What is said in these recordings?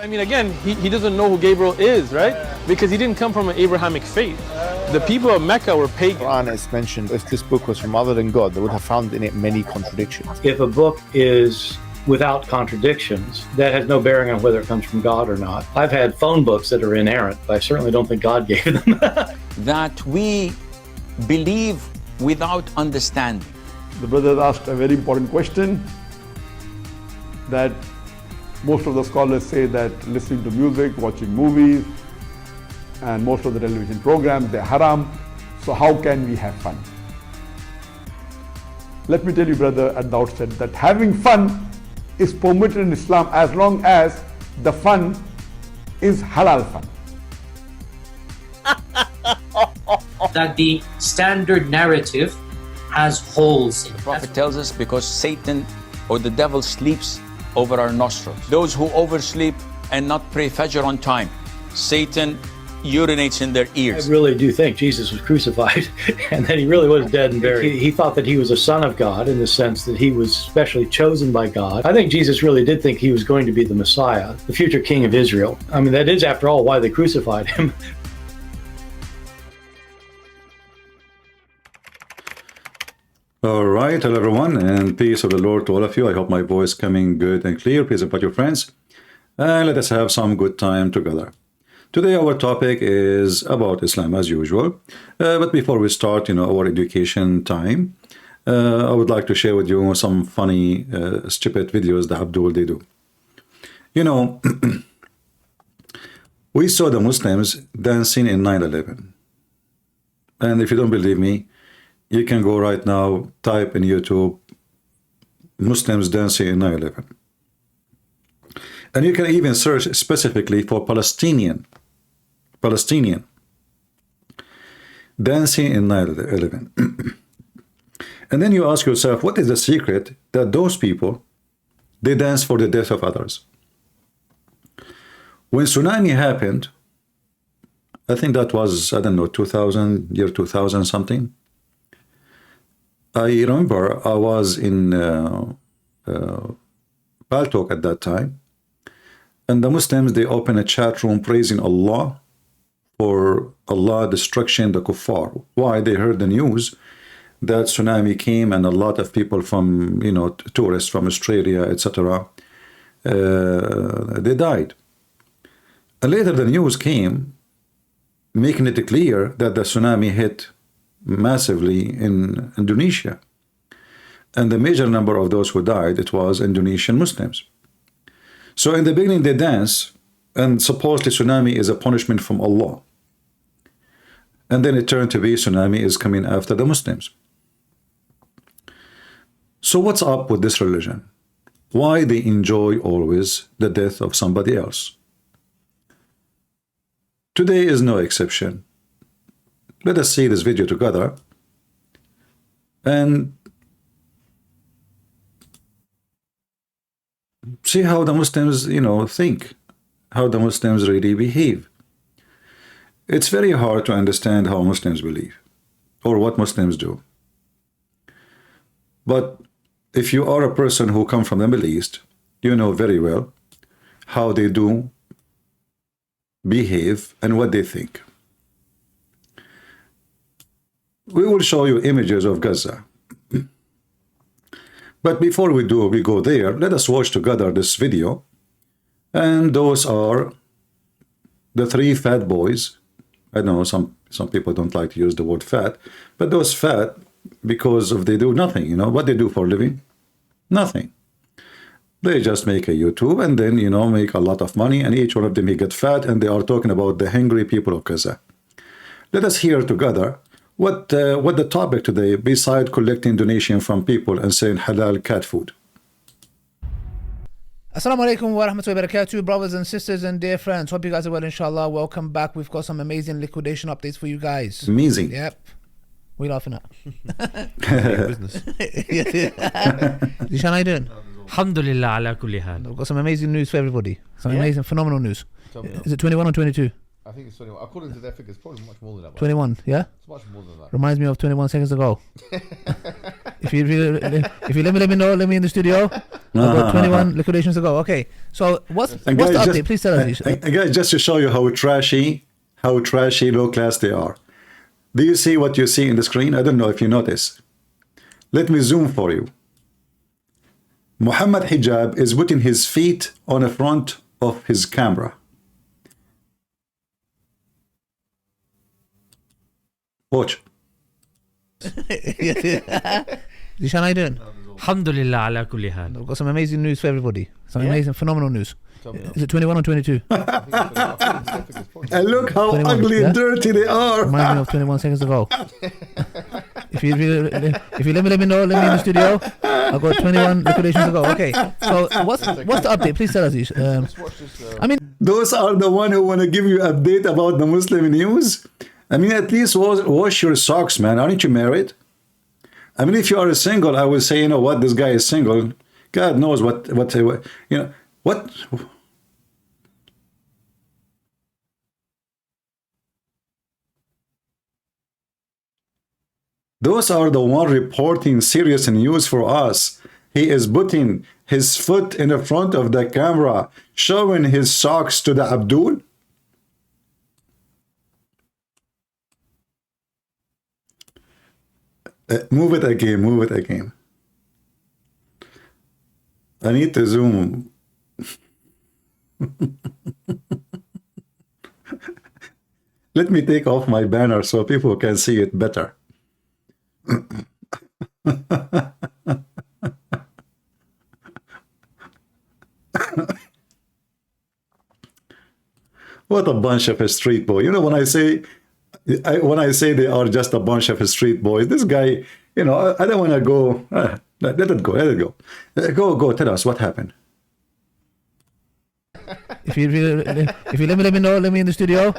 I mean, again, he doesn't know who Gabriel is, right? Because he didn't come from an Abrahamic faith. The people of Mecca were pagan. The Quran is mentioned, if this book was from other than God, they would have found in it many contradictions. If a book is without contradictions, that has no bearing on whether it comes from God or not. I've had phone books that are inerrant, but I certainly don't think God gave them. That we believe without understanding. The brother asked a very important question, that most of the scholars say that listening to music, watching movies, and most of the television programs, they're haram. So how can we have fun? Let me tell you, brother, at the outset, that having fun is permitted in Islam as long as the fun is halal fun. That the standard narrative has holes in it. The Prophet tells us because Satan or the devil sleeps over our nostrils. Those who oversleep and not pray Fajr on time, Satan urinates in their ears. I really do think Jesus was crucified and that he really was dead and buried. He thought that he was a son of God in the sense that he was specially chosen by God. I think Jesus really did think he was going to be the Messiah, the future king of Israel. I mean, that is, after all, why they crucified him. All right, hello everyone, and peace of the Lord to all of you. I hope my voice coming good and clear. Please invite your friends, and let us have some good time together. Today our topic is about Islam as usual, but before we start, our education time, I would like to share with you some funny, stupid videos that Abdul they do. We saw the Muslims dancing in 9/11, and if you don't believe me, you can go right now, type in YouTube, Muslims dancing in 9/11. And you can even search specifically for Palestinian dancing in 9/11. And then you ask yourself, what is the secret that those people, they dance for the death of others? When tsunami happened, I think that was, I don't know, 2000 something. I remember I was in Paltalk at that time, and the Muslims, they opened a chat room praising Allah for Allah destruction the kuffar. Why? They heard the news that tsunami came and a lot of people from, tourists from Australia, etc., they died. And later the news came making it clear that the tsunami hit massively in Indonesia, and the major number of those who died, it was Indonesian Muslims. So in the beginning they dance, and supposedly tsunami is a punishment from Allah, and then it turned to be tsunami is coming after the Muslims. So what's up with this religion? Why they enjoy always the death of somebody else? Today is no exception. Let us see this video together and see how the Muslims, think, how the Muslims really behave. It's very hard to understand how Muslims believe or what Muslims do. But if you are a person who comes from the Middle East, you know very well how they do behave and what they think. We will show you images of Gaza. But before we go there, let us watch together this video. And those are the three fat boys. I know some people don't like to use the word fat, but those fat because of they do nothing, what they do for a living? Nothing. They just make a YouTube and then, make a lot of money, and each one of them may get fat, and they are talking about the hungry people of Gaza. Let us hear together what the topic today, beside collecting donation from people and saying halal cat food. Assalamu alaikum wa rahmatullahi wa barakatuh, brothers and sisters and dear friends. Hope you guys are well, inshallah. Welcome back. We've got some amazing liquidation updates for you guys. Amazing. Yep. What are you laughing at? Business. Dishan, how you doing? Alhamdulillah ala kulli hal. We've got some amazing news for everybody. Some amazing, phenomenal news. Is it 21 or 22? I think it's 21. According to their figures, probably much more than that. 21, yeah? It's much more than that. Reminds me of 21 seconds ago. if you let me know, let me in the studio. I've got 21 liquidations to go. Okay, so what's the update? Please tell us. Guys, just to show you how trashy, low class they are. Do you see what you see in the screen? I don't know if you notice. Let me zoom for you. Muhammad Hijab is putting his feet on the front of his camera. Watch. Zishan, how you doing? Alhamdulillah ala kulli hal. I've got some amazing news for everybody. Some amazing, phenomenal news. Is it 21 or 22? And look how 21, ugly and dirty they are. Remind me of 21 seconds ago. If you let me know, let me in the studio. I've got 21 liquidations to go. Okay, so what's the update? Please tell us. I mean, those are the one who want to give you update about the Muslim news. I mean, at least wash your socks, man. Aren't you married? I mean, if you are single, I would say, you know what, this guy is single. God knows what you know, what. Those are the one reporting serious news for us. He is putting his foot in the front of the camera, showing his socks to the Abdul. Move it again. I need to zoom. Let me take off my banner so people can see it better. What a bunch of a street boy. You know, when I say they are just a bunch of street boys, this guy, you know, I don't want to go. Let it go. Go. Tell us what happened. if you let me know, let me in the studio.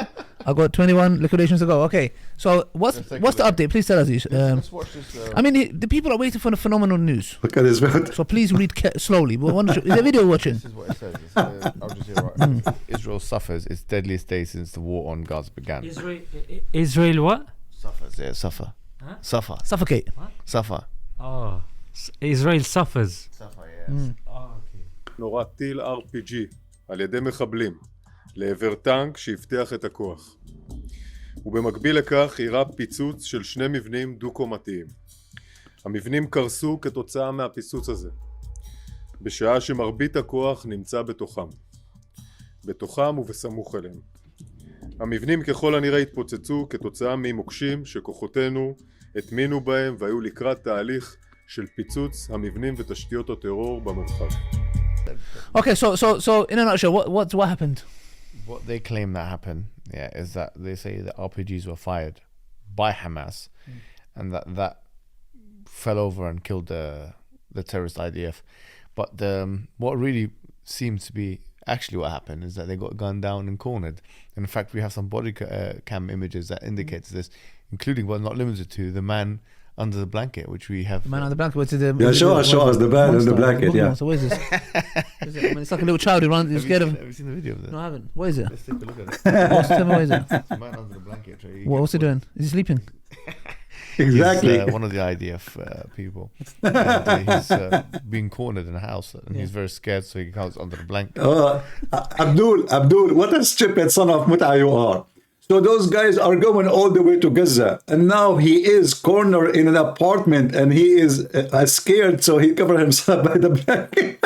I've got 21 liquidations to go. Okay, so what's the update? Please tell us. Let's watch this. I mean, the people are waiting for the phenomenal news. Look at this. So please read slowly. But is there video watching? This is what it says. I'll just hear right. Israel suffers its deadliest day since the war on Gaza began. Israel what? Suffers, yeah, suffer. Huh? Suffer. Suffocate. What? Suffer. Oh, Israel suffers. Suffer, yes. Oh, okay. נורה טיל RPG על ידי מחבלים לעבר טנק שהבטיח את הכוח. ובמקביל לכך אירע פיצוץ של שני מבנים דו-קומתיים. המבנים קרסו כתוצאה מהפיצוץ הזה, בשעה שמרבית הכוח נמצא בתוכם ובסמוך אליהם. המבנים ככל הנראה התפוצצו כתוצאה ממוקשים שכוחותינו הטמינו בהם והיו לקראת תהליך של פיצוץ המבנים ותשתיות הטרור במרחב. Okay, so in a nutshell, what happened? What they claim that happened, is that they say that RPGs were fired by Hamas, and that fell over and killed the terrorist IDF. But what really seems to be actually what happened is that they got gunned down and cornered. And in fact, we have some body cam images that indicates this, including but not limited to the man under the blanket, which we have. The man under the blanket. What's it? Show us the man under the blanket. Yeah. So what is this? I mean, it's like a little child who runs. He's scared of. Have you seen the video of this? No, I haven't. What is it? Let's take a look at it. What is it? It's a man under the blanket. What's he doing? Is he sleeping? Exactly. He's one of the IDF people. And he's being cornered in a house, and he's very scared, so he goes under the blanket. Abdul, what a stupid son of Muta you are. So those guys are going all the way to Gaza, and now he is cornered in an apartment, and he is scared, so he covered himself by the blanket.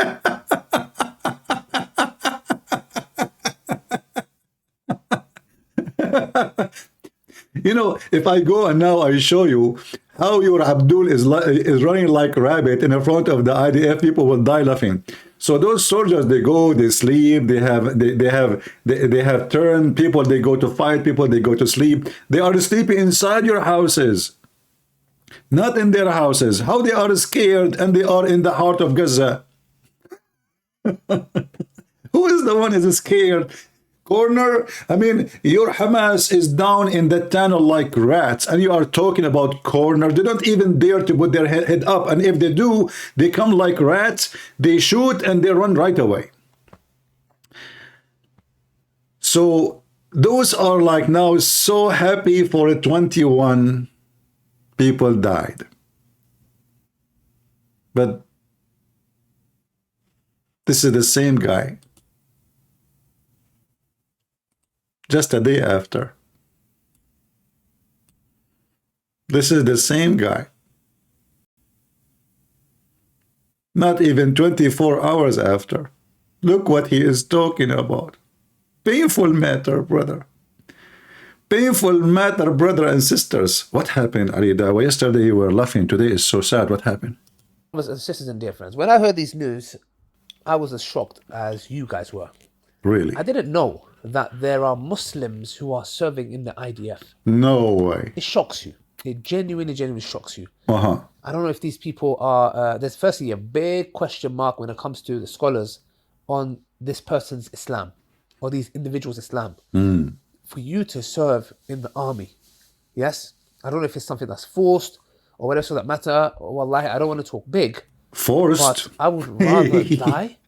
You know, if I go and now I show you how your Abdul is running like a rabbit in front of the IDF, people will die laughing. So those soldiers, they go, they sleep, they have turn people, they go to fight people, they go to sleep. They are sleeping inside your houses, not in their houses. How they are scared, and they are in the heart of Gaza. Who is the one who is scared? Corner. I mean, your Hamas is down in the tunnel like rats, and you are talking about corner. They don't even dare to put their head up, and if they do, they come like rats, they shoot and they run right away. So those are like now so happy for 21 people died. But this is the same guy. Just a day after. This is the same guy. Not even 24 hours after. Look what he is talking about. Painful matter, brother. Painful matter, brother and sisters. What happened, Ali Dawa? Yesterday you were laughing. Today is so sad. What happened? Brothers and sisters and dear friends, when I heard these news, I was as shocked as you guys were. Really? I didn't know that there are Muslims who are serving in the IDF. No way. It shocks you. It genuinely shocks you. Uh-huh. I don't know if these people are... there's firstly a big question mark when it comes to the scholars on this person's Islam or these individuals' Islam. For you to serve in the army, yes? I don't know if it's something that's forced or whatever for that matter. Wallahi, I don't want to talk big. Forced? But I would rather die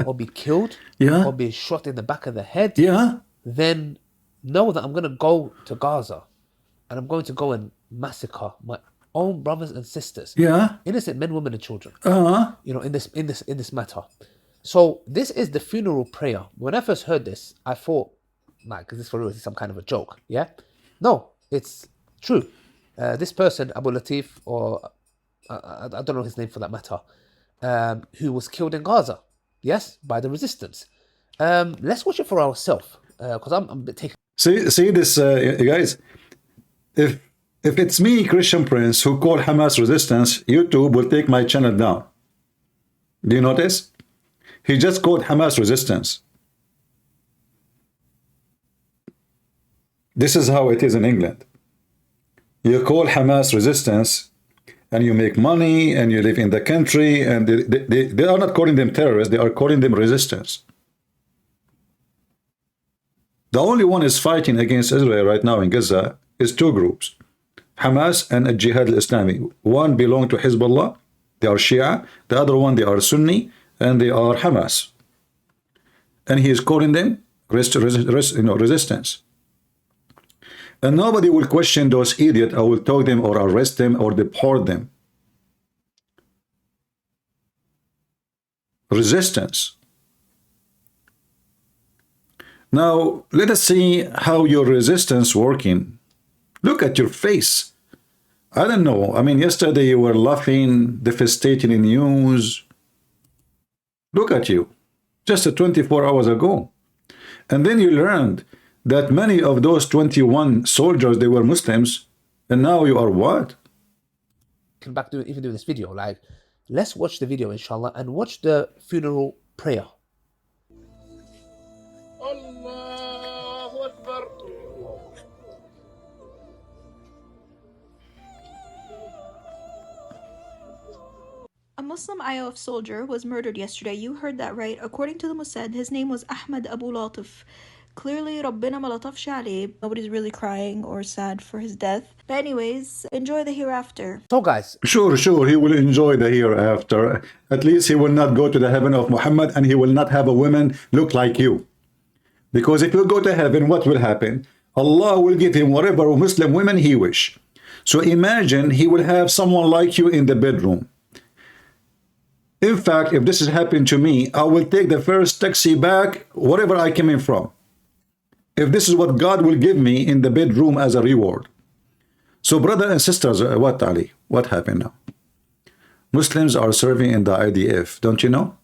or be killed Yeah. or be shot in the back of the head Yeah. than know that I'm going to go to Gaza and I'm going to go and massacre my own brothers and sisters, Yeah. innocent men, women, and children. Uh-huh. You know, in this matter. So this is the funeral prayer. When I first heard this, I thought, like, is this for real? Is this some kind of a joke? Yeah. No, it's true. This person, Abu Latif, or I don't know his name for that matter, who was killed in Gaza, yes, by the resistance. Let's watch it for ourselves, because I'm a bit taken. See this, guys. If it's me, Christian Prince, who call Hamas resistance, YouTube will take my channel down. Do you notice? He just called Hamas resistance. This is how it is in England. You call Hamas resistance and you make money and you live in the country, and they are not calling them terrorists, they are calling them resistance. The only one is fighting against Israel right now in Gaza is two groups, Hamas and Jihad al-Islami. One belong to Hezbollah, they are Shia. The other one, they are Sunni, and they are Hamas. And he is calling them resistance. And nobody will question those idiots. I will talk them or arrest them or deport them. Resistance. Now, let us see how your resistance working. Look at your face. I don't know. I mean, yesterday you were laughing, devastating in news. Look at you. Just 24 hours ago. And then you learned that many of those 21 soldiers, they were Muslims. And now you are what? Come back to even doing this video. Like, let's watch the video, inshallah, and watch the funeral prayer. A Muslim IOF soldier was murdered yesterday. You heard that right. According to the Mossad, his name was Ahmed Abu Latif. Clearly, Rabbina ma latafsh alayh. Nobody's really crying or sad for his death. But anyways, enjoy the hereafter. So guys. Sure, he will enjoy the hereafter. At least he will not go to the heaven of Muhammad, and he will not have a woman look like you. Because if you go to heaven, what will happen? Allah will give him whatever Muslim women he wish. So imagine he will have someone like you in the bedroom. In fact, if this has happened to me, I will take the first taxi back, wherever I came in from. If this is what God will give me in the bedroom as a reward. So brothers and sisters, what Ali? What happened now? Muslims are serving in the IDF, don't you know?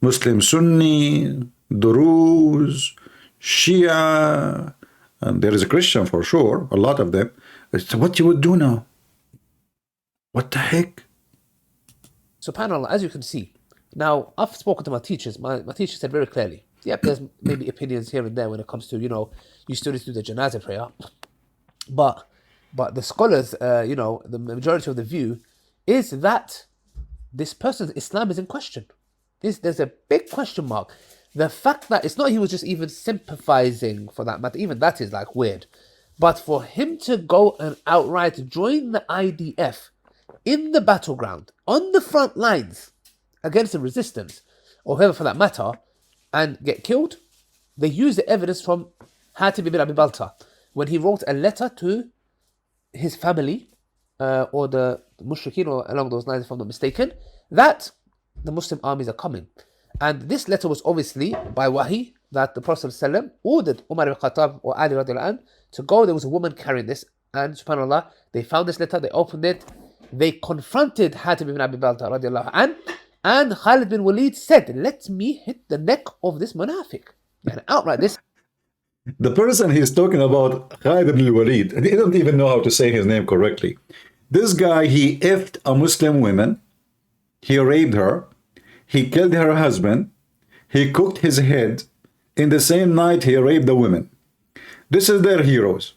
Muslim Sunni, Druze, Shia, and there is a Christian for sure, a lot of them. So what you would do now? What the heck? SubhanAllah, as you can see. Now, I've spoken to my teachers. My teacher said very clearly, yep, there's maybe opinions here and there when it comes to, you know, you still need to do the janazah prayer. But the scholars, you know, the majority of the view is that this person's Islam is in question. There's a big question mark. The fact that it's not he was just even sympathizing for that matter, even that is like weird. But for him to go and outright join the IDF in the battleground, on the front lines, against the resistance, or whoever for that matter, and get killed, they use the evidence from Hatib ibn Abi Balta, when he wrote a letter to his family, or the Mushrikeen, or along those lines, if I'm not mistaken, that the Muslim armies are coming. And this letter was obviously by Wahi, that the Prophet ﷺ ordered Umar ibn Khattab or Ali radiallahu anh to go. There was a woman carrying this, and subhanAllah, they found this letter, they opened it, they confronted Hatib ibn Abi Balta radiallahu anh, and Khalid bin Walid said, let me hit the neck of this munafiq. And outright this. The person he's talking about, Khalid ibn Walid, he don't even know how to say his name correctly. This guy, he effed a Muslim woman, he raped her, he killed her husband, he cooked his head, in the same night he raped the women. This is their heroes.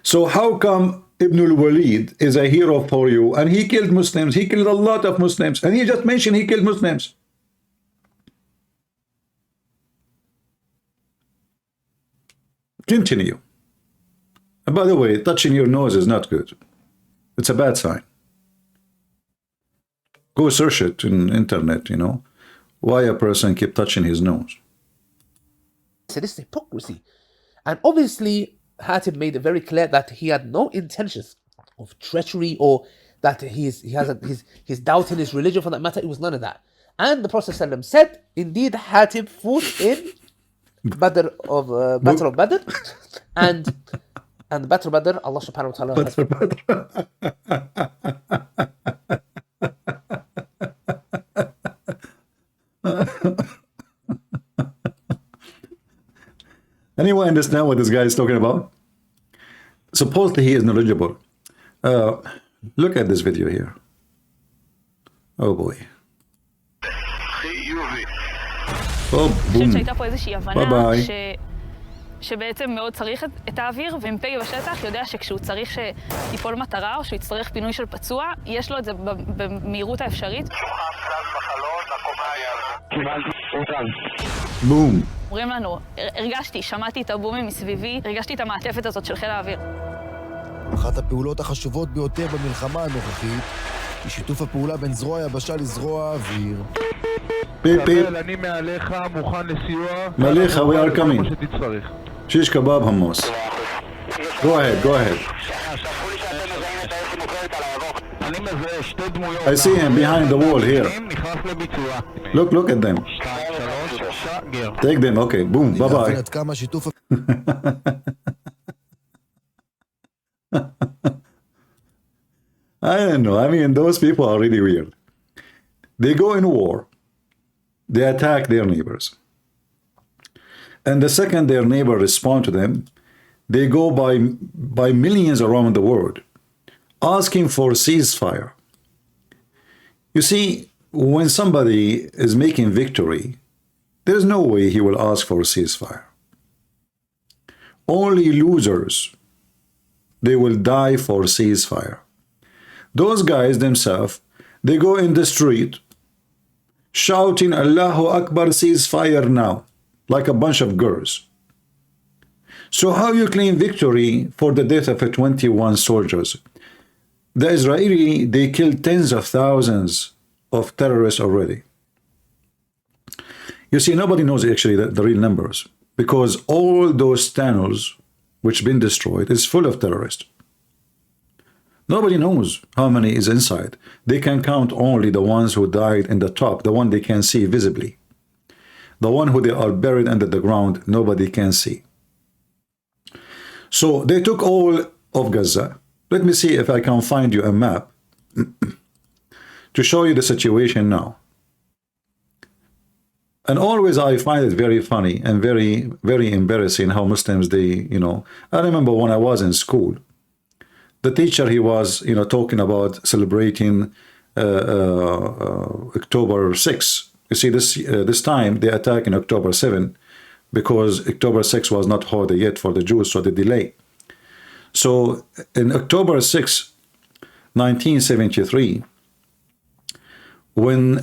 So how come Ibn al-Walid is a hero for you, and he killed Muslims, he killed a lot of Muslims, and he just mentioned he killed Muslims? Continue. And by the way, touching your nose is not good. It's a bad sign. Go search it in internet, you know, why a person keep touching his nose. So this is hypocrisy. And obviously, Hatib made it very clear that he had no intentions of treachery, or that he's doubting his religion for that matter. It was none of that. And the Prophet ﷺ said, indeed, Hatib fought in Battle of Badr, and the Battle of Badr, Allah subhanahu wa ta'ala. Anyone understand what this guy is talking about? Supposedly he is knowledgeable. Look at this video here. Oh boy. Oh, boom. Bye bye. שבעצם מאוד צריך את האוויר, ומ"פ בשטח יודע שכשהוא צריך שתיפול מטרה או שהוא יצטרך פינוי של פצוע, יש לו את זה במהירות האפשרית. בום. אומרים לנו, הרגשתי, שמעתי את הבומים מסביבי, הרגשתי את המעטפת הזאת של חיל האוויר. אחת הפעולות החשובות ביותר במלחמה הנוכחית היא שיתוף הפעולה בין זרוע היבשה לזרוע האוויר. אני מעליך, מוכן לסיוע. מעליך, we are coming. שיש קבב המוס. Go ahead, go ahead. I see him behind the wall here. Look at them. Take them, okay, boom, bye bye. I don't know, I mean, those people are really weird. They go in war, they attack their neighbors. And the second their neighbor respond to them, they go by millions around the world, asking for ceasefire. You see, when somebody is making victory, there is no way he will ask for a ceasefire. Only losers, they will die for ceasefire. Those guys themselves, they go in the street, shouting, Allahu Akbar, ceasefire now, like a bunch of girls. So how you claim victory for the death of 21 soldiers? The Israeli, they killed tens of thousands of terrorists already. You see, nobody knows actually the real numbers, because all those tunnels which been destroyed is full of terrorists. Nobody knows how many is inside. They can count only the ones who died in the top, the one they can see visibly. The one who they are buried under the ground, nobody can see. So they took all of Gaza. Let me see if I can find you a map to show you the situation now. And always I find it very funny and very, very embarrassing how Muslims, they, you know, I remember when I was in school, the teacher, he was, you know, talking about celebrating October 6th. You see, this time they attack in October 7 because October 6 was not holiday yet for the Jews, so they delay. So in October 6, 1973, when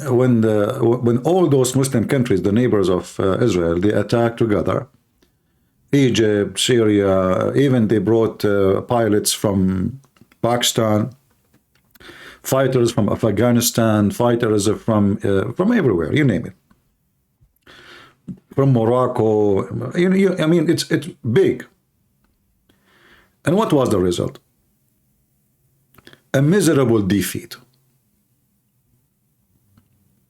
all those Muslim countries, the neighbors of Israel, they attacked together, Egypt, Syria, even they brought pilots from Pakistan, fighters from Afghanistan, fighters from everywhere, you name it, from Morocco. I mean, it's big. And what was the result? a miserable defeat.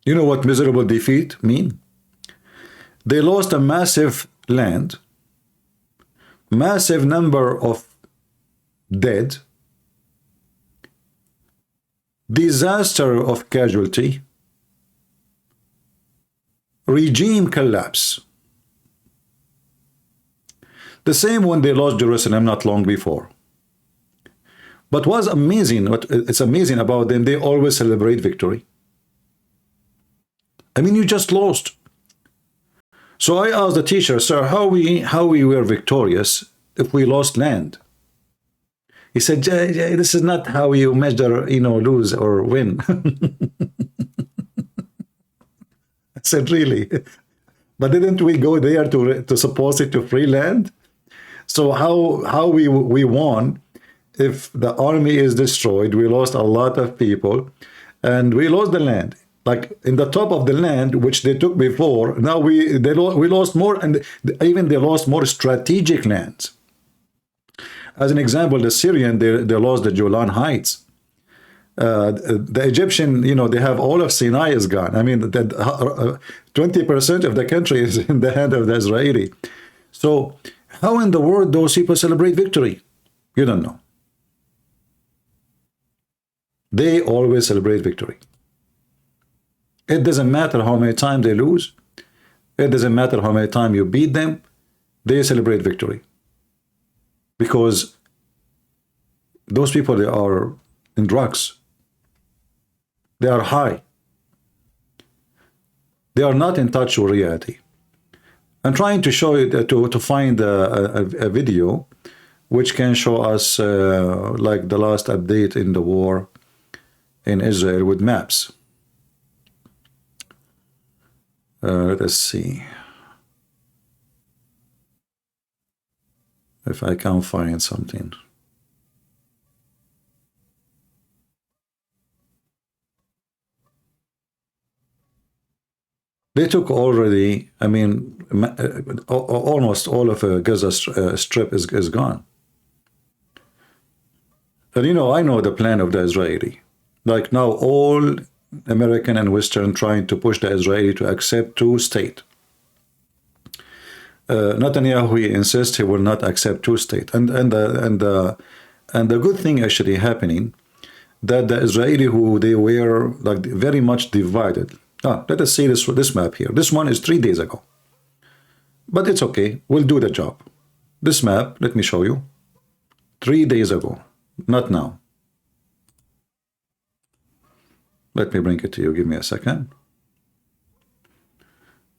You know what miserable defeat mean? They lost a massive land, massive number of dead, disaster of casualty, regime collapse. The same when they lost Jerusalem not long before. But what's amazing, what it's amazing about them, they always celebrate victory. I mean, you just lost. So I asked the teacher, sir, how we were victorious if we lost land? He said, this is not how you measure, lose or win. I said, really? But didn't we go there to suppose it to free land? So how we won if the army is destroyed? We lost a lot of people and we lost the land. Like in the top of the land, which they took before, now we lost more, and even they lost more strategic lands. As an example, the Syrian, they lost the Golan Heights. The Egyptian, they have all of Sinai is gone. I mean, 20% of the country is in the hand of the Israeli. So how in the world those people celebrate victory? You don't know. They always celebrate victory. It doesn't matter how many times they lose. It doesn't matter how many times you beat them. They celebrate victory. Because those people, they are in drugs. They are high. They are not in touch with reality. I'm trying to show you, to find a video which can show us like the last update in the war in Israel with maps. Let us see if I can find something. They took already, I mean, almost all of Gaza Strip is gone. And I know the plan of the Israeli. Like now all American and Western trying to push the Israeli to accept two-state. Netanyahu, he insists he will not accept two-state. And the good thing actually happening, that the Israeli who they were like very much divided. Let us see this map here. This one is 3 days ago. But it's okay. We'll do the job. This map, let me show you. 3 days ago. Not now. Let me bring it to you. Give me a second.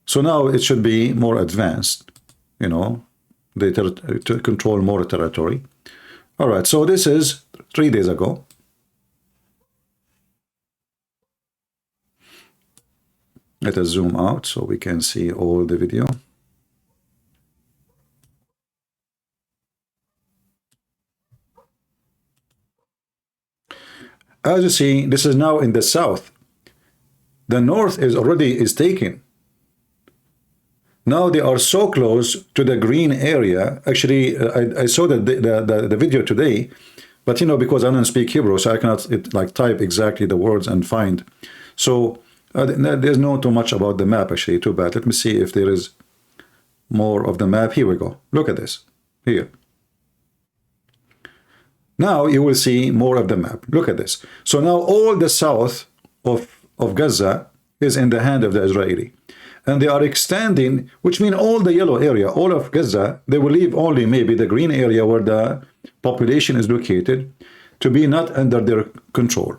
So now it should be more advanced. They to control more territory. All right. So this is 3 days ago. Let us zoom out so we can see all the video. As you see, this is now in the south. The north is already taken. Now they are so close to the green area. Actually, I saw the video today, but because I don't speak Hebrew, so I cannot type exactly the words and find. So there's not too much about the map, actually. Too bad. Let me see if there is more of the map. Here we go. Look at this. Here. Now you will see more of the map. Look at this. So now all the south of Gaza is in the hand of the Israeli. And they are extending, which means all the yellow area, all of Gaza, they will leave only maybe the green area where the population is located to be not under their control.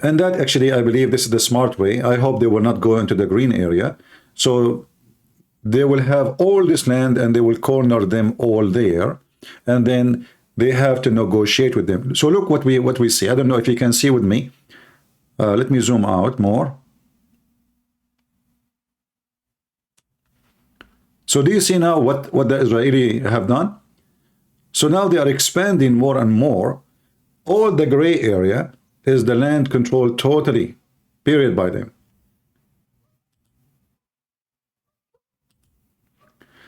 And that actually, I believe this is the smart way. I hope they will not go into the green area. So they will have all this land and they will corner them all there. And then they have to negotiate with them. So look what we see. I don't know if you can see with me. Let me zoom out more. So do you see now what the Israeli have done? So now they are expanding more and more. All the gray area is the land controlled totally, period, by them.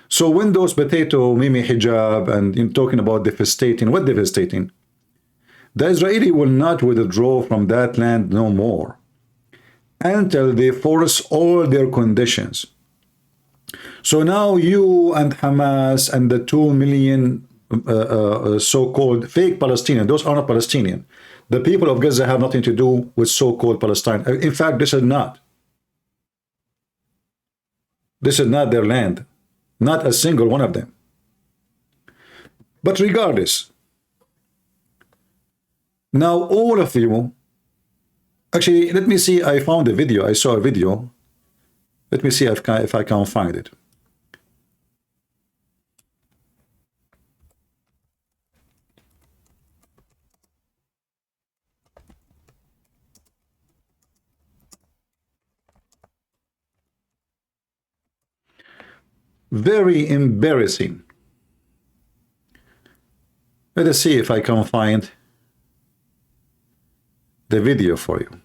So when those potato, Mimi hijab, and talking about devastating, what devastating? The Israeli will not withdraw from that land no more until they force all their conditions. So now you and Hamas and the 2 million so-called fake Palestinians, those are not Palestinian. The people of Gaza have nothing to do with so-called Palestine. In fact, this is not their land. Not a single one of them. But regardless, now all of you, actually, let me see, I found a video, I saw a video. Let me see if I can find it. Very embarrassing. Let us see if I can find the video for you.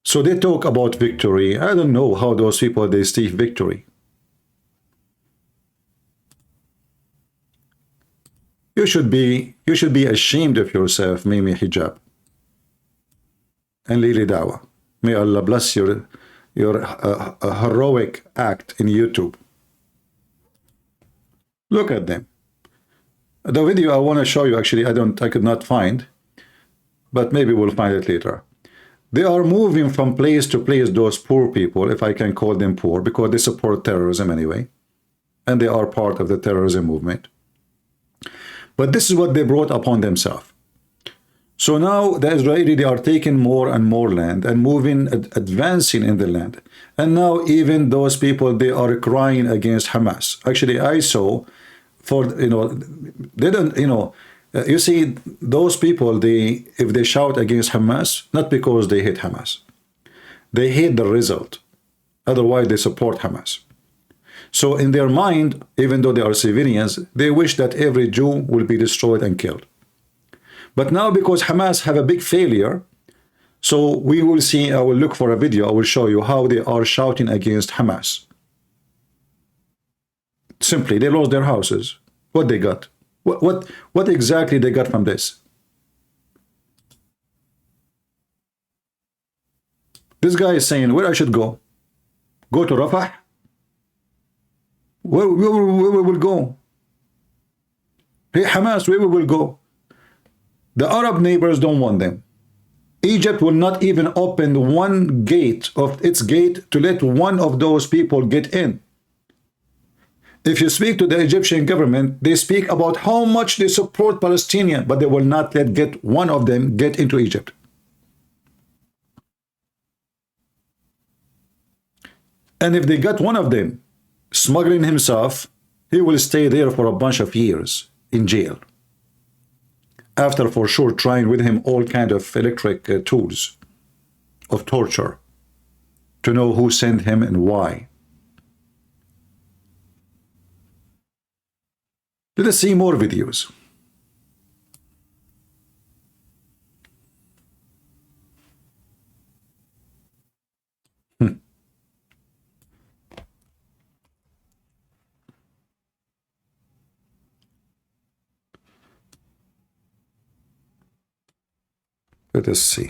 So they talk about victory. I don't know how those people, they see victory. You should be ashamed of yourself, Mimi Hijab and Lili Dawa. May Allah bless your heroic act in YouTube. Look at them. The video I want to show you, actually, I could not find, but maybe we'll find it later. They are moving from place to place, those poor people, if I can call them poor, because they support terrorism anyway, and they are part of the terrorism movement. But this is what they brought upon themselves. So now the Israeli, they are taking more and more land and moving, advancing in the land. And now even those people, they are crying against Hamas. Actually, I saw, they don't, you see, those people, if they shout against Hamas, not because they hate Hamas, they hate the result. Otherwise, they support Hamas. So in their mind, even though they are civilians, they wish that every Jew will be destroyed and killed. But now, because Hamas have a big failure, so we will see, I will look for a video, I will show you how they are shouting against Hamas. Simply, they lost their houses. What they got? What exactly they got from this? This guy is saying, where I should go? Go to Rafah? Where we will go? Hey, Hamas, where we will go? The Arab neighbors don't want them. Egypt will not even open one gate of its gate to let one of those people get in. If you speak to the Egyptian government, they speak about how much they support Palestinians, but they will not let one of them get into Egypt. And if they got one of them smuggling himself, he will stay there for a bunch of years in jail. After, for sure, trying with him all kind of electric tools of torture to know who sent him and why. Let us see more videos. Let us see.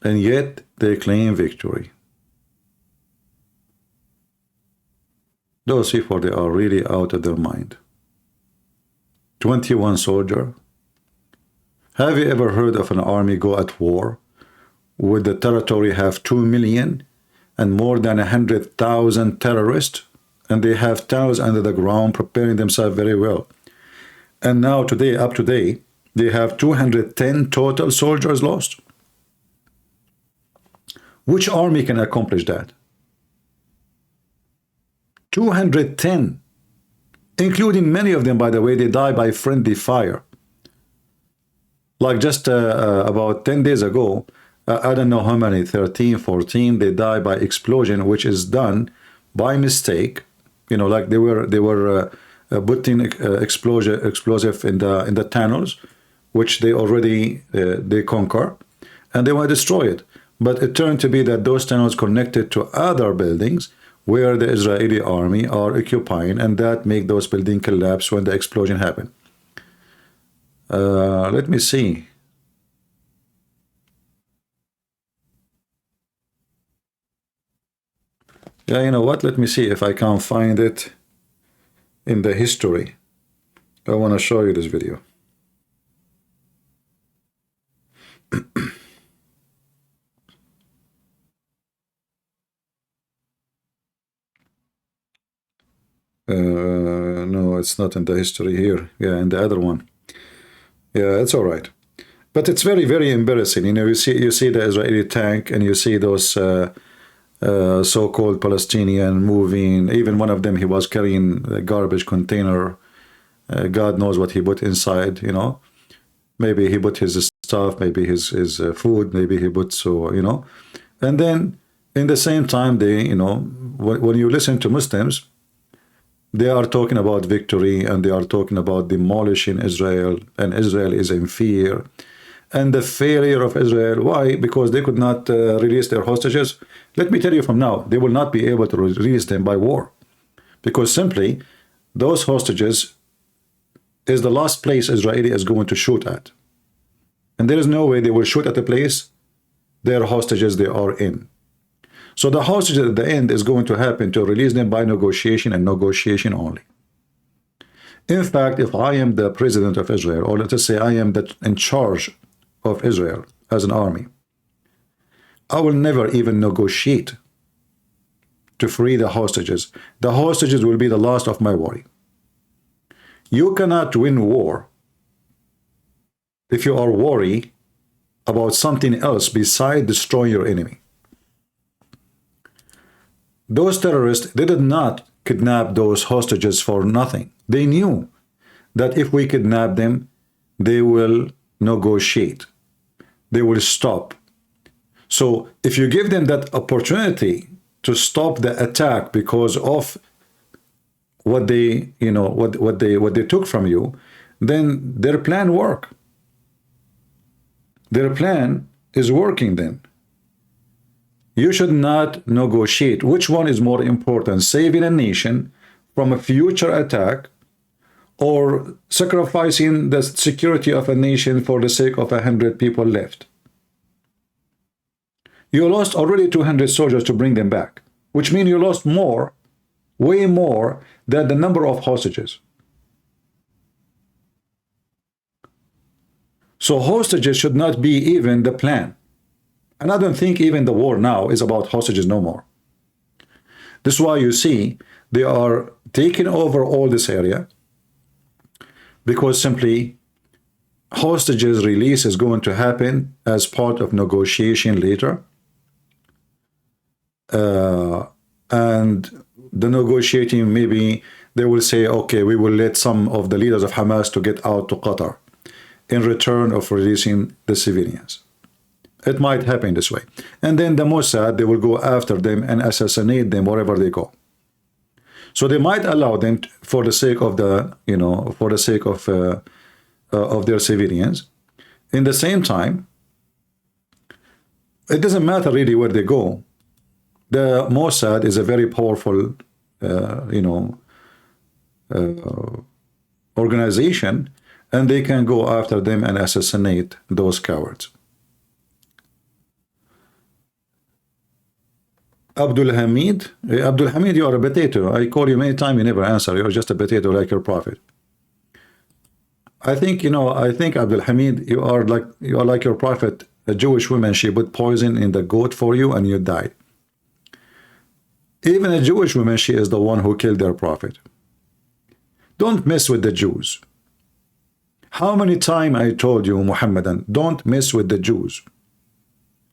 And yet they claim victory. Those people, they are really out of their mind. 21 soldiers. Have you ever heard of an army go at war with the territory have 2 million and more than 100,000 terrorists? And they have tunnels under the ground preparing themselves very well. And now today, up to date, they have 210 total soldiers lost. Which army can accomplish that? 210, including many of them, by the way, they die by friendly fire. Like just about 10 days ago, I don't know how many, 13, 14, they die by explosion, which is done by mistake. Like they were putting explosive in the tunnels, which they already they conquer, and they want to destroy it. but it turned to be that those tunnels connected to other buildings where the Israeli army are occupying, and that make those buildings collapse when the explosion happened. Let me see. Yeah, you know what? Let me see if I can find it in the history. I want to show you this video. No, it's not in the history here. Yeah, in the other one. Yeah, it's all right. But it's very, very embarrassing. You know, you see the Israeli tank, and you see those so-called Palestinian moving. Even one of them, he was carrying a garbage container. God knows what he put inside, you know. Maybe he put his stuff, maybe his food, maybe he put, so, you know. And then, in the same time, they, you know, when you listen to Muslims, they are talking about victory, and they are talking about demolishing Israel, and Israel is in fear. And the failure of Israel, why? Because they could not release their hostages. Let me tell you from now, they will not be able to release them by war. Because simply, those hostages is the last place Israeli is going to shoot at. And there is no way they will shoot at the place their hostages they are in. So the hostages at the end is going to happen to release them by negotiation, and negotiation only. In fact, if I am the president of Israel, or let us say I am in charge of Israel as an army, I will never even negotiate to free the hostages. The hostages will be the last of my worry. You cannot win war if you are worried about something else besides destroying your enemy. Those terrorists, they did not kidnap those hostages for nothing. They knew that if we kidnap them, they will negotiate. They will stop. So if you give them that opportunity to stop the attack because of what they, you know, what they took from you, then their plan work. Their plan is working then. You should not negotiate. Which one is more important? Saving a nation from a future attack, or sacrificing the security of a nation for the sake of 100 people left? You lost already 200 soldiers to bring them back, which means you lost more, way more than the number of hostages. So hostages should not be even the plan. And I don't think even the war now is about hostages no more. This is why you see they are taking over all this area, because simply hostages release is going to happen as part of negotiation later. And the negotiating, maybe they will say, okay, we will let some of the leaders of Hamas to get out to Qatar in return of releasing the civilians. It might happen this way. And then the Mossad, they will go after them and assassinate them wherever they go. So they might allow them for the sake of the, you know, for the sake of their civilians. In the same time, it doesn't matter really where they go. The Mossad is a very powerful, you know, organization, and they can go after them and assassinate those cowards. Abdul Hamid, you are a potato. I call you many times, you never answer. You're just a potato like your prophet. I think, you know, I think Abdul Hamid, you are like your prophet. A Jewish woman, she put poison in the goat for you and you died. Even a Jewish woman, she is the one who killed their prophet. Don't mess with the Jews. How many times I told you, Muhammadan, don't mess with the Jews.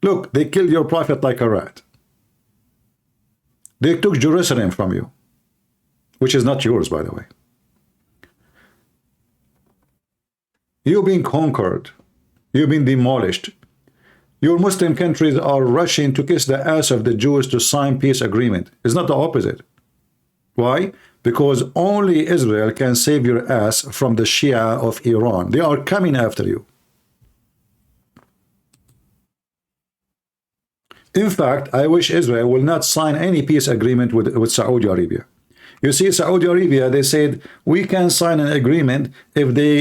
Look, they killed your prophet like a rat. They took Jerusalem from you, which is not yours, by the way. You've been conquered. You've been demolished. Your Muslim countries are rushing to kiss the ass of the Jews to sign peace agreement. It's not the opposite. Why? Because only Israel can save your ass from the Shia of Iran. They are coming after you. In fact, I wish Israel will not sign any peace agreement with Saudi Arabia. You see, Saudi Arabia, they said, we can sign an agreement if they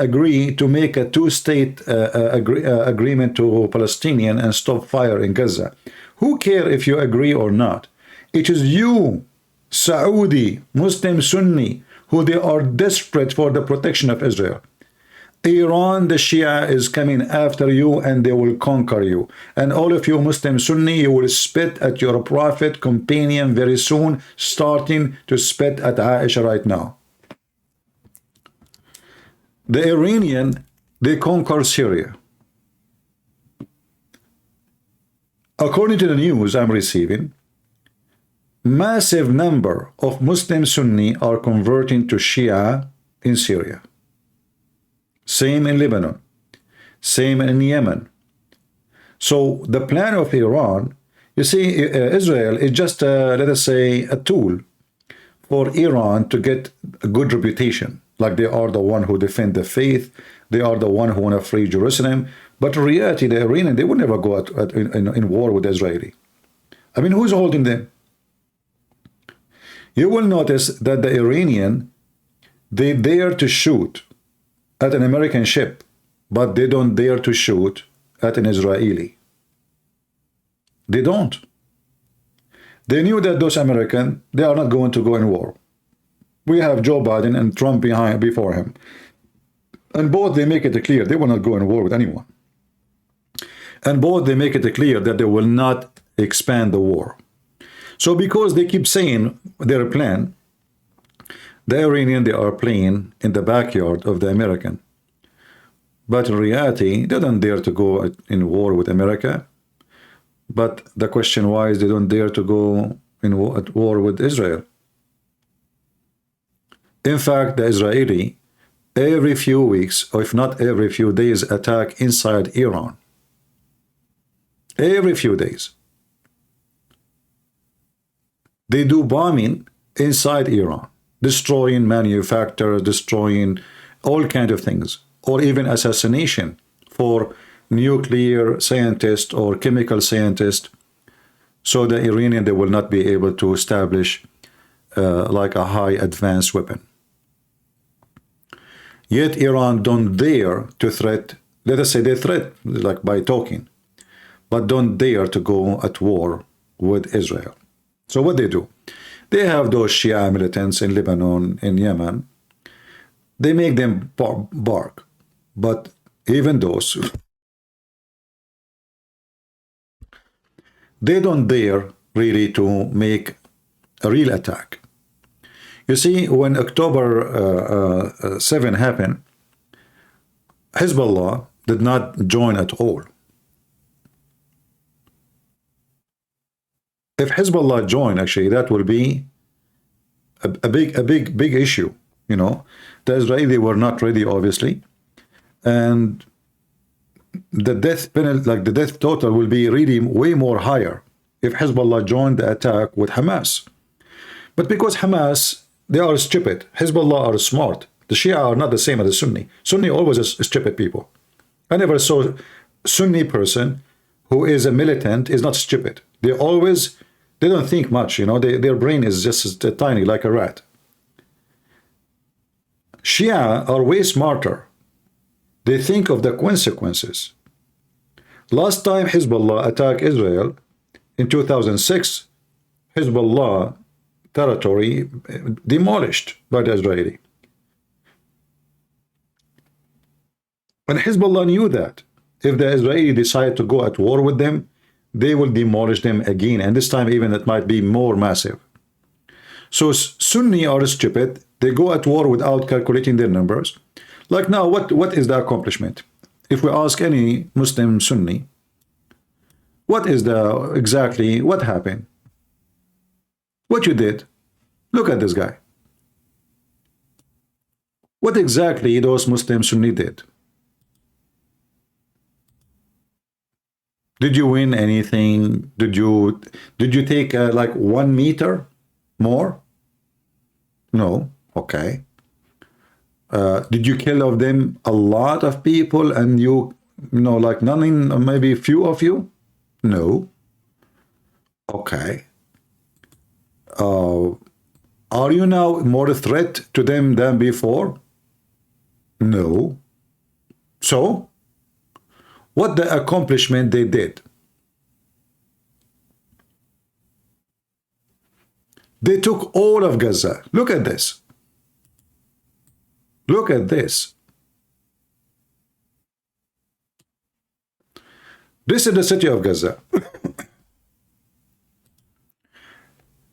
agree to make a two-state agreement to Palestinian and stop fire in Gaza. Who cares if you agree or not? It is you, Saudi, Muslim Sunni, who they are desperate for the protection of Israel. Iran, the Shia, is coming after you and they will conquer you. And all of you Muslim Sunni, you will spit at your prophet companion very soon, starting to spit at Aisha right now. The Iranian, they conquer Syria. According to the news I'm receiving, massive number of Muslim Sunni are converting to Shia in Syria. Same in Lebanon, same in Yemen. So the plan of Iran, you see, Israel is just, let us say, a tool for Iran to get a good reputation. Like they are the one who defend the faith, they are the one who want to free Jerusalem. But in reality, the Iranian, they would never go in war with Israeli. I mean, who's holding them? You will notice that the Iranian, they dare to shoot at an American ship, but they don't dare to shoot at an Israeli. They don't. They knew that those Americans, they are not going to go in war. We have Joe Biden and Trump before him. And both they make it clear they will not go in war with anyone. And both they make it clear that they will not expand the war. So because they keep saying their plan, the Iranian, they are playing in the backyard of the American. But in reality, they don't dare to go in war with America. But the question why is they don't dare to go at war with Israel. In fact, the Israeli, every few weeks, or if not every few days, attack inside Iran. Every few days. They do bombing inside Iran, destroying manufacturers, destroying all kinds of things, or even assassination for nuclear scientists or chemical scientists. So the Iranian, they will not be able to establish like a high advanced weapon. Yet Iran don't dare to threat, let us say they threat like by talking, but don't dare to go at war with Israel. So what they do? They have those Shia militants in Lebanon, in Yemen. They make them bark. But even those, they don't dare really to make a real attack. You see, when October 7 happened, Hezbollah did not join at all. If Hezbollah join, actually, that will be a big issue. You know, the Israelis were not ready, obviously, and the death penalty, like the death total, will be really way more higher if Hezbollah joined the attack with Hamas. But because Hamas, they are stupid. Hezbollah are smart. The Shia are not the same as the Sunni. Sunni always is stupid people. I never saw a Sunni person who is a militant is not stupid. They don't think much, you know, their brain is just tiny, like a rat. Shia are way smarter. They think of the consequences. Last time Hezbollah attacked Israel in 2006, Hezbollah territory demolished by the Israeli. And Hezbollah knew that if the Israeli decide to go at war with them, they will demolish them again, and this time even it might be more massive. So Sunni are stupid. They go at war without calculating their numbers. Like now, what is the accomplishment? If we ask any Muslim Sunni, what is exactly what happened? What you did? Look at this guy. What exactly those Muslim Sunni did? Did you win anything? Did you take like 1 meter more? No. Okay. Did you kill of them a lot of people and you know, like none, maybe few of you? No. Okay. Are you now more a threat to them than before? No. So, what the accomplishment they did? They took all of Gaza. Look at this. Look at this. This is the city of Gaza.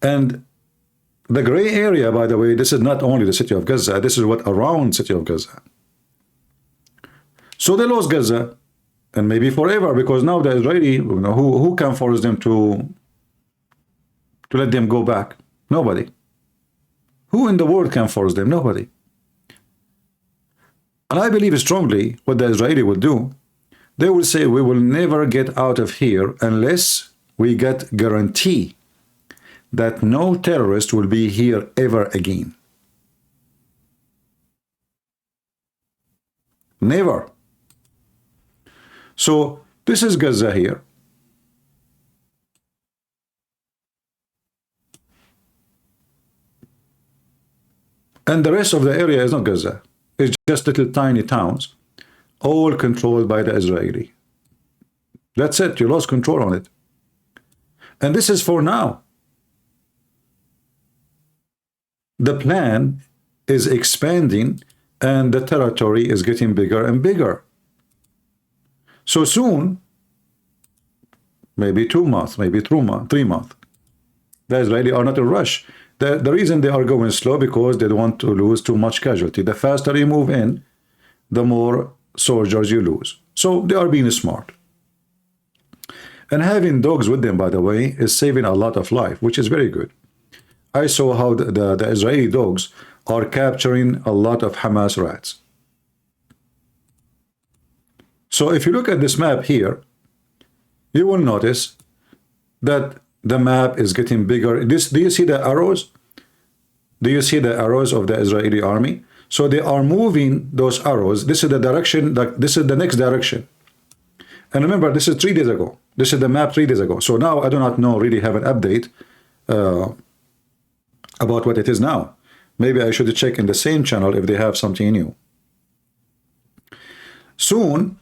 And the gray area, by the way, this is not only the city of Gaza, this is what around city of Gaza. So they lost Gaza, and maybe forever, because now the Israeli, who can force them to let them go back? Nobody. Who in the world can force them? Nobody. And I believe strongly what the Israeli will do, they will say, we will never get out of here unless we get guarantee that no terrorist will be here ever again. Never. So this is Gaza here. And the rest of the area is not Gaza. It's just little tiny towns, all controlled by the Israeli. That's it. You lost control on it. And this is for now. The plan is expanding and the territory is getting bigger and bigger. So soon, maybe 2 months, maybe 3 months, the Israeli are not in a rush. The reason they are going slow because they don't want to lose too much casualty. The faster you move in, the more soldiers you lose. So they are being smart. And having dogs with them, by the way, is saving a lot of life, which is very good. I saw how the Israeli dogs are capturing a lot of Hamas rats. So if you look at this map here, you will notice that the map is getting bigger. Do you see the arrows? Do you see the arrows of the Israeli army? So they are moving those arrows. This is the direction, this is the next direction. And remember, this is 3 days ago. This is the map 3 days ago. So now I do not know, really have an update about what it is now. Maybe I should check in the same channel if they have something new. Soon,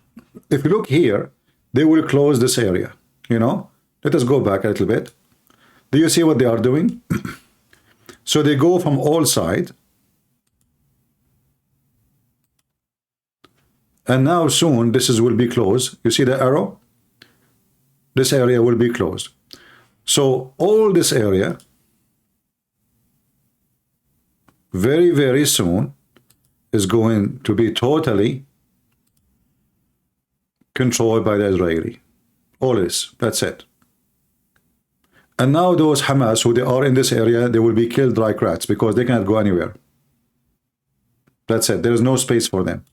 if you look here, they will close this area, Let us go back a little bit. Do you see what they are doing? So they go from all sides. And now soon this will be closed. You see the arrow? This area will be closed. So all this area, very, very soon, is going to be totally controlled by the Israeli. All this, that's it. And now those Hamas, who they are in this area, they will be killed like rats because they cannot go anywhere. That's it. There is no space for them.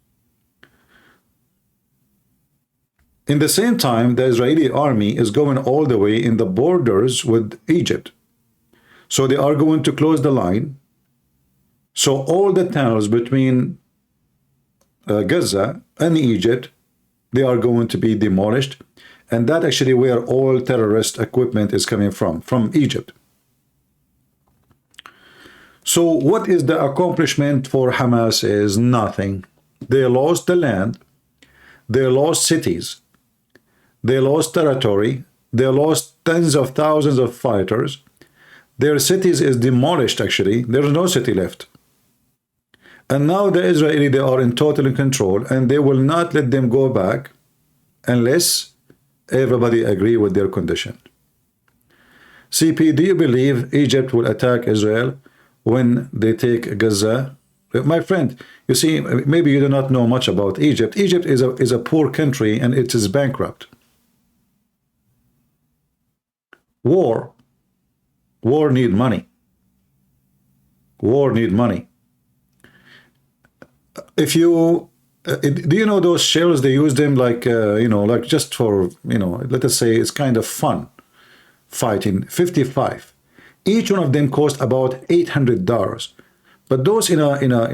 In the same time, the Israeli army is going all the way in the borders with Egypt. So they are going to close the line. So all the tunnels between Gaza and Egypt, they are going to be demolished. And that actually where all terrorist equipment is coming from Egypt. So what is the accomplishment for Hamas is nothing. They lost the land, they lost cities, they lost territory, they lost tens of thousands of fighters. Their cities is demolished actually, there is no city left. And now the Israeli, they are in total control and they will not let them go back unless everybody agree with their condition. CP, do you believe Egypt will attack Israel when they take Gaza? My friend, you see, maybe you do not know much about Egypt. Egypt is a poor country and it is bankrupt. War need money. War need money. If you do you know those shells, they use them like like just for let us say it's kind of fun fighting. 55 each one of them cost about $800, but those in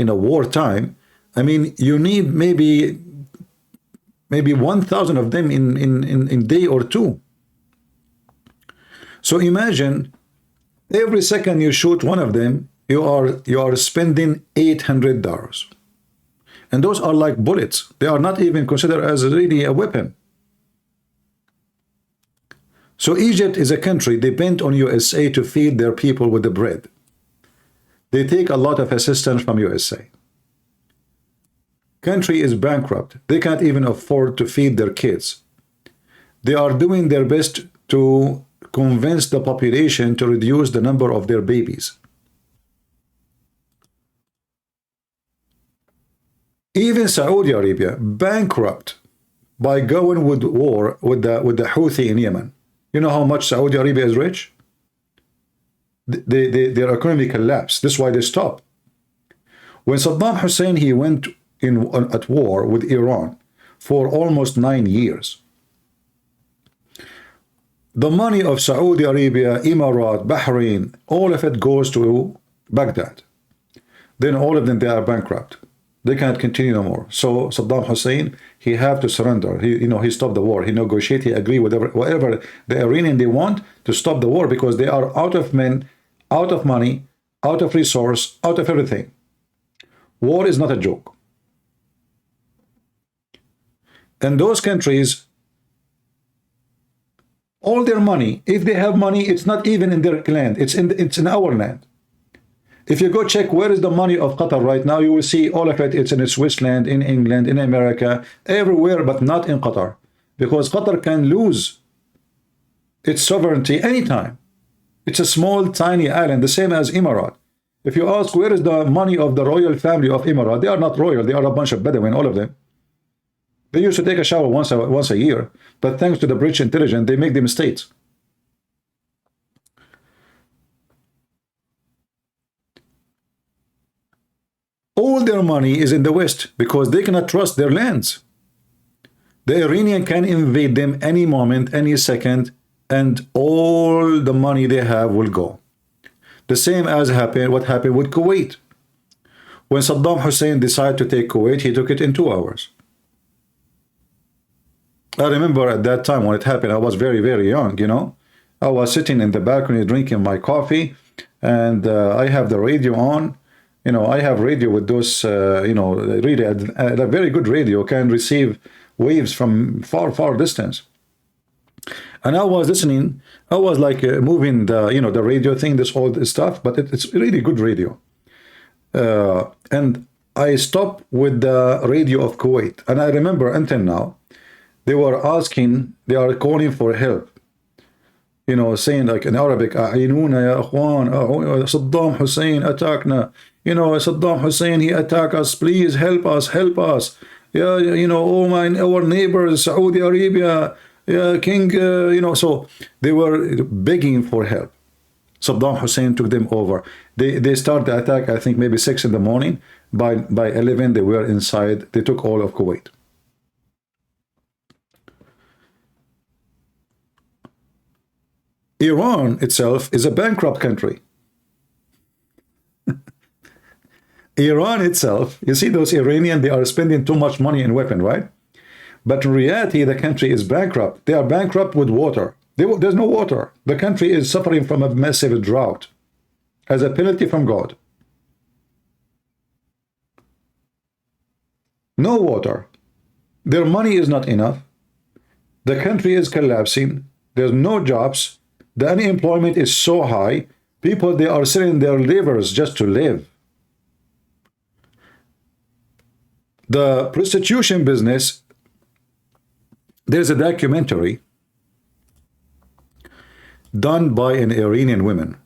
a wartime, I mean, you need maybe 1,000 of them in day or two. So imagine every second you shoot one of them, you are spending $800. And those are like bullets. They are not even considered as really a weapon. So Egypt is a country depend on USA to feed their people with the bread. They take a lot of assistance from USA. Country is bankrupt. They can't even afford to feed their kids. They are doing their best to convince the population to reduce the number of their babies. Even Saudi Arabia, bankrupt by going with war with the Houthi in Yemen. You know how much Saudi Arabia is rich? Their economy collapsed. That's why they stopped. When Saddam Hussein, he went at war with Iran for almost 9 years. The money of Saudi Arabia, Emirat, Bahrain, all of it goes to Baghdad. Then all of them, they are bankrupt. They can't continue no more. So Saddam Hussein, he have to surrender. He stopped the war. He negotiate. He agree with whatever the Iranian they want to stop the war, because they are out of men, out of money, out of resource, out of everything. War is not a joke. And those countries, all their money, if they have money, it's not even in their land. It's in our land. If you go check where is the money of Qatar right now, you will see all of it. It's in Switzerland, in England, in America, everywhere, but not in Qatar. Because Qatar can lose its sovereignty anytime. It's a small, tiny island, the same as Emirat. If you ask where is the money of the royal family of Emirat, they are not royal. They are a bunch of Bedouin, all of them. They used to take a shower once a year, but thanks to the British intelligence, they make the mistakes. All their money is in the West because they cannot trust their lands. The Iranian can invade them any moment, any second, and all the money they have will go. The same as what happened with Kuwait. When Saddam Hussein decided to take Kuwait, he took it in 2 hours. I remember at that time when it happened, I was very, very young, I was sitting in the balcony drinking my coffee, and I have the radio on. I have radio with those, really a very good radio, can receive waves from far, far distance. And I was listening, I was like moving the radio thing, all this stuff, but it's really good radio. And I stopped with the radio of Kuwait. And I remember until now, they are calling for help. Saying like in Arabic, "A'inuna ya akhwan, Saddam Hussein attackna. Saddam Hussein, he attacked us. Please help us, help us. Yeah, our neighbors, Saudi Arabia, yeah, king, So they were begging for help. Saddam Hussein took them over. They started the attack, I think maybe 6 in the morning. By 11, they were inside. They took all of Kuwait. Iran itself is a bankrupt country. Iran itself, you see those Iranians, they are spending too much money in weapon, right? But in reality, the country is bankrupt. They are bankrupt with water. There's no water. The country is suffering from a massive drought as a penalty from God. No water. Their money is not enough. The country is collapsing. There's no jobs. The unemployment is so high. People, they are selling their livers just to live. The prostitution business, there's a documentary done by an Iranian woman.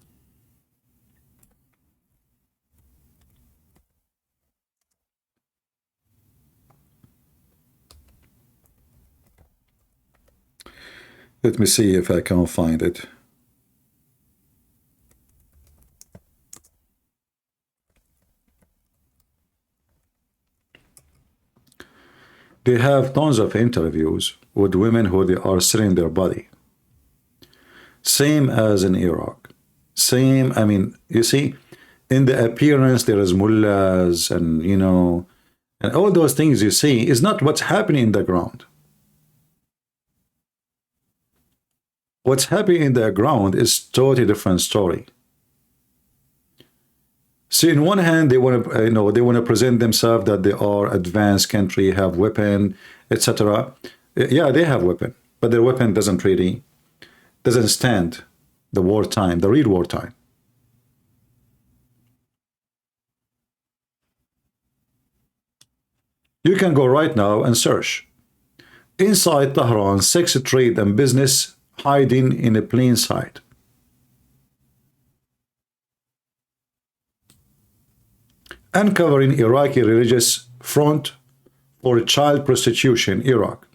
Let me see if I can find it. They have tons of interviews with women who they are selling their body. Same as in Iraq. Same, I mean, you see, in the appearance there is mullahs and, and all those things you see is not what's happening in the ground. what's happening in the ground is totally different story. See, in one hand, they want to, they want to present themselves that they are advanced country, have weapon, etc. Yeah, they have weapon, but their weapon doesn't stand the wartime, the real wartime. You can go right now and search. Inside Tehran, sex trade and business hiding in a plain sight. Uncovering Iraqi religious front for child prostitution, Iraq.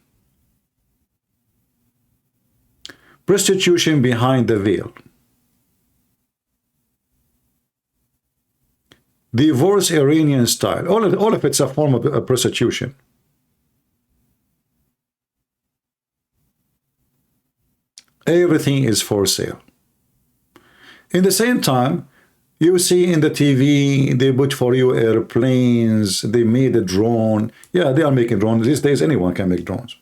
Prostitution behind the veil. Divorce Iranian style. All of it's a form of prostitution. Everything is for sale. In the same time, you see in the TV, they put for you airplanes, they made a drone. Yeah, they are making drones. These days, anyone can make drones.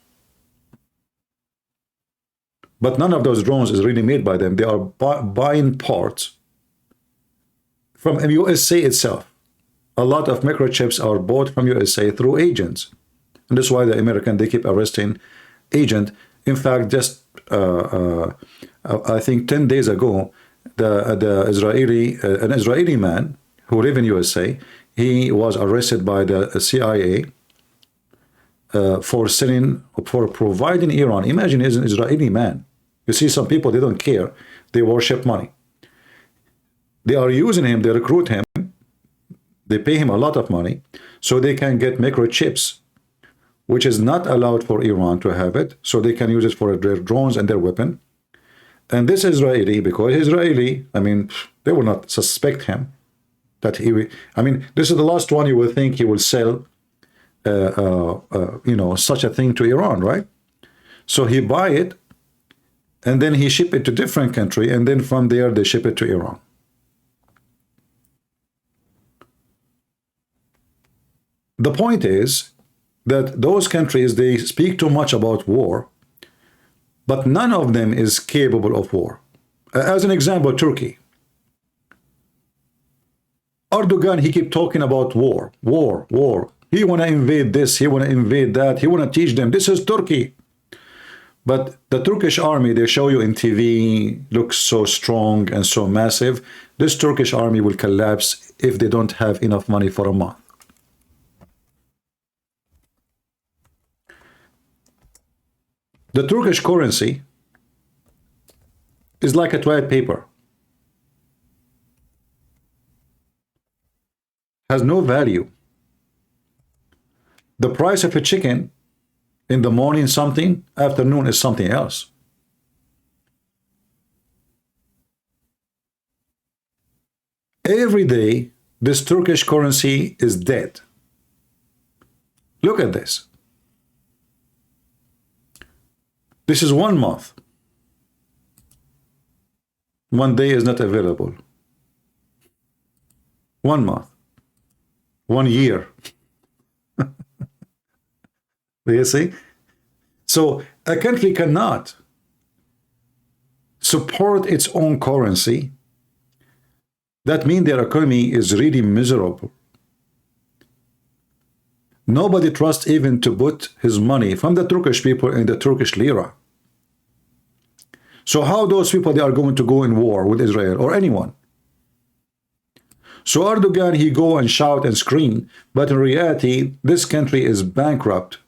But none of those drones is really made by them. They are buying parts from USA itself. A lot of microchips are bought from USA through agents. And that's why the American, they keep arresting agent. In fact, just I think 10 days ago, an Israeli man who live in USA, he was arrested by the CIA for providing Iran. Imagine, he's an Israeli man. You see, some people, they don't care. They worship money. They are using him, they recruit him, they pay him a lot of money so they can get microchips, which is not allowed for Iran to have it, so they can use it for their drones and their weapon. And this Israeli, because Israeli, I mean, they will not suspect him that he will, I mean, this is the last one you will think he will sell, such a thing to Iran, right? So he buy it, and then he ship it to different country, and then from there they ship it to Iran. The point is that those countries, they speak too much about war, but none of them is capable of war. As an example, Turkey. Erdogan, he keep talking about war. He want to invade this, he want to invade that, he want to teach them. This is Turkey. But the Turkish army, they show you in TV, looks so strong and so massive. This Turkish army will collapse if they don't have enough money for a month. The Turkish currency is like a toilet paper. Has no value. The price of a chicken in the morning something, afternoon is something else. Every day, this Turkish currency is dead. Look at this. This is 1 month. 1 day is not available. 1 month. 1 year. Do you see? So a country cannot support its own currency. That means their economy is really miserable. Nobody trusts even to put his money from the Turkish people in the Turkish lira. So how those people, they are going to go in war with Israel or anyone? So Erdogan, he go and shout and scream, but in reality, this country is bankrupt.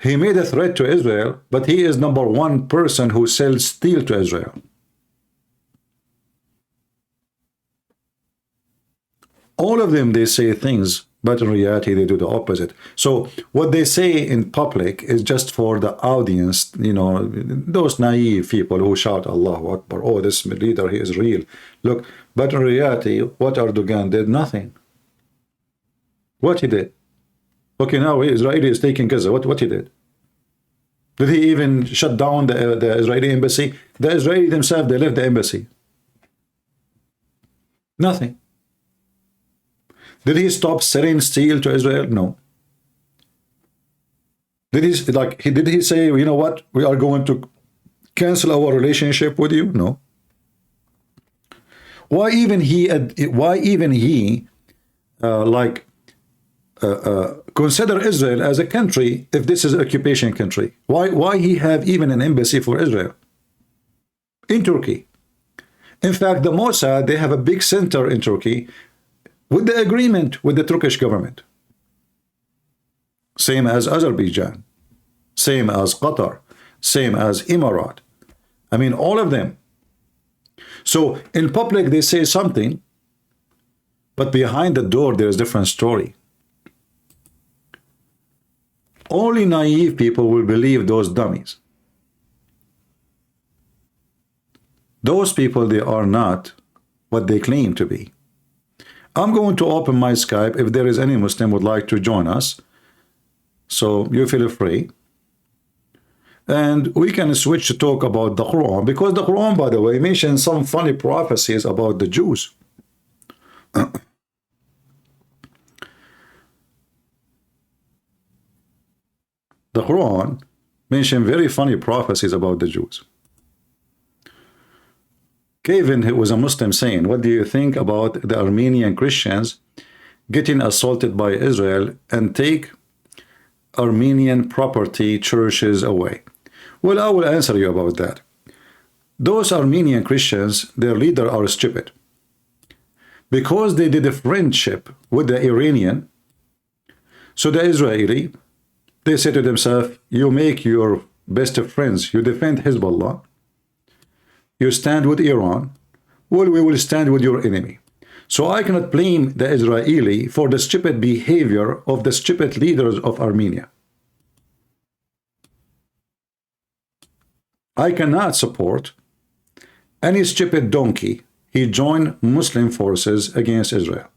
He made a threat to Israel, but he is #1 person who sells steel to Israel. All of them, they say things, but in reality, they do the opposite. So what they say in public is just for the audience, those naive people who shout, Allahu Akbar, oh, this leader, he is real. Look, but in reality, what Erdogan did? Nothing. What he did? Okay, now Israeli is taking Gaza. What he did? Did he even shut down the Israeli embassy? The Israeli themselves, they left the embassy. Nothing. Did he stop selling steel to Israel? No. Did he say, you know what, we are going to cancel our relationship with you? No. Why even he consider Israel as a country if this is an occupation country? Why he have even an embassy for Israel in Turkey? In fact, the Mossad, they have a big center in Turkey with the agreement with the Turkish government. Same as Azerbaijan, same as Qatar, same as Emirat. I mean, all of them. So in public they say something, but behind the door there is a different story. Only naive people will believe those dummies. Those people, they are not what they claim to be. I'm going to open my Skype if there is any Muslim would like to join us. So you feel free. And we can switch to talk about the Quran, because the Quran, by the way, mentions some funny prophecies about the Jews. The Quran mentions very funny prophecies about the Jews. Kevin, who was a Muslim, saying, what do you think about the Armenian Christians getting assaulted by Israel and take Armenian property, churches away? Well, I will answer you about that. Those Armenian Christians, their leader are stupid. Because they did a friendship with the Iranian, so the Israeli, they say to themselves, you make your best of friends, you defend Hezbollah, you stand with Iran, well, we will stand with your enemy. So I cannot blame the Israeli for the stupid behavior of the stupid leaders of Armenia. I cannot support any stupid donkey. He joined Muslim forces against Israel.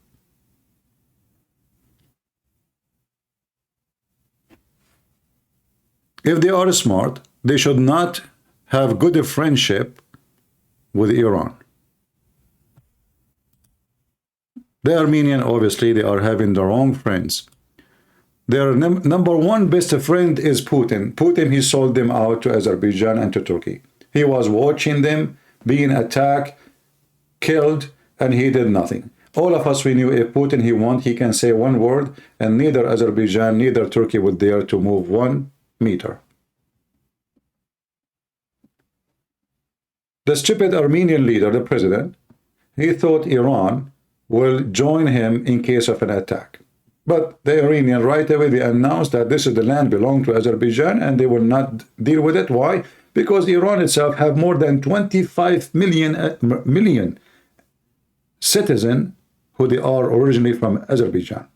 If they are smart, they should not have good friendship with Iran. The Armenian, obviously, they are having the wrong friends. Their number one best friend is Putin. Putin, he sold them out to Azerbaijan and to Turkey. He was watching them being attacked, killed, and he did nothing. All of us, we knew if Putin, he wants, he can say one word, and neither Azerbaijan, neither Turkey would dare to move 1 meter. The stupid Armenian leader, the president, he thought Iran will join him in case of an attack. But the Iranian right away, they announced that this is the land belong to Azerbaijan and they will not deal with it. Why? Because Iran itself have more than 25 million citizens who they are originally from Azerbaijan.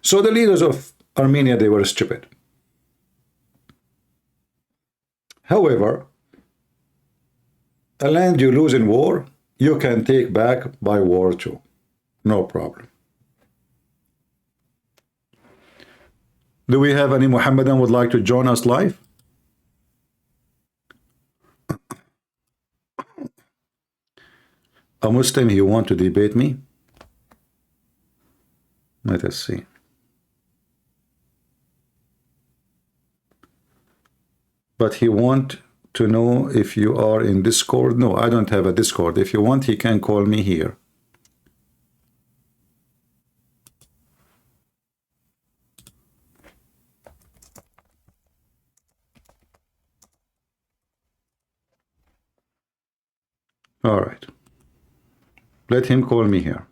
So the leaders of Armenia, they were stupid. However, a land you lose in war, you can take back by war too. No problem. Do we have any Muhammadan would like to join us live? A Muslim, you want to debate me? Let us see. But he want to know if you are in Discord. No, I don't have a Discord. If you want, he can call me here. All right. Let him call me here.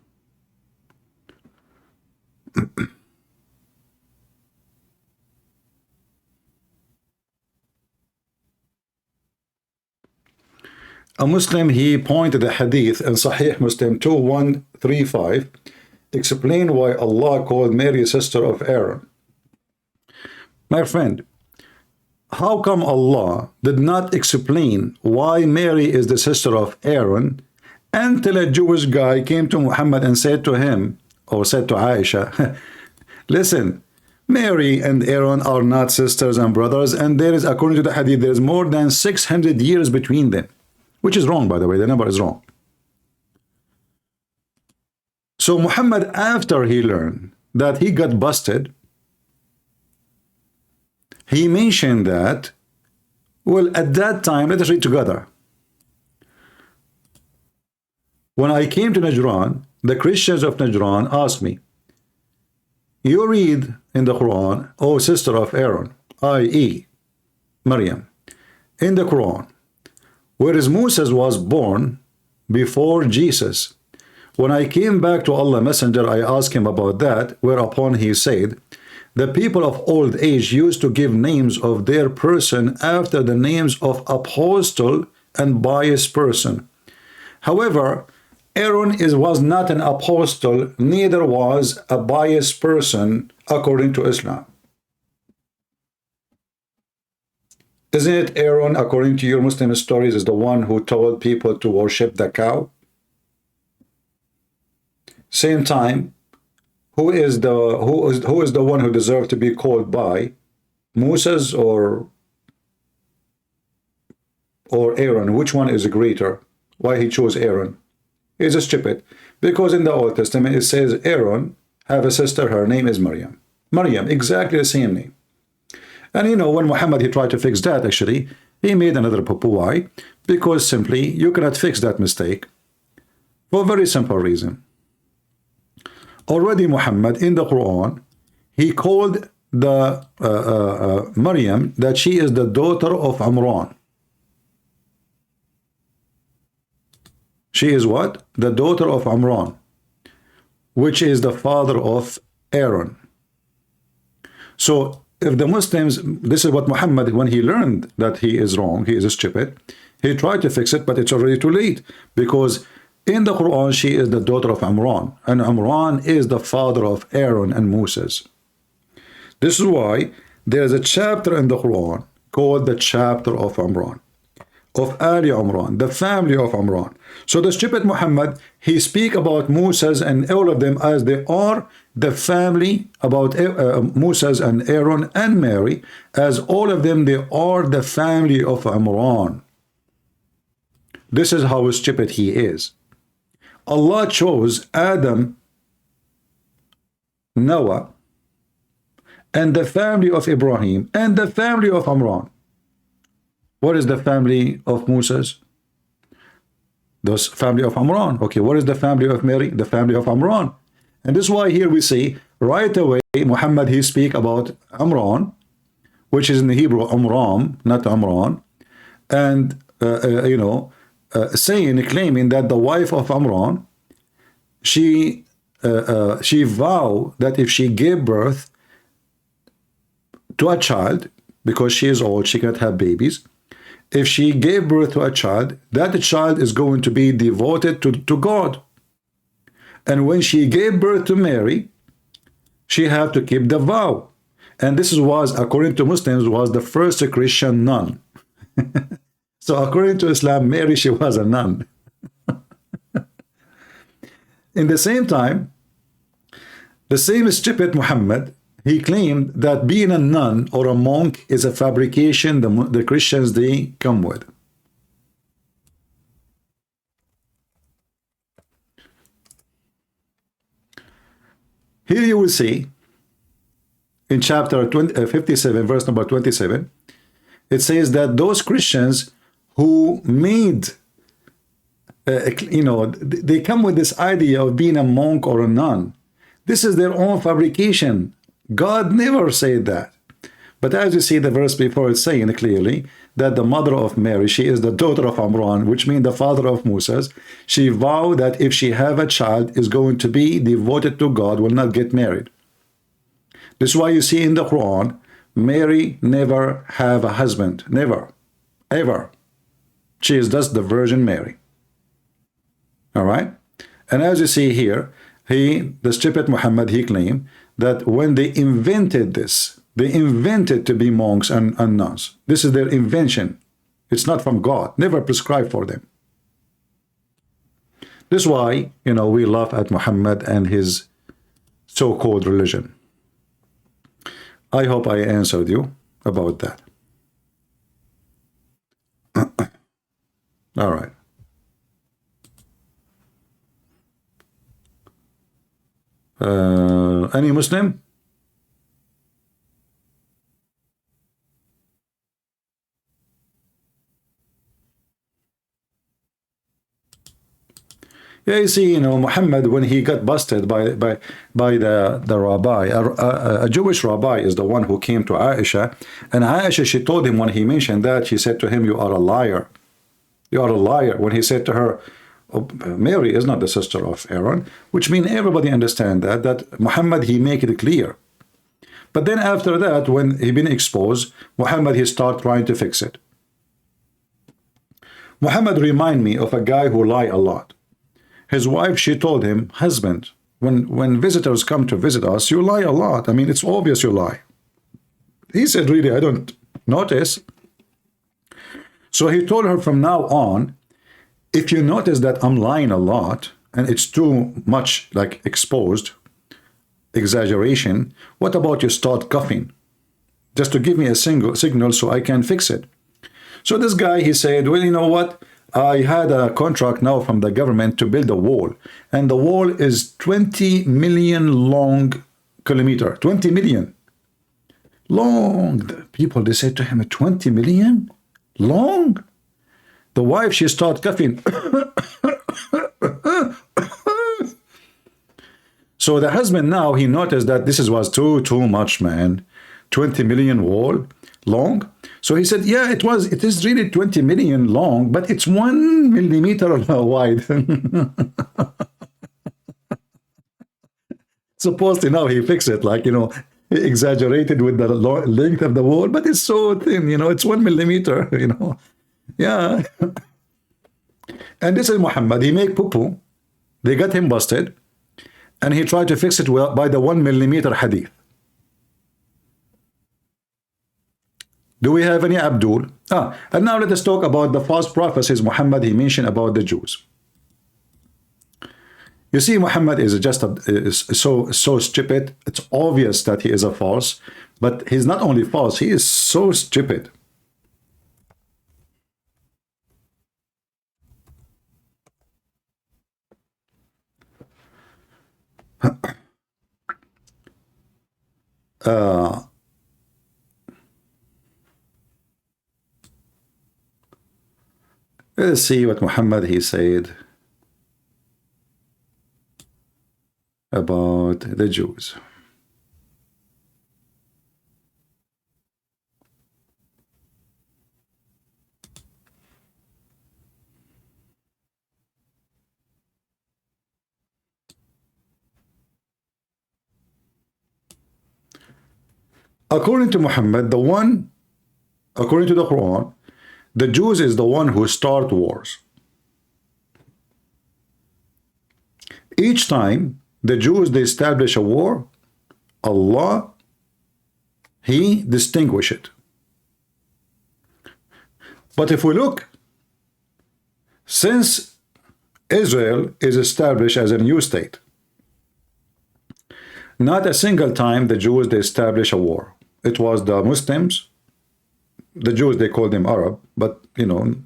A Muslim, he pointed a hadith in Sahih Muslim 2135, explain why Allah called Mary sister of Aaron. My friend, how come Allah did not explain why Mary is the sister of Aaron until a Jewish guy came to Muhammad and said to him, or said to Aisha, listen, Mary and Aaron are not sisters and brothers, and there is, according to the hadith, there is more than 600 years between them, which is wrong, by the way. The number is wrong. So Muhammad, after he learned that he got busted, he mentioned that, well, at that time, let us read together. When I came to Najran, the Christians of Najran asked me, you read in the Quran, O sister of Aaron, i.e. Maryam, in the Quran, whereas Moses was born before Jesus. When I came back to Allah Messenger, I asked him about that, whereupon he said, the people of old age used to give names of their person after the names of apostle and pious person. However, Aaron was not an apostle, neither was a pious person according to Islam. Isn't it Aaron, according to your Muslim stories, is the one who told people to worship the cow? Same time, who is the one who deserved to be called by? Moses or Aaron? Which one is greater? Why he chose Aaron? He's a stupid. Because in the Old Testament it says Aaron have a sister, her name is Maryam. Maryam, exactly the same name. And you know, when Muhammad he tried to fix that, actually, he made another poo-poo. Why? Because simply you cannot fix that mistake for a very simple reason. Already Muhammad in the Quran, he called the Maryam that she is the daughter of Imran. She is what? The daughter of Imran, which is the father of Aaron. So if the Muslims, this is what Muhammad, when he learned that he is wrong, he is stupid, he tried to fix it, but it's already too late, because in the Quran she is the daughter of Imran, and Imran is the father of Aaron and Moses. This is why there is a chapter in the Quran called the chapter of Imran, of Ali Imran, the family of Imran. So the stupid Muhammad, he speak about Moses and all of them as they are the family, about Moses and Aaron and Mary, as all of them, they are the family of Imran. This is how stupid he is. Allah chose Adam, Noah, and the family of Ibrahim, and the family of Imran. What is the family of Moses? The family of Imran. Okay, what is the family of Mary? The family of Imran. And this is why here we see right away Muhammad, he speak about Imran, which is in the Hebrew Amram, not Imran, and you know, claiming that the wife of Imran, she vowed that if she gave birth to a child, because she is old, she cannot have babies. If she gave birth to a child, that child is going to be devoted to God. And when she gave birth to Mary, she had to keep the vow. And this was, according to Muslims, was the first Christian nun. So according to Islam, Mary, she was a nun. In the same time, the same stupid Muhammad, he claimed that being a nun or a monk is a fabrication the Christians, they come with. Here you will see, in chapter 57, verse number 27, it says that those Christians who made, you know, they come with this idea of being a monk or a nun. This is their own fabrication. God never said that. But as you see the verse before, it's saying clearly that the mother of Mary, she is the daughter of Imran, which means the father of Moses. She vowed that if she have a child, is going to be devoted to God, will not get married. This is why you see in the Quran, Mary never have a husband. Never. Ever. She is just the Virgin Mary. All right? And as you see here, the stupid Muhammad, he claimed that when they invented this, they invented to be monks and nuns. This is their invention. It's not from God. Never prescribed for them. This is why, you know, we laugh at Muhammad and his so-called religion. I hope I answered you about that. All right. Any Muslim? Yeah, you see, Muhammad, when he got busted by the rabbi, a Jewish rabbi is the one who came to Aisha, and Aisha, she told him when he mentioned that, she said to him, "You are a liar. You are a liar." When he said to her, Mary is not the sister of Aaron, which means everybody understand that Muhammad, he make it clear. But then after that, when he been exposed, Muhammad, he start trying to fix it. Muhammad remind me of a guy who lie a lot. His wife, she told him, "Husband, when visitors come to visit us, you lie a lot. I mean, it's obvious you lie." He said, "Really, I don't notice." So he told her, from now on, if you notice that I'm lying a lot and it's too much like exposed, exaggeration, what about you start coughing? Just to give me a signal so I can fix it. So this guy, he said, "Well, you know what? I had a contract now from the government to build a wall. And the wall is 20 million long kilometer. 20 million. Long." The people, they said to him, 20 million? Long? The wife, she started coughing. So the husband now, he noticed that this was too much, man. 20 million wall long. So he said, "Yeah, it is really 20 million long, but it's 1 millimeter wide." Supposedly now he fixed it, like, he exaggerated with the length of the wall, but it's so thin, it's 1 millimeter, Yeah. And this is Muhammad. He make poo-poo. They got him busted. And he tried to fix it by the 1 millimeter hadith. Do we have any Abdul? And now let us talk about the false prophecies Muhammad, he mentioned about the Jews. You see, Muhammad is just so stupid. It's obvious that he is a false, but he's not only false, he is so stupid. Let's see what Muhammad, he said about the Jews. According to Muhammad, according to the Quran, the Jews is the one who start wars. Each time the Jews, they establish a war, Allah, he distinguish it. But if we look, since Israel is established as a new state, not a single time the Jews, they establish a war. It was the Muslims, the Jews, they call them Arab, but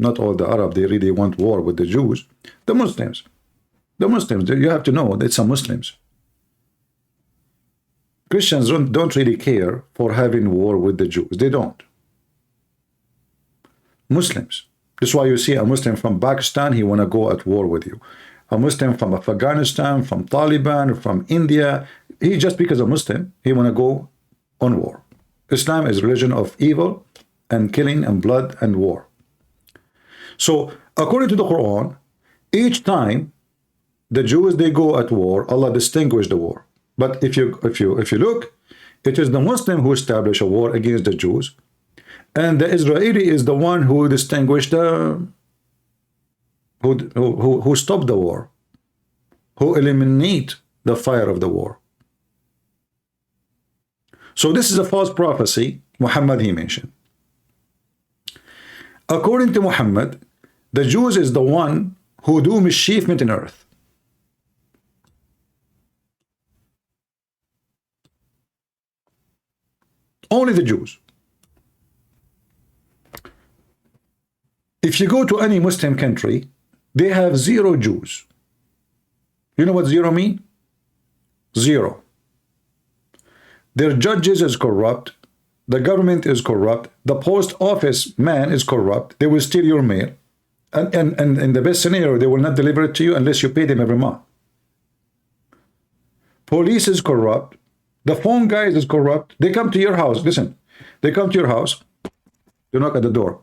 not all the Arab, they really want war with the Jews. The Muslims, you have to know it's a Muslims. Christians don't really care for having war with the Jews. They don't. Muslims. That's why you see a Muslim from Pakistan, he want to go at war with you. A Muslim from Afghanistan, from Taliban, from India, he just because a Muslim, he want to go on war. Islam is religion of evil and killing and blood and war. So according to the Quran, each time the Jews, they go at war, Allah distinguished the war. But if you look, it is the Muslim who established a war against the Jews, and the Israeli is the one who distinguished who stopped the war, who eliminate the fire of the war. So this is a false prophecy Muhammad, he mentioned. According to Muhammad, the Jews is the one who do mischievement in earth. Only the Jews. If you go to any Muslim country, they have 0 Jews. You know what 0 mean? 0. Their judges is corrupt. The government is corrupt. The post office man is corrupt. They will steal your mail. And in the best scenario, they will not deliver it to you unless you pay them every month. Police is corrupt. The phone guys is corrupt. They come to your house. Listen, they come to your house. They knock at the door.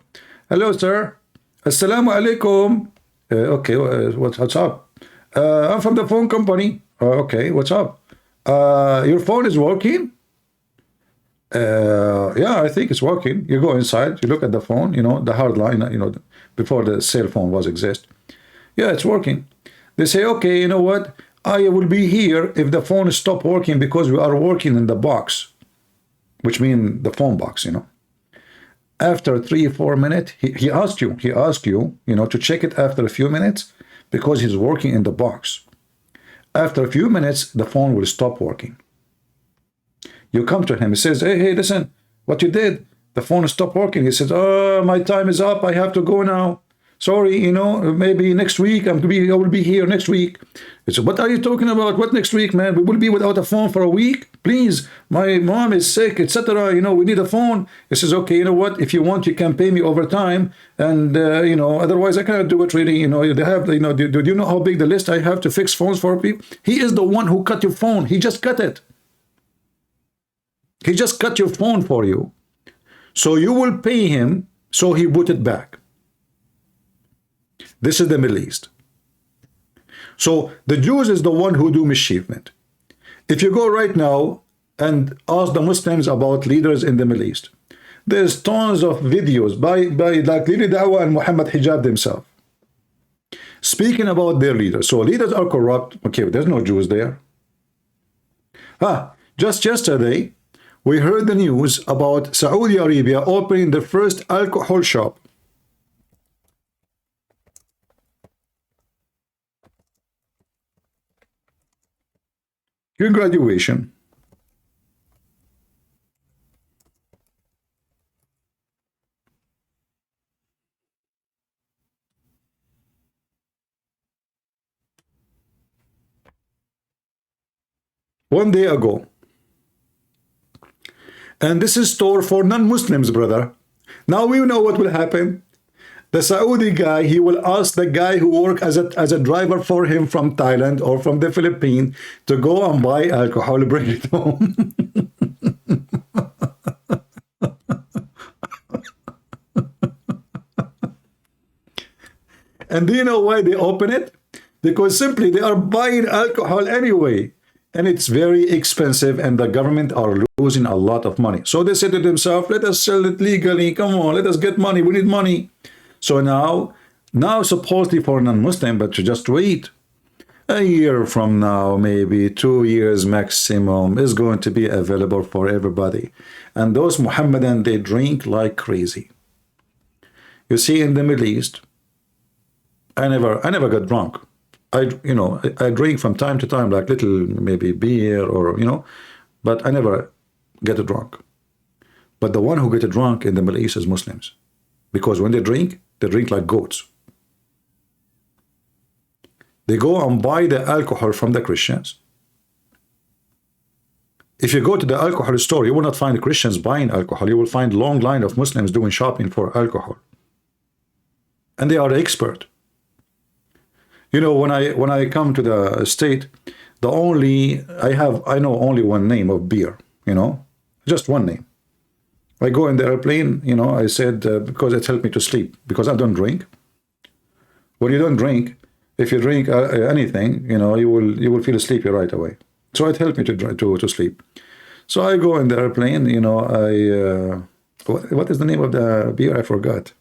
Hello, sir. Assalamu alaikum. Okay, what's up? I'm from the phone company. Okay, what's up? Your phone is working? Yeah, I think it's working. You go inside, you look at the phone, you know, the hard line, you know, before the cell phone was exist. Yeah, it's working. They say, okay, you know what? I will be here if the phone stop working because we are working in the box, which means the phone box, you know. After 3-4 minutes, he asked you, you know, to check it after a few minutes because he's working in the box. After a few minutes, the phone will stop working. You come to him, he says, hey, listen, what you did, the phone stopped working. He says, oh, my time is up, I have to go now. Sorry, you know, maybe next week, I will be here next week. He said, what are you talking about? What next week, man? We will be without a phone for a week? Please, my mom is sick, etc. You know, we need a phone. He says, okay, you know what? If you want, you can pay me over time. And, you know, otherwise I cannot do it really. You know, they have, you know, do you know how big the list I have to fix phones for people? He is the one who cut your phone. He just cut it. He just cut your phone for you. So you will pay him, so he put it back. This is the Middle East. So the Jews is the one who do mischievement. If you go right now and ask the Muslims about leaders in the Middle East, there's tons of videos by like Lili Dawah and Muhammad Hijab themselves speaking about their leaders. So leaders are corrupt. Okay, there's no Jews there. Just yesterday, we heard the news about Saudi Arabia opening the first alcohol shop. Your graduation. One day ago. And this is store for non-Muslims, brother. Now we know what will happen. The Saudi guy, he will ask the guy who work as a driver for him from Thailand or from the Philippines to go and buy alcohol, bring it home. And do you know why they open it? Because simply they are buying alcohol anyway. And it's very expensive and the government are losing a lot of money. So they said to themselves, let us sell it legally. Come on, let us get money. We need money. So now supposedly for non-Muslim, but to just wait. A year from now, maybe 2 years maximum, is going to be available for everybody. And those Muhammadan, they drink like crazy. You see, in the Middle East, I never got drunk. I drink from time to time, like little maybe beer or, you know, but I never get drunk. But the one who get drunk in the Middle East is Muslims. Because when they drink like goats. They go and buy the alcohol from the Christians. If you go to the alcohol store, you will not find Christians buying alcohol. You will find long line of Muslims doing shopping for alcohol. And they are expert. You know, when I come to the state, I know only one name of beer, you know, just one name. I go in the airplane, you know, I said, because it helped me to sleep, because I don't drink. When you don't drink, if you drink anything, you know, you will feel sleepy right away. So it helped me to sleep. So I go in the airplane, you know, what is the name of the beer? I forgot.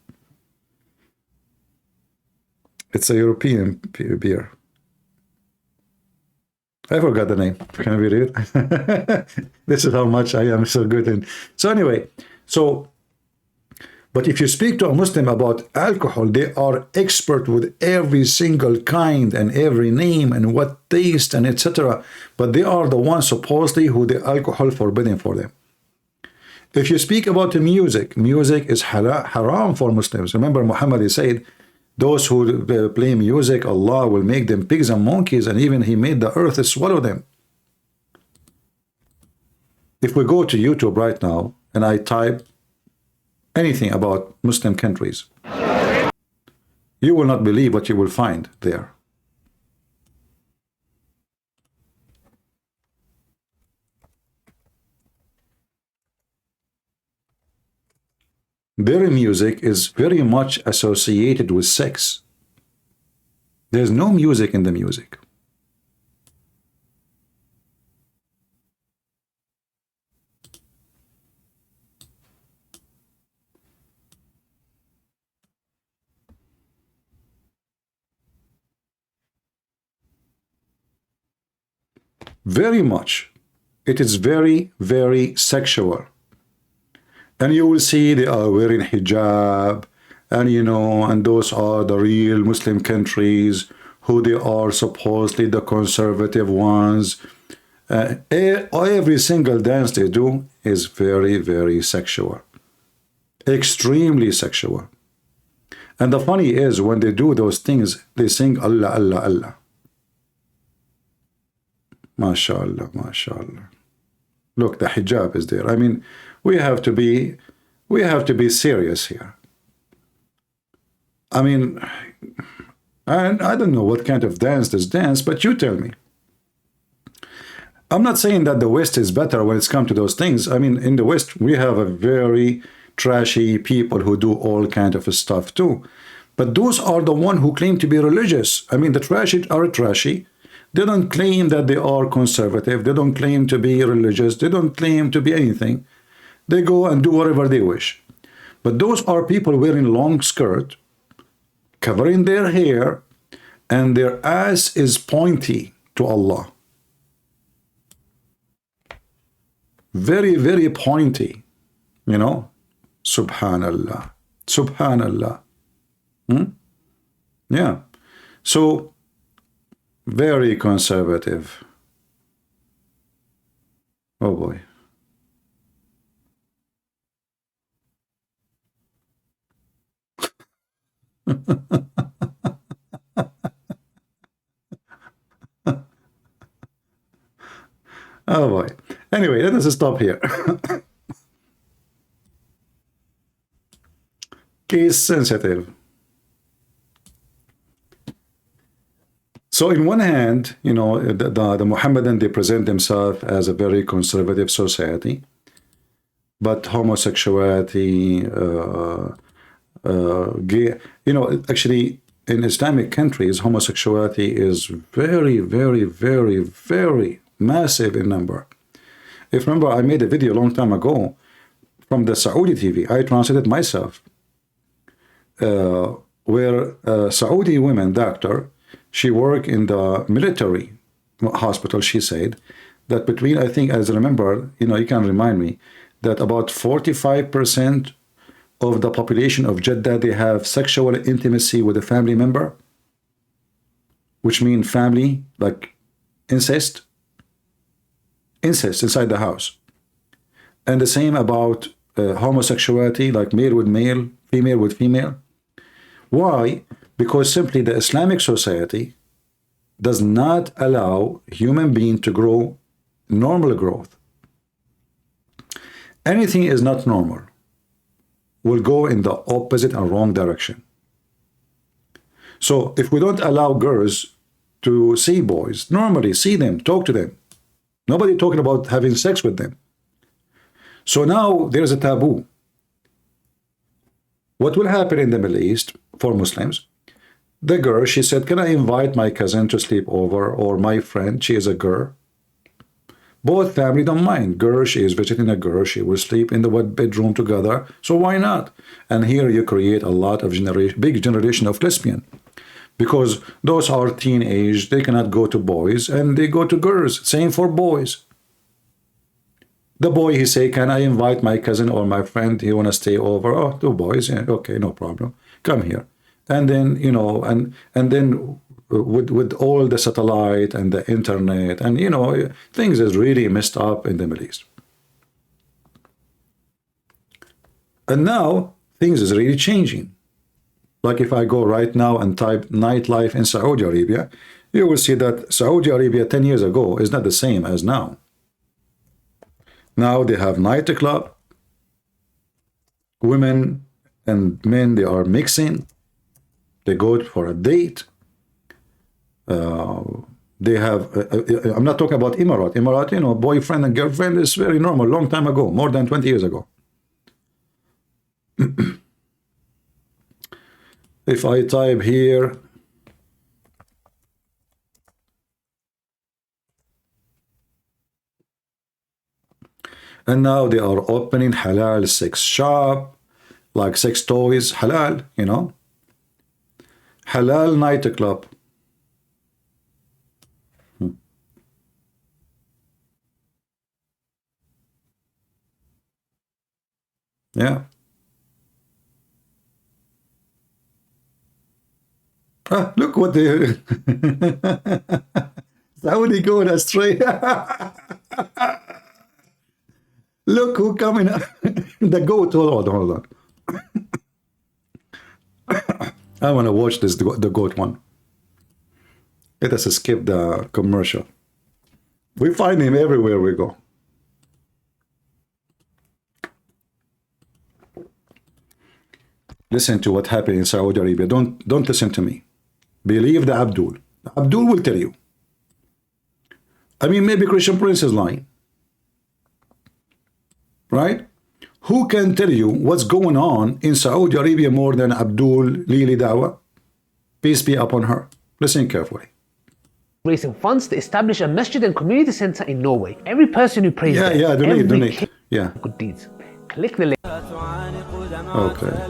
It's a European beer. I forgot the name. Can we read it? This is how much I am so good in. So anyway, but if you speak to a Muslim about alcohol, they are expert with every single kind and every name and what taste and etc. But they are the ones supposedly who the alcohol forbidden for them. If you speak about the music is haram for Muslims. Remember Muhammad said, those who play music, Allah will make them pigs and monkeys, and even He made the earth swallow them. If we go to YouTube right now, and I type anything about Muslim countries, You will not believe what you will find there. Their music is very much associated with sex. There's no music in the music. Very much. It is very, very sexual. And you will see they are wearing hijab, and you know, and those are the real Muslim countries who they are supposedly the conservative ones. Every single dance they do is very, very sexual. Extremely sexual. And the funny is, when they do those things, they sing Allah, Allah, Allah. MashaAllah, MashaAllah. Look, the hijab is there. I mean, we have to be serious here. I mean, I don't know what kind of dance this dance, but you tell me. I'm not saying that the West is better when it's come to those things. I mean, in the West, we have a very trashy people who do all kind of stuff too. But those are the one who claim to be religious. I mean, the trashy are trashy. They don't claim that they are conservative. They don't claim to be religious. They don't claim to be anything. They go and do whatever they wish. But those are people wearing long skirt, covering their hair, and their ass is pointy to Allah. Very, very pointy. You know? Subhanallah. Subhanallah. Yeah. So, very conservative. Oh boy. Oh boy. Anyway, let us stop here. Case sensitive. So in one hand, you know, the Mohammedan, they present themselves as a very conservative society, but homosexuality, gay, you know, actually in Islamic countries, homosexuality is very, very, very, very massive in number. If remember, I made a video a long time ago from the Saudi TV. I translated myself, where a Saudi woman doctor, she worked in the military hospital. She said that between, I think, as I remember, you know, you can remind me, that about 45% of the population of Jeddah, they have sexual intimacy with a family member, which means family, like incest inside the house. And the same about homosexuality, like male with male, female with female. Why? Because simply the Islamic society does not allow human being to grow normal growth. Anything is not normal will go in the opposite and wrong direction. So if we don't allow girls to see boys, normally see them, talk to them, nobody talking about having sex with them. So now there's a taboo. What will happen in the Middle East for Muslims? The girl, she said, can I invite my cousin to sleep over, or my friend, she is a girl. Both family don't mind. Girl, she is visiting a girl, she will sleep in the one bedroom together, so why not? And here you create a lot of big generation of lesbian. Because those are teenage, they cannot go to boys, and they go to girls. Same for boys. The boy, he say, can I invite my cousin or my friend? He want to stay over? Oh, two boys, yeah, okay, no problem. Come here. And then, you know, and then with all the satellite and the internet, and, you know, things is really messed up in the Middle East. And now, things is really changing. Like if I go right now and type nightlife in Saudi Arabia, you will see that Saudi Arabia 10 years ago is not the same as now. Now they have nightclub, women and men, they are mixing. They go for a date. They have, I'm not talking about Emirat. Emirat, you know, boyfriend and girlfriend is very normal, long time ago, more than 20 years ago. If I type here, and now they are opening halal sex shop, like sex toys, halal, you know, halal nightclub. Yeah. Ah, look what they Saudi going astray. Look who coming up. The goat. Hold on. I want to watch this, the goat one. Let us skip the commercial. We find him everywhere we go. Listen to what happened in Saudi Arabia. Don't listen to me. Believe the Abdul. Abdul will tell you. I mean, maybe Christian Prince is lying. Right? Who can tell you what's going on in Saudi Arabia more than Abdul Lili Dawa? Peace be upon her. Listen carefully. Raising funds to establish a masjid and community center in Norway. Every person who prays there, donate. Yeah. Good deeds. Click the link. Okay.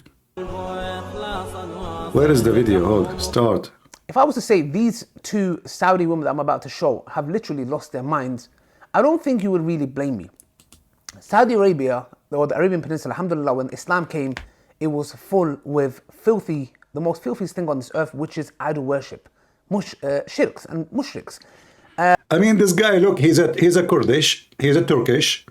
Where is the video? Hold, start. If I was to say these two Saudi women that I'm about to show have literally lost their minds, I don't think you would really blame me. Saudi Arabia, or the Arabian Peninsula, alhamdulillah, when Islam came, it was full with filthy, the most filthiest thing on this earth, which is idol worship, shirks and mushriks. I mean, this guy, look, he's a Kurdish, he's a Turkish.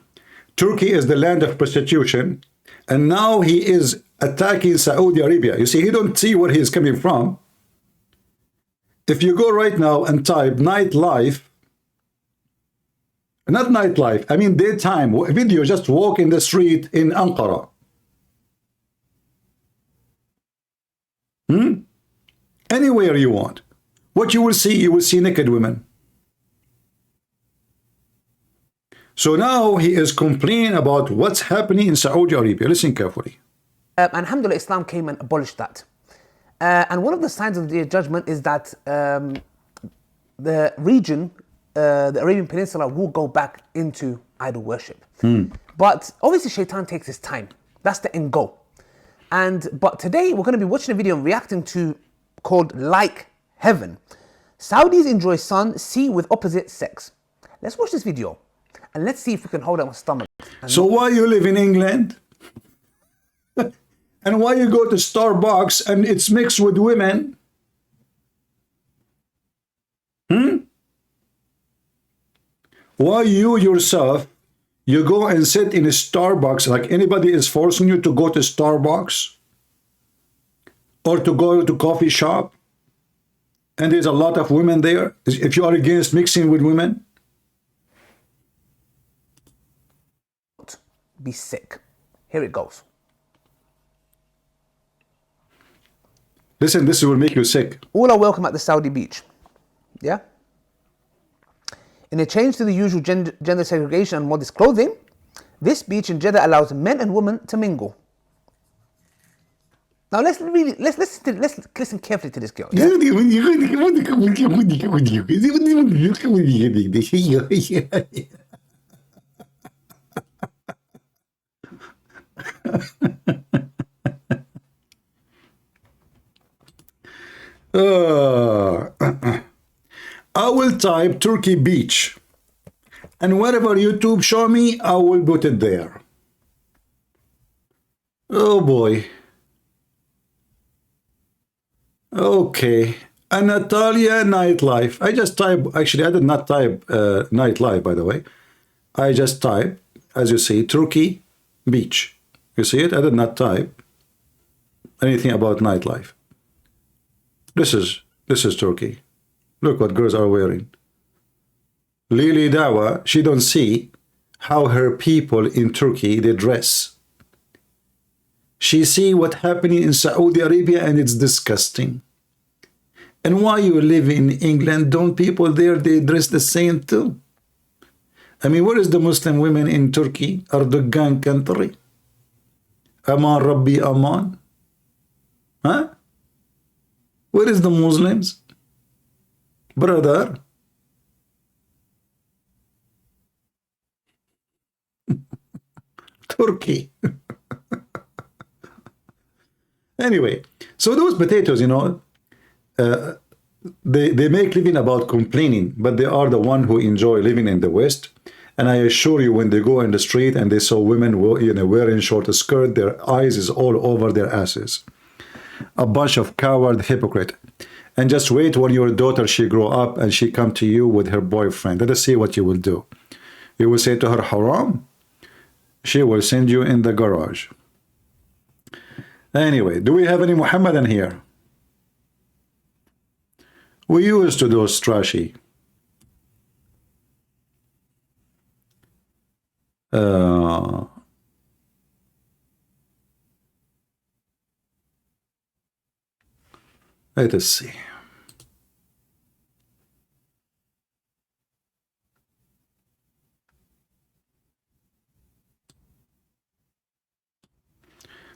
Turkey is the land of prostitution, and now he is attacking Saudi Arabia. You see, he don't see where he's coming from. If you go right now and type nightlife, not nightlife, I mean daytime video, just walk in the street in Ankara. Anywhere you want. What you will see naked women. So now he is complaining about what's happening in Saudi Arabia. Listen carefully. And alhamdulillah, Islam came and abolished that. And one of the signs of the Day of Judgment is that the region, the Arabian Peninsula, will go back into idol worship. But obviously Shaitan takes his time. That's the end goal. But today we're going to be watching a video and reacting to called Like Heaven. Saudis enjoy sun, sea with opposite sex. Let's watch this video and let's see if we can hold our stomach. So why you live in England? And why you go to Starbucks and it's mixed with women? Why you yourself, you go and sit in a Starbucks, like anybody is forcing you to go to Starbucks or to go to coffee shop, and there's a lot of women there, if you are against mixing with women? Be sick. Here it goes. Listen, this will make you sick. All are welcome at the Saudi beach. Yeah? In a change to the usual gender segregation and modest clothing, this beach in Jeddah allows men and women to mingle. Now let's listen carefully to this girl. Yeah? I will type Turkey beach, and wherever YouTube show me, I will put it there. Oh boy. Okay. Anatolia nightlife. I just type, actually I did not type nightlife, by the way. I just type, as you see, Turkey beach. You see it? I did not type anything about nightlife. This is Turkey. Look what girls are wearing. Lili Dawa, she don't see how her people in Turkey, they dress. She see what happening in Saudi Arabia and it's disgusting. And why you live in England, don't people there, they dress the same too? I mean, where is the Muslim women in Turkey, Erdogan country? Aman Rabbi Aman? Huh? Where is the Muslims? Brother? Turkey. Anyway, so those potatoes, you know, they make living about complaining, but they are the one who enjoy living in the West. And I assure you, when they go in the street and they saw women, you know, wearing short skirt, their eyes is all over their asses. A bunch of coward hypocrite. And just wait when your daughter, she grow up and she come to you with her boyfriend. Let us see what you will do. You will say to her, haram. She will send you in the garage. Anyway, do we have any Muhammadan here? We used to those trashy. Let us see.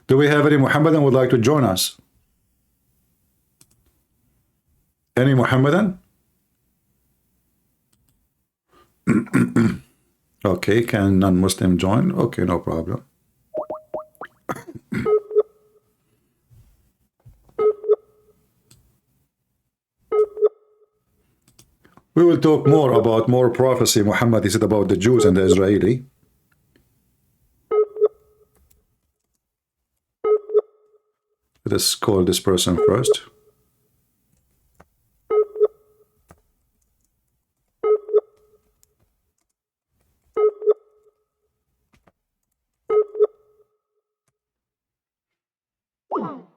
Do we have any Muhammadan would like to join us? Any Muhammadan? Okay, can non-Muslim join? Okay, no problem. We will talk more about more prophecy Muhammad said about the Jews and the Israeli. Let us call this person first.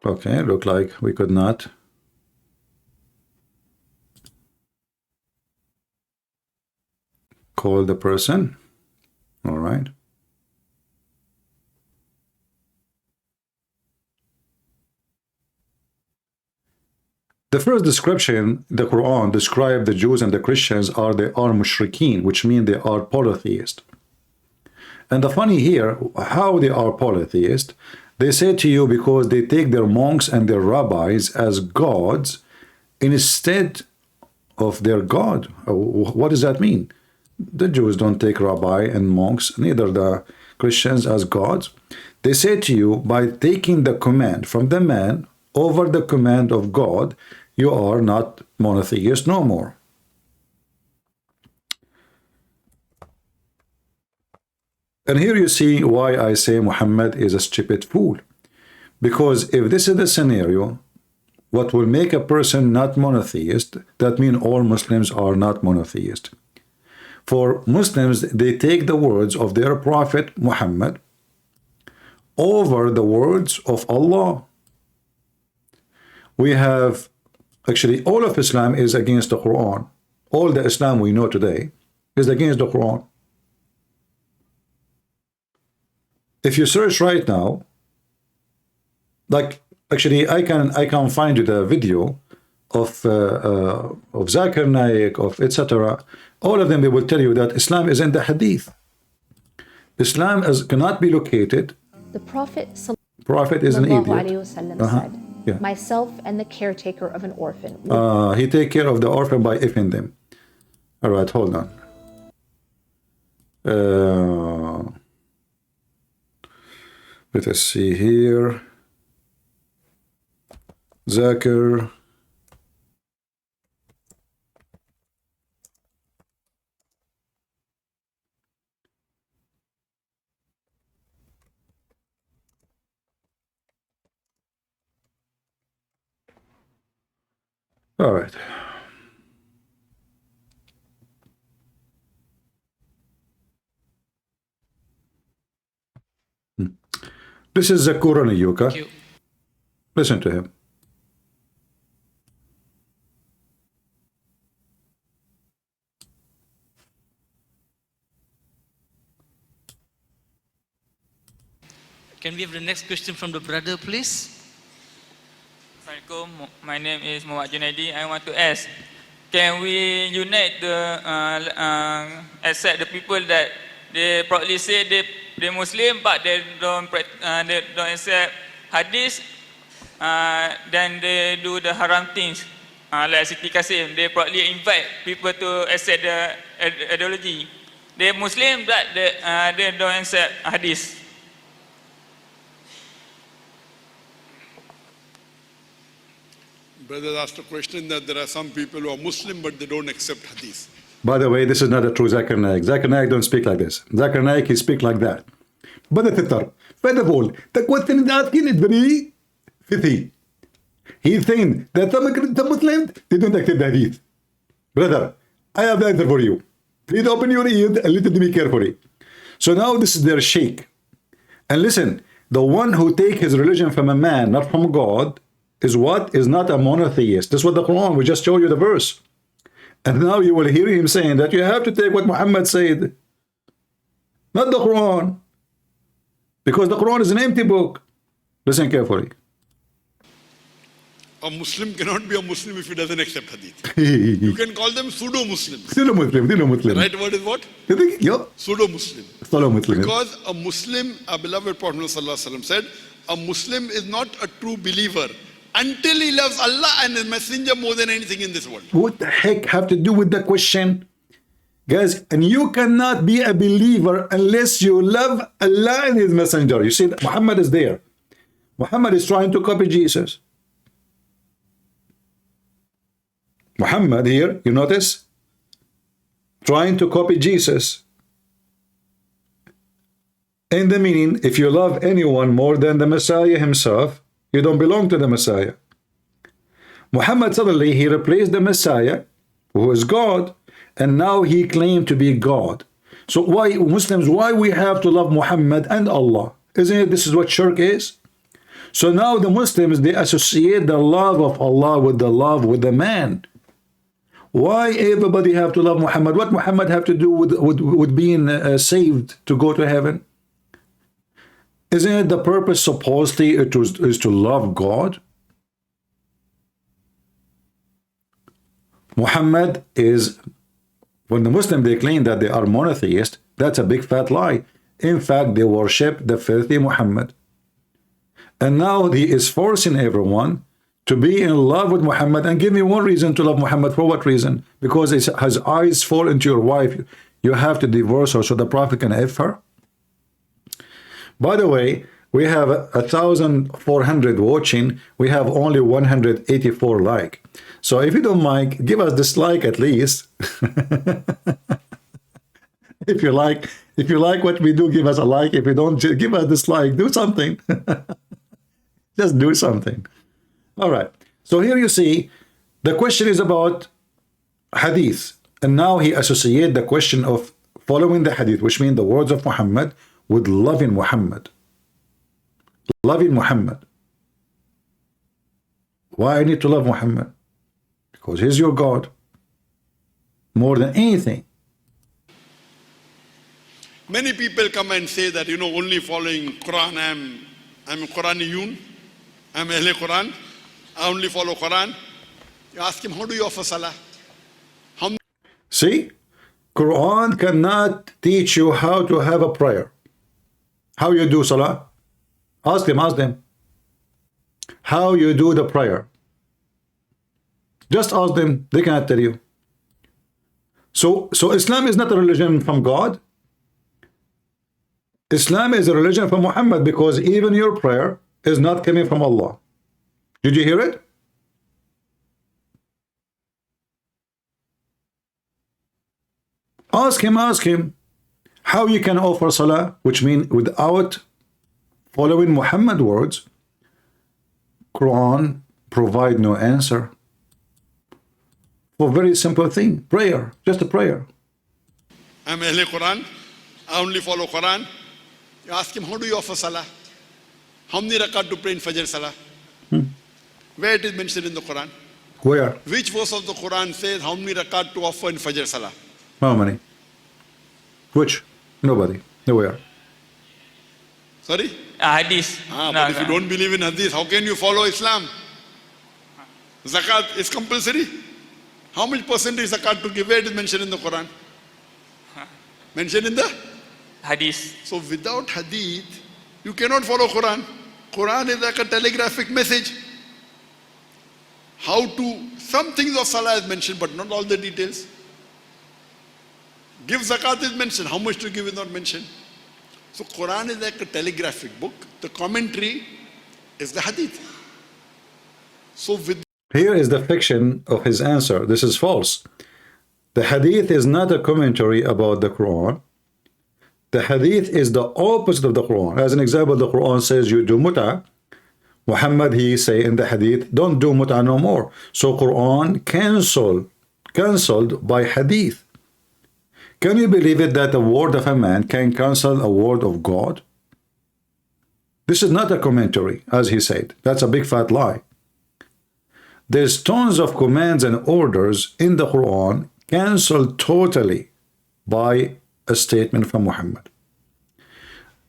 Okay, look like we could not. Call the person. All right. The first description, the Quran described the Jews and the Christians are they are mushrikeen, which means they are polytheist. And the funny here, how they are polytheist, they say to you because they take their monks and their rabbis as gods instead of their God. What does that mean? The Jews don't take rabbi and monks, neither the Christians as gods. They say to you, by taking the command from the man over the command of God, you are not monotheist no more. And here you see why I say Muhammad is a stupid fool. Because if this is the scenario, what will make a person not monotheist, that means all Muslims are not monotheist. For Muslims, they take the words of their prophet Muhammad over the words of Allah. We have, actually, all of Islam is against the Quran. All the Islam we know today is against the Quran. If you search right now, like, actually, I can find you the video of Zakir Naik, of etc. All of them, they will tell you that Islam is in the Hadith. Islam cannot be located. The Prophet is an idiot. Said, yeah. Myself and the caretaker of an orphan. He take care of the orphan by ifing them. All right, hold on. Let us see here. Zakir. All right. This is Zakur Niyuka. Listen to him. Can we have the next question from the brother, please? Assalamualaikum. My name is Muhammad Junaidi. I want to ask, can we unite accept the people that they proudly say they Muslim but they don't accept hadith, then they do the haram things, like Siti Kasim. They proudly invite people to accept the ideology. They're Muslim but they don't accept hadith. Brother asked a question that there are some people who are Muslim but they don't accept hadith. By the way, this is not a true Zakir Naik. Zakir Naik don't speak like this. Zakir Naik, he speak like that. But the first of all, the question is asking is very pithy. He saying that the Muslims, they don't accept the hadith. Brother, I have the answer for you. Please open your ears and listen to me carefully. So now this is their sheikh. And listen, the one who take his religion from a man, not from God, is what? Is not a monotheist. This is what the Quran, we just showed you the verse. And now you will hear him saying that you have to take what Muhammad said, not the Quran. Because the Quran is an empty book. Listen carefully. A Muslim cannot be a Muslim if he doesn't accept hadith. You can call them pseudo-Muslims. Pseudo-Muslim. The right word is what? Yeah. Pseudo-Muslim. Pseudo-Muslim. Because a Muslim, our beloved Prophet ﷺ said, a Muslim is not a true believer until he loves Allah and His Messenger more than anything in this world. What the heck have to do with the question? Guys, and you cannot be a believer unless you love Allah and His Messenger. You see, Muhammad is there. Muhammad is trying to copy Jesus. Muhammad here, you notice? Trying to copy Jesus. In the meaning, if you love anyone more than the Messiah himself, you don't belong to the Messiah. Muhammad suddenly, he replaced the Messiah, who is God, and now he claimed to be God. So why, Muslims, why we have to love Muhammad and Allah? Isn't it this is what shirk is? So now the Muslims, they associate the love of Allah with the love with the man. Why everybody have to love Muhammad? What Muhammad have to do with being saved to go to heaven? Isn't it the purpose supposedly is to love God? Muhammad is, when the Muslims they claim that they are monotheist, that's a big fat lie. In fact, they worship the filthy Muhammad. And now he is forcing everyone to be in love with Muhammad. And give me one reason to love Muhammad. For what reason? Because his eyes fall into your wife. You have to divorce her so the Prophet can F her. By the way, we have 1,400 watching. We have only 184 like. So if you don't mind, give us dislike at least. If you like what we do, give us a like. If you don't, give us dislike. Do something. Just do something. All right. So here you see, the question is about hadith. And now he associates the question of following the hadith, which means the words of Muhammad, with loving Muhammad. Loving Muhammad. Why I need to love Muhammad? Because he's your God. More than anything. Many people come and say that, only following Quran, I'm a Quraniyun, I'm Ahle Quran, I only follow Quran. You ask him, how do you offer Salah? See? Quran cannot teach you how to have a prayer. How you do Salah? Ask them. How you do the prayer. Just ask them, they cannot tell you. So Islam is not a religion from God. Islam is a religion from Muhammad, because even your prayer is not coming from Allah. Did you hear it? Ask him how you can offer Salah, which means without following Muhammad words. Quran provide no answer. For very simple thing, prayer, just a prayer. I'm Ahle Quran, I only follow Quran. You ask him, how do you offer Salah? How many rakat to pray in Fajr Salah? Where it is mentioned in the Quran? Where? Which verse of the Quran says how many rakat to offer in Fajr Salah? How many? Which? Nobody. Nowhere. Sorry? Hadith. But if you don't believe in Hadith, how can you follow Islam? Zakat is compulsory. How much percentage zakat to give? Where it is mentioned in the Quran? Mentioned in the Hadith. So without hadith, you cannot follow Quran. Quran is like a telegraphic message. How to, some things of salah is mentioned, but not all the details. Give zakat is mentioned. How much to give is not mentioned. So Quran is like a telegraphic book. The commentary is the hadith. So with Here is the fiction of his answer. This is false. The hadith is not a commentary about the Quran. The hadith is the opposite of the Quran. As an example, the Quran says you do mut'ah. Muhammad, he say in the hadith, don't do mut'ah no more. So Quran cancelled by hadith. Can you believe it that a word of a man can cancel a word of God? This is not a commentary, as he said. That's a big fat lie. There's tons of commands and orders in the Quran cancelled totally by a statement from Muhammad.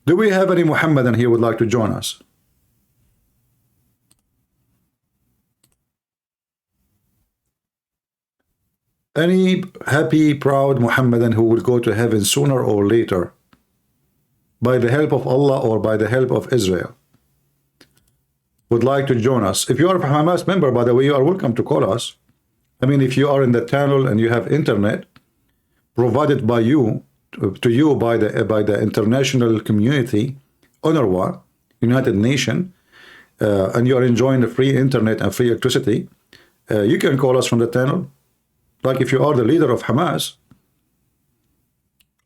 Do we have any Muhammadan here who would like to join us? Any happy, proud Muhammadan who will go to heaven sooner or later by the help of Allah or by the help of Israel would like to join us? If you are a Hamas member, by the way, you are welcome to call us. I mean, if you are in the tunnel and you have internet provided by you, to you by the international community, UNRWA, United Nations, and you are enjoying the free internet and free electricity, you can call us from the tunnel. Like if you are the leader of Hamas,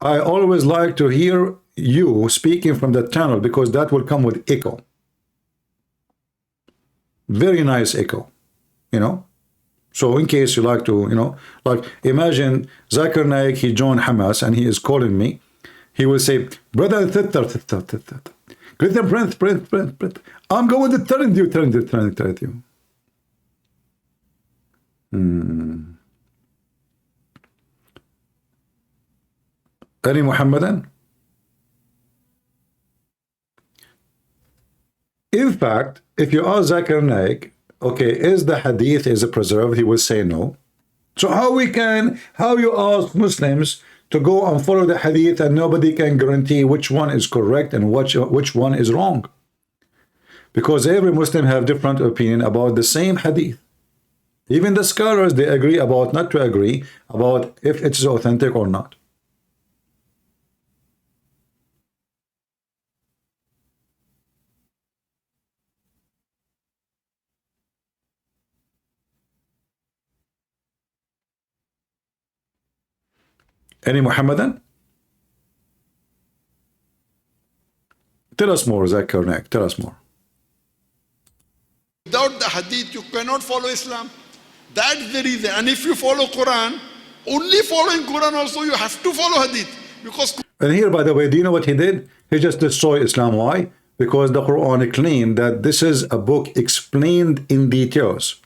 I always like to hear you speaking from the tunnel because that will come with echo. Very nice echo, you know. So in case you like to, you know, like imagine Zakir Naik, he joined Hamas and he is calling me. He will say, brother, I'm going to turn you. Any Muhammadan? In fact, if you ask Zakir Naik, okay, is the hadith is preserved? He will say no. So how you ask Muslims to go and follow the hadith and nobody can guarantee which one is correct and which one is wrong? Because every Muslim have different opinion about the same hadith. Even the scholars, they agree about not to agree about if it's authentic or not. Any Muhammadan? Tell us more, Zakir Naik. Tell us more. without the hadith, you cannot follow Islam. That's the reason. And if you follow Quran, only following Quran also, you have to follow hadith. Because And here, by the way, do you know what he did? He just destroyed Islam. Why? Because the Quran claimed that this is a book explained in details.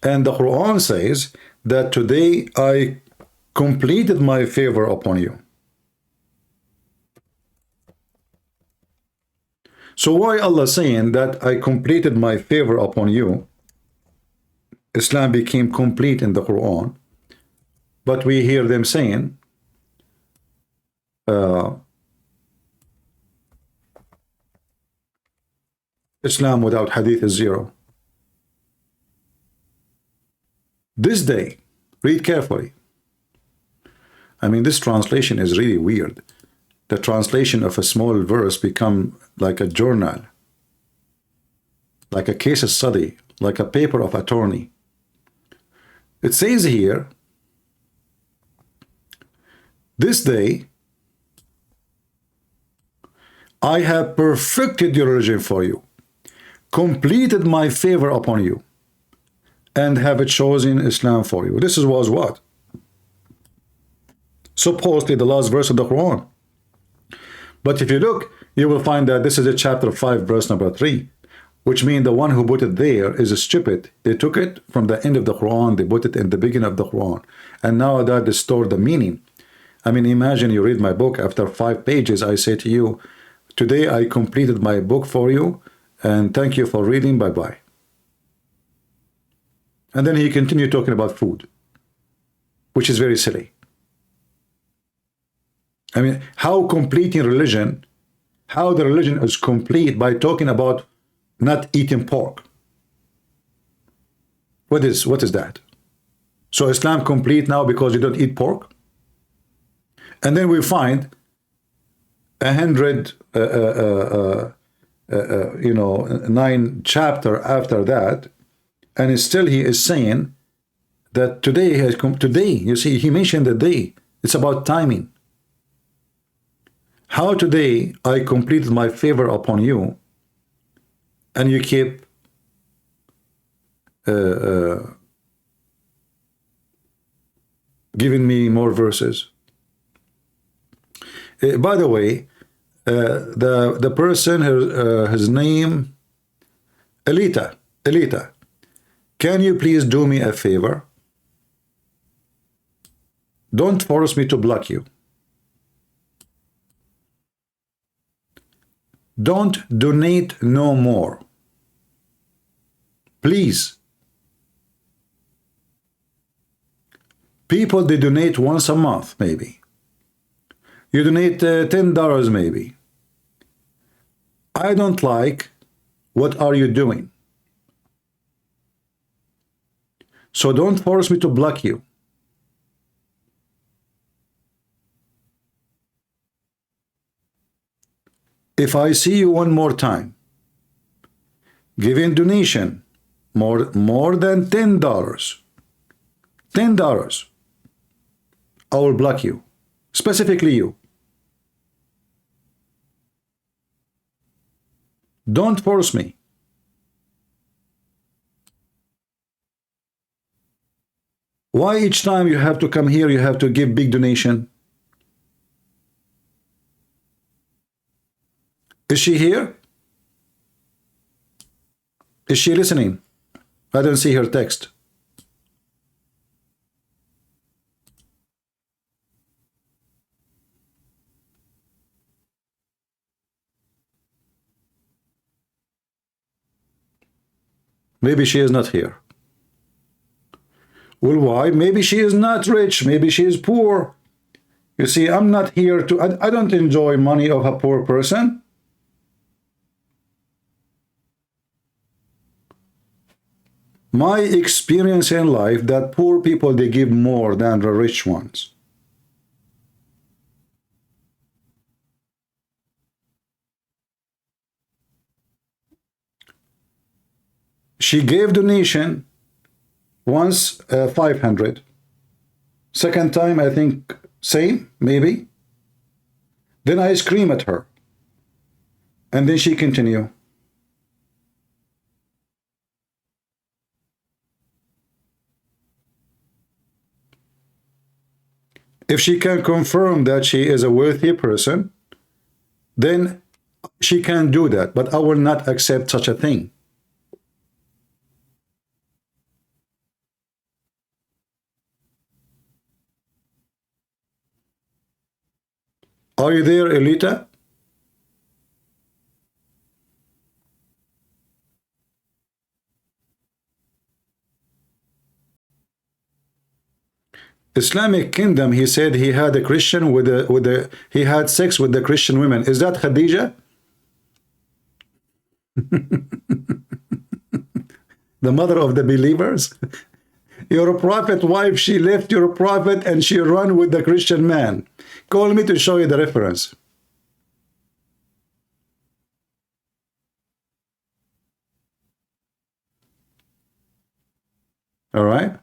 And the Quran says that today I completed my favor upon you. So why Allah saying that I completed my favor upon you? Islam became complete in the Quran. But we hear them saying, Islam without hadith is zero. This day, read carefully. I mean, this translation is really weird. The translation of a small verse become like a journal, like a case study, like a paper of attorney. It says here, this day, I have perfected your religion for you, completed my favor upon you, and have chosen Islam for you. This was what? Supposedly the last verse of the Quran. But if you look, you will find that this is a chapter 5, verse number 3, which means the one who put it there is stupid. They took it from the end of the Quran, they put it in the beginning of the Quran, and now that distorts the meaning. I mean, imagine you read my book, after 5 pages, I say to you, today I completed my book for you, and thank you for reading, bye-bye. And then he continued talking about food, which is very silly. I mean, how complete in religion, how the religion is complete by talking about not eating pork. What is that? So Islam complete now because you don't eat pork? And then we find 9 chapter after that, and still he is saying that today has come. Today, you see, he mentioned the day. It's about timing. How today I completed my favor upon you, and you keep giving me more verses. By the way, the person, his name, Elita, can you please do me a favor? Don't force me to block you. Don't donate no more. Please. People, they donate once a month, maybe. You donate $10 maybe. I don't like what are you doing. So don't force me to block you. If I see you one more time giving donation more than $10, I will block you, specifically you. Don't force me. Why each time you have to come here, you have to give big donation? Is she here? Is she listening? I don't see her text. Maybe she is not here. Well, why? Maybe she is not rich. Maybe she is poor. You see, I'm not here to... I don't enjoy money of a poor person. My experience in life that poor people, they give more than the rich ones. She gave donation once 500. Second time, I think same, maybe. Then I scream at her. And then she continue. If she can confirm that she is a wealthy person, then she can do that. But I will not accept such a thing. Are you there, Elita? Islamic kingdom, he said he had a Christian he had sex with the Christian women. Is that Khadija? The mother of the believers? Your prophet wife, she left your prophet and she ran with the Christian man. Call me to show you the reference. All right?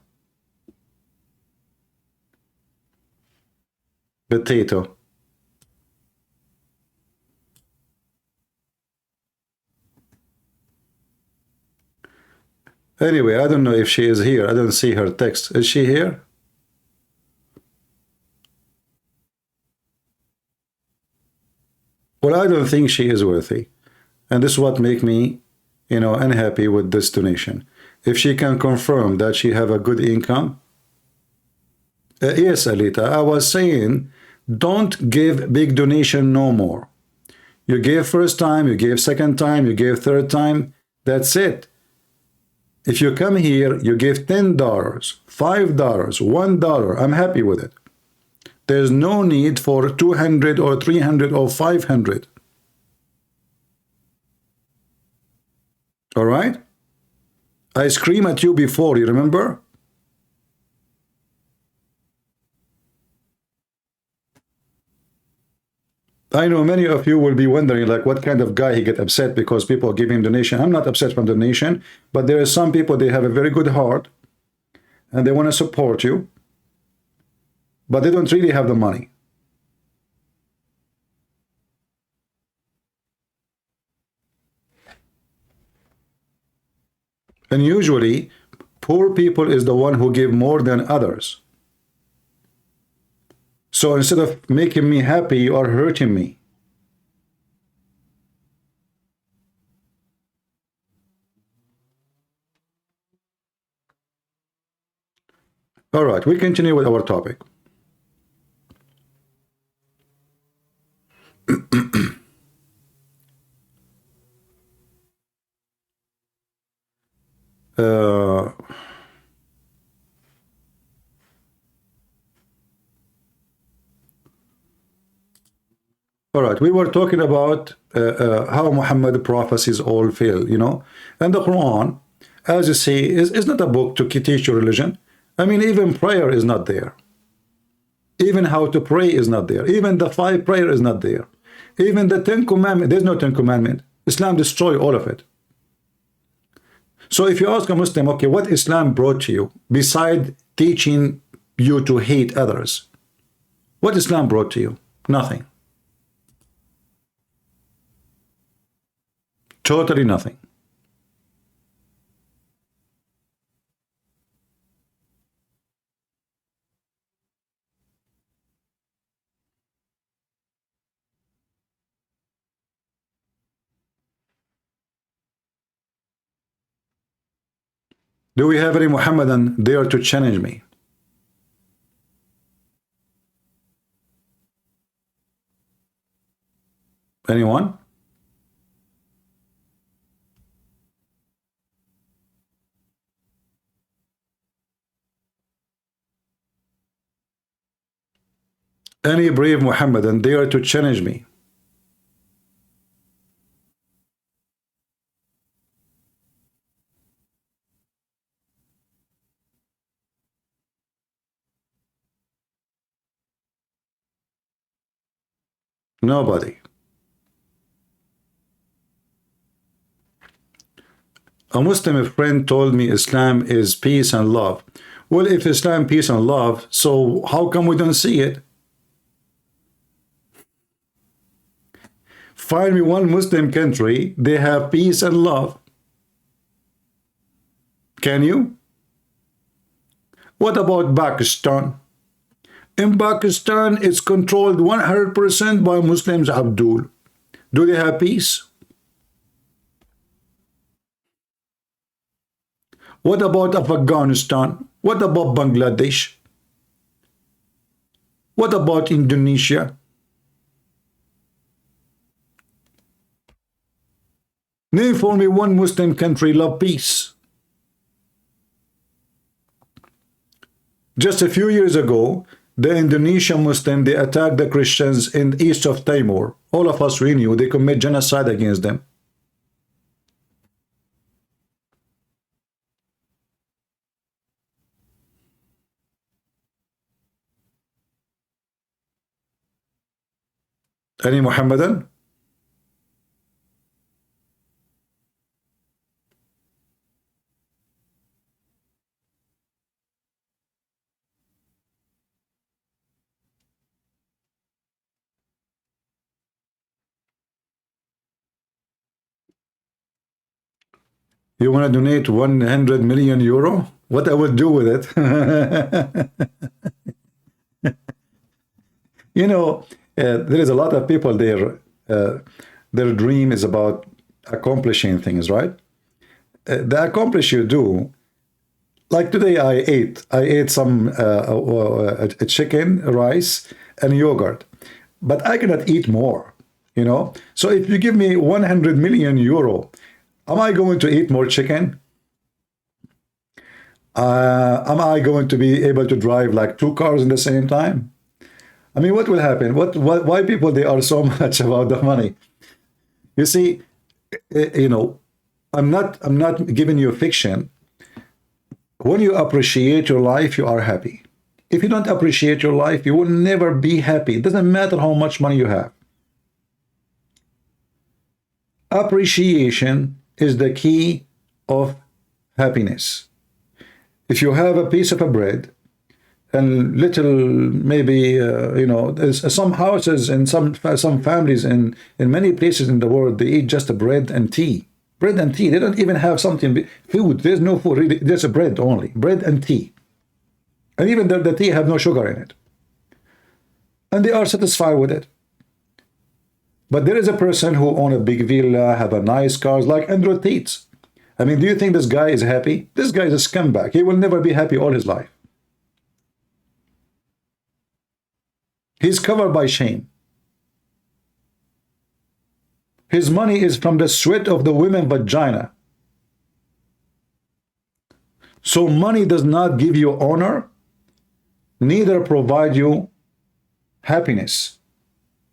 Potato. Anyway, I don't know if she is here. I don't see her text. Is she here? Well, I don't think she is worthy. And this is what makes me, unhappy with this donation. If she can confirm that she have a good income. Yes, Alita, I was saying, don't give big donation no more. You gave first time, you gave second time, you gave third time. That's it. If you come here, you give $10, $5, $1, I'm happy with it. There's no need for 200 or 300 or 500. All right? I screamed at you before, you remember? I know many of you will be wondering, like, what kind of guy he get upset because people give him donation. I'm not upset from donation, but there are some people, they have a very good heart and they want to support you, but they don't really have the money. And usually, poor people is the one who give more than others. So instead of making me happy, you are hurting me. All right, we continue with our topic. All right, we were talking about how Muhammad prophecies all fail, you know. And the Quran, as you see, is not a book to teach you religion. I mean, even prayer is not there. Even how to pray is not there. Even the 5 prayer is not there. Even the 10 commandments, there's no 10 commandment. Islam destroy all of it. So if you ask a Muslim, okay, what Islam brought to you, beside teaching you to hate others, what Islam brought to you? Nothing. Totally nothing. Do we have any Muhammadan there to challenge me? Anyone? Any brave Muhammadan there to challenge me? Nobody. A Muslim friend told me Islam is peace and love. Well, if Islam peace and love, so how come we don't see it? Find me one Muslim country, they have peace and love. Can you? What about Pakistan? In Pakistan, it's controlled 100% by Muslims, Abdul. Do they have peace? What about Afghanistan? What about Bangladesh? What about Indonesia? Name for me one Muslim country love peace. Just a few years ago, the Indonesian Muslim, they attacked the Christians in the east of Timor. All of us we knew they commit genocide against them. Any Muhammadan? You want to donate 100 million euro? What I would do with it? You know, there is a lot of people there, their dream is about accomplishing things, right? The accomplish you do, like today I ate some a chicken, rice, and yogurt, but I cannot eat more, you know? So if you give me 100 million euro, am I going to eat more chicken? Am I going to be able to drive like 2 cars in the same time? I mean, what will happen? Why people, they are so much about the money? You see, you know, I'm not giving you fiction. When you appreciate your life, you are happy. If you don't appreciate your life, you will never be happy. It doesn't matter how much money you have. Appreciation is the key of happiness. If you have a piece of a bread and little, maybe, you know, there's some houses and some families in many places in the world, they eat just bread and tea. Bread and tea. They don't even have something, food. There's no food, really. There's a bread only. Bread and tea. And even the tea have no sugar in it. And they are satisfied with it. But there is a person who own a big villa, have a nice cars, like Andrew Tate. I mean, do you think this guy is happy? This guy is a scumbag. He will never be happy all his life. He's covered by shame. His money is from the sweat of the women's vagina. So money does not give you honor, neither provide you happiness.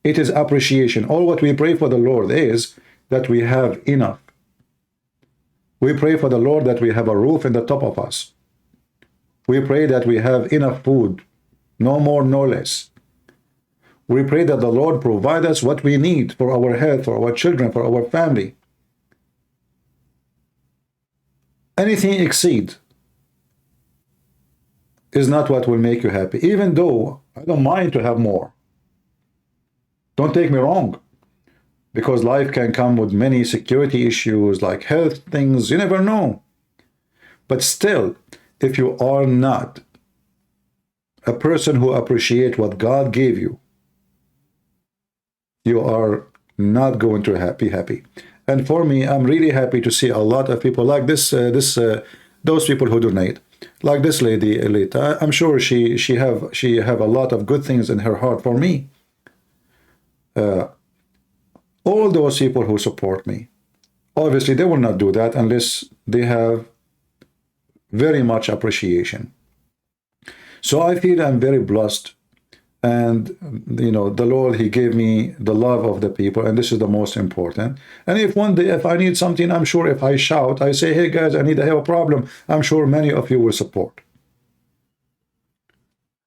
It is appreciation. All what we pray for the Lord is that we have enough. We pray for the Lord that we have a roof in the top of us. We pray that we have enough food, no more, no less. We pray that the Lord provide us what we need for our health, for our children, for our family. Anything exceed is not what will make you happy, even though I don't mind to have more. Don't take me wrong, because life can come with many security issues like health things, you never know. But still, if you are not a person who appreciates what God gave you, you are not going to be happy. And for me, I'm really happy to see a lot of people like this, those people who donate, like this lady, Elita. I'm sure she have a lot of good things in her heart for me. All those people who support me, obviously they will not do that unless they have very much appreciation. So I feel I'm very blessed. And, you know, the Lord, he gave me the love of the people, and this is the most important. And if one day, if I need something, I'm sure if I shout, I say, hey guys, I have a problem, I'm sure many of you will support.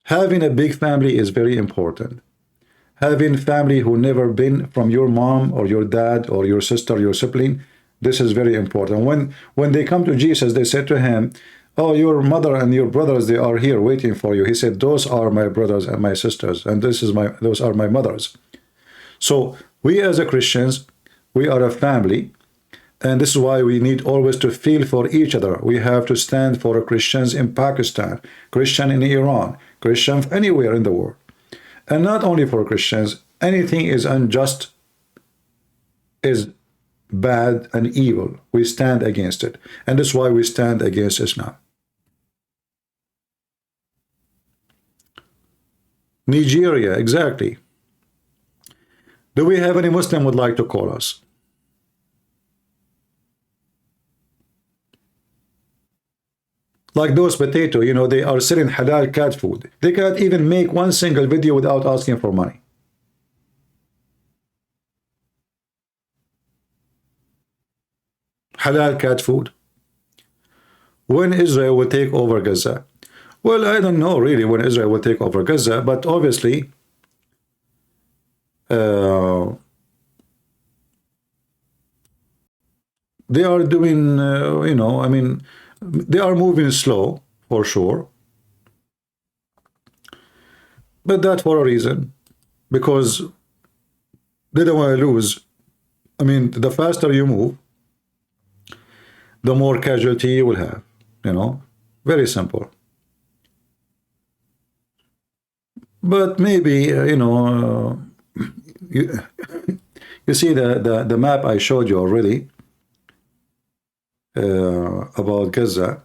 Having a big family is very important. Having family who never been from your mom or your dad or your sister, your sibling, this is very important. When they come to Jesus, they said to him, oh, your mother and your brothers, they are here waiting for you. He said, those are my brothers and my sisters, and those are my mothers. So we as a Christians, we are a family, and this is why we need always to feel for each other. We have to stand for Christians in Pakistan, Christian in Iran, Christian anywhere in the world. And not only for Christians, anything is unjust, is bad and evil. We stand against it. And that's why we stand against Islam. Nigeria, exactly. Do we have any Muslim would like to call us? Like those potato, you know, they are selling halal cat food. They cannot even make one single video without asking for money. Halal cat food. When Israel will take over Gaza? Well, I don't know really when Israel will take over Gaza, but obviously they are doing, you know, I mean, they are moving slow, for sure. But that for a reason. Because they don't want to lose. I mean, the faster you move, the more casualty you will have. You know? Very simple. But maybe, you know, you see the map I showed you already. About Gaza.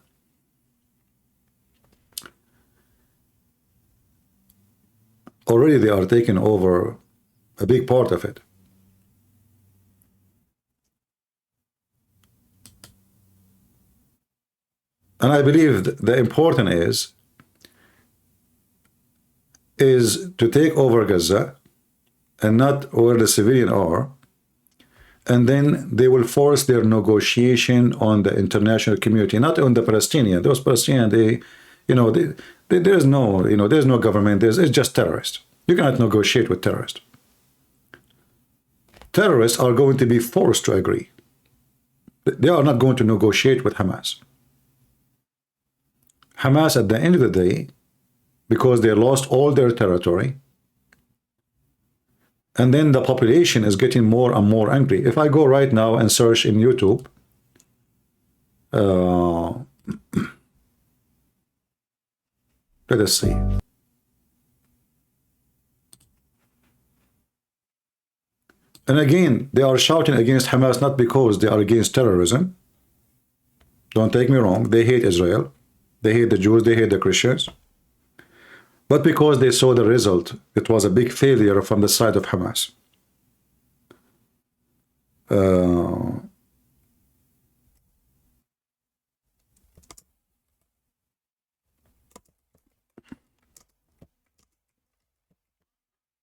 Already they are taking over a big part of it. And I believe the important is to take over Gaza and not where the civilians are, and then they will force their negotiation on the international community, not on the Palestinians. Those Palestinians, there's no government. It's just terrorists. You cannot negotiate with terrorists. Terrorists are going to be forced to agree. They are not going to negotiate with Hamas. Hamas, at the end of the day, because they lost all their territory, and then the population is getting more and more angry. If I go right now and search in YouTube, let us see. And again, they are shouting against Hamas not because they are against terrorism. Don't take me wrong. They hate Israel. They hate the Jews. They hate the Christians. But because they saw the result, it was a big failure from the side of Hamas.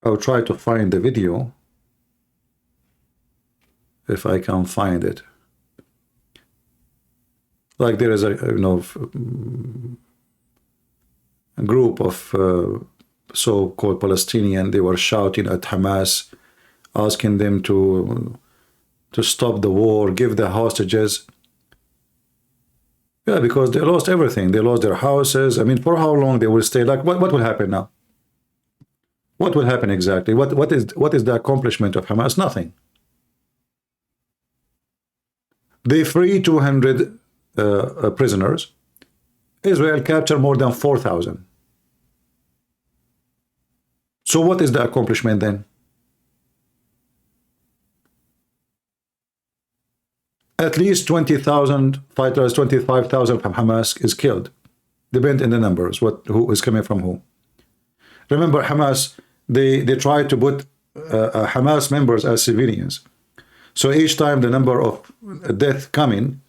I'll try to find the video if I can find it. Like there is a group of so-called Palestinian, they were shouting at Hamas, asking them to stop the war, give the hostages. Yeah, because they lost everything. They lost their houses. I mean, for how long they will stay? Like, what will happen now? What will happen exactly? What is the accomplishment of Hamas? Nothing. They free 200 prisoners. Israel captured more than 4,000. So what is the accomplishment then? At least 20,000 fighters, 25,000 from Hamas is killed. Depend on the numbers, who is coming from who. Remember, Hamas, they tried to put Hamas members as civilians. So each time the number of death coming,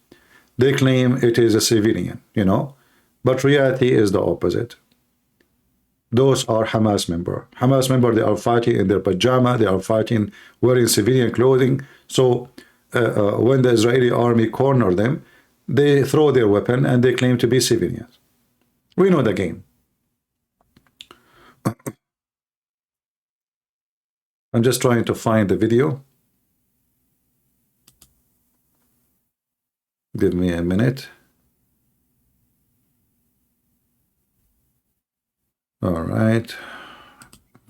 they claim it is a civilian, But reality is the opposite. Those are Hamas members. Hamas members, they are fighting in their pajama, they are fighting wearing civilian clothing. So when the Israeli army corner them, they throw their weapon and they claim to be civilians. We know the game. I'm just trying to find the video. Give me a minute. All right,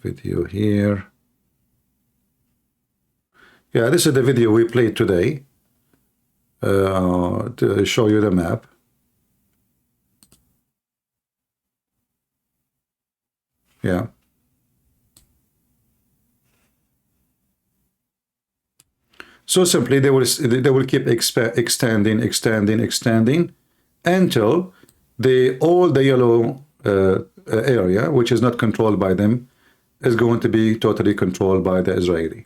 video here. Yeah, this is the video we played today to show you the map. Yeah. So simply they will keep extending until all the yellow area, which is not controlled by them, is going to be totally controlled by the Israeli.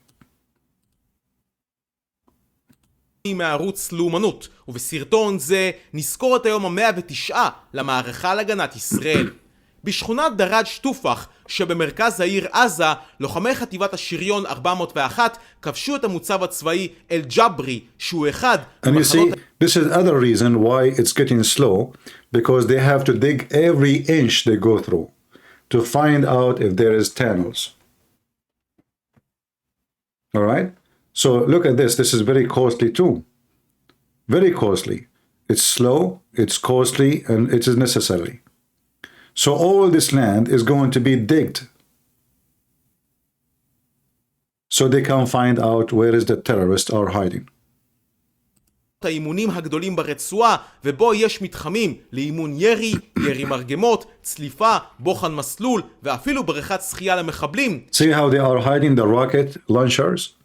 מערוץ לאומנות, ובסרטון זה נזכור את היום ה-109 למערכה על הגנת ישראל. בשכונת דראג' טופח שבמרכז העיר עזה, לוחמי חטיבת השריון 401 כבשו את המוצב הצבאי אל-ג'ברי, שהוא אחד... And you see, this is other reason why it's getting slow, because they have to dig every inch they go through to find out if there is tunnels. All right? So look at this. This is very costly too. Very costly. It's slow, it's costly, and it is necessary. So all this land is going to be digged so they can find out where is the terrorists are hiding. האימונים הגדולים ברצועה, ובו יש מתחמים לאימון ירי, ירי מרגמות, צליפה, בוחן מסלול, ואפילו בריכת שחייה למחבלים. See how they are hiding the rocket launchers?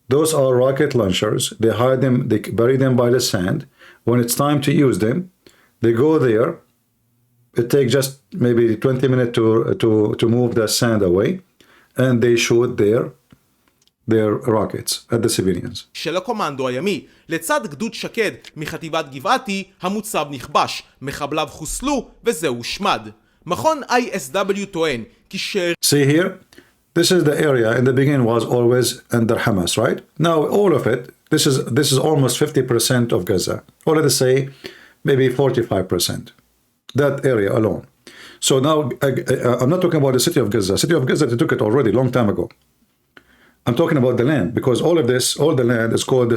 Those are rocket launchers. They hide them, they bury them by the sand. When it's time to use them, they go there. It takes just maybe 20 minutes to move the sand away, and they shoot there their rockets at the civilians. של הקומנדו הימי, לצד גדוד שקד מחטיבת גבעתי, המוצב נכבש, מחבליו חוסלו וזהו הושמד. מכון ISW טוען כי See here, this is the area in the beginning was always under Hamas, right? Now all of it, this is almost 50% of Gaza, or let us say maybe 45%. That area alone. So now I'm not talking about the city of Gaza. City of Gaza, they took it already long time ago. I'm talking about the land, because all the land is called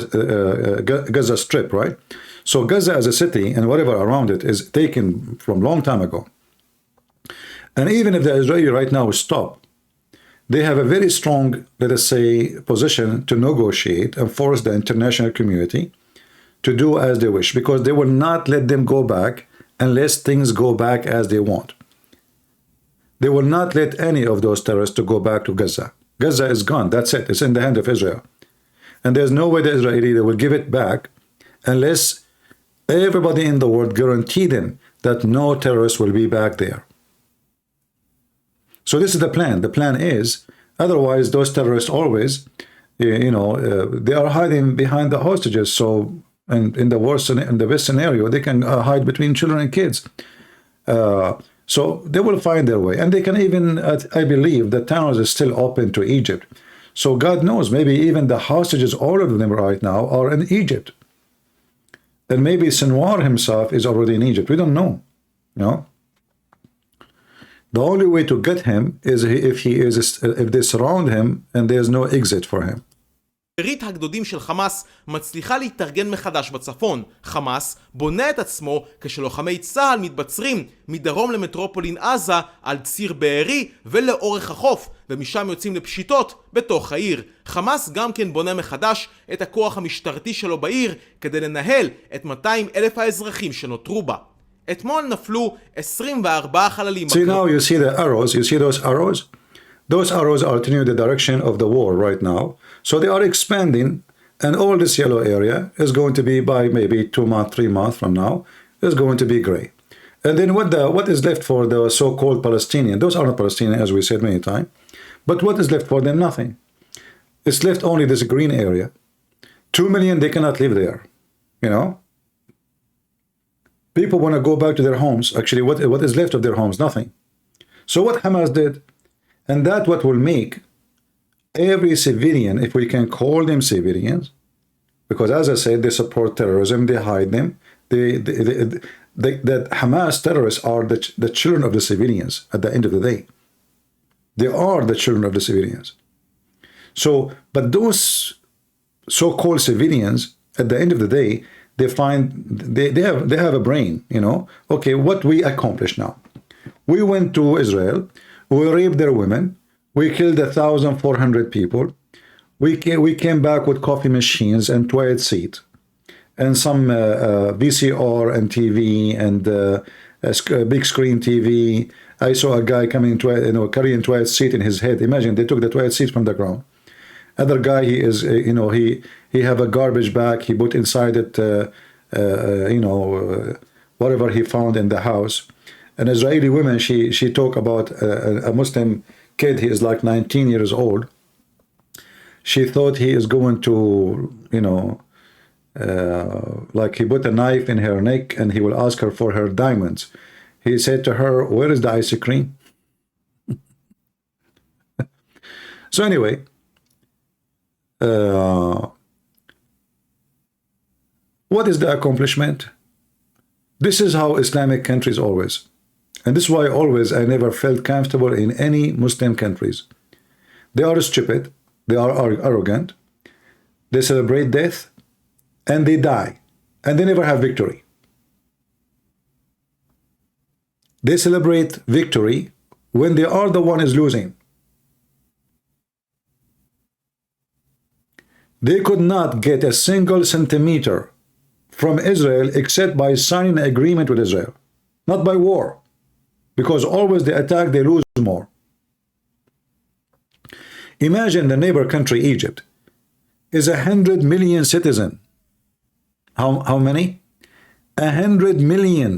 Gaza Strip, right? So Gaza as a city and whatever around it is taken from long time ago. And even if the Israeli right now stop, they have a very strong, let us say, position to negotiate and force the international community to do as they wish, because they will not let them go back unless things go back as they want. They will not let any of those terrorists to go back to Gaza. Gaza is gone. That's it. It's in the hand of Israel. And there's no way the Israeli will give it back unless everybody in the world guarantee them that no terrorists will be back there. So this is the plan. The plan is, otherwise those terrorists always, they are hiding behind the hostages. So in the best scenario, they can hide between children and kids. So they will find their way. And they can even, I believe, the tunnels is still open to Egypt. So God knows, maybe even the hostages, all of them right now, are in Egypt. And maybe Sinwar himself is already in Egypt. We don't know. The only way to get him is if they surround him and there's no exit for him. שארית הגדודים של חמאס מצליחה להתארגן מחדש בצפון. חמאס בונה את עצמו כשלוחמי צה"ל מתבצרים מדרום למטרופולין עזה על ציר בארי ולאורך החוף, ומשם יוצאים לפשיטות בתוך העיר. חמאס גם כן בונה מחדש את הכוח המשטרתי שלו בעיר כדי לנהל את 200,000 האזרחים שנותרו בה. אתמול נפלו 24 חללים. See now you see the arrows, you see those arrows? Those arrows are telling you the direction of the war right now. So they are expanding, and all this yellow area is going to be by maybe 2 months, 3 months from now, is going to be gray. And then what is left for the so-called Palestinian? Those are not Palestinian, as we said many times. But what is left for them? Nothing. It's left only this green area. 2 million, they cannot live there. People want to go back to their homes. Actually, what is left of their homes? Nothing. So what Hamas did, and that's what will make every civilian, if we can call them civilians, because as I said, they support terrorism, they hide them. That Hamas terrorists are the children of the civilians at the end of the day. They are the children of the civilians. So, but those so-called civilians, at the end of the day, they have a brain, Okay, what we accomplished now. We went to Israel, we raped their women, we killed 1,400 people, we came back with coffee machines and toilet seat, and some VCR and TV and a big screen TV. I saw a guy coming carrying toilet seat in his head. Imagine, they took the toilet seat from the ground. Other guy, he is, he have a garbage bag. He put inside it, whatever he found in the house. An Israeli woman, she talked about a Muslim kid. He is like 19 years old. She thought he is going to, like he put a knife in her neck and he will ask her for her diamonds. He said to her, "Where is the ice cream?" So anyway, what is the accomplishment? This is how Islamic countries always, and this is why always I never felt comfortable in any Muslim countries. They are stupid, they are arrogant, they celebrate death, and they die, and they never have victory. They celebrate victory when they are the one is losing. They could not get a single centimeter from Israel except by signing an agreement with Israel, not by war, because always they attack, they lose more. Imagine the neighbor country, Egypt, is 100 million citizens. How many? 100 million.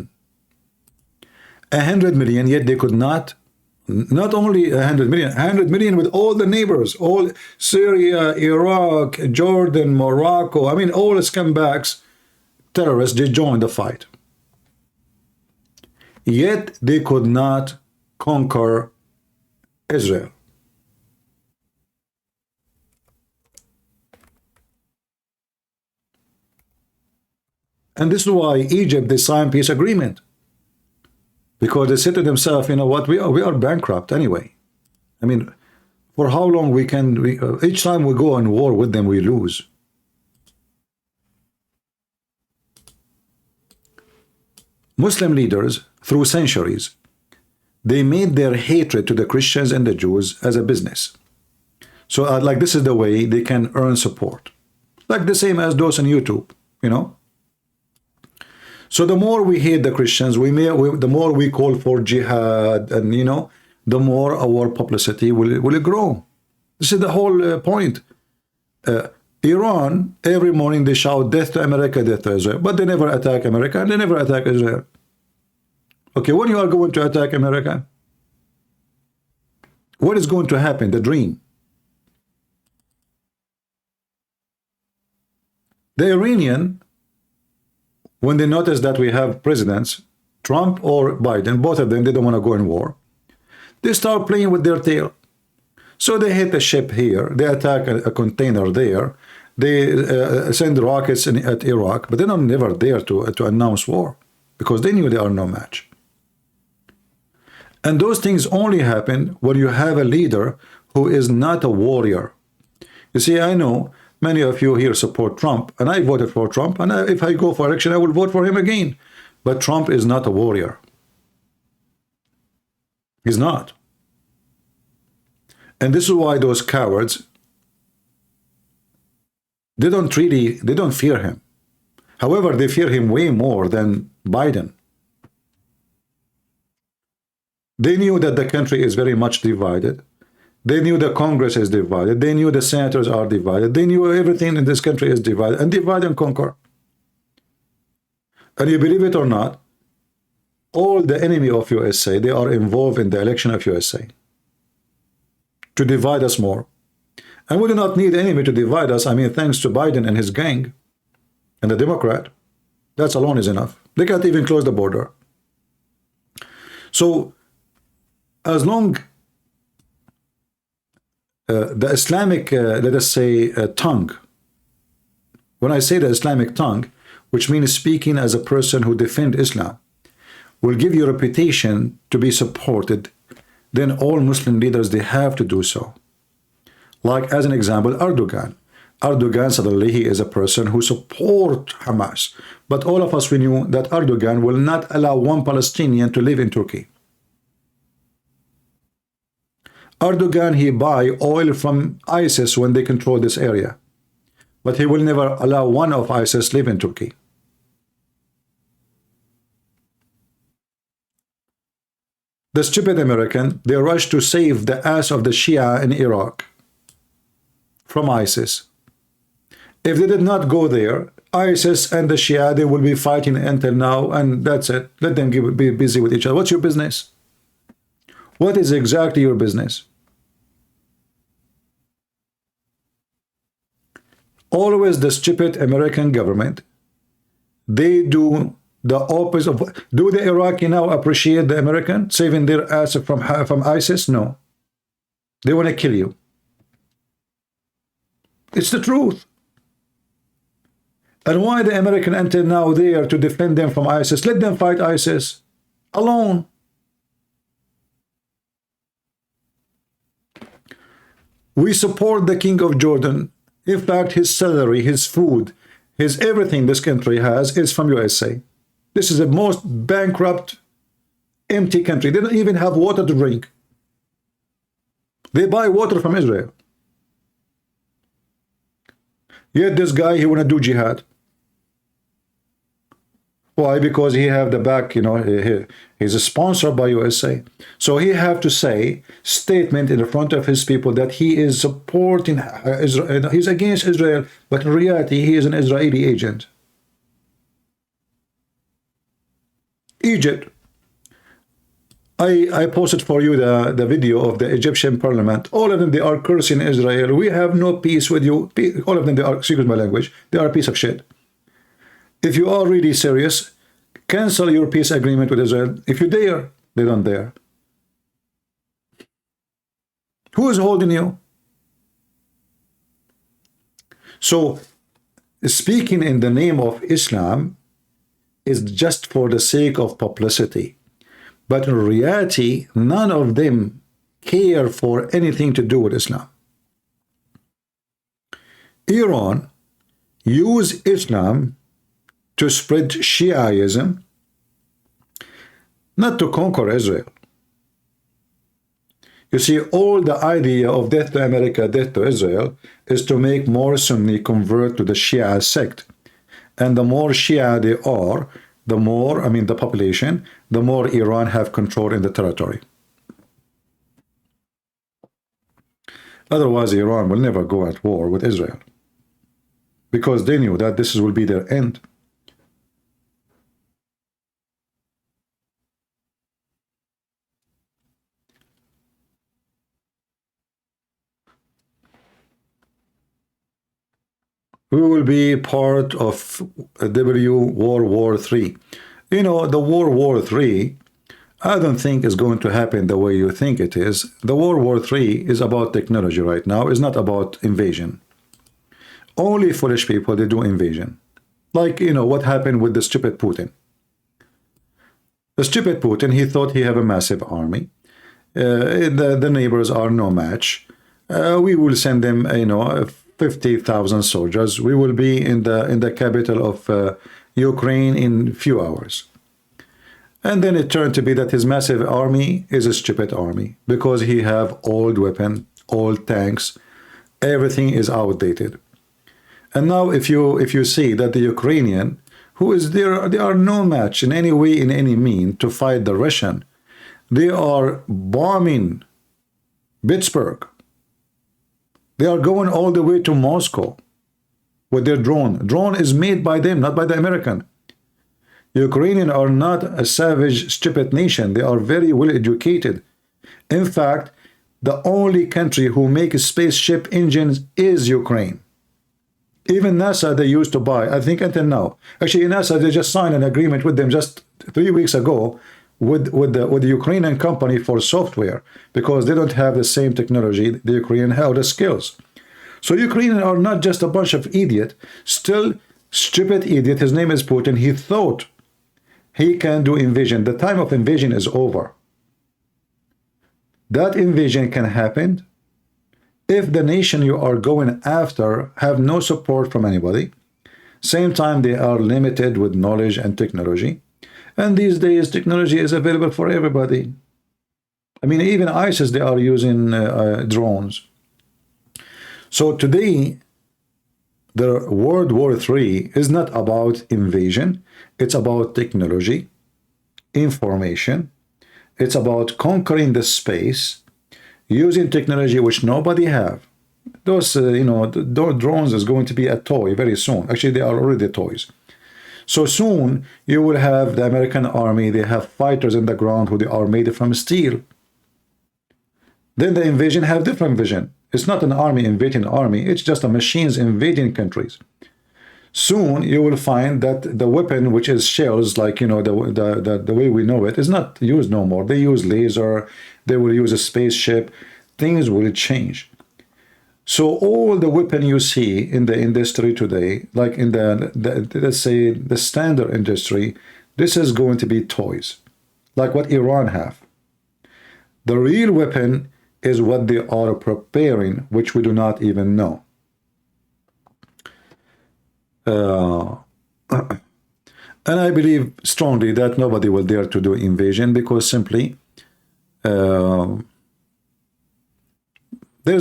100 million, yet they could not Not only 100 million, 100 million with all the neighbors, all Syria, Iraq, Jordan, Morocco. I mean, all the scumbags, terrorists, they joined the fight. Yet they could not conquer Israel. And this is why Egypt, they signed peace agreement. Because they said to themselves, you know what, we are bankrupt anyway. I mean, for how long we can, each time we go on war with them, we lose. Muslim leaders, through centuries, they made their hatred to the Christians and the Jews as a business. So like this is the way they can earn support. Like the same as those on YouTube, you know. So the more we hate the Christians, the more we call for jihad, and you know, the more our publicity will grow. This is the whole point. Iran, every morning they shout death to America, death to Israel, but they never attack America and they never attack Israel. Okay, when you are going to attack America, what is going to happen? The dream. The Iranian, when they notice that we have presidents, Trump or Biden, both of them, they don't want to go in war, they start playing with their tail. So they hit a ship here, they attack a container there, they send rockets at Iraq, but they're not never there to announce war, because they knew they are no match. And those things only happen when you have a leader who is not a warrior. You see, I know many of you here support Trump, and I voted for Trump, and if I go for election, I will vote for him again. But Trump is not a warrior. He's not. And this is why those cowards, they don't fear him. However, they fear him way more than Biden. They knew that the country is very much divided. They knew the Congress is divided. They knew the senators are divided. They knew everything in this country is divided. And divide and conquer. And you believe it or not, all the enemy of USA, they are involved in the election of USA. To divide us more. And we do not need enemy to divide us. I mean, thanks to Biden and his gang and the Democrat. That alone is enough. They can't even close the border. So, as long the Islamic, let us say, tongue, when I say the Islamic tongue, which means speaking as a person who defends Islam, will give you a reputation to be supported, then all Muslim leaders, they have to do so. Like, as an example, Erdogan. Erdogan, suddenly, he is a person who supports Hamas. But all of us, we knew that Erdogan will not allow one Palestinian to live in Turkey. Erdogan, he buy oil from ISIS when they control this area. But he will never allow one of ISIS live in Turkey. The stupid American, they rushed to save the ass of the Shia in Iraq from ISIS. If they did not go there, ISIS and the Shia, they will be fighting until now, and that's it. Let them be busy with each other. What's your business? What is exactly your business? Always the stupid American government, they do the opposite of... Do the Iraqi now appreciate the American saving their ass from ISIS? No. They want to kill you. It's the truth. And why the American until now there to defend them from ISIS? Let them fight ISIS alone. We support the King of Jordan. In fact, his salary, his food, his everything this country has is from USA. This is the most bankrupt, empty country. They don't even have water to drink. They buy water from Israel. Yet this guy, he want to do jihad. Why? Because he have the back, you know, he's a sponsor by USA. So he have to say statement in the front of his people that he is supporting Israel, he's against Israel, but in reality he is an Israeli agent. Egypt, I posted for you the video of the Egyptian parliament. All of them, they are cursing Israel. We have no peace with you. All of them, they are, excuse my language, they are a piece of shit. If you are really serious, cancel your peace agreement with Israel. If you dare, they don't dare. Who is holding you? So, speaking in the name of Islam is just for the sake of publicity. But in reality, none of them care for anything to do with Islam. Iran use Islam to spread Shiaism, not to conquer Israel. You see, all the idea of death to America, death to Israel, is to make more Sunni convert to the Shia sect. And the more Shia they are, the more, I mean the population, the more Iran have control in the territory. Otherwise, Iran will never go at war with Israel, because they knew that this will be their end. We will be part of World War III. You know, the World War III, I don't think is going to happen the way you think it is. The World War III is about technology right now. It's not about invasion. Only foolish people, they do invasion. Like, you know, what happened with the stupid Putin. The stupid Putin, he thought he have a massive army. The neighbors are no match. We will send them, you know, 50,000 soldiers. We will be in the capital of Ukraine in few hours. And then it turned to be that his massive army is a stupid army, because he have old weapon, old tanks, everything is outdated. And now if you see that the Ukrainian, who is there, they are no match in any way, in any mean to fight the Russian. They are bombing Pittsburgh. They are going all the way to Moscow with their drone. Drone is made by them, not by the American. Ukrainians are not a savage, stupid nation. They are very well educated. In fact, the only country who makes spaceship engines is Ukraine. Even NASA, they used to buy, I think until now. Actually, NASA, they just signed an agreement with them just 3 weeks ago with the Ukrainian company for software, because they don't have the same technology the Ukrainian have, the skills. So Ukrainians are not just a bunch of idiot, still stupid idiot. His name is Putin. He thought he can do invasion. The time of invasion is over. That invasion can happen if the nation you are going after have no support from anybody. Same time, they are limited with knowledge and technology. And these days, technology is available for everybody. I mean, even ISIS, they are using drones. So today, the World War III is not about invasion. It's about technology, information. It's about conquering the space, using technology which nobody have. Those, you know, those drones is going to be a toy very soon. Actually, they are already toys. So soon, you will have the American army, they have fighters in the ground who they are made from steel. Then the invasion have different vision. It's not an army invading army, it's just a machines invading countries. Soon, you will find that the weapon, which is shells, like, you know, the way we know it, is not used no more. They use laser, they will use a spaceship, things will change. So all the weapon you see in the industry today, like in the let's say the standard industry, this is going to be toys, like what Iran have. The real weapon is what they are preparing, which we do not even know. And I believe strongly that nobody will dare to do invasion, because simply there's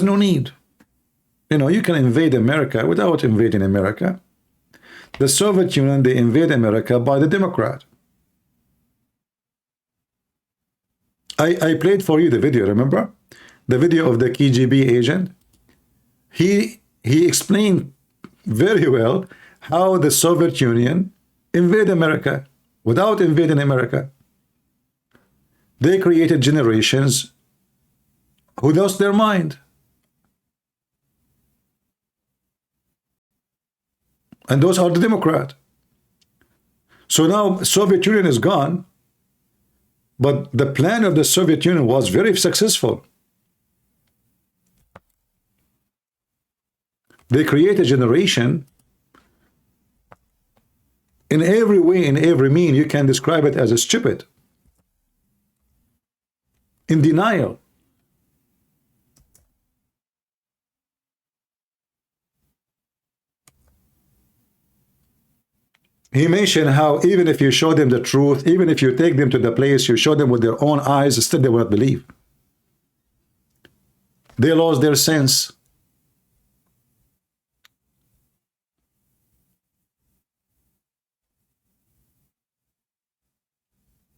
no need. You know, you can invade America without invading America. The Soviet Union, they invade America by the Democrat. I played for you the video, remember? The video of the KGB agent. He explained very well how the Soviet Union invade America without invading America. They created generations who lost their mind. And those are the Democrats. So now Soviet Union is gone, but the plan of the Soviet Union was very successful. They create a generation in every way, in every mean. You can describe it as a stupid, in denial. He mentioned how even if you show them the truth, even if you take them to the place, you show them with their own eyes, still they will not believe. They lost their sense.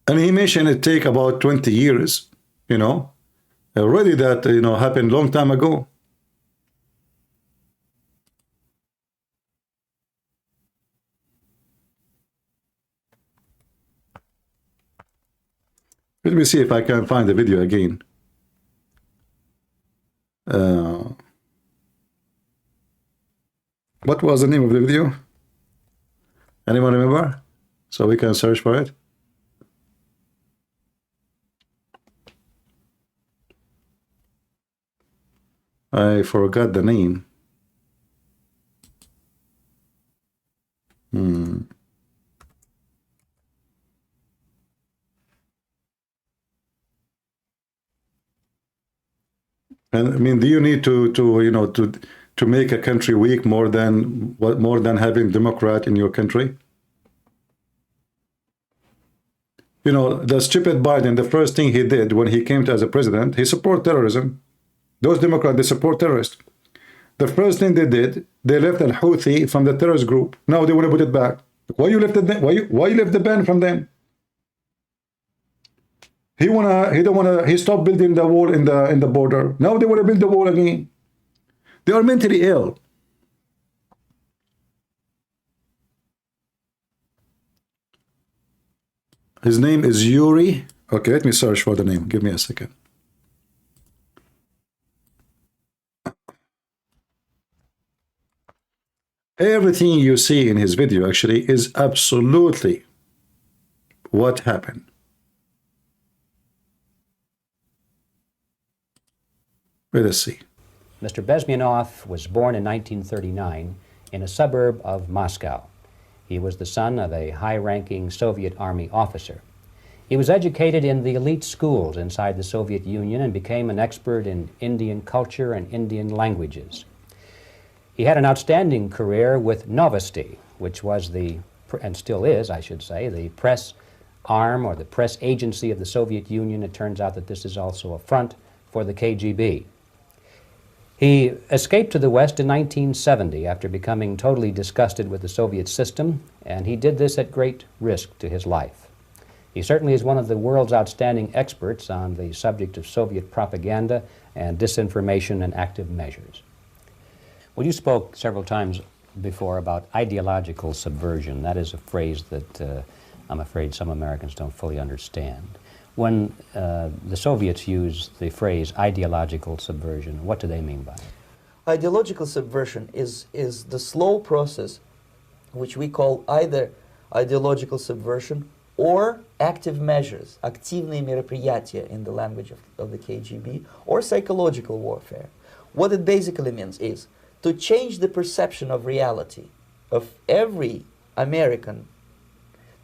And he mentioned it take about 20 years, already that, happened long time ago. Let me see if I can find the video again. What was the name of the video? Anyone remember? So we can search for it. I forgot the name. And I mean, do you need to make a country weak more than having Democrat in your country? The stupid Biden, the first thing he did when he came to as a president, he support terrorism. Those Democrats, they support terrorists. The first thing they did, they left al-Houthi from the terrorist group. Now they want to put it back. Why you left it? Why you left the ban from them? He stopped building the wall in the border. Now they want to build the wall again. They are mentally ill. His name is Yuri. Okay, let me search for the name. Give me a second. Everything you see in his video actually is absolutely what happened. Let us see. Mr. Bezmenov was born in 1939 in a suburb of Moscow. He was the son of a high-ranking Soviet Army officer. He was educated in the elite schools inside the Soviet Union and became an expert in Indian culture and Indian languages. He had an outstanding career with Novosti, which was and still is, I should say, the press arm or the press agency of the Soviet Union. It turns out that this is also a front for the KGB. He escaped to the West in 1970 after becoming totally disgusted with the Soviet system, and he did this at great risk to his life. He certainly is one of the world's outstanding experts on the subject of Soviet propaganda and disinformation and active measures. Well, you spoke several times before about ideological subversion. That is a phrase that I'm afraid some Americans don't fully understand. When the Soviets use the phrase ideological subversion, what do they mean by it? Ideological subversion is the slow process which we call either ideological subversion or active measures, активные мероприятия in the language of the KGB, or psychological warfare. What it basically means is to change the perception of reality of every American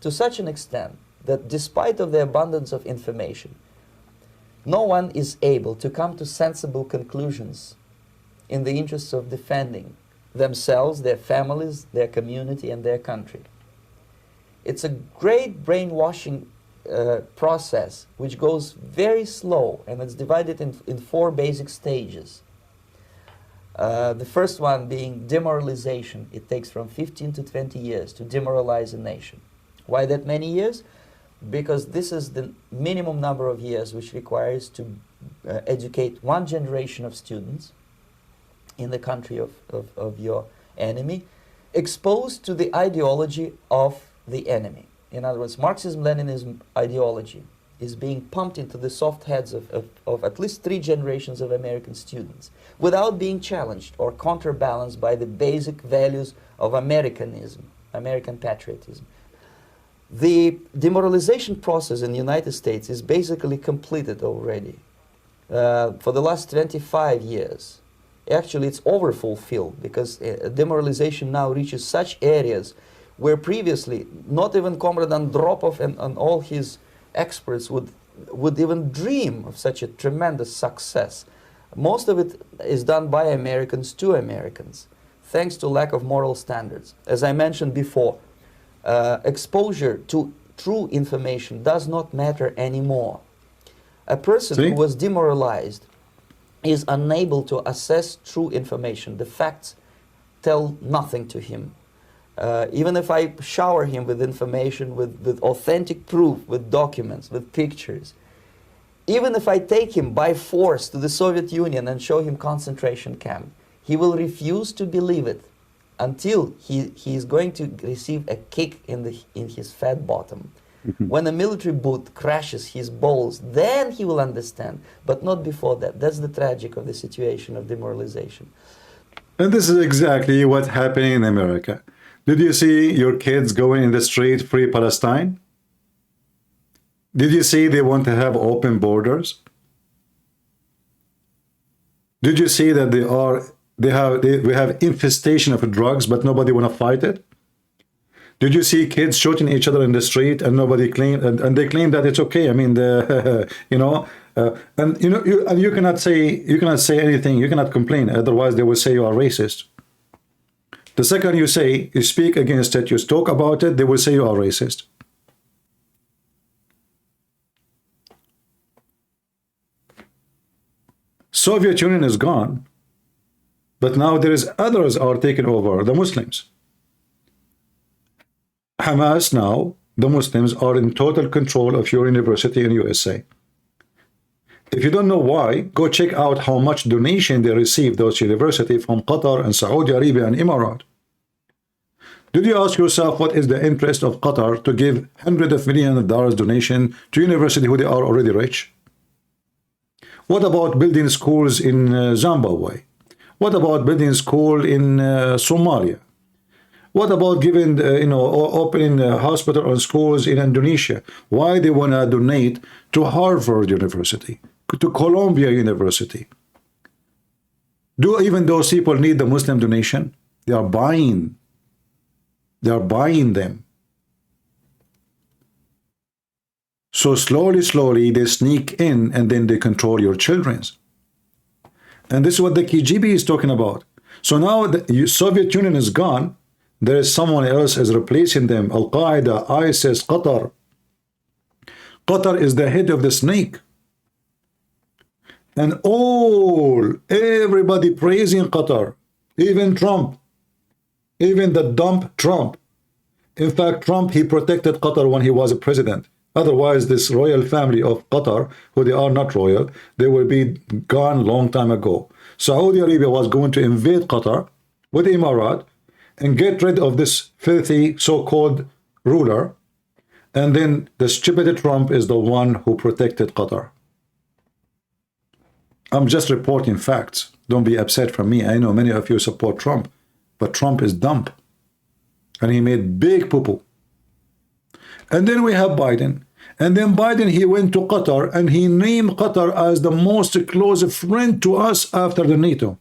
to such an extent that despite of the abundance of information, no one is able to come to sensible conclusions in the interests of defending themselves, their families, their community, and their country. It's a great brainwashing process which goes very slow, and it's divided in four basic stages. The first one being demoralization. It takes from 15 to 20 years to demoralize a nation. Why that many years? Because this is the minimum number of years which requires to educate one generation of students in the country of your enemy, exposed to the ideology of the enemy. In other words, Marxism-Leninism ideology is being pumped into the soft heads of at least 3 generations of American students without being challenged or counterbalanced by the basic values of Americanism, American patriotism. The demoralization process in the United States is basically completed already. For the last 25 years. Actually, it's overfulfilled because demoralization now reaches such areas where previously not even Comrade Andropov and all his experts would even dream of such a tremendous success. Most of it is done by Americans to Americans, thanks to lack of moral standards. As I mentioned before, exposure to true information does not matter anymore. A person who was demoralized is unable to assess true information. The facts tell nothing to him. Even if I shower him with information, with authentic proof, with documents, with pictures, even if I take him by force to the Soviet Union and show him concentration camp, he will refuse to believe it until he is going to receive a kick in his fat bottom. When a military boot crashes his balls, then he will understand, but not before that. That's the tragic of the situation of demoralization. And this is exactly what's happening in America. Did you see your kids going in the street, free Palestine? Did you see they want to have open borders? Did you see that we have infestation of drugs, but nobody want to fight it? Did you see kids shooting each other in the street and nobody claimed, and they claim that it's okay? I mean, you cannot say anything. You cannot complain. Otherwise, they will say you are racist. The second you speak against it, you talk about it, they will say you are racist. Soviet Union is gone, but now there is others are taking over, the Muslims. Hamas now, the Muslims are in total control of your university in USA. If you don't know why, go check out how much donation they receive, those universities from Qatar and Saudi Arabia and Emirat. Did you ask yourself what is the interest of Qatar to give hundreds of millions of dollars donation to university who they are already rich? What about building schools in Zimbabwe? What about building a school in Somalia? What about giving, opening a hospital or schools in Indonesia? Why they want to donate to Harvard University, to Columbia University? Do even those people need the Muslim donation? They are buying. They are buying them. So slowly, they sneak in and then they control your children. And this is what the KGB is talking about. So now the Soviet Union is gone. There is someone else is replacing them. Al-Qaeda, ISIS, Qatar. Qatar is the head of the snake. And everybody praising Qatar. Even Trump. Even the dumb Trump. In fact, Trump, he protected Qatar when he was a president. Otherwise, this royal family of Qatar, who they are not royal, they will be gone long time ago. Saudi Arabia was going to invade Qatar with Emirat and get rid of this filthy so-called ruler. And then the stupid Trump is the one who protected Qatar. I'm just reporting facts. Don't be upset from me. I know many of you support Trump, but Trump is dumb. And he made big poo-poo. And then we have Biden. And then Biden, he went to Qatar and he named Qatar as the most close friend to us after the NATO.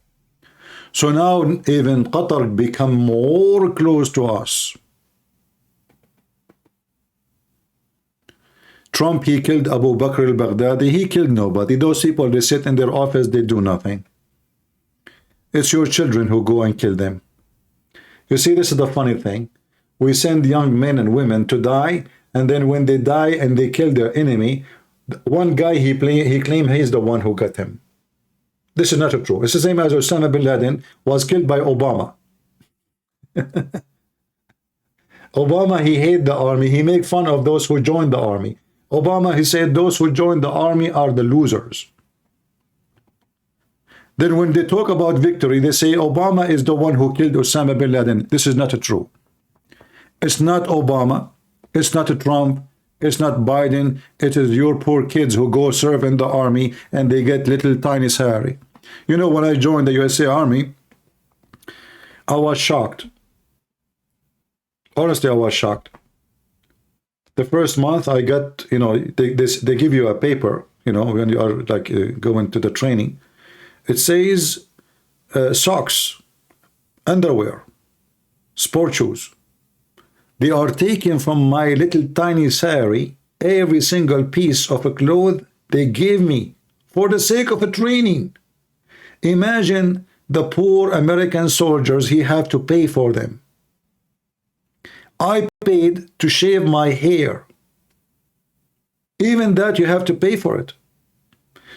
So now even Qatar become more close to us. Trump, he killed Abu Bakr al-Baghdadi. He killed nobody. Those people, they sit in their office, they do nothing. It's your children who go and kill them. You see, this is the funny thing. We send young men and women to die, and then when they die and they kill their enemy, one guy, he claimed he's the one who got him. This is not true. It's the same as Osama bin Laden was killed by Obama. Obama, he hated the army. He made fun of those who joined the army. Obama, he said those who joined the army are the losers. Then when they talk about victory, they say Obama is the one who killed Osama bin Laden. This is not true. It's not Obama. It's not Trump. It's not Biden. It is your poor kids who go serve in the army and they get little tiny salary. You know, when I joined the USA Army, I was shocked. Honestly, I was shocked. The first month I got, you know, they give you a paper, you know, when you are like going to the training. It says socks, underwear, sport shoes. They are taken from my little tiny salary, every single piece of a cloth they gave me for the sake of a training. Imagine the poor American soldiers he have to pay for them. I paid to shave my hair. Even that you have to pay for it.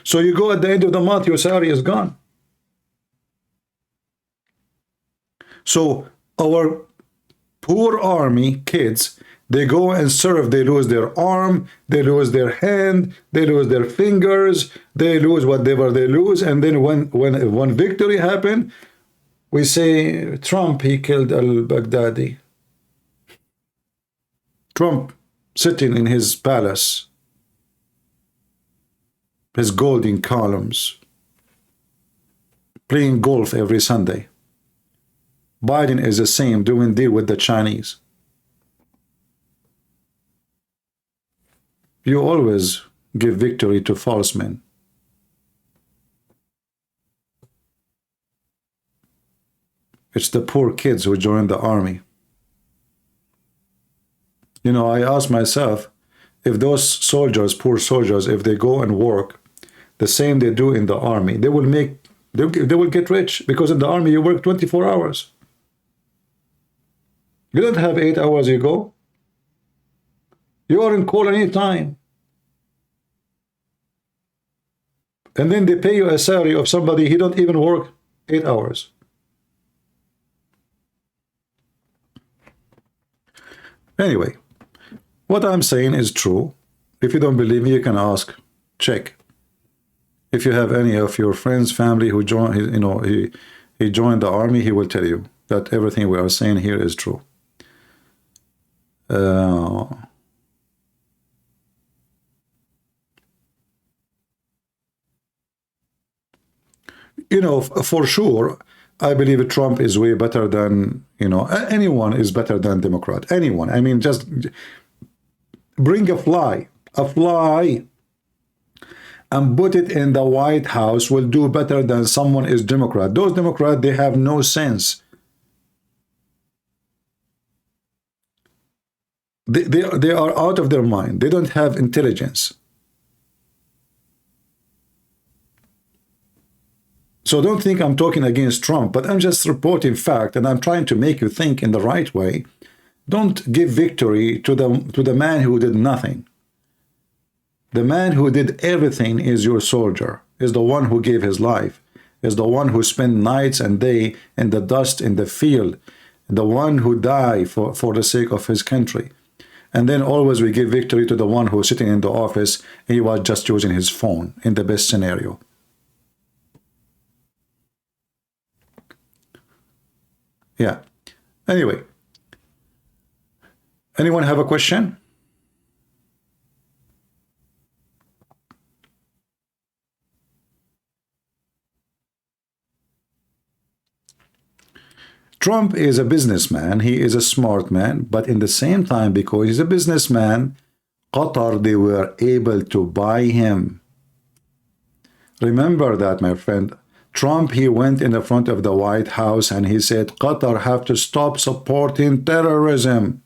So you go at the end of the month, your salary is gone. So our poor army kids, they go and serve, they lose their arm, they lose their hand, they lose their fingers, they lose whatever they lose, and then when victory happened, we say, Trump, he killed al-Baghdadi. Trump sitting in his palace, his golden columns, playing golf every Sunday. Biden is the same, doing deal with the Chinese. You always give victory to false men. It's the poor kids who join the army. You know, I ask myself, if those soldiers, poor soldiers, if they go and work the same they do in the army, they will get rich, because in the army you work 24 hours. You don't have 8 hours you go. You are in call any time. And then they pay you a salary of somebody, he don't even work 8 hours. Anyway, what I'm saying is true. If you don't believe me, you can ask, check. If you have any of your friends, family who joined, you know, he joined the army, he will tell you that everything we are saying here is true. You know, for sure, I believe Trump is way better than, you know, anyone is better than Democrat. Anyone. I mean, just bring a fly, and put it in the White House will do better than someone is Democrat. Those Democrats, they have no sense. They are out of their mind. They don't have intelligence. So don't think I'm talking against Trump, but I'm just reporting fact, and I'm trying to make you think in the right way. Don't give victory to the man who did nothing. The man who did everything is your soldier, is the one who gave his life, is the one who spent nights and day in the dust in the field, the one who died for the sake of his country. And then always we give victory to the one who's sitting in the office and he was just using his phone in the best scenario. Yeah. Anyway, anyone have a question? Trump is a businessman. He is a smart man, but in the same time, because he's a businessman, Qatar, they were able to buy him. Remember that, my friend. Trump, he went in the front of the White House and he said, Qatar have to stop supporting terrorism.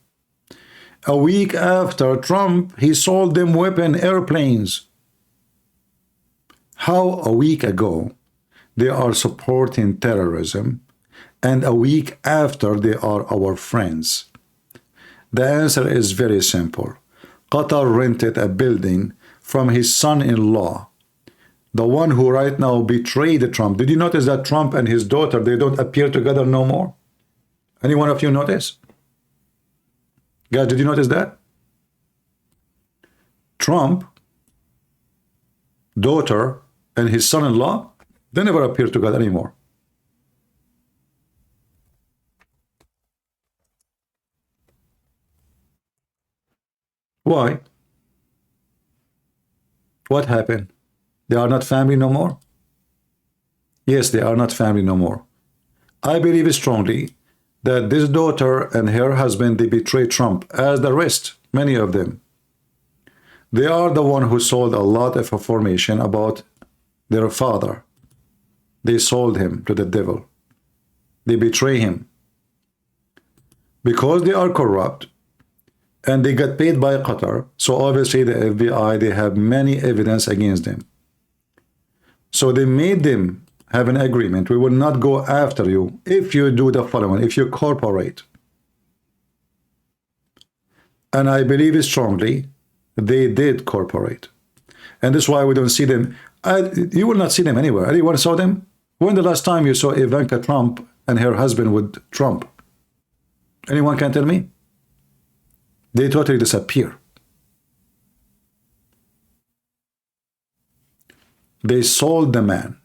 A week after Trump, he sold them weapon airplanes. How a week ago they are supporting terrorism, and a week after they are our friends? The answer is very simple. Qatar rented a building from his son-in-law, the one who right now betrayed Trump. Did you notice that Trump and his daughter, they don't appear together no more? Any one of you notice? Guys, did you notice that? Trump, daughter, and his son-in-law, they never appear together anymore. Why? What happened? They are not family no more? Yes, they are not family no more. I believe strongly that this daughter and her husband, they betrayed Trump, as the rest, many of them. They are the one who sold a lot of information about their father. They sold him to the devil. They betray him. Because they are corrupt, and they got paid by Qatar, so obviously the FBI, they have many evidence against them. So they made them have an agreement. We will not go after you if you do the following, if you cooperate. And I believe strongly they did cooperate. And that's why we don't see them. You will not see them anywhere. Anyone saw them? When the last time you saw Ivanka Trump and her husband with Trump? Anyone can tell me? They totally disappear. They sold the man.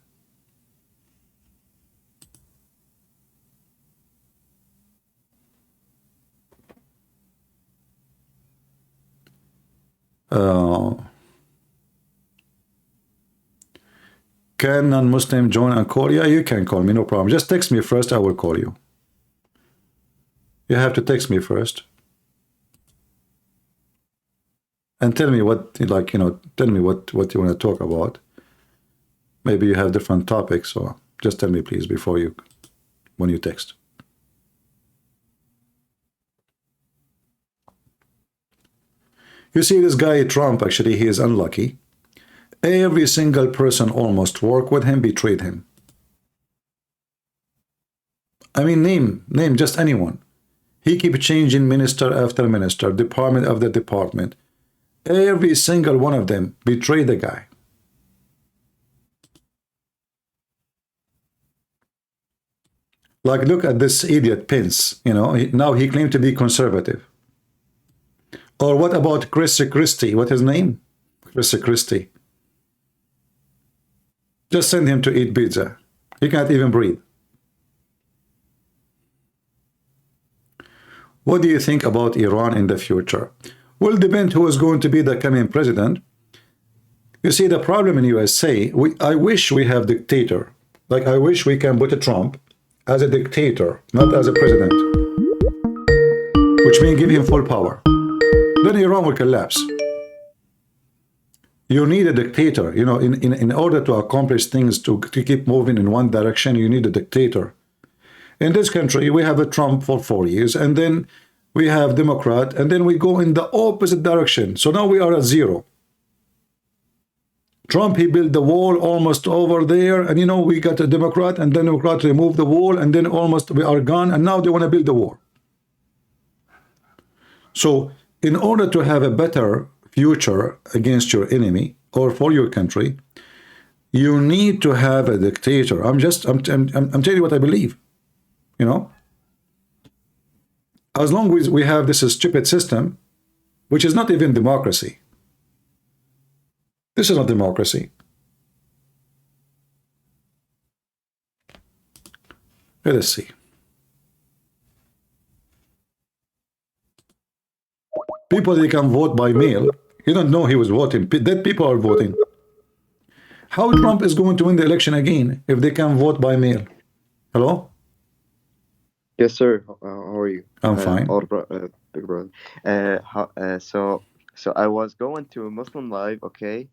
Can non-Muslim join and call? Yeah, you can call me, no problem. Just text me first, I will call you. You have to text me first. And tell me what, like, you know, tell me what you want to talk about. Maybe you have different topics, so just tell me, please, before you, when you text. You see, this guy, Trump, actually, he is unlucky. Every single person almost worked with him, betrayed him. I mean, name just anyone. He keeps changing minister after minister, department after department. Every single one of them betrayed the guy. Like, look at this idiot Pence, you know, now he claimed to be conservative. Or what about Chris Christie? What's his name? Chris Christie. Just send him to eat pizza. He can't even breathe. What do you think about Iran in the future? Will depend who is going to be the coming president. You see, the problem in USA, I wish we have dictator. Like, I wish we can put a Trump as a dictator, not as a president. Which means give him full power. Then Iran will collapse. You need a dictator. You know, in order to accomplish things, to keep moving in one direction, you need a dictator. In this country, we have a Trump for 4 years, and then we have Democrat, and then we go in the opposite direction. So now we are at zero. Trump, he built the wall almost over there, and you know, we got a Democrat, and then Democrat removed the wall, and then almost we are gone, and now they want to build the wall. So in order to have a better future against your enemy or for your country, you need to have a dictator. I'm telling you what I believe. You know, as long as we have this stupid system, which is not even democracy. This is not democracy. Let us see. People, they can vote by mail. You don't know he was voting. Dead people are voting. How Trump is going to win the election again if they can vote by mail? Hello? Yes, sir. How are you? I'm fine. Big brother. So I was going to Muslim Live, okay,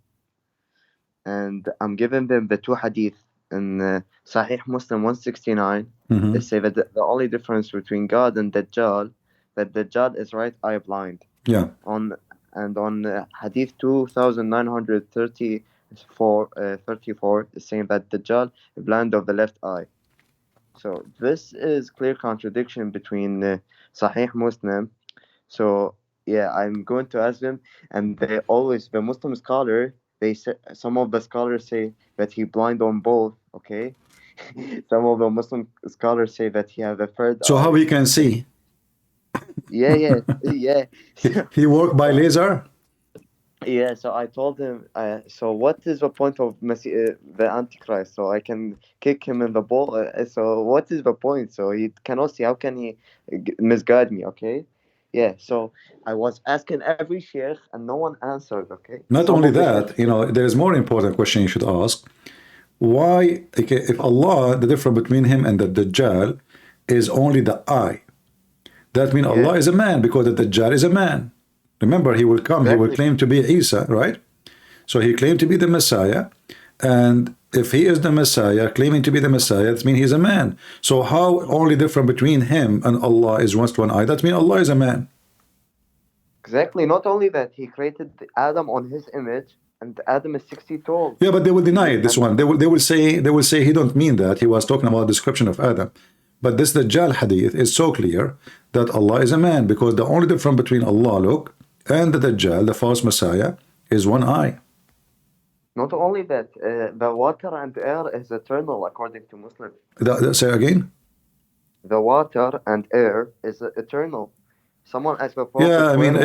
and I'm giving them the two hadith in Sahih Muslim 169. They say that the only difference between God and Dajjal, that Dajjal is right eye blind. Yeah. On Hadith 2934, is saying that Dajjal is blind of the left eye. So this is clear contradiction between Sahih Muslim. So yeah, I'm going to ask them, and they always, the Muslim scholar, they say, some of the scholars say that he blind on both. Okay, some of the Muslim scholars say that he have a third. So how he can see? Yeah. He worked by laser. Yeah, so I told him, so what is the point of the Antichrist? So I can kick him in the ball. So what is the point? So he cannot see. How can he misguide me? Okay. Yeah, so I was asking every sheikh and no one answered, okay? Not Some only of the that, sheikhs- you know, there's more important question you should ask. Why, okay, if Allah, the difference between him and the Dajjal is only the eye, that means Allah is a man because the Dajjal is a man. Remember, he will come, he will claim to be Isa, right? So he claimed to be the Messiah, and if he is the Messiah, claiming to be the Messiah, that means he's a man. So how only difference between him and Allah is just one eye? That means Allah is a man. Exactly. Not only that, he created Adam on his image, and Adam is 60 tall. Yeah, but they will deny this one. They will say he don't mean that. He was talking about description of Adam. But this Dajjal hadith is so clear that Allah is a man because the only difference between Allah, look, and the Dajjal, the false Messiah, is one eye. Not only that, the water and air is eternal according to Muslims. Say again? The water and air is eternal. Someone asked the Prophet. Yeah, I mean,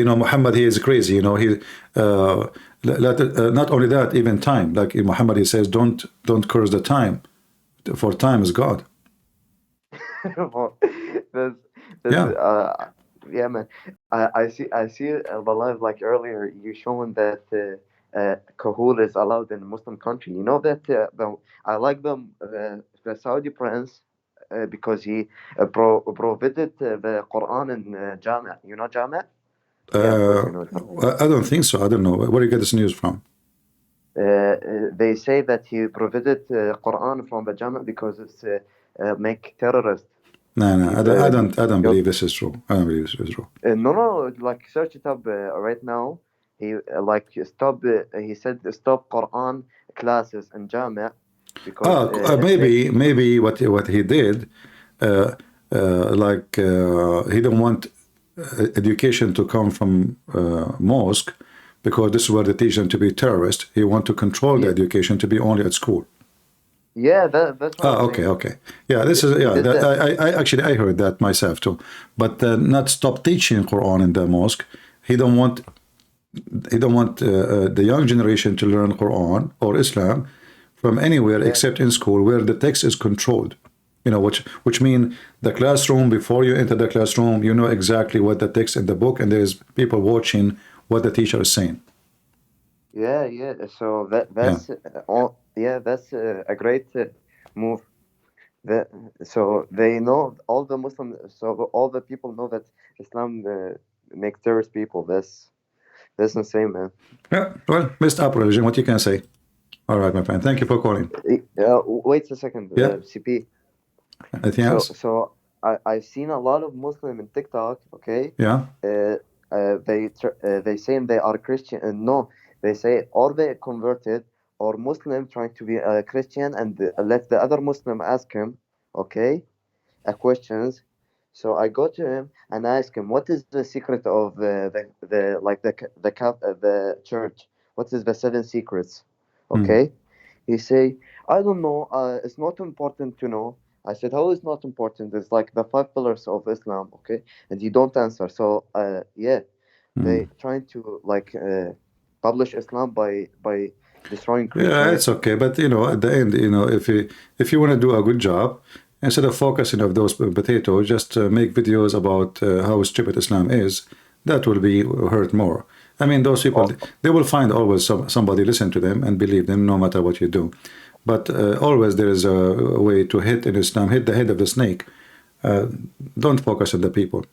you know, Muhammad, he is crazy. You know, he not only that, even time. Like in Muhammad, he says, don't curse the time, for time is God. Yeah, man. I see the live like earlier. You showing that Kahul is allowed in Muslim country. You know that I like the Saudi prince because he prohibited the Quran in Jami'. You know Jami'? I don't think so. I don't know. Where do you get this news from? They say that he prohibited Quran from the Jami' because it's make terrorists. No, I don't believe this is true. I don't believe this is true. No, like search it up right now. He he said stop Quran classes in Jami'. Because maybe what he did, he don't want education to come from mosque because this is where they teach them to be terrorists. He want to control the education to be only at school. Yeah, that's what okay. Yeah, this is I actually I heard that myself too, but not stop teaching Quran in the mosque. He don't want the young generation to learn Quran or Islam from anywhere except in school where the text is controlled. You know, which mean the classroom, before you enter the classroom, you know exactly what the text in the book, and there's people watching what the teacher is saying. Yeah. So that's that's a great move. So they know all the Muslims. So all the people know that Islam makes terrorist people. That's insane, man. Yeah. Well, messed up religion. What you can say? All right, my friend. Thank you for calling. Wait a second, Yeah. CP. Anything else? So I've seen a lot of Muslim in TikTok. Okay. Yeah. They say they are Christian. No, they say or they converted or Muslim trying to be a Christian and let the other Muslim ask him, okay, questions. So I go to him and ask him, what is the secret of the church? What is the 7 secrets? Okay. He say, I don't know. It's not important to know. I said, how is not important? It's like the 5 pillars of Islam. Okay. And he don't answer. So they trying to publish Islam by destroying Christianity. Yeah, it's okay. But you know, at the end, you know, if you want to do a good job, instead of focusing on those potatoes, just make videos about how stupid Islam is. That will be hurt more. I mean, those people, they will find always somebody listen to them and believe them no matter what you do. But always there is a way to hit in Islam, hit the head of the snake. Don't focus on the people.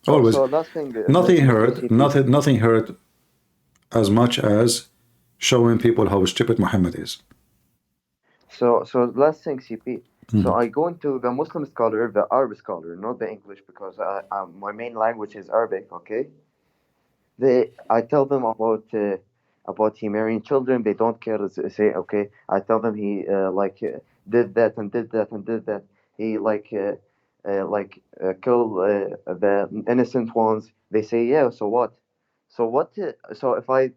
Always, nothing hurt as much as showing people how stupid Muhammad is. So last thing, CP. So I go into the Muslim scholar, the Arab scholar, not the English, because my main language is Arabic. Okay. I tell them about him marrying children. They don't care. Say okay. I tell them he did that and did that and did that. He kill the innocent ones. They say yeah. So what? So what? So if I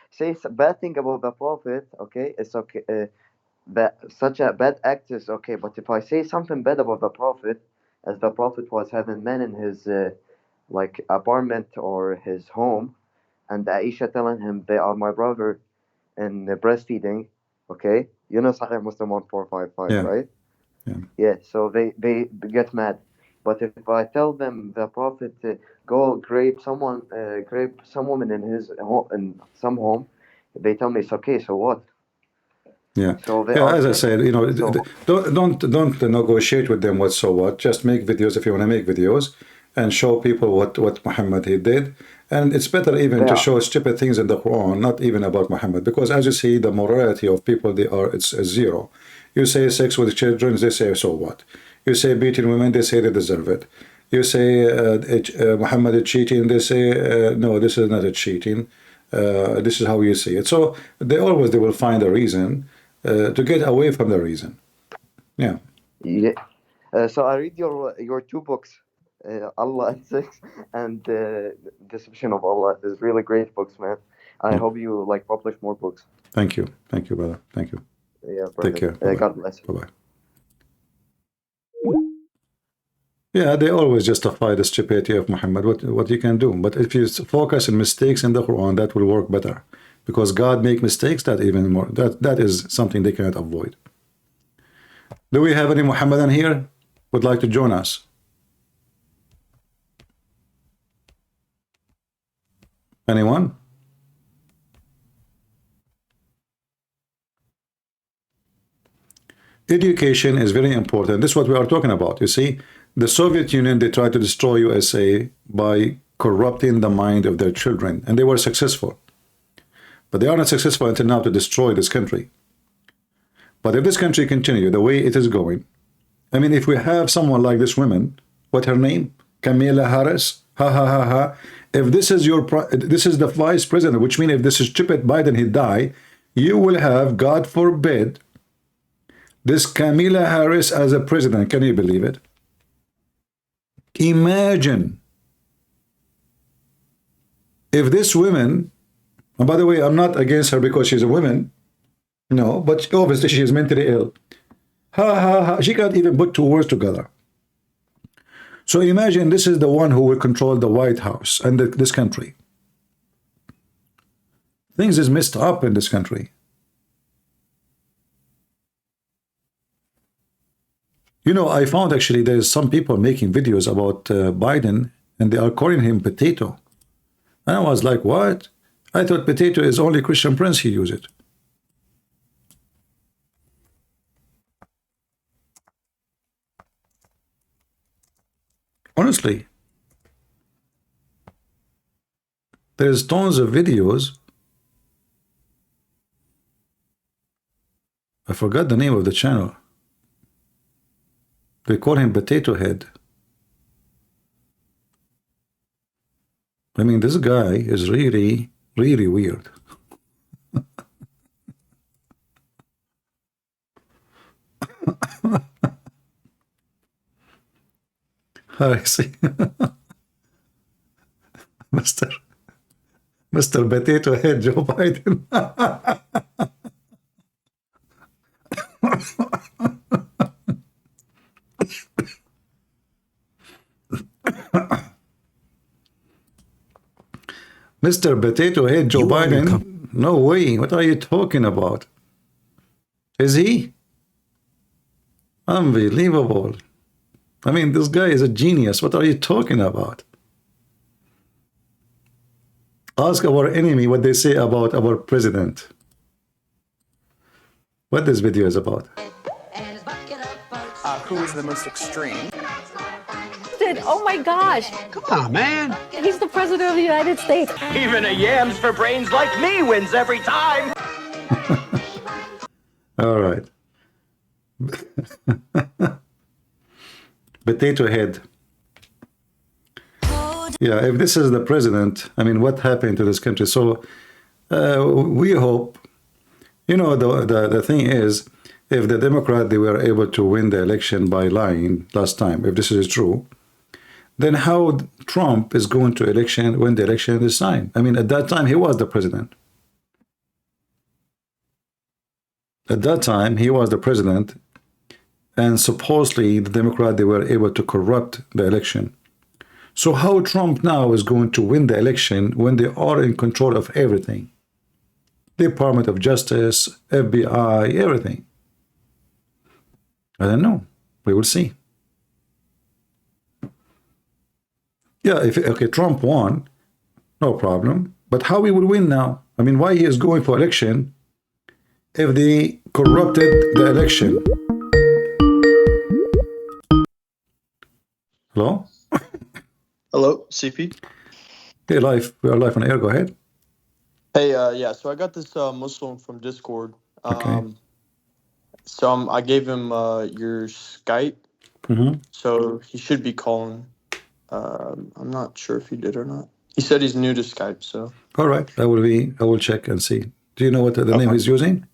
say a bad thing about the Prophet, okay, it's okay. That such a bad act is okay, but if I say something bad about the Prophet, as the Prophet was having men in his apartment or his home, and Aisha telling him they are my brother and breastfeeding, okay, you know Sahih Muslim 1455, right? Yeah. So they get mad. But if I tell them the Prophet go grape some woman in in some home, they tell me it's okay. So what? Yeah. So they Yeah, are as I different. said, you know, So, don't negotiate with them what so what. Just make videos if you want to make videos and show people what Muhammad he did. And it's better even to Yeah. show stupid things in the Quran, not even about Muhammad, because as you see, the morality of people, it's a zero. You say sex with children, they say so what? You say beating women, they say they deserve it. You say Muhammad is cheating, they say no, this is not a cheating. This is how you see it. So they will find a reason to get away from the reason. Yeah. yeah. So I read your two books, Allah and Sex and Deception of Allah. It's really great books, man. I hope you like publish more books. Thank you, brother. Thank you. Yeah, brother. Take care. Bye-bye. God bless. Bye-bye. Yeah, they always justify the stupidity of Muhammad, what you can do. But if you focus on mistakes in the Quran, that will work better. Because God make mistakes, that is something they cannot avoid. Do we have any Muhammadan here would like to join us? Anyone? Education is very important. This is what we are talking about. You see, the Soviet Union, they tried to destroy USA by corrupting the mind of their children, and they were successful. But they are not successful until now to destroy this country. But if this country continue the way it is going, I mean, if we have someone like this woman, what her name? Kamala Harris, ha ha ha ha. If this is this is the vice president, which means if this is stupid Biden, he die, you will have, God forbid, this Kamala Harris as a president. Can you believe it? Imagine if this woman, and by the way, I'm not against her because she's a woman, no, but obviously she is mentally ill. Ha ha ha, she can't even put two words together. So imagine this is the one who will control the White House and this country. Things is messed up in this country. You know, I found actually there's some people making videos about Biden, and they are calling him potato. And I was like, what? I thought potato is only Christian Prince he use it. Honestly, there's tons of videos. I forgot the name of the channel. They call him Potato Head. I mean, this guy is really, really weird. I see. Mr. Potato Head Joe Biden. Mr. Potato Head Joe Biden? No way. What are you talking about? Is he? Unbelievable. I mean, this guy is a genius. What are you talking about? Ask our enemy what they say about our president. What this video is about. Who is the most extreme? Oh my gosh. Come on, man. He's the president of the United States. Even a yams for brains like me wins every time. All right. Potato Head. Yeah, if this is the president, I mean, what happened to this country? So we hope, you know, the thing is, if the Democrat, they were able to win the election by lying last time, if this is true, then how Trump is going to win the election this time? I mean, at that time, he was the president. At that time, he was the president, and supposedly the Democrat, they were able to corrupt the election. So how Trump now is going to win the election when they are in control of everything? Department of Justice, FBI, everything. I don't know. We will see. Yeah, okay, Trump won, no problem. But how he will win now? I mean, why he is going for election if they corrupted the election? Hello? Hello, CP. Hey, we are live on air. Go ahead. Hey, yeah. So I got this Muslim from Discord. Okay. So I gave him your Skype. Mm-hmm. So he should be calling. I'm not sure if he did or not. He said he's new to Skype. So. All right. I will check and see. Do you know what the name he's using?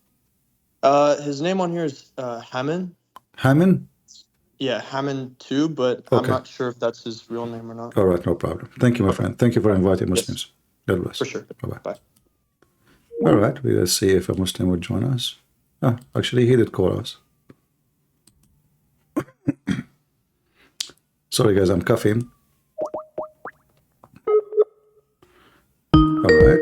His name on here is Hammond. Hammond? Yeah, Hammond too, but I'm not sure if that's his real name or not. All right, no problem. Thank you, my friend. Thank you for inviting Muslims. God bless. For sure. Bye-bye. Bye. All right, we'll see if a Muslim would join us. Ah, actually, he did call us. Sorry, guys, I'm coughing. All right.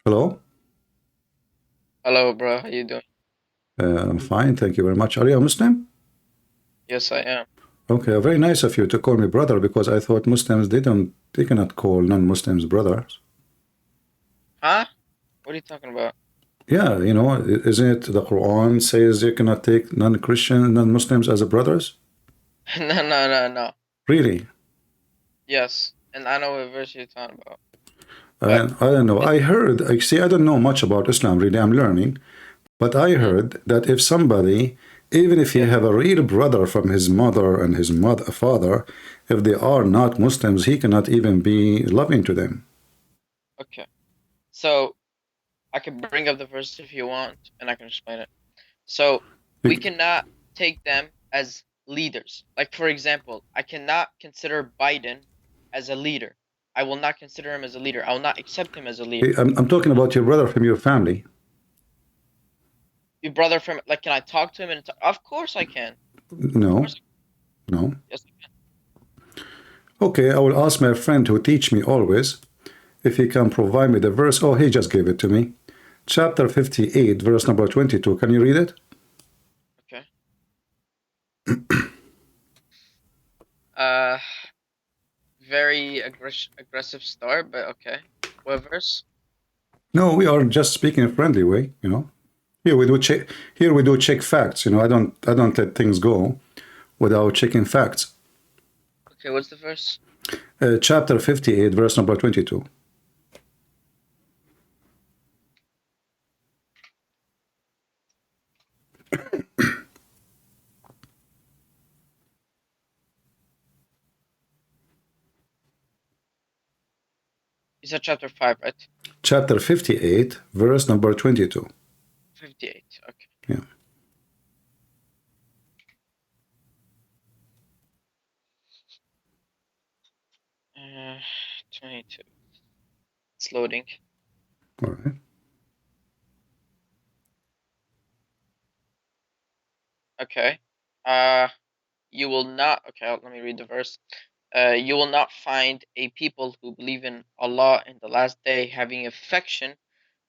Hello? Hello, bro. How you doing? I'm fine, thank you very much. Are you a Muslim? Yes, I am. Okay, very nice of you to call me brother, because I thought Muslims, they cannot call non-Muslims brothers. Huh? What are you talking about? Yeah, you know, isn't it the Quran says you cannot take non-Christian, non-Muslims as brothers? No. Really? Yes, and I know what verse you're talking about. I don't know. I heard, I don't know much about Islam, really. I'm learning. But I heard that if somebody, even if you have a real brother from his mother and his father, if they are not Muslims, he cannot even be loving to them. Okay. So, I can bring up the verse if you want, and I can explain it. So, we cannot take them as leaders. Like, for example, I cannot consider Biden as a leader. I will not consider him as a leader. I will not accept him as a leader. I'm talking about your brother from your family. Your brother from, like, can I talk to him? Of course I can. No. No. Yes, I can. Okay, I will ask my friend who teach me always if he can provide me the verse. Oh, he just gave it to me. Chapter 58, verse number 22. Can you read it? Okay. Very aggressive start, but okay. What verse? No, we are just speaking in a friendly way, you know. Here we do check facts, you know. I don't let things go without checking facts. Okay, what's the verse? Chapter 58, verse number 22. You said chapter 5, right? Chapter 58, verse number 22. 58, okay. Yeah. Uh, 22. It's loading. All right. Okay. You will not. Okay, let me read the verse. You will not find a people who believe in Allah in the last day having affection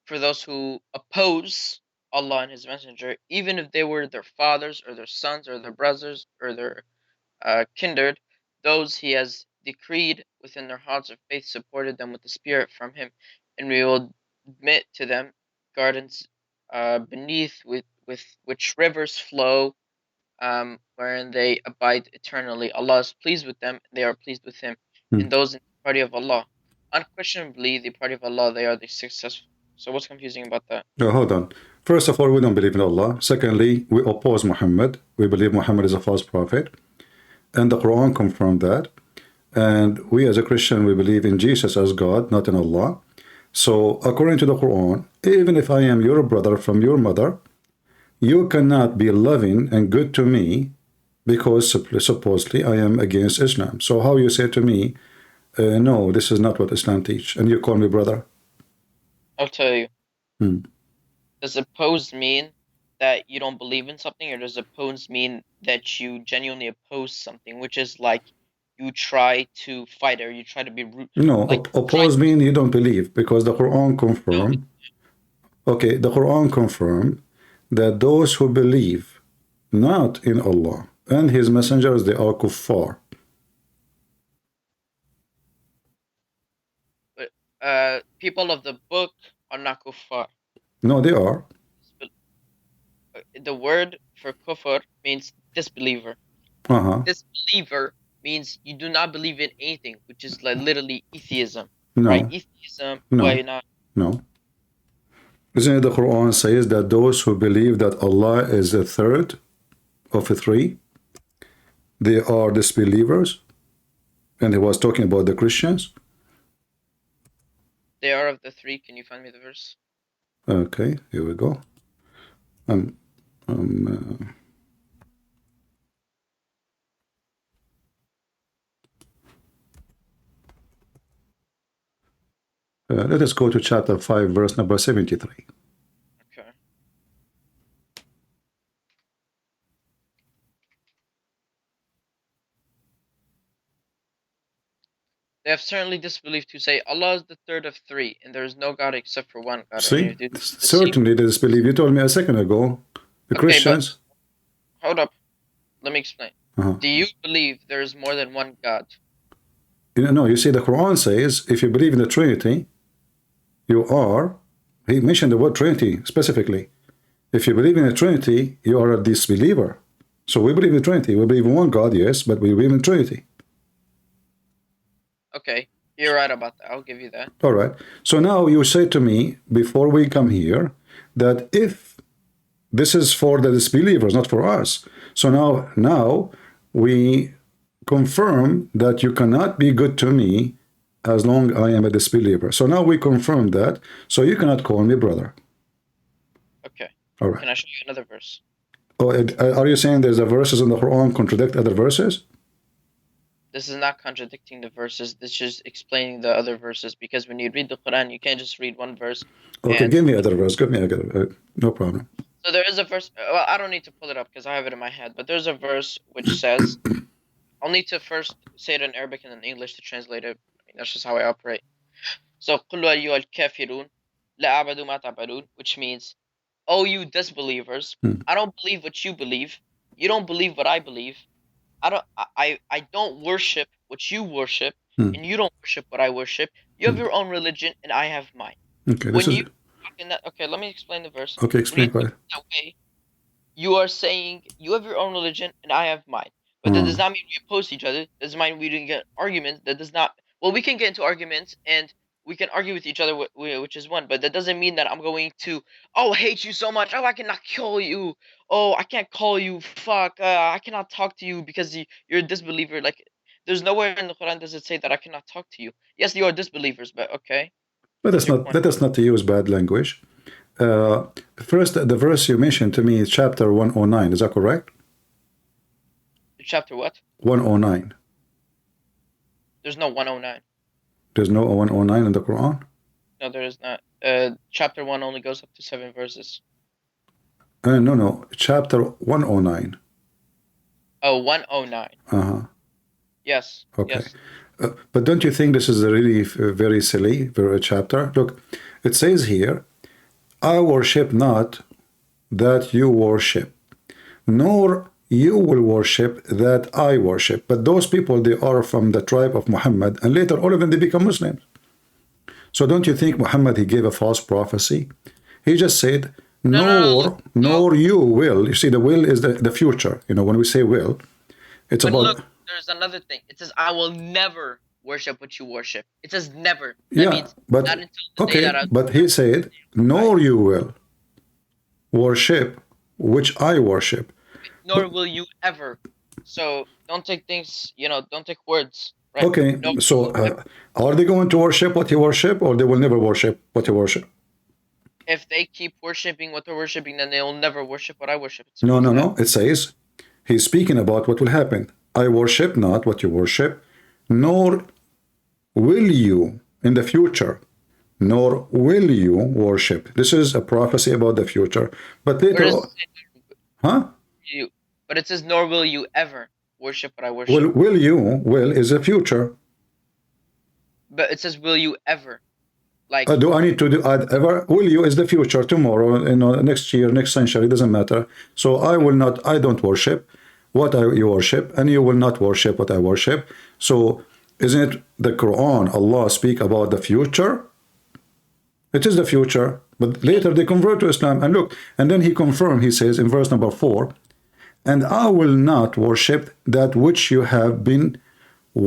for those who oppose Allah and His Messenger, even if they were their fathers or their sons or their brothers or their kindred. Those He has decreed within their hearts of faith supported them with the Spirit from Him, and we will admit to them gardens beneath with which rivers flow, wherein they abide eternally. Allah is pleased with them, they are pleased with Him. And those in the party of Allah, unquestionably the party of Allah, they are the successful. So what's confusing about that? No, hold on. First of all, we don't believe in Allah. Secondly, we oppose Muhammad. We believe Muhammad is a false prophet. And the Quran confirmed that. And we as a Christian, we believe in Jesus as God, not in Allah. So according to the Quran, even if I am your brother from your mother, you cannot be loving and good to me because supposedly I am against Islam. So how you say to me, no, this is not what Islam teach, and you call me brother? I'll tell you. Does oppose mean that you don't believe in something, or does oppose mean that you genuinely oppose something, which is like you try to fight or you try to be rude? No, like, oppose mean you don't believe, because the Quran confirmed. Okay, the Quran confirmed that those who believe not in Allah and His messengers, they are kuffar. people of the book are not kuffar. No, they are. The word for kufr means disbeliever. Disbeliever means you do not believe in anything, which is like literally atheism. No. Right? Atheism. No. Why not? No. Isn't it the Quran says that those who believe that Allah is a third of a three, they are disbelievers? And he was talking about the Christians. They are of the three. Can you find me the verse? Okay, here we go. Let us go to chapter 5, verse number 73. Okay. They have certainly disbelieved who say Allah is the third of three, and there is no God except for one God. See? Certainly they disbelieve. You told me a second ago. The Christians. Hold up. Let me explain. Do you believe there is more than one God? No, you see, the Quran says if you believe in the Trinity, you are. He mentioned the word Trinity specifically. If you believe in the Trinity, you are a disbeliever. So we believe in the Trinity. We believe in one God, yes, but we believe in Trinity. Okay, you're right about that. I'll give you that. All right. So now you say to me, before we come here, that if this is for the disbelievers, not for us. So now we confirm that you cannot be good to me as long as I am a disbeliever. So now we confirm that. So you cannot call me brother. Okay. All right. Can I show you another verse? Oh, are you saying there's a verses in the Quran contradict other verses? This is not contradicting the verses. This is explaining the other verses, because when you read the Quran, you can't just read one verse. Okay, give me other verse. Give me other. No problem. So there is a verse. Well, I don't need to pull it up because I have it in my head. But there's a verse which says, I'll need to first say it in Arabic and then English to translate it. I mean, that's just how I operate. So, قُلْ أَيُّهَا الْكَافِرُونَ لَا أَعْبُدُ مَا تَعْبُدُونَ, which means, oh, you disbelievers, I don't believe what you believe. You don't believe what I believe. I don't worship what you worship, and you don't worship what I worship. You have your own religion, and I have mine. Okay, Okay, let me explain the verse. Okay, explain that way. You are saying you have your own religion, and I have mine. But that does not mean we oppose each other. That does not mean we didn't get arguments. That does not. Well, we can get into arguments, and we can argue with each other, which is one. But that doesn't mean that I'm going to, hate you so much. I cannot kill you. I can't call you. Fuck. I cannot talk to you because you're a disbeliever. Like, there's nowhere in the Quran does it say that I cannot talk to you. Yes, you are disbelievers, but okay. Let us not use bad language. First, the verse you mentioned to me is chapter 109. Is that correct? Chapter what? 109. There's no 109. There's no 109 in the Quran? No, there is not. Chapter 1 only goes up to 7 verses. No. Chapter 109. Oh, 109. Yes. Okay. Yes. But don't you think this is a really very silly chapter? Look, it says here, I worship not that you worship, nor you will worship that I worship. But those people, they are from the tribe of Muhammad, and later all of them, they become Muslims. So don't you think Muhammad, he gave a false prophecy? He just said, nor you will. You see, the will is the future. You know, when we say will, it's but about... Look, there's another thing. It says, I will never worship what you worship. It says never. That means but not until the day that but he said, nor you will worship which I worship. Nor will you ever. So don't take things, don't take words. Right? Okay, so are they going to worship what you worship, or they will never worship what you worship? If they keep worshiping what they're worshiping, then they will never worship what I worship. No. It says, he's speaking about what will happen. I worship not what you worship, nor will you in the future, nor will you worship. This is a prophecy about the future. But later, But it says, nor will you ever worship what I worship. Will is a future. But it says, will you ever? Like, do I need to add ever? Will you is the future, tomorrow, next year, next century, doesn't matter. So I don't worship what you worship, and you will not worship what I worship. So isn't it the Quran, Allah speak about the future, It is the future, but later they convert to Islam. And look, and then he confirmed, he says in verse number 4, and I will not worship that which you have been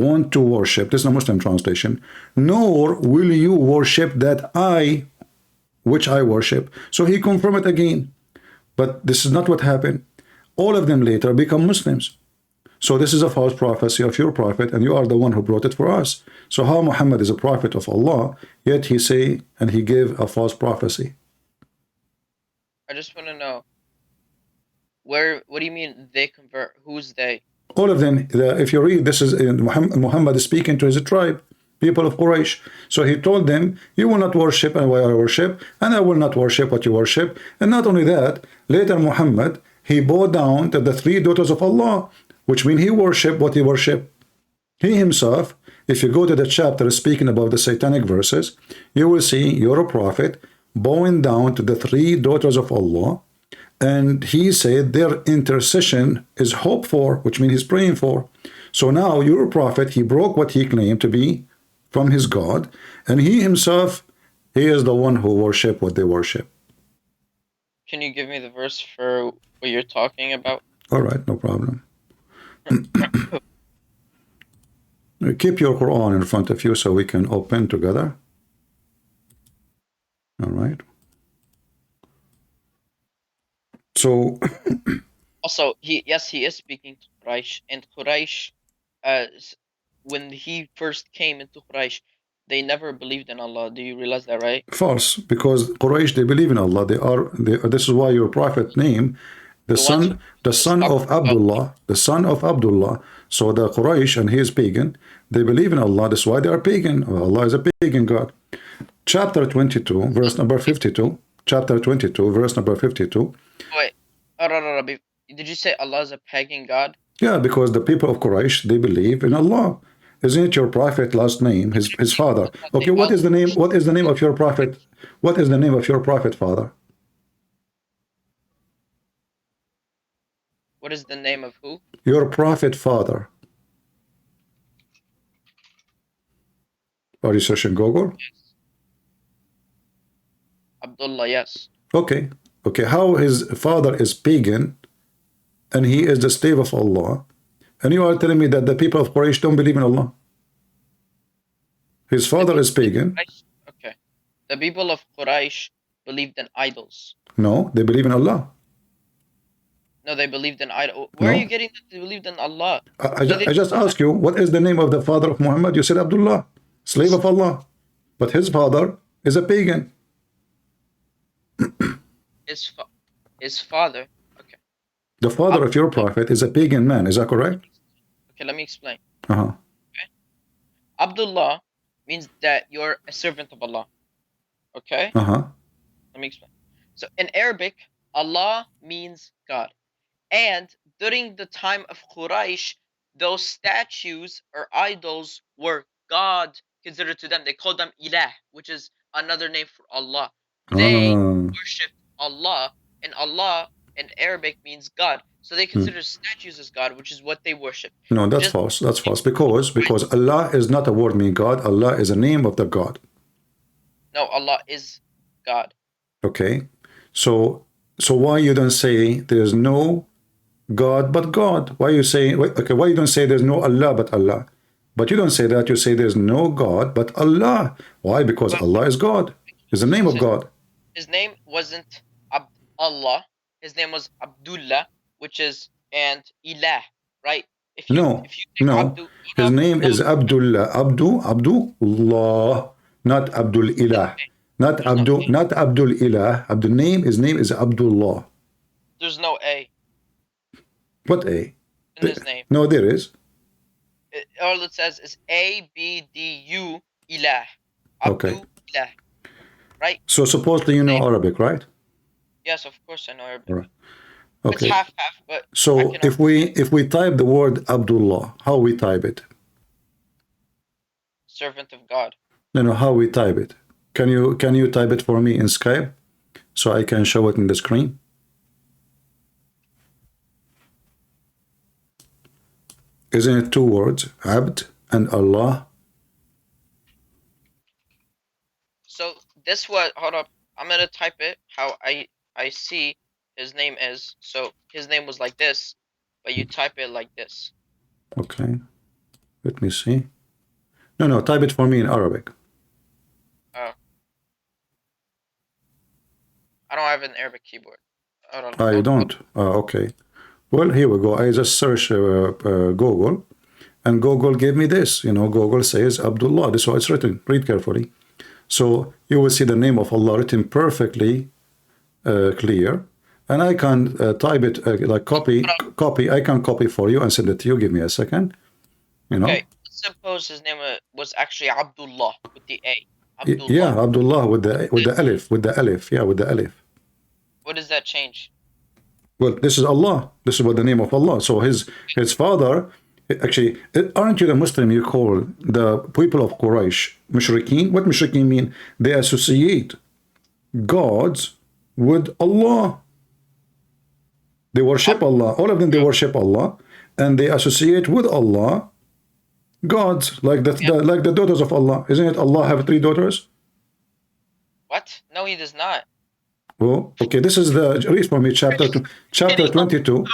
wont to worship. This is a Muslim translation. Nor will you worship that which I worship. So he confirmed it again. But this is not what happened. All of them later become Muslims. So this is a false prophecy of your prophet, and you are the one who brought it for us. So how Muhammad is a prophet of Allah, yet he say, and he gave a false prophecy. I just want to know, what do you mean they convert? Who's they? All of them, if you read, this is Muhammad is speaking to his tribe, people of Quraysh. So he told them, you will not worship what I worship, and I will not worship what you worship. And not only that, later Muhammad, he bowed down to the 3 daughters of Allah, which means he worshiped what he worshiped. He himself, if you go to the chapter speaking about the satanic verses, you will see your prophet bowing down to the 3 daughters of Allah, and he said their intercession is hoped for, which means he's praying for. So now your prophet, he broke what he claimed to be from his God, and he himself, he is the one who worship what they worship. Can you give me the verse for what you're talking about? All right, no problem. Keep your Quran in front of you so we can open together. All right. So Also, he is speaking to Quraysh, and Quraysh, when he first came into Quraysh, they never believed in Allah. Do you realize that, right? false, because Quraysh, they believe in Allah. This is why your prophet name the son of Abdullah, the son of Abdullah. So the Quraysh, and he is pagan, they believe in Allah. That's why they are pagan. Allah is a pagan God. Chapter 22, verse number 52. Chapter 22, verse number 52. Wait, did you say Allah is a pagan God? Yeah, because the people of Quraysh, they believe in Allah. Isn't it your prophet last name, his father? Okay, what is the name? What is the name of your prophet? What is the name of your prophet father? What is the name of who? Your prophet father. Are you searching Google? Yes. Abdullah, yes. Okay. Okay, how his father is pagan and he is the slave of Allah, and you are telling me that the people of Quraysh don't believe in Allah? His father is pagan. Okay. The people of Quraysh believed in idols. No, they believe in Allah. No, they believed in idols. Where No. are you getting that they believed in Allah? I just asked you, what is the name of the father of Muhammad? You said Abdullah, slave of Allah. But his father is a pagan. His father. Okay. The father of your prophet is a pagan man. Is that correct? Okay, let me explain. Uh-huh. Okay. Abdullah means that you're a servant of Allah. Okay? Uh-huh. Let me explain. So in Arabic, Allah means God. And during the time of Quraysh, those statues or idols were God considered to them. They called them Ilah, which is another name for Allah. They worshipped Allah, and Allah in Arabic means God. So they consider statues as God, which is what they worship. No, that's false. That's false. Because Allah is not a word meaning God. Allah is a name of the God. No, Allah is God. Okay. So why you don't say there's no God but God? Why you say, okay, why you don't say there's no Allah but Allah? But you don't say that. You say there's no God but Allah. Why? Because Allah is God. It's the name of God. His name wasn't Allah. His name was Abdullah, which is, and Ilah, right? No. His name is Abdullah. Abdullah, not Abdul Ilah. Not Abdul Ilah. His name is Abdullah. There's no A What A? in his name. No, there is. All it says is ABDU Ilah. Okay. Ilah. Right? So supposedly you know Arabic, right? Yes, of course I know Arabic. All right. Okay. It's half-half, but so if we type the word Abdullah, how we type it? servant of God. No, how we type it? Can you type it for me in Skype so I can show it in the screen? Isn't it 2 words, Abd and Allah? So this was, hold up, I'm gonna type it how I see his name is. So his name was like this, but you type it like this. Okay. Let me see. No, type it for me in Arabic. Oh. I don't have an Arabic keyboard. Hold on. Ah, you don't? Okay. Well, here we go. I just search Google, and Google gave me this. You know, Google says Abdullah. This is how it's written. Read carefully. So you will see the name of Allah written perfectly clear. And I can type it like copy. I can copy for you and send it to you. Give me a second. You know. Okay. Suppose his name was actually Abdullah with the A. Abdullah. Yeah, Abdullah with the alif. Yeah, with the alif. What does that change? Well, this is Allah. This is what the name of Allah. So his father, actually, aren't you the Muslim you call the people of Quraysh mushrikeen? What mushrikeen mean? They associate gods with Allah. They worship Allah. All of them, they worship Allah, and they associate with Allah gods like the daughters of Allah. Isn't it? Allah have 3 daughters. What? No, he does not. Well, okay, this is the read for me chapter 22.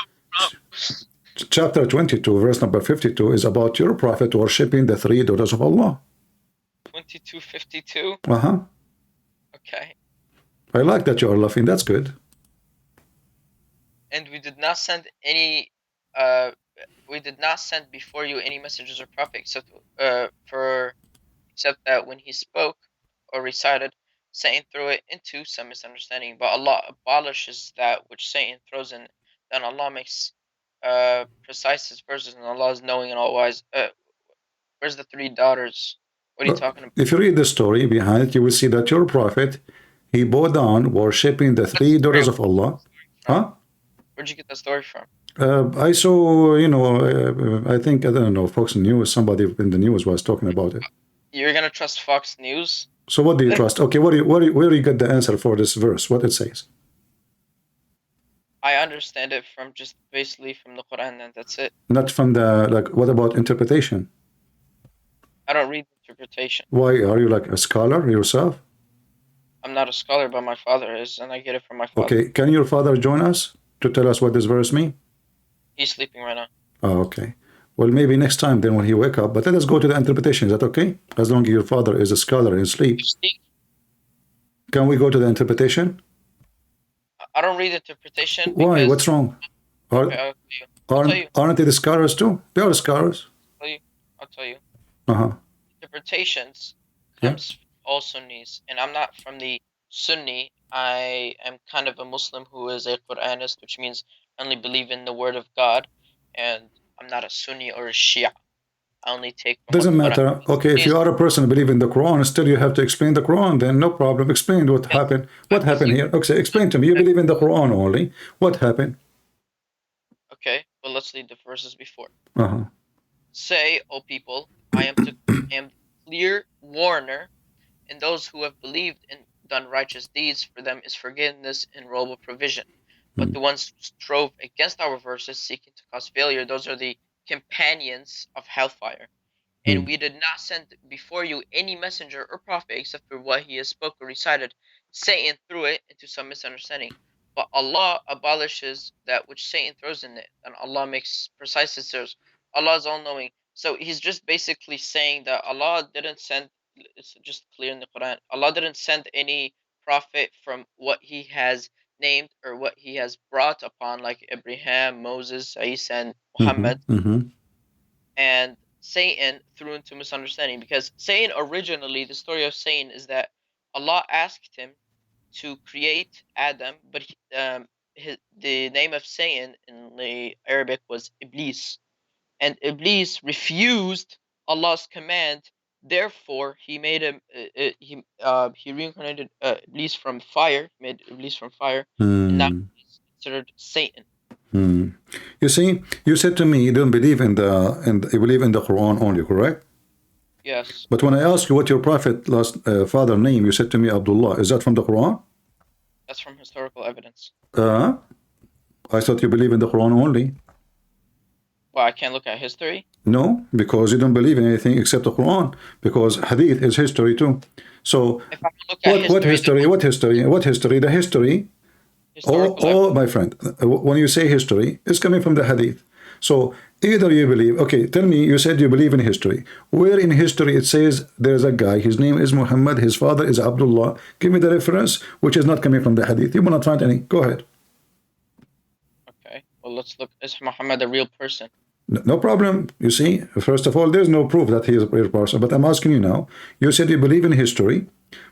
Chapter 22, verse number 52 is about your prophet worshipping the 3 daughters of Allah. 22:52. Okay. I like that you are laughing. That's good. And we did not send any. We did not send before you any messengers or prophets except that when he spoke or recited, Satan threw it into some misunderstanding. But Allah abolishes that which Satan throws in. Then Allah makes precise his verses, and Allah is knowing and all wise. Where's the 3 daughters? What are you talking about? If you read the story behind it, you will see that your prophet, he bowed down worshipping the 3 daughters of Allah. Huh? Where'd you get that story from? I saw, you know, I think, I don't know, Fox News, somebody in the news was talking about it. You're gonna trust Fox News? So what do you trust? Okay, where do you get the answer for this verse? What it says? I understand it from just basically from the Quran, and that's it. Not from the, like, what about interpretation? I don't read interpretation. Why? Are you like a scholar yourself? I'm not a scholar, but my father is, and I get it from my father. Okay, can your father join us to tell us what this verse means? He's sleeping right now. Oh, okay. Well, maybe next time then when he wake up. But let us go to the interpretation. Is that okay? As long as your father is a scholar in sleep. Can we go to the interpretation? I don't read interpretation. Why? What's wrong? Aren't they the scholars too? They are scholars. I'll tell you. Uh-huh. Interpretations comes from all Sunnis, and I'm not from the Sunni. I am kind of a Muslim who is a Quranist, which means I only believe in the word of God, and I'm not a Sunni or a Shia. I only take from Doesn't matter. Okay, if you are a person who believes in the Quran, still you have to explain the Quran, then no problem. Explain what happened. What happened here? Okay, explain to me. You believe in the Quran only. What happened? Okay, well, let's read the verses before. Uh-huh. Say, O people, I am the clear warner, and those who have believed and done righteous deeds, for them is forgiveness and royal provision. But the ones who strove against our verses, seeking to cause failure, those are the companions of hellfire. And we did not send before you any messenger or prophet except for what he has spoken or recited. Satan threw it into some misunderstanding. But Allah abolishes that which Satan throws in it, and Allah makes precise his verses. Allah is all-knowing. So he's just basically saying that Allah didn't send, it's just clear in the Quran, Allah didn't send any prophet from what he has named or what he has brought upon, like Abraham, Moses, Isa, and Muhammad. And Satan threw into misunderstanding, because Satan originally, the story of Satan is that Allah asked him to create Adam, but the name of Satan in the Arabic was Iblis, and Iblis refused Allah's command. Therefore, he made him. He reincarnated Iblis from fire. Made Iblis from fire, and now he's considered Satan. You see, you said to me you don't believe you believe in the Quran only, correct? Yes. But when I asked you what your prophet last father name, you said to me Abdullah. Is that from the Quran? That's from historical evidence. I thought you believe in the Quran only. Well, I can't look at history. No, because you don't believe in anything except the Quran, because Hadith is history too. So If I look at what history? The history. Oh, my friend, when you say history, it's coming from the hadith. So either you believe, okay, tell me, you said you believe in history. Where in history it says there's a guy, his name is Muhammad, his father is Abdullah. Give me the reference, which is not coming from the hadith. You will not find any. Go ahead. Okay, well, let's look. Is Muhammad a real person? No problem. You see, first of all, there's no proof that he is a real person. But I'm asking you now, you said you believe in history,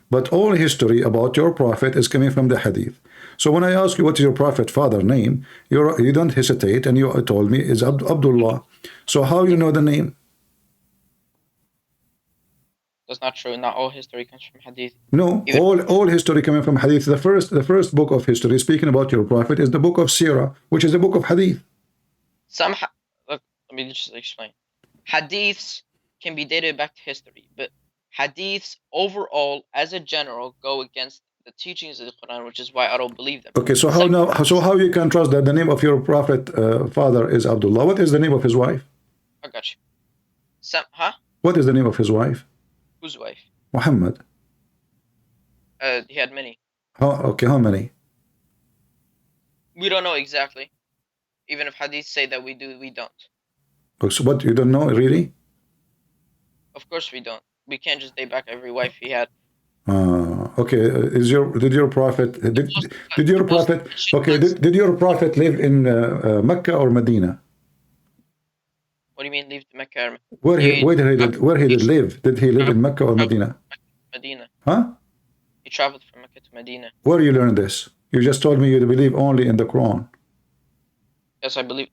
but all history about your prophet is coming from the hadith. So when I ask you what is your prophet father name, you don't hesitate and you told me is Abdullah. So how you know the name? That's not true. Not all history comes from hadith. No, all history coming from hadith. The first book of history speaking about your prophet is the book of Sirah, which is the book of hadith. Look, let me just explain. Hadiths can be dated back to history, but hadiths overall, as a general, go against the teachings of the Quran, which is why I don't believe them. Okay, so how you can trust that the name of your prophet father is Abdullah? What is the name of his wife? I got you. What is the name of his wife? Whose wife? Muhammad. He had many. How many? We don't know exactly. Even if hadiths say that we do, we don't. So what, you don't know really? Of course we don't. We can't just date back every wife he had. Okay, did your prophet live in Mecca or Medina? What do you mean leave Mecca? Where he did live? Did he live in Mecca or Medina? Medina. Huh? He traveled from Mecca to Medina. Where you learned this? You just told me you believe only in the Quran. Yes, I believe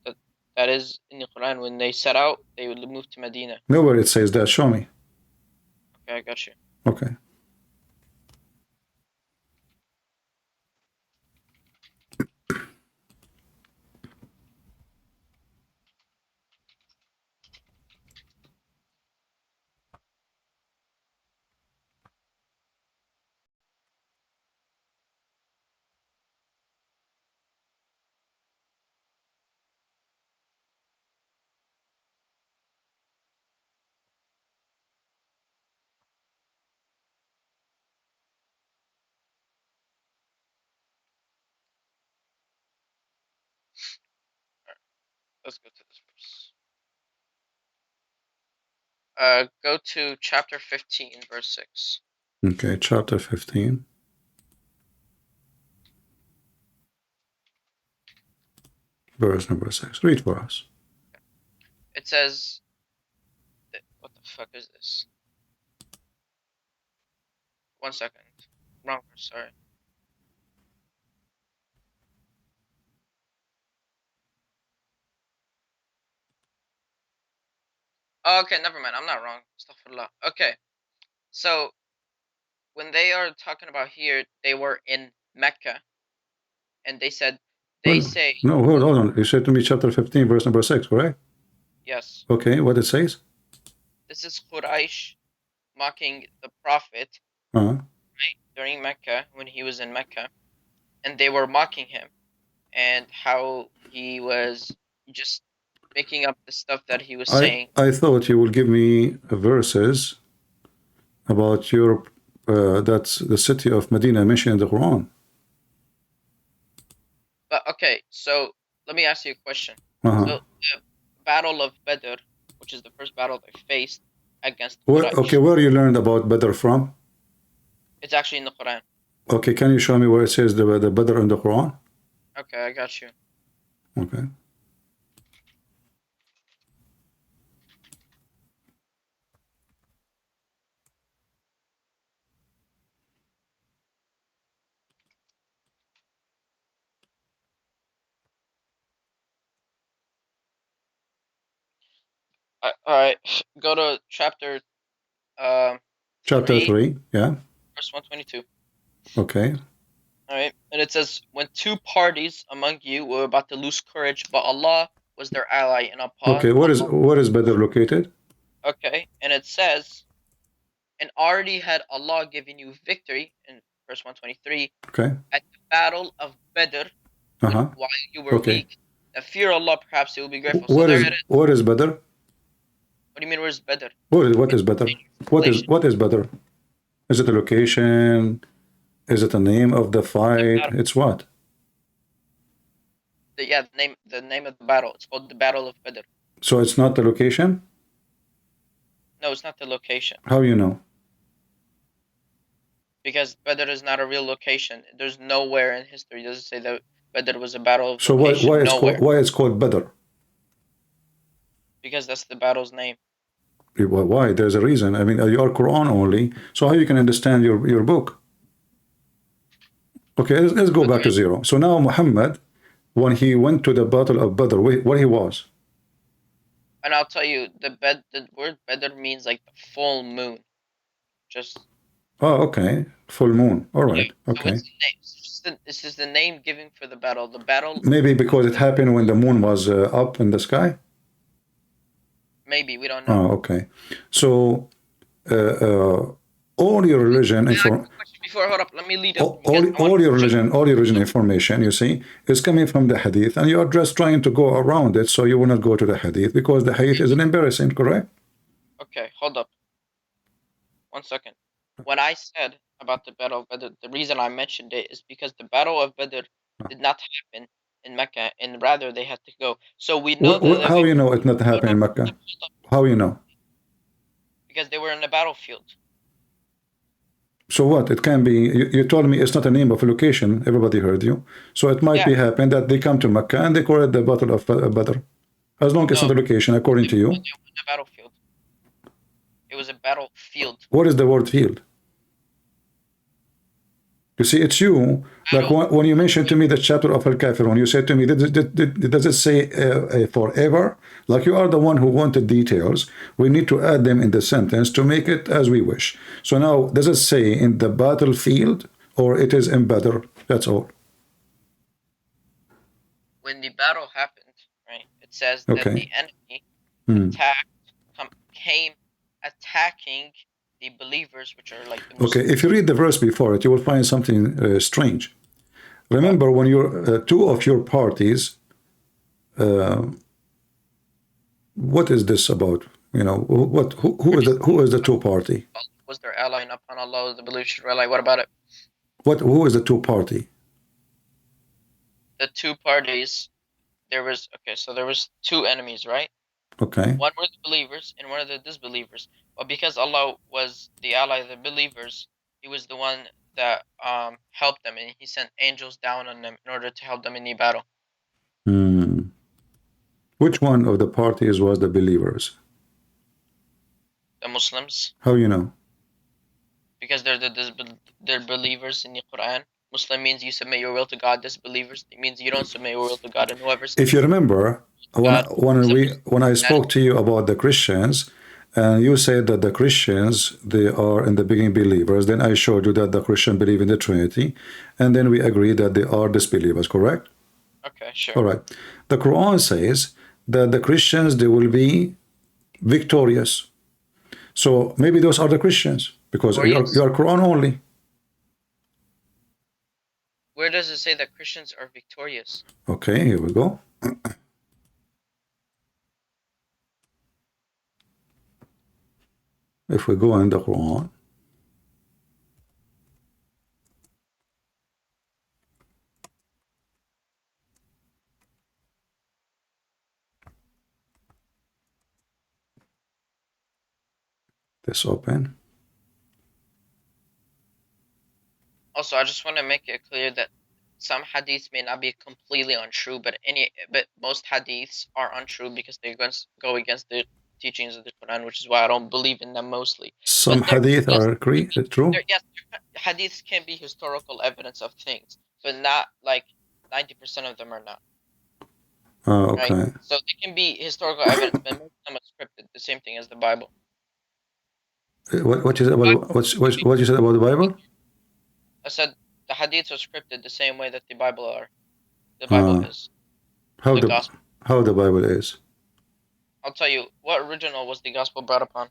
that is in the Quran. When they set out, they would move to Medina. Nowhere it says that. Show me. Okay, I got you. Okay. Let's go to this verse. Go to chapter 15, verse 6. Okay, chapter 15. Verse number 6. Read for us. It says, what the fuck is this? 1 second. Wrong verse, sorry. Okay, never mind. I'm not wrong. Astaghfirullah. Okay. So, when they are talking about here, they were in Mecca. And they said, say... No, hold on. You said to me chapter 15, verse number 6, correct? Yes. Okay, what it says? This is Quraysh mocking the Prophet Uh-huh. right, during Mecca, when he was in Mecca. And they were mocking him. And how he was just making up the stuff that he was saying. I thought you will give me verses about your that's the city of Medina mentioned in the Quran. But okay, so let me ask you a question. Uh-huh. So the Battle of Badr, which is the first battle they faced against Okay, where you learned about Badr from? It's actually in the Quran. Okay, can you show me where it says the Badr in the Quran? Okay, I got you. Okay. Alright, go to chapter Chapter 3, yeah. verse 122. Okay. Alright, and it says, when two parties among you were about to lose courage, but Allah was their ally and upon... Okay, where is Badr located? Okay, and it says, and already had Allah given you victory, in verse 123, okay, at the battle of Badr, while you were weak. Now fear Allah, perhaps you will be grateful. So where is Badr? What do you mean, where's Badr? What is Badr? What is Badr? Is it a location? Is it a name of the fight? It's what? The name of the battle. It's called the Battle of Badr. So it's not the location? No, it's not the location. How you know? Because Badr is not a real location. There's nowhere in history does it say that Badr was a battle of So location. why it's called Badr? Because that's the battle's name. Why? There's a reason. I mean, you are Quran only, so how you can understand your book? Okay, let's go back to zero. So now Muhammad, when he went to the Battle of Badr, where he was? And I'll tell you, the word Badr means like the full moon. Just. Oh, okay. Full moon. All right. Okay. So it's just the name given for the battle. The battle. Maybe because it happened when the moon was up in the sky? Maybe, we don't know. Oh, okay. So, all your religion Before, hold up, let me lead up. all your religion information, you see, is coming from the hadith, and you are just trying to go around it, so you will not go to the hadith because the hadith is an embarrassing, correct? Okay, hold up. 1 second. When I said about the Battle of Badr, the reason I mentioned it is because the Battle of Badr did not happen in Mecca, and rather they had to go. So we know that. How you know it not happened in Mecca? How you know? Because they were in the battlefield. So what? It can be. You told me it's not a name of a location. Everybody heard you. So it might be happen that they come to Mecca and they call it the Battle of Badr, as long as it's not a location, according to you. It was a battlefield. It was a battlefield. What is the word field? You see, it's you. Like when you mentioned to me the chapter of Al-Kafirun, you said to me, does it say forever? Like you are the one who wanted details. We need to add them in the sentence to make it as we wish. So now, does it say in the battlefield or it is in Badr? That's all. When the battle happened, right, it says that the enemy came attacking the believers, which are like the Muslims. Okay, if you read the verse before it, you will find something strange. Remember, when you're two of your parties, what is this about? You know, who is the two party? Was their ally, and upon Allah the believers should rely. What about it? Who is the two party? The two parties, there was two enemies, right? Okay. One were the believers and one of the disbelievers. But because Allah was the ally of the believers, He was the one that helped them, and He sent angels down on them in order to help them in the battle. Which one of the parties was the believers? The Muslims. How you know? Because they're believers in the Quran. Muslim means you submit your will to God. Disbelievers, it means you don't submit your will to God. And whoever. If you remember, when I spoke to you about the Christians, and you said that the Christians, they are in the beginning believers, then I showed you that the Christians believe in the Trinity, and then we agreed that they are disbelievers, correct? Okay, sure. All right. The Quran says that the Christians, they will be victorious. So maybe those are the Christians, because you are Quran only. Where does it say that Christians are victorious? Okay, here we go. If we go in the Quran, this open. Also, I just want to make it clear that some hadiths may not be completely untrue, but most hadiths are untrue because they go against the teachings of the Quran, which is why I don't believe in them mostly. Some hadith are true. Yes, hadiths can be historical evidence of things, but not like 90% of them are not. Oh, okay. Right? So they can be historical evidence, but most of them are scripted. The same thing as the Bible. What you said about what you said about the Bible? I said the hadiths are scripted the same way that the Bible are. The Bible is. How the Bible is. I'll tell you, what original was the gospel brought upon?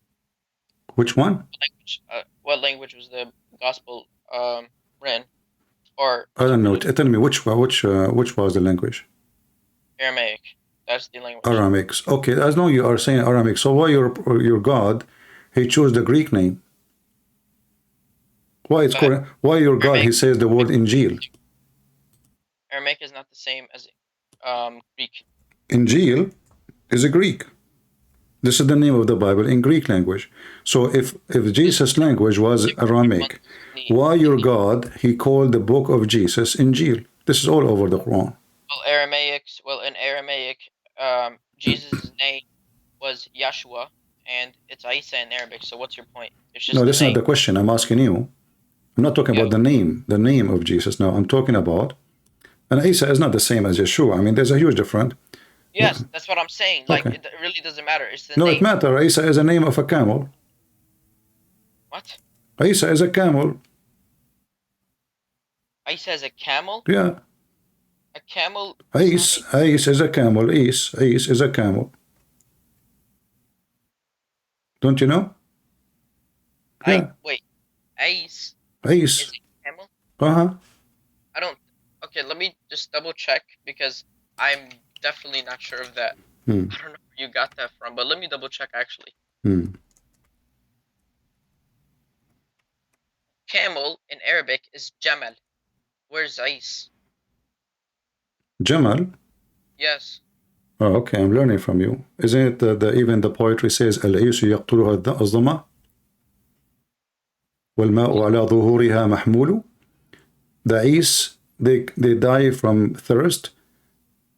Which one? What language was the gospel written? Or I don't know. Tell me which was the language? Aramaic. That's the language. Aramaic. Okay, as long you are saying Aramaic, so why your God, he chose the Greek name? Why it's Quran? Why your God? He says the word Injil. Aramaic is not the same as Greek. Injil is a Greek. This is the name of the Bible in Greek language. So if Jesus' language was Aramaic, why your God, he called the book of Jesus Injil? This is all over the Quran. Well, in Aramaic, Jesus' name was Yeshua, and it's Isa in Arabic. So what's your point? It's just No, the this is not name. the question. I'm asking you. I'm not talking about the name of Jesus. No, I'm talking about, and Isa is not the same as Yeshua. I mean, there's a huge difference. Yes, that's what I'm saying. Like, Okay. it really doesn't matter. It's the No, name. it matters. Isa is a name of a camel. What? Isa is a camel. Isa is a camel? Yeah. A camel? Is is a camel. Is is a camel. Don't you know? Yeah. Wait. Is Is. is a camel? Uh-huh. I don't. Okay, let me just double check because I'm definitely not sure of that. I don't know where you got that from, but let me double check actually. Camel in Arabic is Jamal. Where's Is? Jamal. Yes. Oh, okay, I'm learning from you. Isn't it even the poetry says العيش يقتلها الظما والماء على ظهورها محمول. The Is, they die from thirst,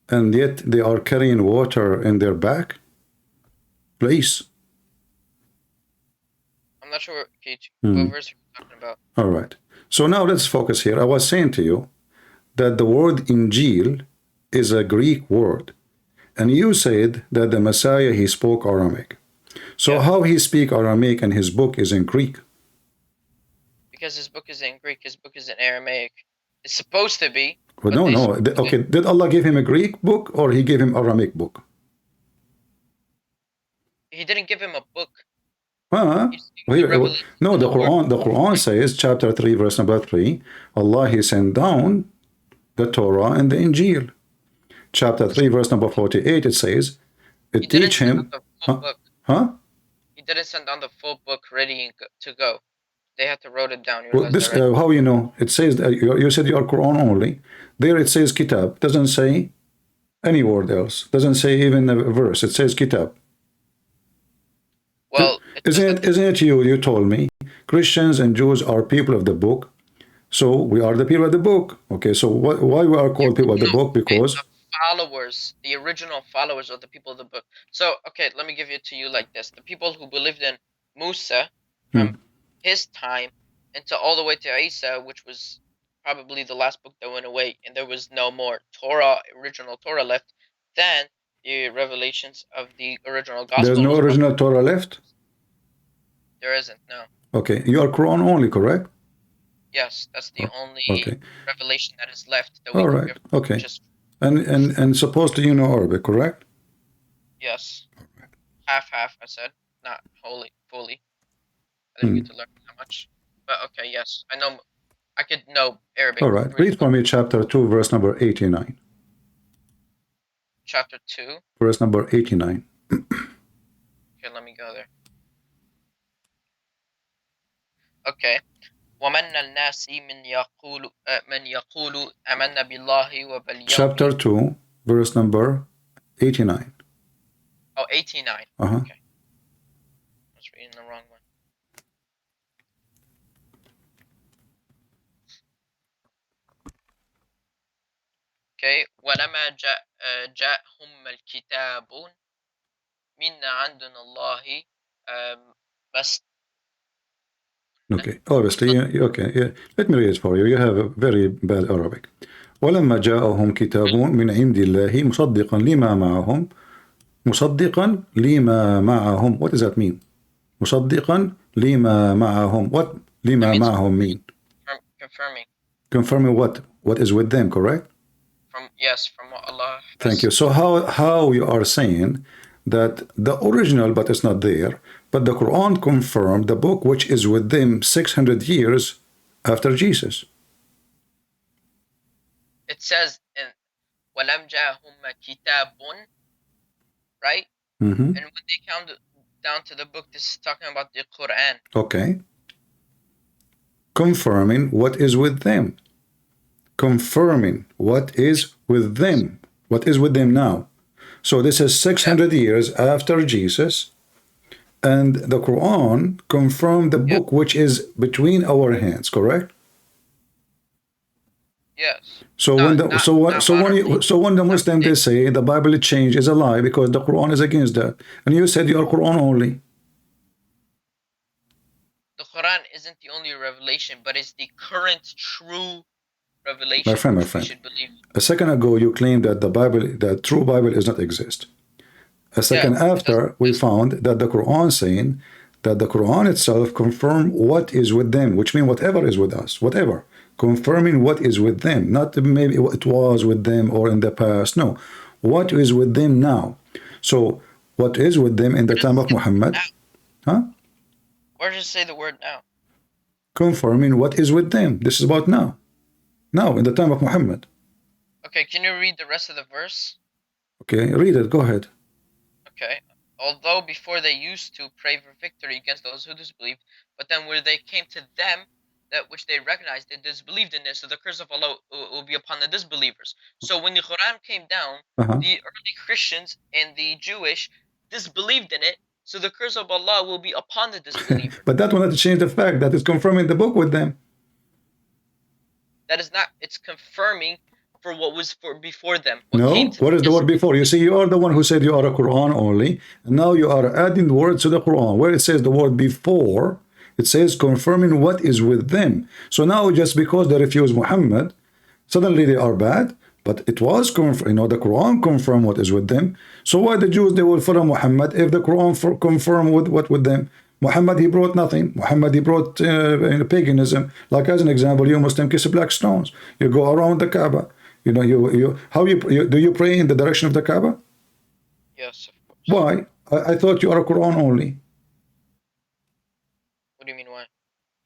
and yet they are carrying water in their back. Place. I'm not sure what verse you're talking about. All right. So now let's focus here. I was saying to you that the word Injil is a Greek word. And you said that the Messiah, he spoke Aramaic. So how he speak Aramaic and his book is in Greek? Because his book is in Greek, his book is in Aramaic. It's supposed to be. Well, no. Okay, did Allah give him a Greek book or he gave him Aramaic book? He didn't give him a book. No, the Quran says, chapter 3, verse number 3, Allah, he sent down the Torah and the Injil. Chapter 3, verse number 48, it says, it teach him. He didn't send down the full book ready to go. They had to wrote it down. Well, this, how you know? It says that you said you are Quran only. There it says kitab. Doesn't say any word else. Doesn't say even a verse. It says kitab. Well, isn't it you told me Christians and Jews are people of the book, so we are the people of the book. Okay, so why we are called people of the book? Because followers, the original followers of the people of the book. So, okay, let me give it to you like this. The people who believed in Musa from his time into all the way to Isa, which was probably the last book that went away, and there was no more original Torah left, then the revelations of the original gospel. There's no original Torah left? There isn't, no. Okay, you are Quran only, correct? Yes, that's the only revelation that is left. That All right, okay. And supposedly you know Arabic, correct? Yes. Half, I said. Not fully. I didn't get to learn that much. But okay, yes. I could know Arabic. All right, read for me chapter 2, verse number 89. Chapter 2? Verse number 89. Okay, let me go there. Okay. وَمَنَّ النَّاسِ مَنْ يَقُولُ آمَنَّ بِاللَّهِ وَبَالْيَوْمِ. Chapter 2, verse number 89. Oh, 89. Uh-huh. Okay. I was reading the wrong one. Okay. وَلَمَا جَاءَهُمَّ الْكِتَابُ مِنَّ عَنْدُنَ اللَّهِ Okay, obviously, okay. Let me read it for you. You have a very bad Arabic. ولما جاءهم كتاب من عند الله مصدقا لما معهم. What does that mean? مصدقا لما معهم. What لما معهم mean? Confirming what? What is with them, correct? From what Allah. Thank you. So how you are saying that the original, but it's not there, but the Quran confirmed the book which is with them 600 years after Jesus. It says in وَلَمْ جَاءَهُمَّ كِتَابٌ, right? And when they come down to the book, this is talking about the Quran. Okay. confirming what is with them. Confirming what is with them. What is with them now. So this is 600 years after Jesus, and the Quran confirmed the book which is between our hands, correct? Yes. So when the Muslim they say the Bible changed is a lie because the Quran is against that, and you said you are Quran only. The Quran isn't the only revelation, but it's the current true revelation. My friend, we should believe. a second ago you claimed that the true Bible does not exist. A second after, we found that the Quran saying that the Quran itself confirm what is with them, which means whatever is with us, whatever. Confirming what is with them, not maybe it was with them or in the past. No, what is with them now. So what is with them in the time of Muhammad? Huh? Where does it say the word now? Confirming what is with them. This is about now. Now, in the time of Muhammad. Okay, can you read the rest of the verse? Okay, read it. Go ahead. Okay. Although before they used to pray for victory against those who disbelieved, but then where they came to them, that which they recognized, they disbelieved in this, so the curse of Allah will be upon the disbelievers. So when the Quran came down, the early Christians and the Jewish disbelieved in it, so the curse of Allah will be upon the disbelievers. But that will not change the fact that it's confirming the book with them. That is not, it's confirming for what was for before them. No, what is the word before? You see, you are the one who said you are a Quran only, and now you are adding the words to the Quran. Where it says the word before, it says confirming what is with them. So now just because they refuse Muhammad, suddenly they are bad, but it was confirmed, the Quran confirmed what is with them. So why the Jews, they will follow Muhammad if the Quran confirm what with them? Muhammad, he brought nothing. Muhammad, he brought paganism. Like as an example, you Muslim kiss black stones. You go around the Kaaba. Do you pray in the direction of the Kaaba? Yes, of course. Why? I thought you are a Quran only. What do you mean why?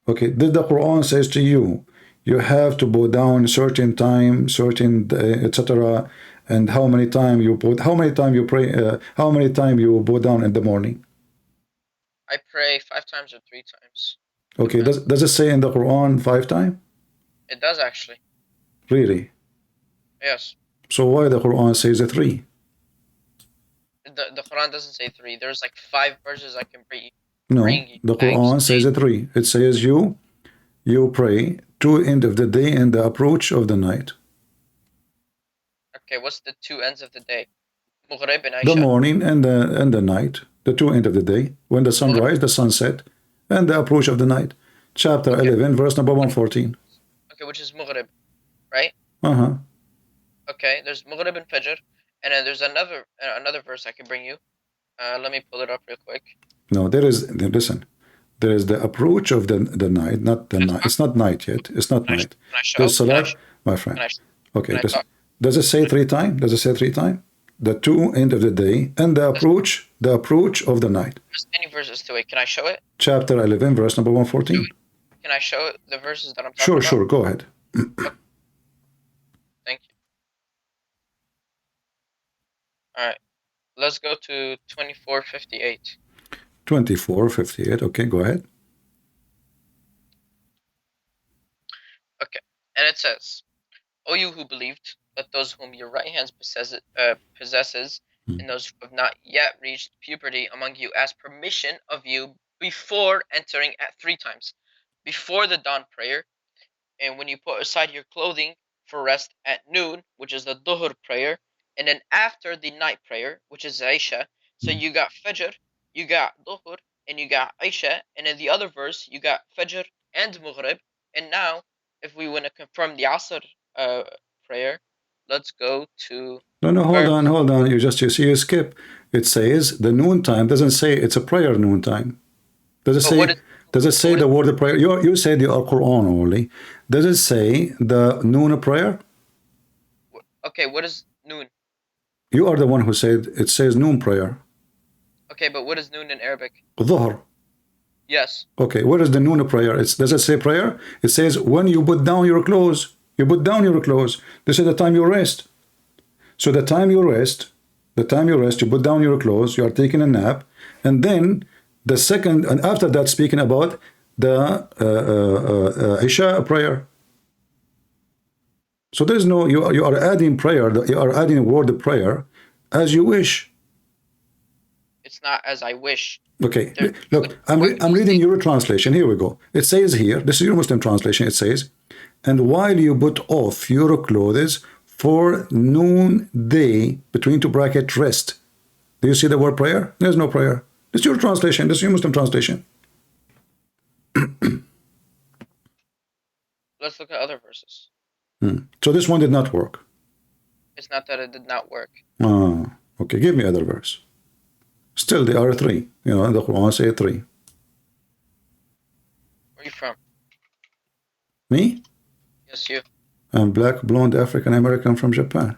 Okay, did the Quran says to you, you have to bow down certain time, certain etc. And how many time you pray, how many time you bow down in the morning? I pray 5 times or 3 times. Okay, does it say in the Quran 5 times? It does actually. Really? Yes. So why the Quran says a 3? The Quran doesn't say 3. There's like 5 verses I can bring you. No, the Quran says a 3. It says you pray to end of the day and the approach of the night. Okay, what's the 2 ends of the day? Maghrib and Isha. The morning and the night. The 2 end of the day. When the sun rise, the sunset, and the approach of the night. Chapter 11, verse number 114. Okay, which is Maghrib, right? Uh-huh. Okay, there's Maghrib and Fajr, and then there's another verse I can bring you. Let me pull it up real quick. No, there is the approach of the night, not the night. It's not night yet. It's not night. There's Salah, my friend. Okay, does it say 3 times? Does it say 3 times? The 2 end of the day and the approach of the night. There's many verses to it. Can I show it? Chapter 11, verse number 114. Can I show the verses that I'm talking about? Sure, go ahead. Thank you. Alright. Let's go to 2458. 2458, okay, go ahead. Okay, and it says, O you who believed, let those whom your right hand possesses and those who have not yet reached puberty among you ask permission of you before entering at 3 times. Before the dawn prayer, and when you put aside your clothing for rest at noon, which is the Dhuhr prayer, and then after the night prayer, which is Isha. So you got Fajr, you got Dhuhr, and you got Isha, and in the other verse, you got Fajr and Maghrib. And now, if we want to confirm the Asr prayer, let's go to... No, hold on. You skip. It says the noon time. Doesn't say it's a prayer noon time. Does it say the word of prayer? You said you are Quran only. Does it say the noon prayer? Okay, what is noon? You are the one who said it says noon prayer. Okay, but what is noon in Arabic? Dhuhr. Yes. Okay, what is the noon prayer? Does it say prayer? It says when you put down your clothes. You put down your clothes. This is the time you rest. So the time you rest, you put down your clothes, you are taking a nap, and then the second, and after that, speaking about the Isha prayer. So there's no, you are adding prayer, you are adding word prayer as you wish. It's not as I wish. Okay, look, I'm reading your translation. Here we go. It says here, this is your Muslim translation. It says, and while you put off your clothes for noonday, between two bracket rest. Do you see the word prayer? There's no prayer. This is your translation. This is your Muslim translation. Let's look at other verses. So this one did not work. It's not that it did not work. Ah, okay. Give me other verse. Still, there are three. You know, the Quran say three. Where are you from? Me? Yes, you. I'm black, blonde, African American from Japan.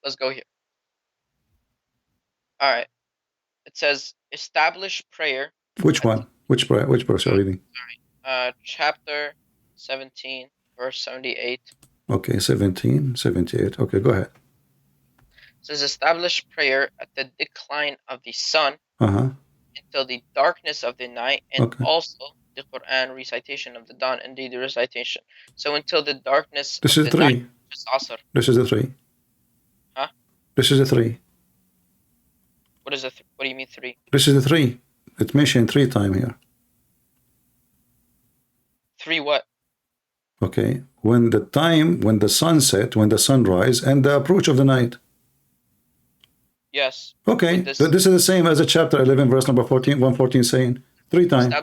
Let's go here. All right. It says establish prayer. Which one? Which prayer? Which verse are you reading? Chapter 17, verse 78. Okay, 17, 78. Okay, go ahead. It says establish prayer at the decline of the sun until the darkness of the night, and also the Quran recitation of the dawn and the recitation. So until the darkness This of is the three. night, which is Asr. This is the three. Huh? This is the three. What is it? What do you mean three? This is the three. It's mentioned 3 times here. Three what? Okay. When the sunset, when the sunrise, and the approach of the night. Yes. Okay. This is the same as the chapter 11, verse number 14, 114 saying 3 times.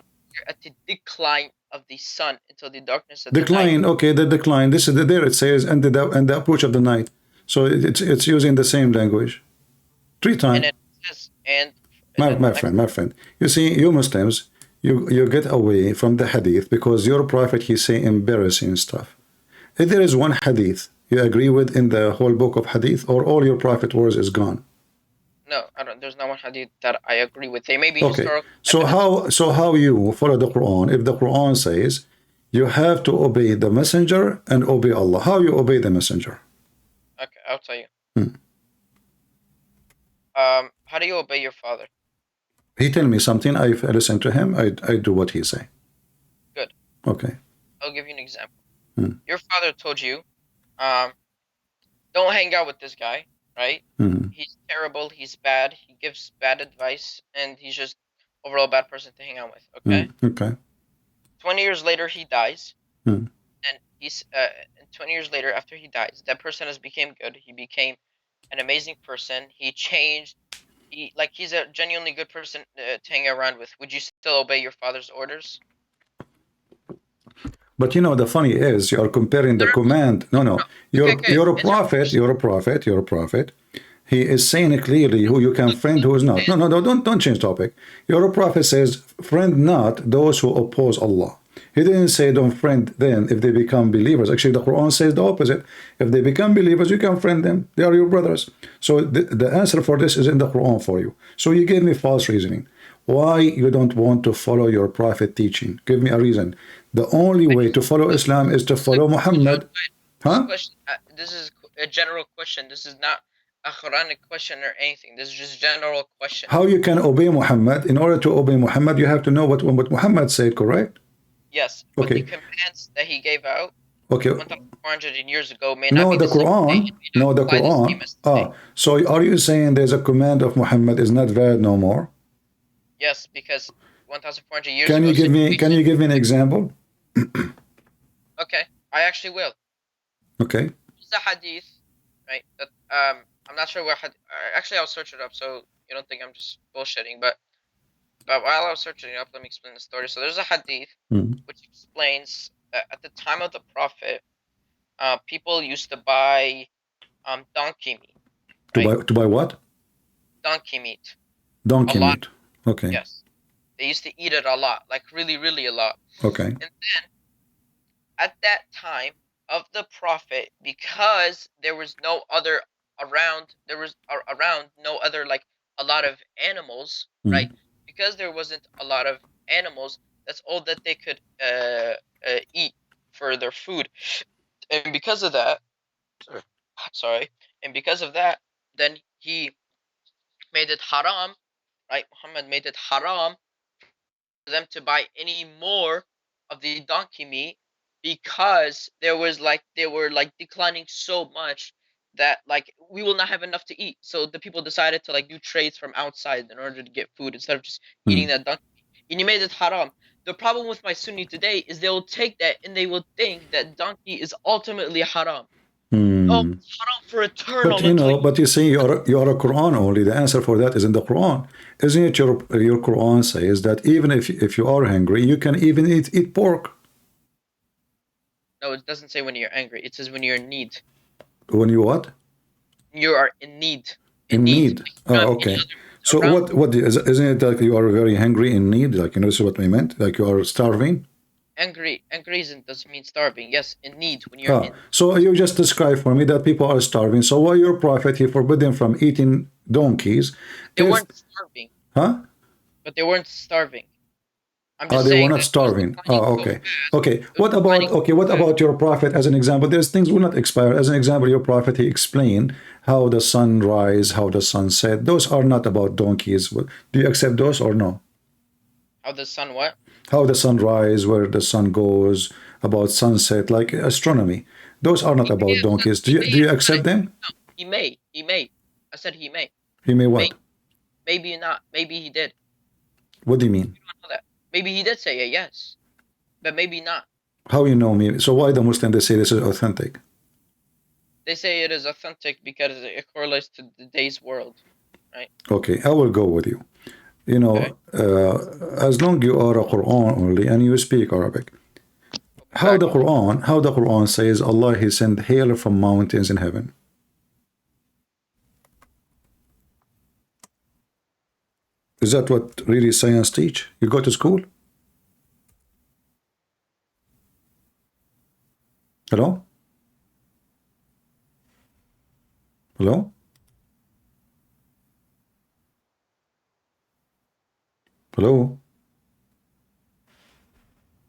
At the decline of the sun until the darkness of the Decline. night. Okay, the decline. This is there. It says and the approach of the night. So it's using the same language. 3 times. And it says My friend. You see, you Muslims, you get away from the hadith because your prophet, he say embarrassing stuff. If there is one hadith you agree with in the whole book of hadith, or all your prophet words is gone. No, I don't. There's not one hadith that I agree with. They may be Okay. historical. So how you follow the Quran if the Quran says you have to obey the messenger and obey Allah? How you obey the messenger? Okay, I'll tell you. How do you obey your father? He tell me something, I listen to him, I do what he say. Good. Okay. I'll give you an example. Your father told you, don't hang out with this guy, right? He's terrible, he's bad, he gives bad advice, and he's just overall bad person to hang out with, okay? Okay. 20 years later, he dies, Hmm. and he's 20 years later, after he dies, that person has became good. He became an amazing person. He changed. He's a genuinely good person to hang around with. Would you still obey your father's orders? But you know, the funny is, you are comparing the command. No. You're a prophet. He is saying clearly who you can friend, who is not. No, don't change topic. Your prophet says, friend not those who oppose Allah. He didn't say don't friend them if they become believers. Actually, the Quran says the opposite. If they become believers, you can friend them. They are your brothers. So the answer for this is in the Quran for you. So you gave me false reasoning. Why you don't want to follow your prophet teaching? Give me a reason. The only way to follow Islam is to follow Muhammad. Huh? This is a general question. This is not a Quranic question or anything. This is just a general question. How you can obey Muhammad? In order to obey Muhammad, you have to know what Muhammad said, correct? Yes. Okay. But the commands that he gave out 1,400 years ago may not be the Quran. No, the Quran. So are you saying there's a command of Muhammad is not valid no more? Yes, because 1,400 years Can ago. Can you give me an example? Okay, I actually will. Okay. It's a hadith, right? That I'm not sure what hadith. Actually, I'll search it up so you don't think I'm just bullshitting. But while I was searching it up, let me explain the story. So there's a hadith which explains that at the time of the Prophet, people used to buy donkey meat. To buy what? Donkey meat. Donkey meat. Okay. Yes. They used to eat it a lot, like really, really a lot. Okay. And then, at that time of the Prophet, because there was no other around, no other, like, a lot of animals, right? Because there wasn't a lot of animals, That's all that they could eat for their food. And because of that, then he made it haram, right? Muhammad made it haram for them to buy any more of the donkey meat because they were declining so much that like we will not have enough to eat. So the people decided to like do trades from outside in order to get food instead of just eating that donkey. And he made it haram. The problem with my Sunni today is they will take that and they will think that donkey is ultimately haram. Oh, it's haram for eternal. But but you say you're a Quran only. The answer for that is in the Quran. Isn't it your Quran says that even if you are hungry, you can even eat pork? No, it doesn't say when you're angry. It says when you're in need. When you what? You are in need. In need. Oh, okay. So isn't it like you are very hungry in need? Like this is what we meant. Like you are starving. Angry doesn't mean starving. Yes, in need when you're in. So you just described for me that people are starving. So why your prophet he forbid them from eating donkeys? They weren't starving. Huh? But they weren't starving. I'm just saying they were not starving. Oh, okay. Okay. What about your prophet as an example? There's things will not expire. As an example, your prophet he explained how the sun rise, how the sun set. Those are not about donkeys. Do you accept those or no? How the sun what? How the sun rise, where the sun goes, about sunset, like astronomy. Those are not about donkeys. Do you accept them? No, he may. I said he may. He may what? Maybe not. Maybe he did. What do you mean? I don't know that. Maybe he did say a yes, but maybe not. How you know me? So why the Muslim they say this is authentic? They say it is authentic because it correlates to today's world, right? Okay, I will go with you. You know, as long you are a Quran only and you speak Arabic, how the Quran says Allah he sent hail from mountains in heaven. Is that what really science teach? You go to school? Hello? Hello? Hello?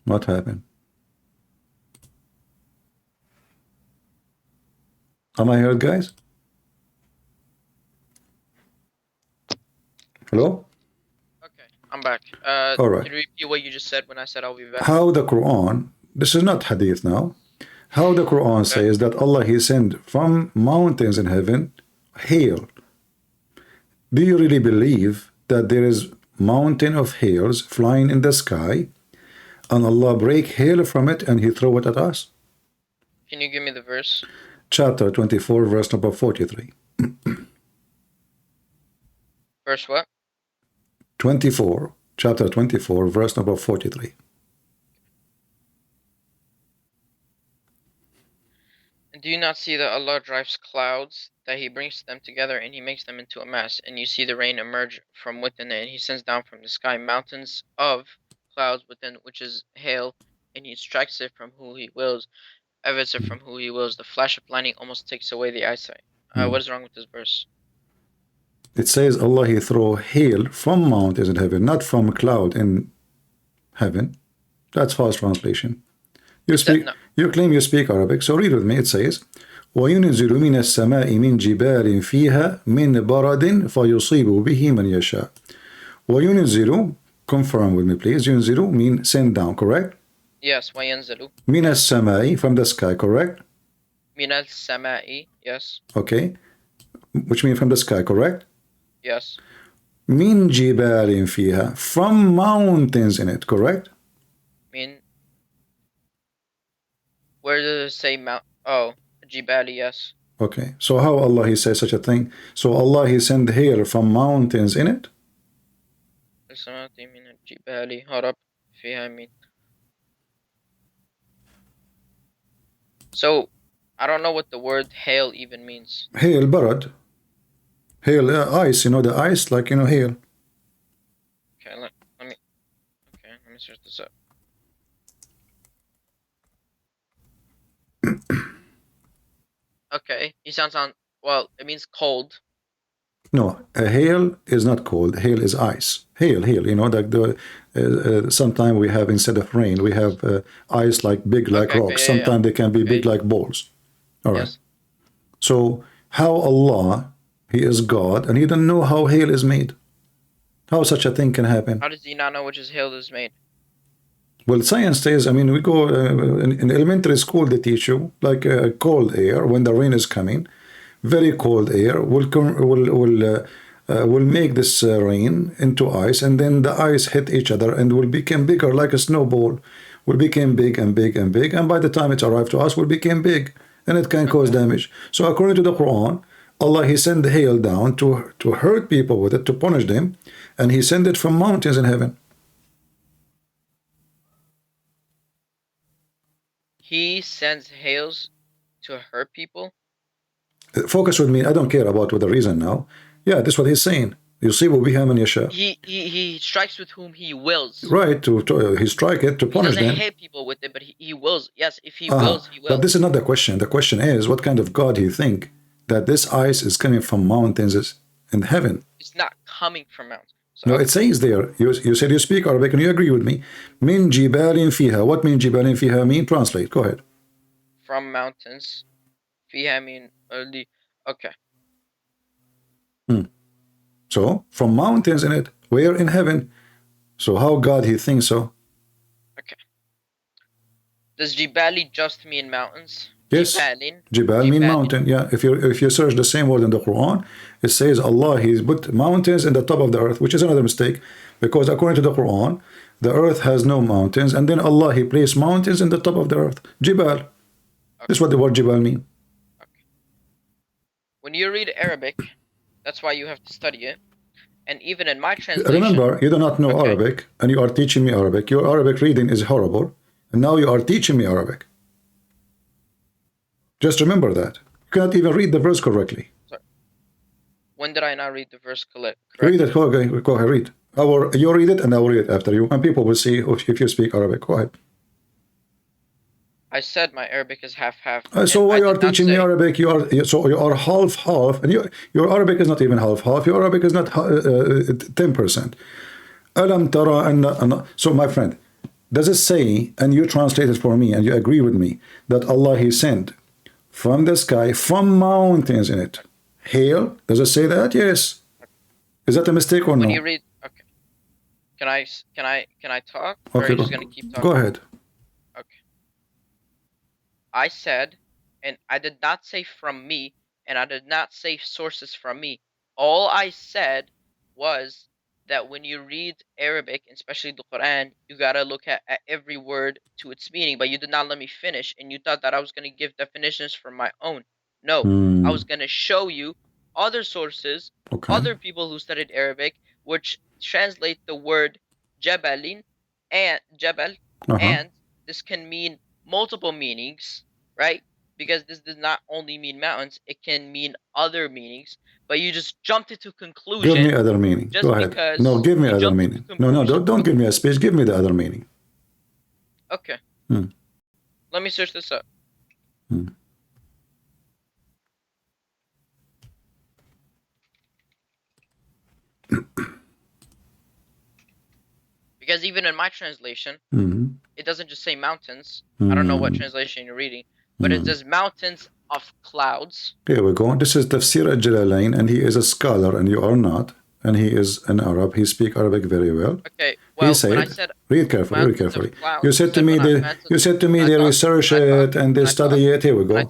What happened? Am I heard, guys? Hello? I'm back. All right. Can you repeat what you just said when I said I'll be back? How the Quran, this is not hadith now, how the Quran says that Allah he sent from mountains in heaven hail. Do you really believe that there is mountain of hails flying in the sky and Allah break hail from it and he throw it at us? Can you give me the verse? Chapter 24 verse number 43. Verse what? 24, chapter 24 verse number 43. And do you not see that Allah drives clouds, that he brings them together and he makes them into a mass, and you see the rain emerge from within it, and he sends down from the sky mountains of clouds within, which is hail, and he strikes it from who he wills, evits it from who he wills. The flash of lightning almost takes away the eyesight. What is wrong with this verse? It says Allah he throw hail from mountains in heaven, not from cloud in heaven. That's false translation. You claim you speak Arabic, so read with me. It says, وَيُنزِلُ مِنَ السَّمَاءِ مِنْ جِبَالٍ فِيهَا مِنْ بَرَدٍ فَيُصِيبُ بِهِ مَنْ يَشَاءُ. وَيُنزِلُ, confirm with me please. يُنزِلُ mean send down, correct? Yes, وَيَنزِلُ. مِنَ السَّمَاءِ, from the sky, correct? مِنَ السَّمَاءِ, yes. Okay, which means from the sky, correct? Yes. مِنْ جِبَالٍ فِيهَا, from mountains in it, correct? Where does it say mount? Oh, Jibali, yes. Okay, so how Allah he says such a thing? So Allah he send hail from mountains in it? So, I don't know what the word hail even means. Hail, barad. Hail, ice, you know the ice, like, you know, hail. Okay, let me search this up. Okay, he sounds on, well, it means cold. No, hail is not cold. Hail is ice. Hail. You know, like sometimes we have, instead of rain, we have ice like big like rocks. Sometimes they can be big like balls. All right. Yes. So how Allah, He is God, and He doesn't know how hail is made? How such a thing can happen? How does he not know which is hail is made? Well, science says, I mean, we go in elementary school, they teach you like cold air when the rain is coming. Very cold air will make this rain into ice, and then the ice hit each other and will become bigger like a snowball. Will become big and big and big, and by the time it arrives to us, will become big, and it can cause damage. So according to the Quran, Allah, He sent the hail down to hurt people with it, to punish them, and He sent it from mountains in heaven. He sends hails to hurt people. Focus with me. I don't care about what the reason now. Yeah, that's what He's saying. You see, what we have in Yasha. He strikes with whom He wills. Right, He strike it to punish He doesn't them. hit people with it, but he wills. Yes, if He wills, He wills. But this is not the question. The question is, what kind of God He think that this ice is coming from mountains in heaven? It's not coming from mountains. So No, it says there. You said you speak Arabic and you agree with me. Min jibalin fiha. What min jibalin fiha mean? Translate. Go ahead. from mountains. Fiha mean early. Okay. So from mountains in it, where in heaven? So how God He thinks so? Does Jibali just mean mountains? Yes. Jibalin. Jibal mean mountain. Yeah. If you search the same word in the Quran, it says Allah He's put mountains in the top of the earth, which is another mistake, because according to the Quran, the earth has no mountains, and then Allah He placed mountains in the top of the earth. Jibal. This is what the word Jibal mean. When you read Arabic, that's why you have to study it. And even in my translation. Remember, you do not know Arabic, and you are teaching me Arabic. Your Arabic reading is horrible, and now you are teaching me Arabic. Just remember that. You cannot even read the verse correctly. Sorry. When did I not read the verse correctly? Read it. Go ahead, read. You read it, and I will read it after you, and people will see if you speak Arabic. Go ahead. I said my Arabic is half-half. So why you are teaching me Arabic? You are half-half, and your Arabic is not even half-half. Your Arabic is not 10%. Alam tara anna. So my friend, does it say, and you translate it for me, and you agree with me, that Allah He sent from the sky, from mountains in it, hail? Does it say that? Yes. Is that a mistake or no? When you read, okay. Can I talk? Or are Okay, you just gonna keep talking? go ahead. I said, and I did not say from me, and I did not say sources from me. All I said was that when you read Arabic, especially the Quran, you gotta look at every word to its meaning. But you did not let me finish, and you thought that I was gonna give definitions from my own. No, I was gonna show you other sources, other people who studied Arabic, which translate the word Jabalin and Jabal, and this can mean multiple meanings, right? Because this does not only mean mountains, it can mean other meanings. But you just jumped into conclusion. Give me other meaning. Go ahead. No, give me other meaning. No, don't give me a speech. Give me the other meaning. Okay. Let me search this up. Because even in my translation, it doesn't just say mountains. I don't know what translation you're reading, but it says mountains of clouds. Here we go. This is Tafsir al-Jalalain, and he is a scholar, and you are not. And he is an Arab. He speaks Arabic very well. Okay. Well, he said, when I said read carefully, read carefully. You said to me, they research it and they study it. Here we go.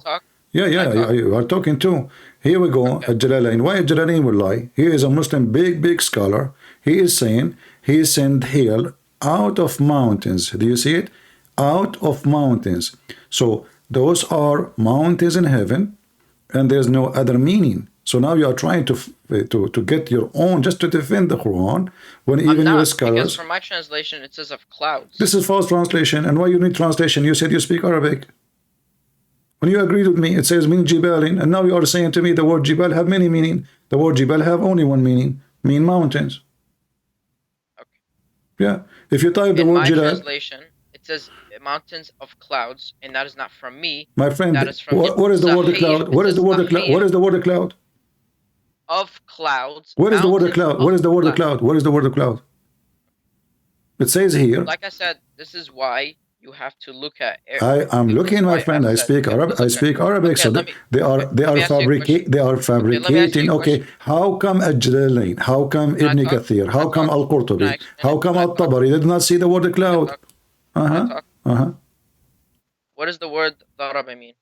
Yeah, you are talking too. Here we go. Al-Jalalain. Why Al-Jalalain will lie? He is a Muslim, big scholar. He is saying he sent hail out of mountains. Do you see it? Out of mountains. So those are mountains in heaven, and there's no other meaning. So now you are trying to get your own, just to defend the Quran, when even your scholars. Because from my translation it says of clouds. This is false translation. And why you need translation? You said you speak Arabic. When you agreed with me, it says min jibalin, and now you are saying to me the word jibal have many meaning. The word jibal have only one meaning, mean mountains. Okay. Yeah. If you type the word jibal. In my translation, it says mountains of clouds, and that is not from me. My friend, that is from what is the word cloud? What is the word cloud? What is the word cloud? of clouds. What is the word of mountains cloud? What is the word of cloud? What is the word of cloud? It says here. Like I said, this is why you have to look at. I'm looking, my friend. I speak Arabic. I speak Arabic. So they are fabricating. Okay, how come Al-Jalalain? How come Ibn Kathir? How come Al-Qurtubi? How come Al-Tabari? They did not see the word cloud. What does the word daraba mean?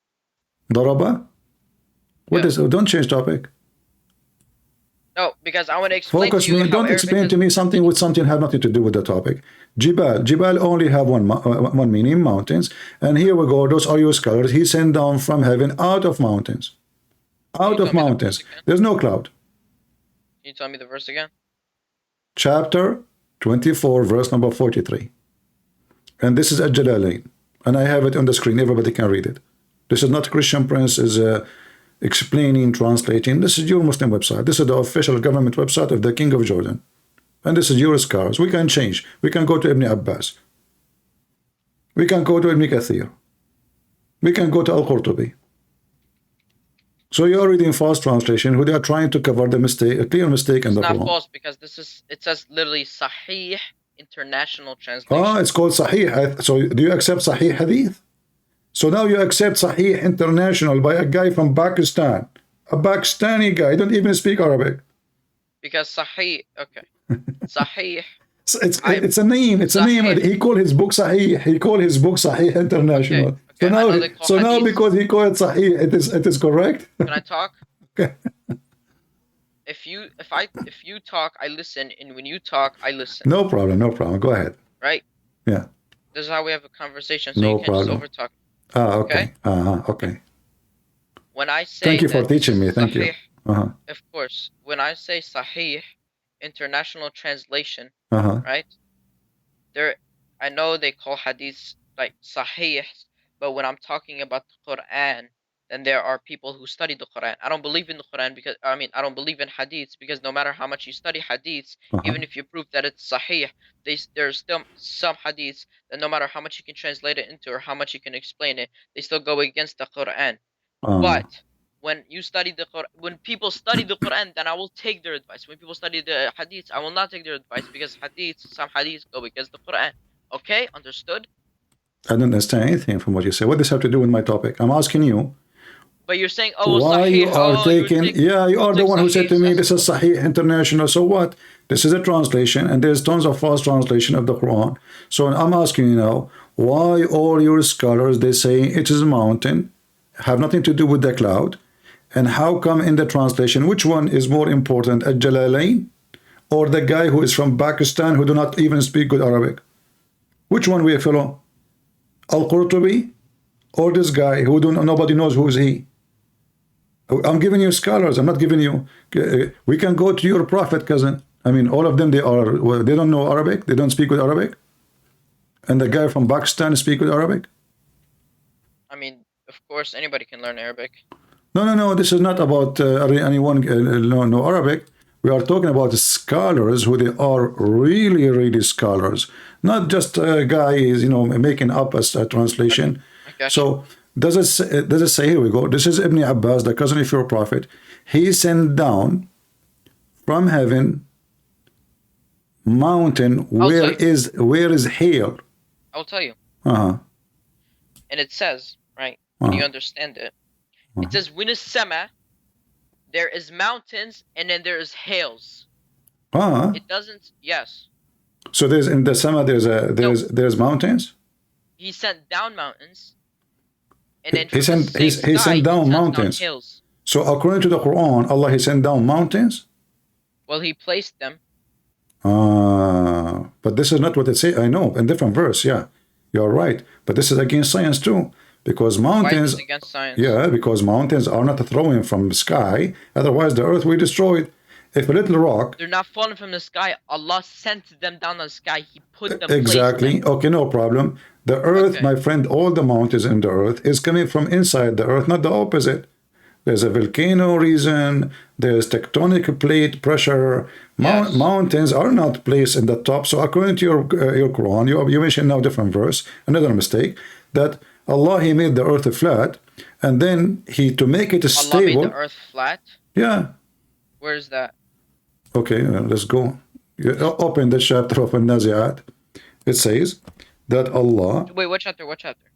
Daraba? What is? Don't change topic. No, because I want to explain Focus to you me. how Don't Arabic explain is. to me something with something have nothing to do with the topic. Jibal only have one meaning, mountains. And here we go. Those are your scholars. He sent down from heaven out of mountains. Out of mountains. There's no cloud. Can you tell me the verse again? Chapter 24, verse number 43. And this is Al-Jalalain. And I have it on the screen. Everybody can read it. This is not Christian Prince is explaining, translating. This is your Muslim website. This is the official government website of the King of Jordan. And this is your scholars. We can change. We can go to Ibn Abbas. We can go to Ibn Kathir. We can go to Al-Qurtubi. So you are reading false translation who they are trying to cover the mistake, a clear mistake in the It's not Quran. false because it says literally Sahih International Translation. Ah, it's called Sahih. So do you accept Sahih Hadith? So now you accept Sahih International by a guy from Pakistan. A Pakistani guy. Don't even speak Arabic. Because Sahih, okay. Sahih. It's a name. It's a name. He called his book Sahih. He called his book Sahih International. Okay. So now because he called it Sahih, it is correct. Can I talk? Okay. If you talk, I listen, and when you talk, I listen. No problem. No problem. Go ahead. Right? Yeah. This is how we have a conversation. So No you can't problem. just overtalk. Okay. Okay. When I say Thank you for that teaching me. Thank you. Sahih, of course. When I say Sahih International Translation, right? I know they call hadiths like Sahih, but when I'm talking about the Quran, then there are people who study the Quran. I don't believe in the Quran because I don't believe in hadiths because no matter how much you study hadiths, even if you prove that it's Sahih, there's still some hadiths that no matter how much you can translate it into or how much you can explain it, they still go against the Quran. But when you study the Quran, when people study the Quran, then I will take their advice. When people study the hadiths, I will not take their advice because some hadiths go against the Quran. Okay, understood? I don't understand anything from what you say. What does this have to do with my topic? I'm asking you. But you're saying, oh, why Sahih, you are taking? Yeah, you are the one who said to me, "This is Sahih International." So what? This is a translation, and there's tons of false translation of the Quran. So I'm asking you now, why all your scholars they say it is a mountain, have nothing to do with the cloud, and how come in the translation, which one is more important, Al-Jalalain or the guy who is from Pakistan who do not even speak good Arabic? Which one we follow? Al-Qurtubi or this guy who nobody knows who is he? I'm giving you scholars. I'm not giving you. We can go to your prophet, cousin. I mean, all of them they don't know Arabic. They don't speak with Arabic. And the guy from Pakistan speak with Arabic. I mean, of course, anybody can learn Arabic. No. This is not about anyone know Arabic. We are talking about scholars who they are really scholars, not just guys making up a translation. So does it say, here we go, this is Ibn Abbas, the cousin of your prophet. He sent down from heaven mountain where is hail. I'll tell you. And it says, right, when you understand it, it says, when is Sama, there is mountains and then there is hails. It doesn't, yes. So there's in the Sama there's mountains? He sent down mountains. And then he sent down mountains. Hills. So according to the Quran, Allah he sent down mountains? Well, he placed them. But this is not what it says. I know, in different verse, yeah. You're right. But this is against science too. Because mountains. Why is it against science? Yeah, because mountains are not throwing from the sky. Otherwise the earth will destroy it. If a little rock. They're not falling from the sky. Allah sent them down on the sky. He put them. Exactly. Okay, no problem. The earth, my friend, all the mountains in the earth is coming from inside the earth, not the opposite. There's a volcano reason. There's tectonic plate pressure. Mountains are not placed in the top. So according to your Quran, you mentioned now different verse, another mistake, that Allah he made the earth flat, and then to make it stable. Allah made the earth flat. Yeah. Where's that? Okay, let's go. You open the chapter of An-Nazi'at. It says that Allah, Wait, what chapter? What chapter?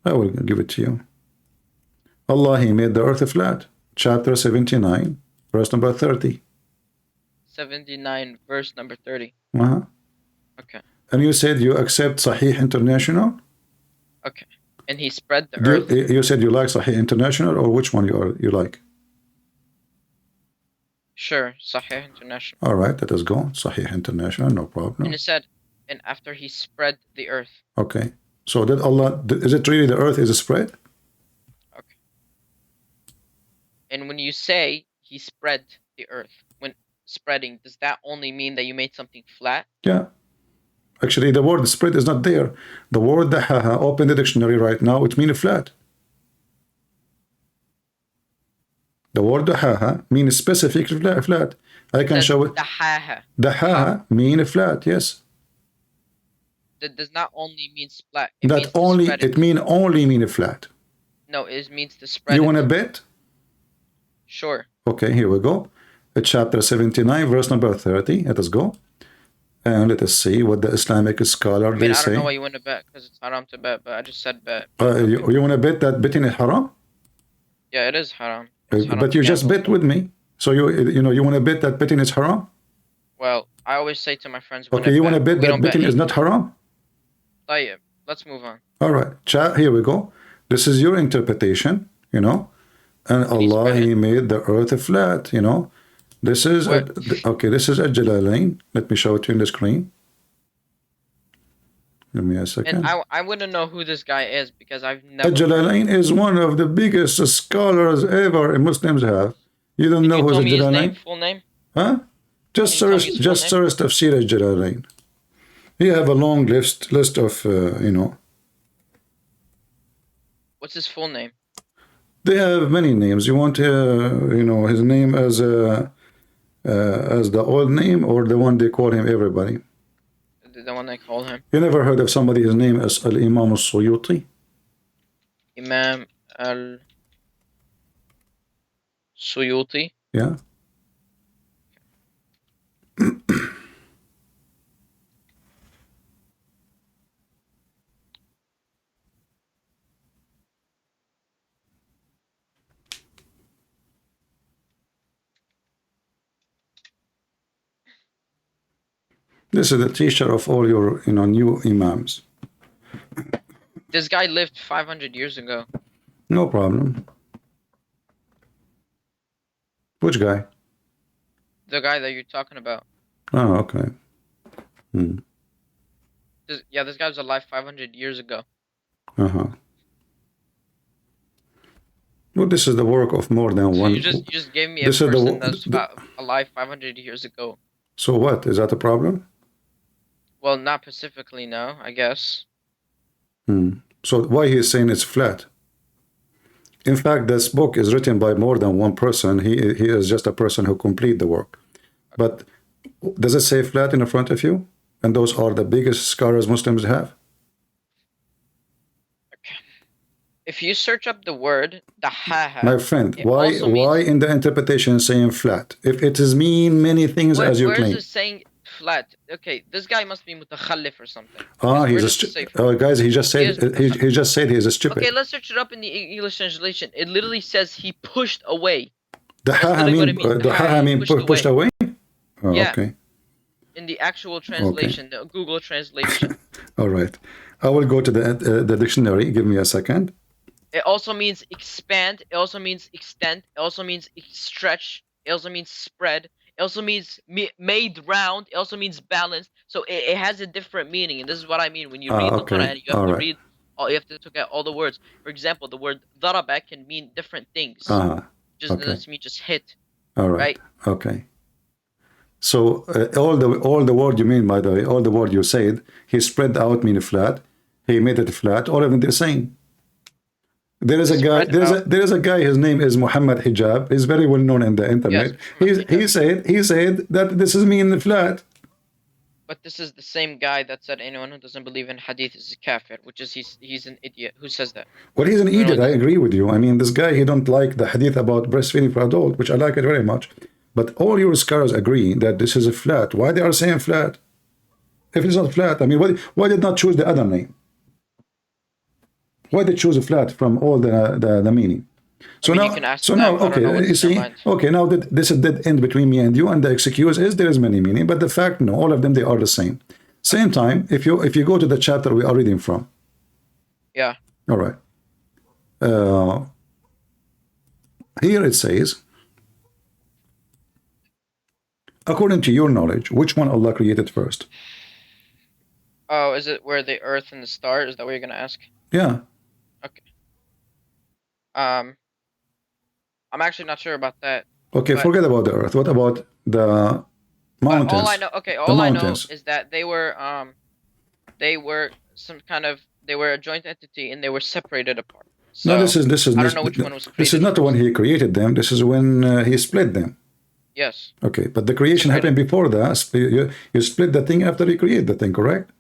I will give it to you. Allah, He made the earth flat. Chapter 79, verse number 30. 79, verse number 30. Uh-huh. Okay. And you said you accept Sahih International? Okay. And He spread the earth. You said you like Sahih International, or which one you like? Sure, Sahih International. All right, let us go. Sahih International, no problem. And it said, and after He spread the earth. Okay. So did Allah, is it really the earth is spread? Okay. And when you say He spread the earth, when spreading, does that only mean that you made something flat? Yeah. Actually, the word spread is not there. The word dahaha, open the dictionary right now, it means flat. The word dahaha means specific flat. I can show it. Dahaha. Dahaha mean flat, yes. That does not only mean flat. That only, it mean only mean flat. No, it means to spread. You want to bet? Sure. Okay, here we go. Chapter 79, verse number 30. Let us go. And let us see what the Islamic scholar they I say. don't know why you want to bet, because it's haram to bet, but I just said bet. You want to bet that betting is haram? Yeah, it is haram. But you just bet with me. So you want to bet that betting is haram? Well, I always say to my friends, okay, you want to bet that betting is not haram? Tayyib. Let's move on. All right, here we go. This is your interpretation, And Allah, He made the earth flat, This is, this is Al-Jalalain. Let me show it to you on the screen. Give me a second. And I wouldn't know who this guy is because I've never... Al-Jalalain is one of the biggest scholars ever Muslims have. You don't know who's Al-Jalalain? Full name? Huh? Just search Tafsir Al-Jalalain. He have a long list of, What's his full name? They have many names. You want, his name as the old name or the one they call him everybody? The one they call him. You never heard of somebody his name as Al-Imam Al-Suyuti? Imam Al-Suyuti? Yeah. This is the teacher of all your, new imams. This guy lived 500 years ago. No problem. Which guy? The guy that you're talking about. Oh, okay. This guy was alive 500 years ago. Uh-huh. Well, this is the work of more than one. You just gave me a person that's alive 500 years ago. So what? Is that a problem? Well, not specifically, no, I guess. So why he is saying it's flat? In fact, this book is written by more than one person. He is just a person who complete the work. But does it say flat in the front of you? And those are the biggest scholars Muslims have? Okay. If you search up the word dahaha, my friend, why in the interpretation saying flat? If it is mean many things as you claim. Where is it saying flat? Okay, this guy must be mutakhallif or something. Guys, he just said he is a stupid. Okay, let's search it up in the English translation. It literally says he pushed away. Dahaha mean pushed away? Oh, yeah. Okay. In the actual translation, the Google translation. All right. I will go to the dictionary. Give me a second. It also means expand. It also means extend. It also means stretch. It also means spread. It also means made round. It also means balanced. So it has a different meaning. And this is what I mean when you read the Quran. You have to read. You have to look at all the words. For example, the word daraba can mean different things. Just doesn't mean just hit. All right. Okay. So all the word you mean, by the way, all the word you said, he spread out mean flat. He made it flat. All of them the same. There is a guy. There is a guy. His name is Muhammad Hijab. He's very well known in the internet. Yes, he said that this is mean flat. But this is the same guy that said anyone who doesn't believe in hadith is a kafir, which is he's an idiot. Who says that? Well, he's an idiot. I agree with you. I mean, this guy, he don't like the hadith about breastfeeding for adult, which I like it very much. But all your scholars agree that this is a flat. Why they are saying flat? If it's not flat, I mean, why did not choose the other name? Why they choose a flat from all the meaning? So now, okay, you see, okay, now that this is dead end between me and you, and the excuse is there is many meaning, but the fact, no, all of them, they are the same. Same time, if you go to the chapter we are reading from. Yeah. All right. Here it says, according to your knowledge, which one Allah created first? Oh, is it where the earth and the stars? Is that what you're gonna ask? Yeah. Okay. I'm actually not sure about that. Okay, forget about the earth. What about the mountains? All I know, okay, all I know is that they were some kind of, they were a joint entity and they were separated apart. So, no, this is I don't know which one was created. This is not when he created them. This is when he split them. Yes. Okay, but the creation happened before that. You split the thing after you create the thing, correct?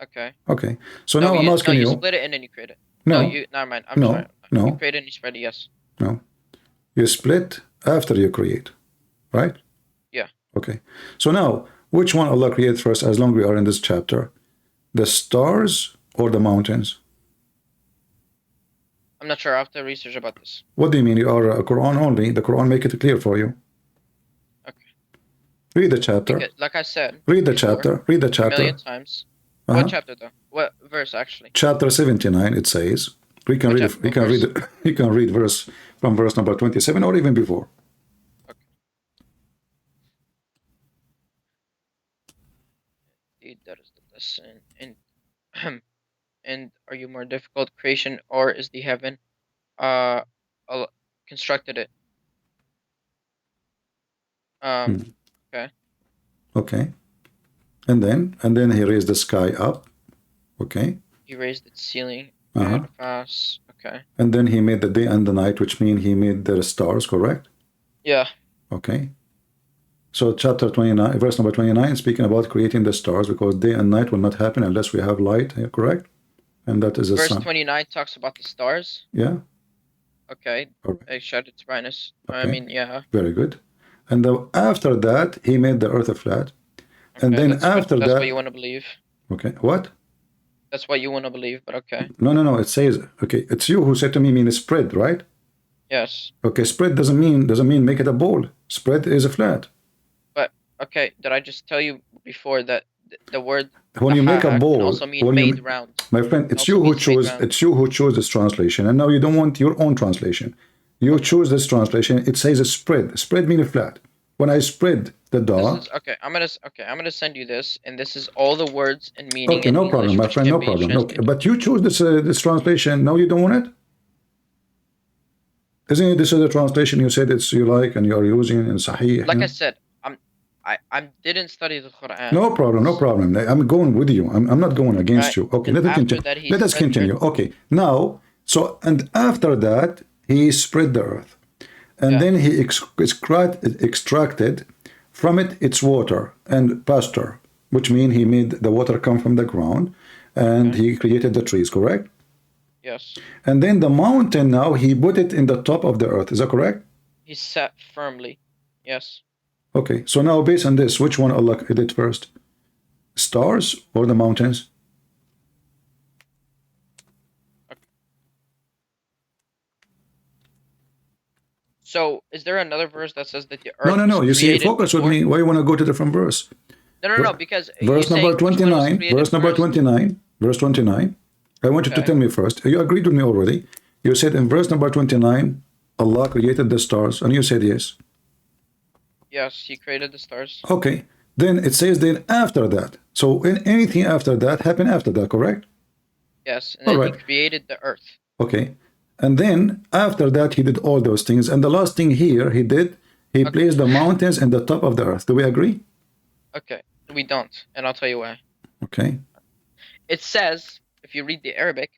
Okay. Okay. So now I'm asking you. You split it and then you create it. No. Never mind. I'm sorry. No. You create it and you spread it. Yes. No. You split after you create, right? Yeah. Okay. So now, which one Allah created first? As long as we are in this chapter, the stars or the mountains? I'm not sure. I have to research about this. What do you mean? You are a Quran only. The Quran make it clear for you. Okay. Read the chapter. Because, like I said. Read the chapter. Read the chapter. A million times. What chapter though? What verse actually? Chapter 79. It says. We can read. We can read. You can read verse from verse number 27 or even before. Okay. Indeed, that is the lesson. And are you more difficult creation or is the heaven constructed it? Okay. Okay. And then he raised the sky up. Okay. He raised its ceiling. Fast. Okay. And then he made the day and the night, which means he made the stars, correct? Yeah. Okay. So chapter 29, verse number 29, speaking about creating the stars, because day and night will not happen unless we have light, correct? And that is a verse sun. 29 talks about the stars. Yeah. Okay. I shut its brightness. Okay. I mean, yeah. Very good. And after that, he made the earth flat. Okay, and then that's what you want to believe. Okay. What? That's what you want to believe, but okay. No. It says, okay, it's you who said to me, mean spread, right? Yes. Okay, spread doesn't mean make it a ball. Spread is a flat. But okay, did I just tell you before that the word when you make a ball can also mean made round? My friend, it's you who chose this translation, and now you don't want your own translation. You choose this translation. It says a spread. Spread means flat. When I spread the dog. Okay, I'm gonna send you this, and this is all the words and meaning. Okay, no problem, my friend, no problem. Okay, but you choose this translation. No, you don't want it. Isn't it? This is the translation you said you like and you are using in Sahih. Like I said, I didn't study the Quran. No problem. I'm going with you. I'm not going against you. Okay, let us continue. Okay, now and after that he spread the earth. And then he extracted from it its water and pasture, which means he made the water come from the ground, and he created the trees, correct? Yes. And then the mountain, now he put it in the top of the earth. Is that correct? He sat firmly. Yes. Okay, so now based on this, which one Allah did first? Stars or the mountains? So, is there another verse that says that the earth? No. You see, focus with me. Why you want to go to different verse? No. Because verse number 29. Verse number 29. Verse 29. I want you to tell me first. You agreed with me already. You said in verse number 29, Allah created the stars, and you said yes. Yes, He created the stars. Okay. Then it says then after that. So anything after that happened after that, correct? Yes, and then He created the earth. Okay. And then after that, he did all those things. And the last thing here he did, he placed the mountains in the top of the earth. Do we agree? Okay, we don't. And I'll tell you why. Okay. It says, if you read the Arabic,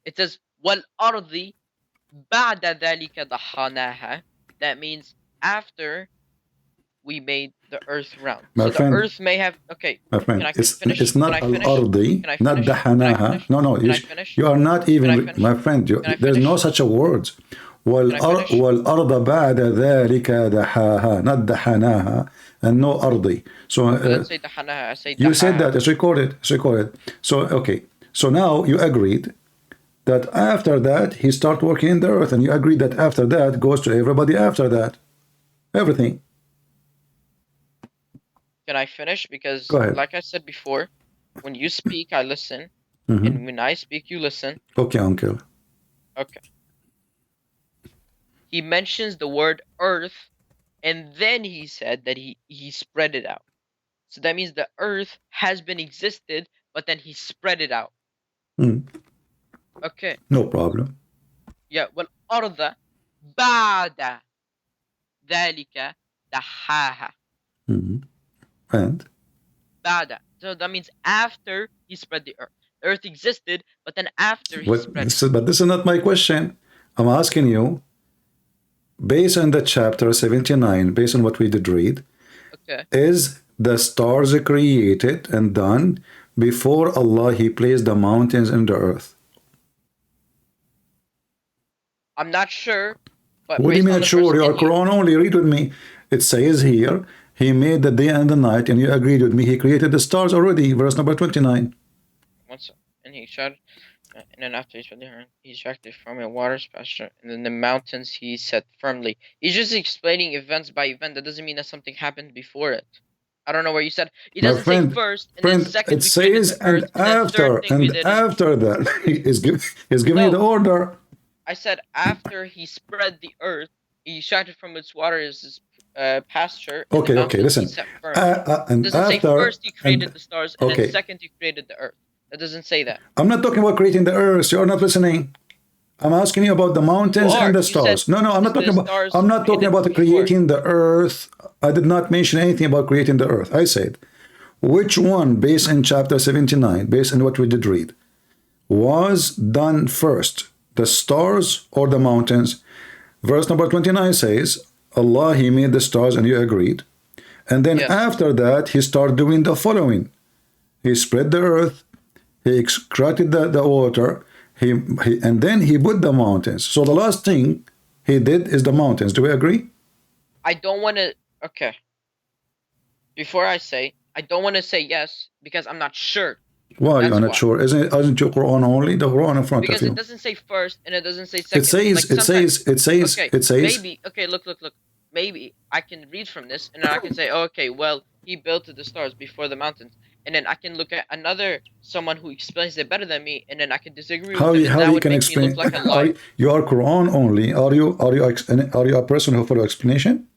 it says, وَالْأَرْضِ بَعْدَ ذَلِكَ ضَحَّنَاهَا. That means after we made the earth round. My friend, the earth may have, my friend, it's not al-ardi, not dahanaha. No, you are not even, my friend, there's no such a word. والأرض بعد ذلك دحاها, not دحناها, and no أرضي. So I didn't say dahanaha, I say you said dahaha. that, it's recorded. It's recorded. So okay. So now you agreed that after that he start working in the earth, and you agreed that after that goes to everybody after that. Everything. Can I finish? Because Go ahead. like I said before, when you speak, I listen. Mhm. And when I speak, you listen. Okay, uncle. Okay. He mentions the word earth, and then he said that he spread it out. So that means the earth has been existed, but then he spread it out. Mm. Okay. No problem. Yeah. والأرض بعد ذلك دحاها. Mhm. And بعد. So that means after he spread the earth. The earth existed, but then after he but spread this, it. is, but this is not my question. I'm asking you, based on the chapter 79, based on what we did read, Okay. is the stars created and done before Allah he placed the mountains in the earth? I'm not sure, but What do you based mean on not the sure? verse Your in you- Quran only, read with me. It says here, he made the day and the night, and you agreed with me, he created the stars already, verse number 29. Once and he shot, and then after he spread the earth, he extracted from it waters, pasture, and then the mountains he set firmly. He's just explaining events by event. That doesn't mean that something happened before it. I don't know where you said. It My doesn't friend, say first, and then second it we created says the earth, and then after, third thing we and did. after that, he's giving you the order. I said after he spread the earth, he extracted from its waters pasture. And Okay, the okay, mountains listen. He set firmly. And It doesn't say after, first he created and, the stars, and okay. then second he created the earth. That doesn't say that. I'm not talking about creating the earth. You're not listening. I'm asking you about the mountains and the stars. No, I'm not talking about. I'm not talking about creating the earth. I did not mention anything about creating the earth. I said, which one, based in chapter 79, based on what we did read, was done first, the stars or the mountains? Verse number 29 says, Allah, he made the stars, and you agreed. And then after that, he started doing the following. He spread the earth, he extracted the water, and then he put the mountains. So the last thing he did is the mountains. Do we agree? I don't want to. Okay. Before I say, I don't want to say yes because I'm not sure. Why you are not sure? Isn't your Quran only? The Quran in front Because of you. it doesn't say first and it doesn't say second. It says. Okay, It says. maybe. Okay, look. Maybe I can read from this and then I can say, oh, okay, well, he built the stars before the mountains, and then I can look at someone who explains it better than me, and then I can disagree with him. How you can explain? You are Quran only. Are you a person who follow explanation?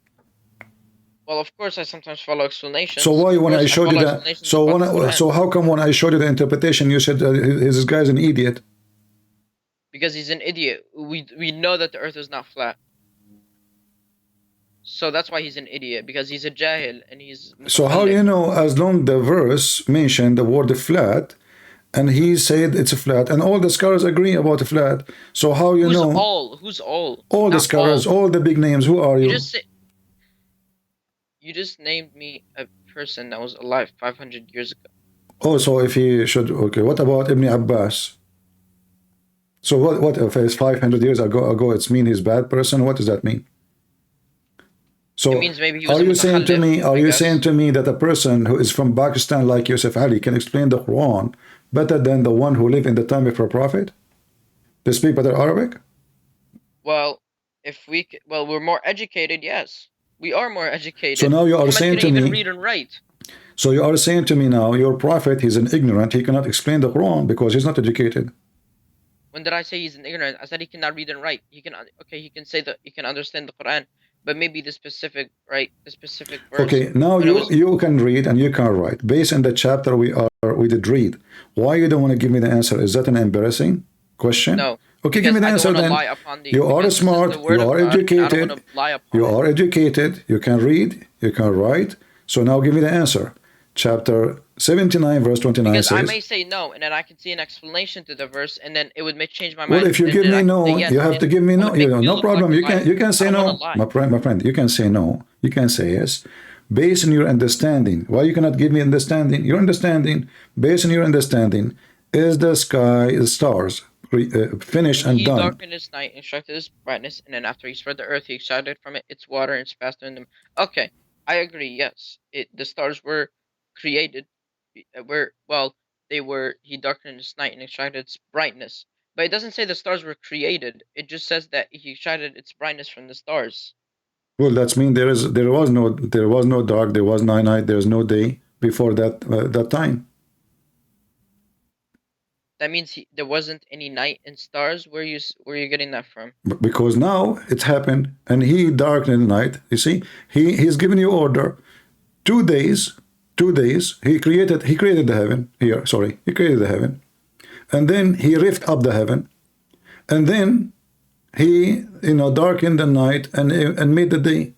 Well, of course, I sometimes follow explanations. So why when I showed you that? So how come when I showed you the interpretation, you said this guy's an idiot? Because he's an idiot. We know that the earth is not flat. So that's why he's an idiot, because he's a jahil and he's. So how you know, as long the verse mentioned the word flat, and he said it's flat, and all the scholars agree about the flat. So how you know? Who's all? All the scholars, all the big names. Who are you? You just named me a person that was alive 500 years ago. Oh, so if he should, okay. What about Ibn Abbas? So what if it's 500 years ago? It's mean he's a bad person? What does that mean? So it means maybe he was are you saying to me? Are you saying to me that a person who is from Pakistan like Yusuf Ali can explain the Quran better than the one who lived in the time of our prophet? They speak better Arabic? Well, we're more educated. Yes, we are more educated. So now you are saying to me, read and write. So you are saying to me now, your prophet, he's an ignorant. He cannot explain the Quran because he's not educated. When did I say he's an ignorant? I said he cannot read and write. He can say that he can understand the Quran, but maybe the specific verse. Okay, now you can read and you can write based on the chapter we did read. Why you don't want to give me the answer? Is that an embarrassing question? No. Okay, give me the answer then. You are smart. You are educated. You are educated. You can read. You can write. So now give me the answer. Chapter 79, verse 29 because says. I may say no, and then I can see an explanation to the verse, and then it would change my mind. Well, if you give me no, you have to give me no. No problem. You can say no, my friend. You can say no. You can say yes, based on your understanding. Why you cannot give me understanding? Your understanding, based on your understanding, is the sky, the stars. finished and He done. darkened its night, instructed its brightness, and then after he spread the earth, he extracted from it its water and passed in them. Okay, I agree. Yes, the stars were created. He darkened its night and extracted its brightness. But it doesn't say the stars were created. It just says that he extracted its brightness from the stars. Well, that's mean there was no dark, there was no night, there's no day before that time. That means there wasn't any night and stars. Where are you getting that from? Because now it's happened, and he darkened the night. You see, he's given you order. 2 days. He created the heaven. He created the heaven, and then he rifted up the heaven, and then he darkened the night and made the day.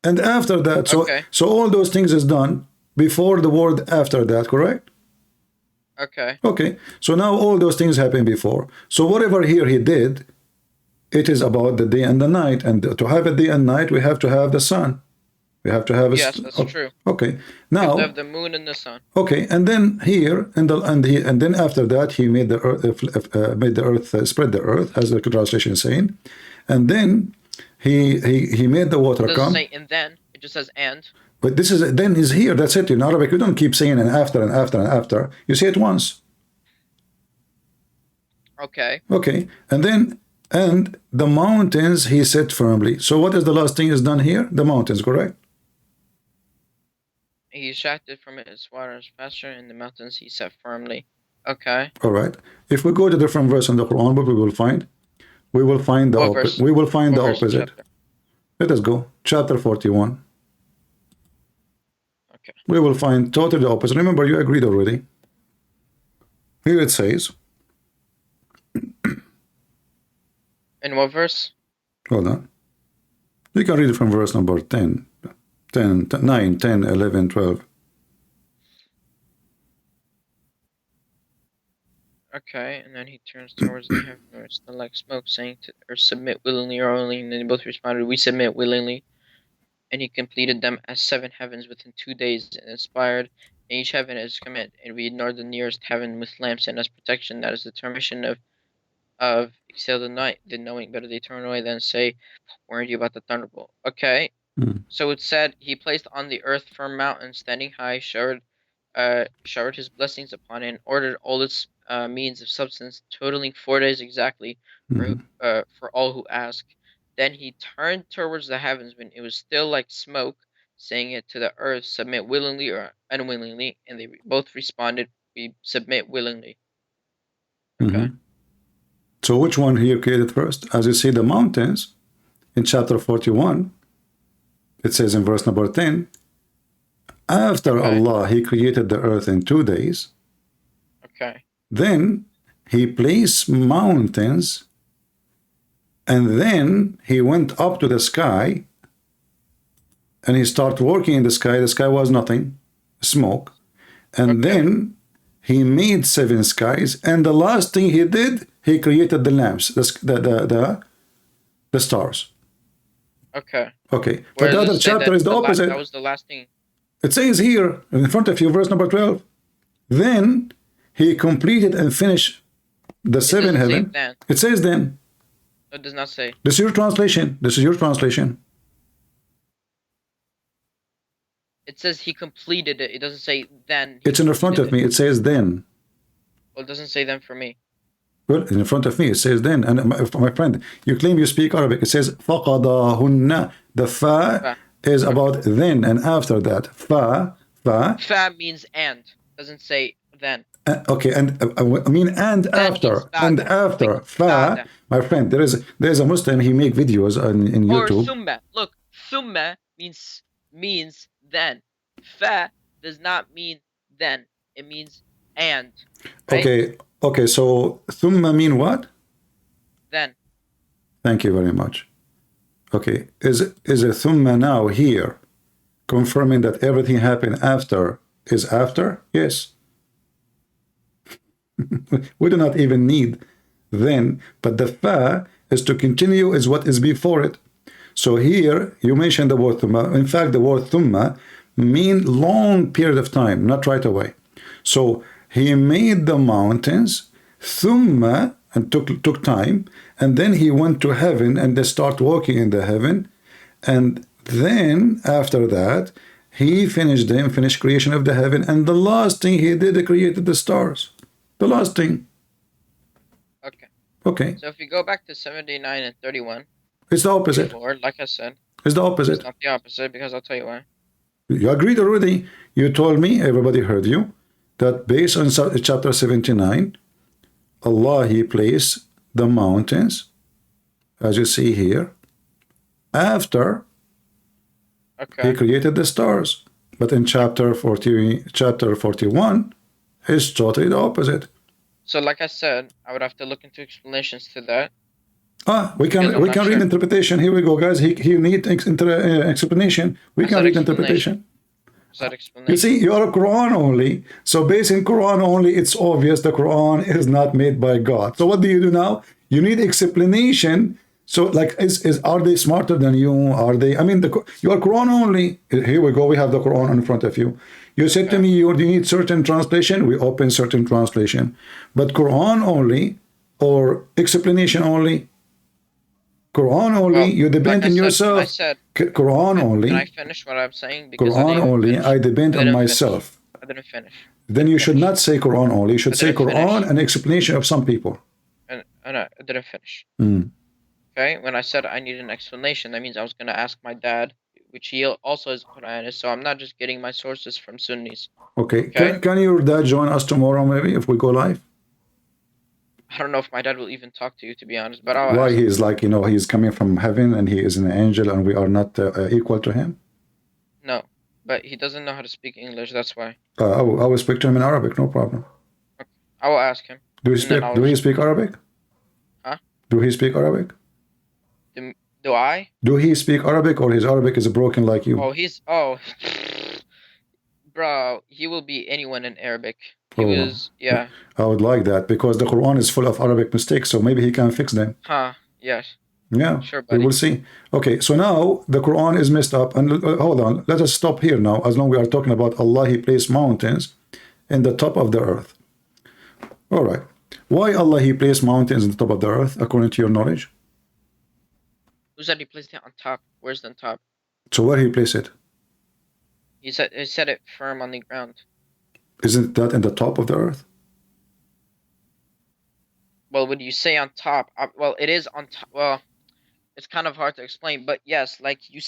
And after that, so all those things is done before the word after that, correct? Okay, so now all those things happened before. So whatever here he did, it is about the day and the night. And to have a day and night, we have to have the sun. We have to have a... Yes, that's true. Okay, now... We have the moon and the sun. Okay, and then here, and then after that, he made the earth, spread the earth, as the translation is saying. And then he made the water It come. doesn't say and then, it just says and. But this is then is here. That's it. In Arabic, we don't keep saying and after and after and after. You say it once. Okay. Okay, and the mountains he set firmly. So what is the last thing is done here? The mountains, correct? He extracted from it its water and pasture, and the mountains he set firmly. Okay. All right. If we go to different verse in the Quran, what we will find? We will find the opposite. We will find the opposite. Let us go. Chapter 41. Okay. We will find totally the opposite. Remember, you agreed already. Here it says. In what verse? Hold on. You can read it from verse number 10, 9, 10, 11, 12. Okay, and then he turns towards the heaven, where it's not like smoke, saying to or submit willingly or only, and then they both responded, we submit willingly. And he completed them as 7 heavens within 2 days, and inspired each heaven as command, and we ignored the nearest heaven with lamps and as protection. That is the termination of exhale the night, the knowing better they turn away than say, weren't you about the thunderbolt? Okay. So it said he placed on the earth firm mountains standing high, showered his blessings upon it, and ordered all its means of substance, totaling 4 days exactly for all who ask. Then he turned towards the heavens when it was still like smoke, saying it to the earth, submit willingly or unwillingly, and they both responded, we submit willingly. Okay. So which one here created first? As you see, the mountains in chapter 41, it says in verse number 10, after Allah, he created the earth in 2 days. Okay. Then he placed mountains, and then he went up to the sky, and he started working in the sky. The sky was nothing, smoke. And then he made 7 skies, and the last thing he did, he created the lamps, the stars. Okay. Okay. But the other chapter is the opposite. That was the last thing. It says here in front of you, verse number 12. Then he completed and finished the 7 heaven. It says then. It does not say. This is your translation. This is your translation. It says he completed it. It doesn't say then. It's in the front of me. It says then. Well, it doesn't say then for me. Well, in front of me, it says then. And my friend, you claim you speak Arabic. It says فَقَضَاهُنَّ. The fa is about then and after that. Fa. Fa means and. Doesn't say then. Okay, and I mean and after. And after. Fa. My friend, there's a Muslim, he make videos in YouTube. Or thumma. Look, thumma means then. Fa does not mean then. It means and. Right? Okay, so thumma mean what? Then. Thank you very much. Okay, is a thumma now here confirming that everything happened after is after? Yes. We do not even need then, but the fa is to continue is what is before it. So here you mentioned the word thumma. In fact, the word thumma mean long period of time, not right away. So he made the mountains ثم, and took time, and then he went to heaven and they start walking in the heaven, and then after that he finished the unfinished creation of the heaven, and the last thing he did, he created the stars. The last thing. Okay. Okay. So if you go back to 79 and 31. It's the opposite. Before, like I said. It's the opposite. It's not the opposite, because I'll tell you why. You agreed already. You told me, everybody heard you, that based on chapter 79, Allah, he placed the mountains, as you see here, after he created the stars. But in chapter 41, it's totally the opposite. So like I said, I would have to look into explanations to that. We can read interpretation. Here we go, guys. He needs explanation. We can read interpretation. You see, you are a Quran only. So based in Quran only, it's obvious the Quran is not made by God. So what do you do now? You need explanation. So like, are they smarter than you? Are they? I mean, you are Quran only. Here we go. We have the Quran in front of you. You said to me, you need certain translation. We open certain translation. But Quran only or explanation only? Quran only, you depend on yourself. I said, Quran only. Can I finish what I'm saying? Because Quran only, I depend on myself. I didn't finish. Then you should not say Quran only. You should say Quran and explanation of some people. And I didn't finish. Mm. Okay, when I said I need an explanation, that means I was going to ask my dad, which he also is Quranist, so I'm not just getting my sources from Sunnis. Okay. Can your dad join us tomorrow maybe if we go live? I don't know if my dad will even talk to you, to be honest, but Why he is like, he's coming from heaven and he is an angel and we are not equal to him? No, but he doesn't know how to speak English, that's why. I will speak to him in Arabic, no problem. Okay. I will ask him. Do he speak Arabic? Huh? Do he speak Arabic? Do I? Do he speak Arabic or his Arabic is broken like you? Bro, he will be anyone in Arabic. He was, yeah. I would like that because the Quran is full of Arabic mistakes, so maybe he can fix them. Yes. Yeah, sure, buddy. We will see. Okay, so now the Quran is messed up. And hold on, let us stop here now. As long as we are talking about Allah, he placed mountains in the top of the earth. All right. Why Allah, he placed mountains in the top of the earth, according to your knowledge? Who said he placed it on top? Where's the top? So where he placed it? He said it firm on the ground. Isn't that in the top of the earth? Well, would you say on top? Well, it is on top. Well, it's kind of hard to explain, but yes, like you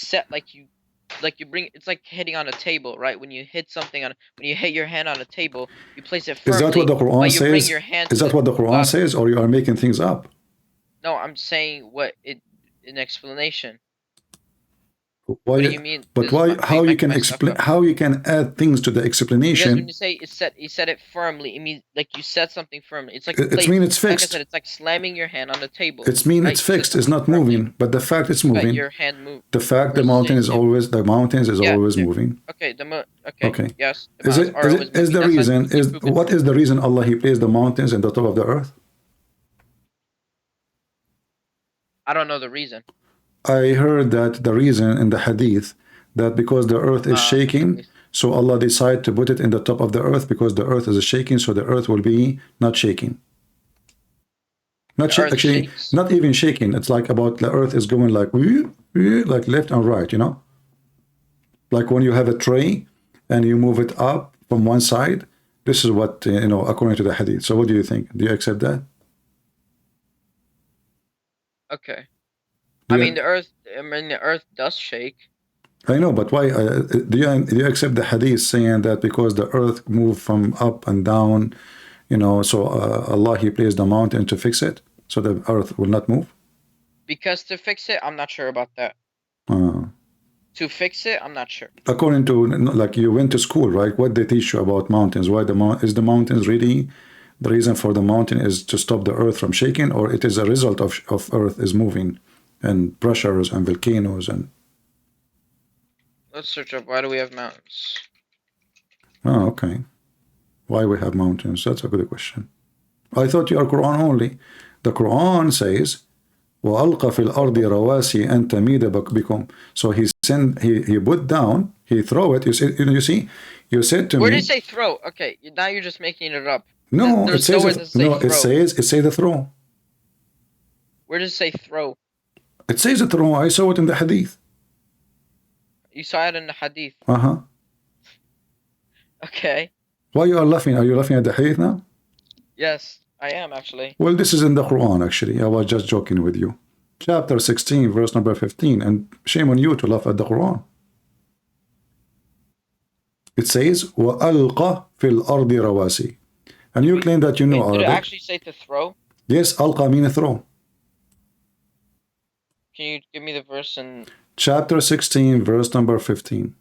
bring. It's like hitting on a table, right? When you hit something when you hit your hand on a table, you place it firmly. Is that what the Quran says? Is that what the Quran says, or you are making things up? No, I'm saying an explanation. Why, what do you mean? But why? How you can explain? How you can add things to the explanation? Because when you say he said it firmly, it means like you said something firmly. It's like it means it's fixed. Like I said, it's like slamming your hand on the table. It means it's fixed. It's not moving, but the fact it's moving. But your hand moved. The fact the mountains is always moving. Okay. Okay. Yes. Is the reason what is the reason Allah he placed the mountains in the top of the earth? I don't know the reason. I heard that the reason in the hadith that because the earth is shaking, so Allah decided to put it in the top of the earth because the earth is shaking, so the earth will be not shaking. Not actually, not even shaking. It's like about the earth is going like left and right, like when you have a tray and you move it up from one side. This is what according to the hadith. So what do you think? Do you accept that? Okay. The earth does shake. I know, but why? Do you accept the hadith saying that because the earth moved from up and down, so Allah he placed the mountain to fix it, so the earth will not move? Because to fix it, I'm not sure about that. To fix it, I'm not sure. According to, like, you went to school, right? What they teach you about mountains? Why is the mountains really? The reason for the mountain is to stop the earth from shaking, or it is a result of earth is moving? And pressures and volcanoes and. Let's search up why do we have mountains. Oh, okay. Why we have mountains? That's a good question. I thought you are Quran only. The Quran says, وَأَلْقَ فِي الْأَرْضِ رَوَاسِي أَن تَمِيدَ بِكُمْ. So he put down, he throw it. You see, you said to me. Where did it say throw? Okay, now you're just making it up. No, it There's says nowhere that say no. It throw. says the throw. Where does it say throw? It says the throw. I saw it in the hadith. You saw it in the hadith. Uh-huh. Okay. Why you are laughing? Are you laughing at the hadith now? Yes, I am actually. Well, this is in the Quran, actually. I was just joking with you. Chapter 16, verse number 15. And shame on you to laugh at the Quran. It says, وَأَلْقَ فِي الْأَرْضِ رواسي. And you claim that you know Did it Arabic. actually say to throw? Yes, alqa means throw. Can you give me the verse in... Chapter 16, verse number 15.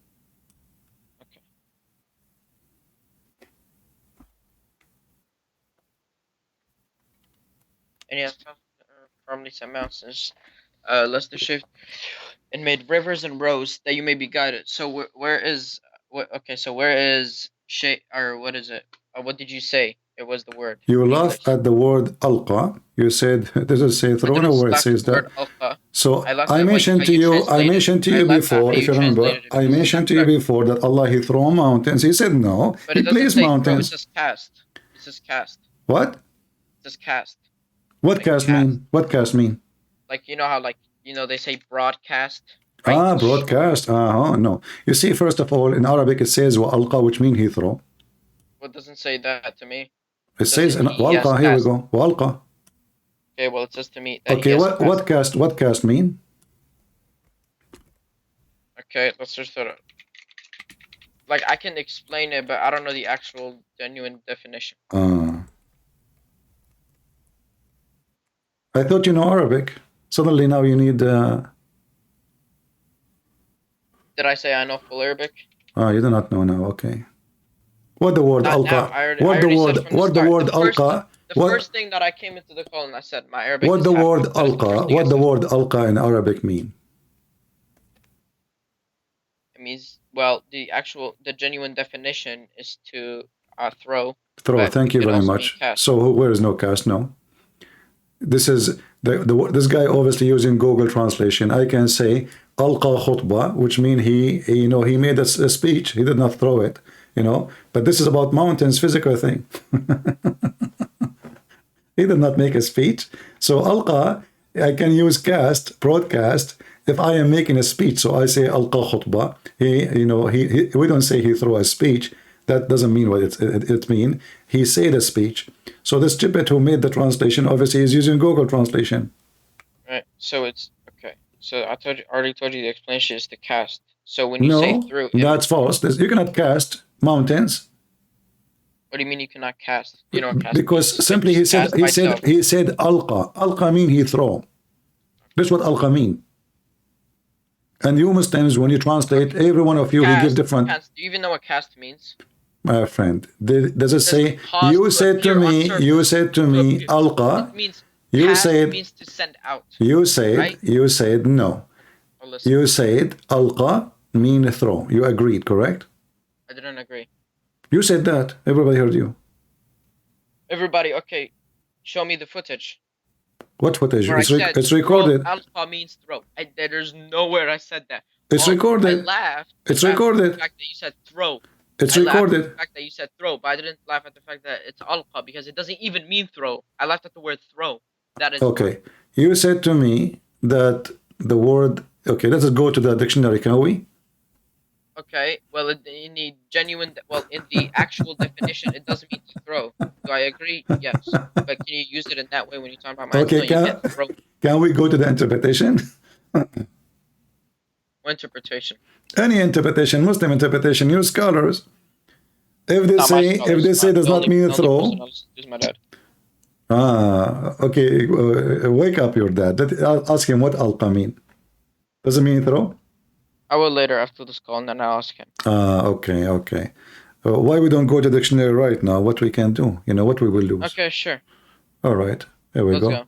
And he has firmly set mountains, lest the shift, and made rivers and roads that you may be guided. So where is what? Okay, so where is or what is it? What did you say? It was the word. You laugh at the word alqa. You said, does it say throw? No, where it says that. So I mentioned to you, before, if you remember, I mentioned to you before that Allah, he throw mountains. He said no, but he placed mountains. It says cast. It says cast. What? It says cast. What cast mean? What cast mean? Like, you know how, like, you know, they say broadcast. Right? Ah, broadcast. No. You see, first of all, in Arabic it says wa alqa, which means he throw. Well, it doesn't say that to me. It says walqa. Here we go. Walqa. Okay, well, it says to me. That Okay, what cast mean? Okay, let's just sort of, like, I can explain it, but I don't know the actual genuine definition. I thought you know Arabic. Suddenly now you need. Did I say I know full Arabic? You do not know now. Okay. What the word alqa? What the word alqa? The first thing that I came into the call and I said my Arabic. What the word alqa? What the word alqa in Arabic mean? It means, well, the genuine definition is to throw. Throw. Thank you very much. So where is no cast? No. This is this guy obviously using Google translation. I can say alqa khutbah, which means he made a speech. He did not throw it, But this is about mountains, physical thing. He did not make a speech. So alqa, I can use cast, broadcast, if I am making a speech. So I say alqa khutbah. We don't say he threw a speech. That doesn't mean what it means. He said a speech. So this stupid who made the translation obviously is using Google translation. Right. So it's okay. So I already told you the explanation is to cast. So when you say through, that's false. You cannot cast mountains. What do you mean you cannot cast? You know, cast because simply he said alqa. Alqa mean he throw. That's what alqa mean. And you Muslims, when you translate, every one of you will give different. Cast. Do you even know what cast means? My friend, does it say? You said to me, alqa. You said means to send out. You said, right? You said no. Oh, you said alqa mean throw. You agreed, correct? I didn't agree. You said that. Everybody heard you. Everybody, okay. Show me the footage. What footage? It's recorded. Alqa means throw. There's nowhere I said that. It's recorded. I laughed. It's recorded. The fact that you said throw. It's recorded. recorded. At the fact that you said throw, but I didn't laugh at the fact that it's alqa because it doesn't even mean throw. I laughed at the word throw. That is okay. You said to me that the word. Okay, let's go to the dictionary, can we? Okay. Well, in the genuine, in the actual definition, it doesn't mean to throw. Do I agree? Yes. But can you use it in that way when you're talking about my? Okay. Can we go to the interpretation? What interpretation? Any interpretation, Muslim interpretation, you scholars. If they say does not mean throw. My dad. Okay. Wake up your dad. Ask him what alqa mean. Does it mean throw? I will later after this call, and then I'll ask him. Okay. Why we don't go to the dictionary right now? What we can do? What we will lose. Okay, sure. All right. Here we go.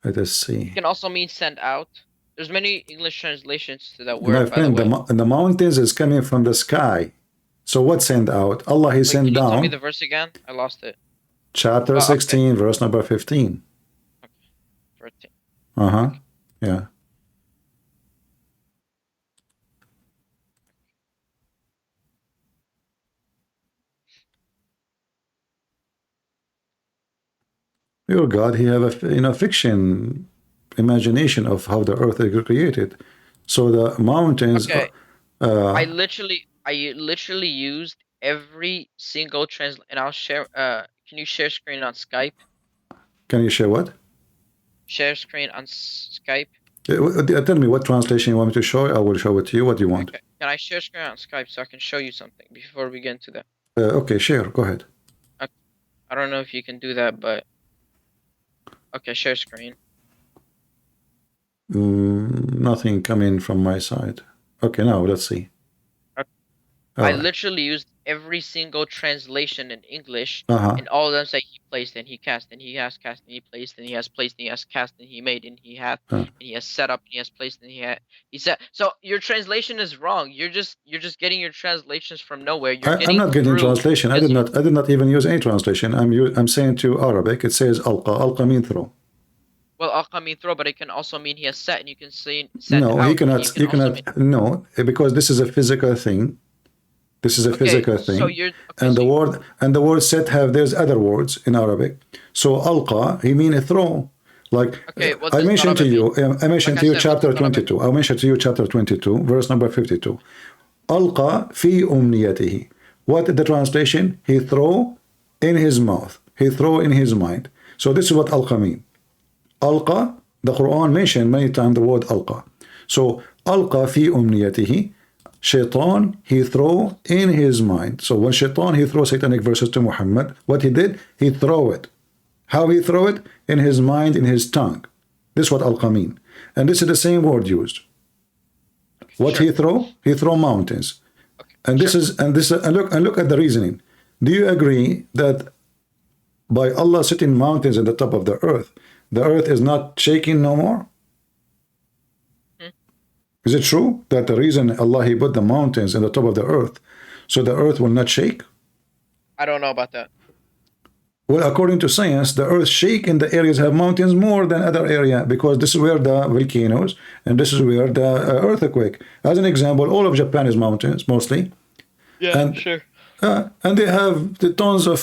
Let us see. It can also mean send out. There's many English translations to that word. My friend, the mountains is coming from the sky. So what send out? Allah, he sent down. Can you tell me the verse again? I lost it. Chapter 16, okay. Verse number 15. Okay. 13. Yeah. Your God, he have a fiction, imagination of how the earth is created. So the mountains. Okay. I literally used every single and I'll share. Can you share screen on Skype? Can you share what? Share screen on Skype. Tell me what translation you want me to show. I will show it to you. What do you want? Okay. Can I share screen on Skype so I can show you something before we get into that? Okay, share. Go ahead. I don't know if you can do that, but okay, share screen. Nothing coming from my side. Okay, now let's see. I literally used every single translation in English, Uh-huh. and all of them say he placed and he cast and he has cast and he placed and he has placed and he has cast and he made and he had and he has set up and he has placed and he said. So your translation is wrong. You're just getting your translations from nowhere. I'm not getting translation. I did not even use any translation. I'm saying to Arabic. It says alqa. Alqa mean throw. Well, alqa mean throw, but it can also mean he has set, and you can say set. No, out, he cannot. You cannot. No, because this is a physical thing. This is a physical thing. So you're, and the word set there's other words in Arabic. So alqa, he mean a throw. Like I mentioned to you. I mentioned to you chapter 22. I mentioned to you chapter 22, verse number 52. Alqa fi umniyatihi. What is the translation? He throw in his mouth. He throw in his mind. So this is what alqa mean. Alqa, the Quran mentioned many times the word alqa. So alqa fi umniyatihi. Shaitan, he throw in his mind. So when Shaitan, he throw satanic verses to Muhammad, what he did, he throw it. How he throw it? In his mind, in his tongue. This is what alqa mean. And this is the same word used. What he throw? He throw mountains. And this is and look at the reasoning. Do you agree that by Allah setting mountains at the top of the earth is not shaking no more? Is it true that the reason Allah he put the mountains in the top of the earth so the earth will not shake? I don't know about that. Well, according to science, the earth shake in the areas have mountains more than other area because this is where the volcanoes and this is where the earthquake. As an example, all of Japan is mountains mostly. Yeah, and, sure. And they have the tons of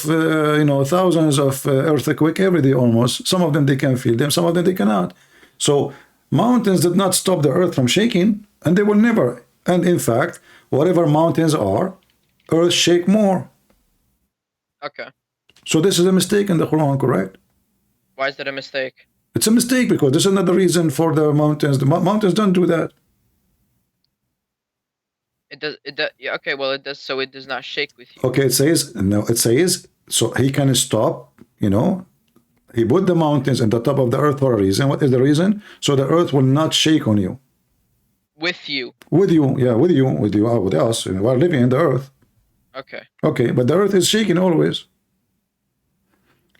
thousands of earthquake every day almost. Some of them they can feel them, some of them they cannot. So mountains did not stop the earth from shaking, and they will never. And in fact, whatever mountains are, earth shake more. Okay. So this is a mistake in the Quran, correct? Why is that a mistake? It's a mistake because this is not the reason for the mountains. The mountains don't do that. It does. Yeah, okay. Well, it does. So it does not shake with you. Okay. It says so he can stop. He put the mountains at the top of the earth for a reason. What is the reason? So the earth will not shake on you. With you. With you, yeah, with you, with us. We're living in the earth. Okay. Okay, but the earth is shaking always.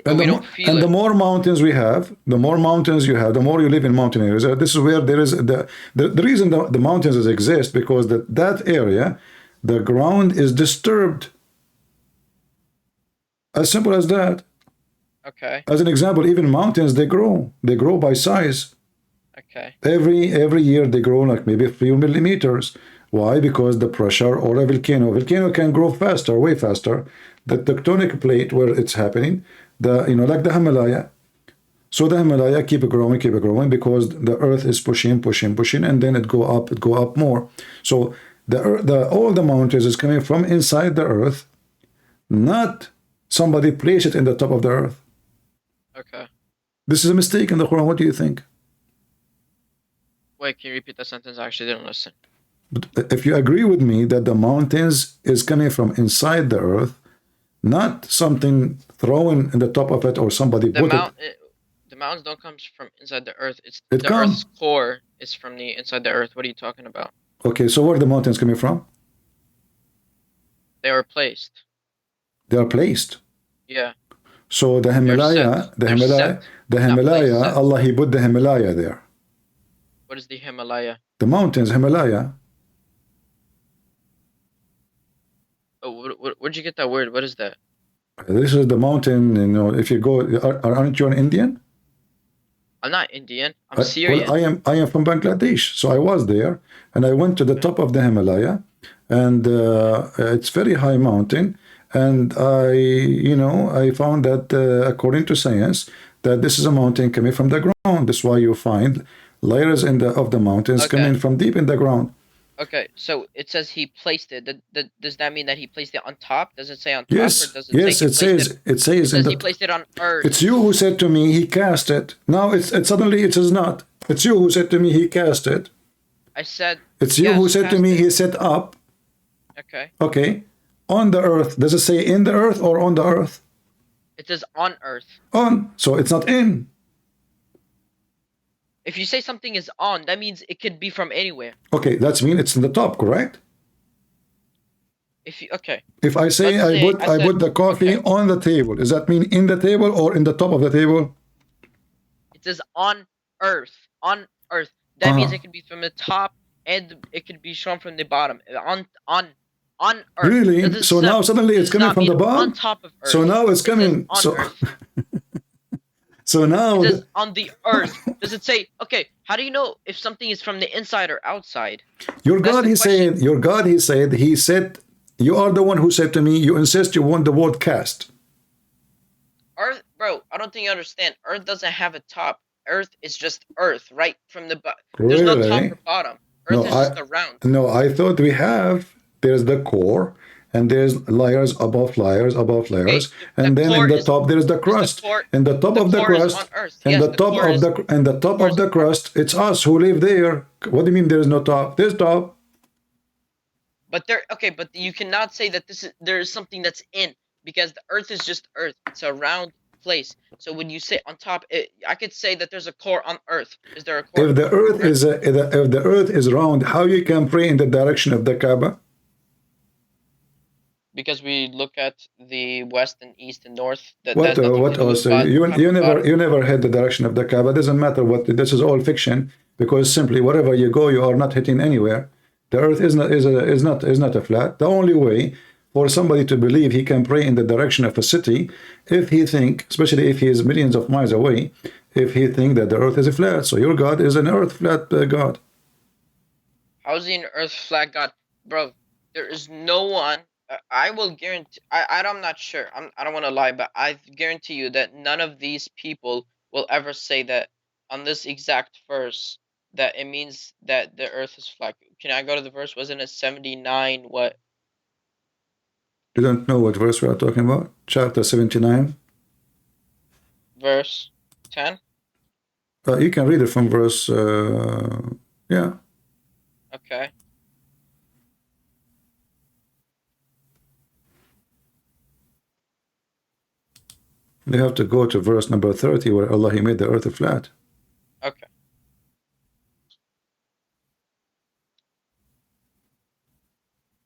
But we don't feel it. The more mountains we have, the more mountains you have, the more you live in mountain areas. This is where there is the reason the mountains exist because that area, the ground is disturbed. As simple as that. Okay. As an example, even mountains, they grow by size. Okay. Every year they grow like maybe a few millimeters. Why? Because the pressure or a volcano can grow faster, way faster. The tectonic plate where it's happening, like the Himalaya. So the Himalaya keep growing because the earth is pushing, and then it go up more. So all the mountains is coming from inside the earth, not somebody place it in the top of the earth. Okay. This is a mistake in the Quran. What do you think? Wait, can you repeat that sentence? I actually didn't listen. But if you agree with me that the mountains is coming from inside the earth, not something thrown in the top of it or somebody put it. The mountains don't come from inside the earth. Earth's core is from the inside the earth. What are you talking about? Okay, so where are the mountains coming from? They were placed. They are placed. Yeah. So the Himalaya, Allah he put the Himalaya there. What is the Himalaya? The mountains, Himalaya. Oh, where'd you get that word? What is that? This is the mountain, if you go, aren't you an Indian? I'm not Indian. I'm Syrian. Well, I am from Bangladesh. So I was there and I went to the top of the Himalaya and it's very high mountain. And I found that according to science, that this is a mountain coming from the ground. That's why you find layers of the mountains coming from deep in the ground. Okay, so it says he placed it. Does that mean that he placed it on top? Does it say on top? Yes, Or does it yes, say it says he placed it on earth. It's you who said to me he cast it. Now it's suddenly it is not. It's you who said to me he cast it. I said. It's you who said to me he set up. Okay. Okay. On the earth. Does it say in the earth or on the earth? It says on earth. On. So it's not in. If you say something is on, that means it could be from anywhere. Okay, that means it's in the top, correct? Okay. If I say I put the coffee on the table, does that mean in the table or in the top of the table? It says on earth. On earth. That means it could be from the top and it could be shown from the bottom. On earth. Really? So now suddenly it's coming from the bottom? On top of earth. So now it's coming. So, so now. It says on the earth. Does it say, okay, how do you know if something is from the inside or outside? Your God, he said, you are the one who said to me, you insist you want the word cast. Earth, bro, I don't think you understand. Earth doesn't have a top. Earth is just earth, right? From the bottom. There's no top or bottom. Earth is just a round. No, I thought we have, there's the core, and there's layers above layers above layers, okay, and then in the top there's the crust. And the top of the crust, and the top of the and the top of the crust, it's us who live there. What do you mean there's no top? There's top. But but you cannot say that there is something that's in, because the earth is just earth. It's a round place. So when you say on top, I could say that there's a core on earth. Is there a core? If the earth is round, how you can pray in the direction of the Kaaba? Because we look at the west and east and north. What else? You never had the direction of the Kaaba. Doesn't matter what. This is all fiction, because simply wherever you go, you are not hitting anywhere. The earth is not a flat. The only way for somebody to believe he can pray in the direction of a city, if he think, especially if he is millions of miles away, if he think that the earth is a flat. So your God is an earth flat God. How is he an earth flat God, bro? There is no one. I will guarantee. I'm not sure. I don't want to lie, but I guarantee you that none of these people will ever say that on this exact verse that it means that the earth is flat. Can I go to the verse? Wasn't it 79? What? You don't know what verse we are talking about? Chapter 79. Verse 10. You can read it from verse. Yeah. Okay. You have to go to verse number 30, where Allah, he made the earth flat. Okay.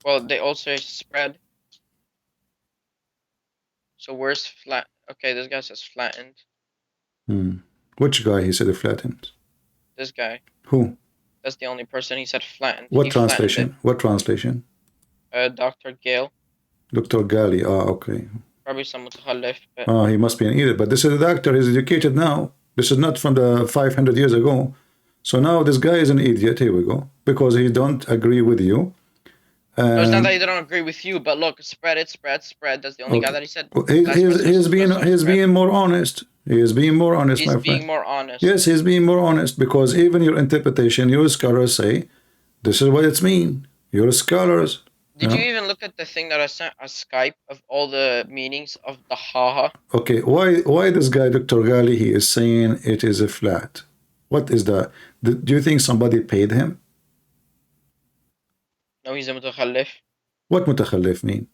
Well, they also spread. So where's flat? Okay, this guy says flattened. Which guy he said flattened? This guy. Who? That's the only person he said flattened. What translation? What translation? Dr. Gale. Dr. Gali. Okay. Probably some mutakhallif. He must be an idiot. But this is a doctor. He's educated now. This is not from the 500 years ago. So now this guy is an idiot. Here we go. Because he don't agree with you. No, it's not that he don't agree with you, but look, spread. That's the only guy that he said. He's being more honest. He is being more honest, my friend. He's being more honest. Yes, he's being more honest, because even your interpretation, your scholars say, this is what it's mean. Your scholars. Did you even look at the thing that I sent on Skype of all the meanings of the haha? Okay, why this guy, Dr. Gali, he is saying it is a flat? What is that? Do you think somebody paid him? No, he's a mutakhallif. What mutakhallif mean?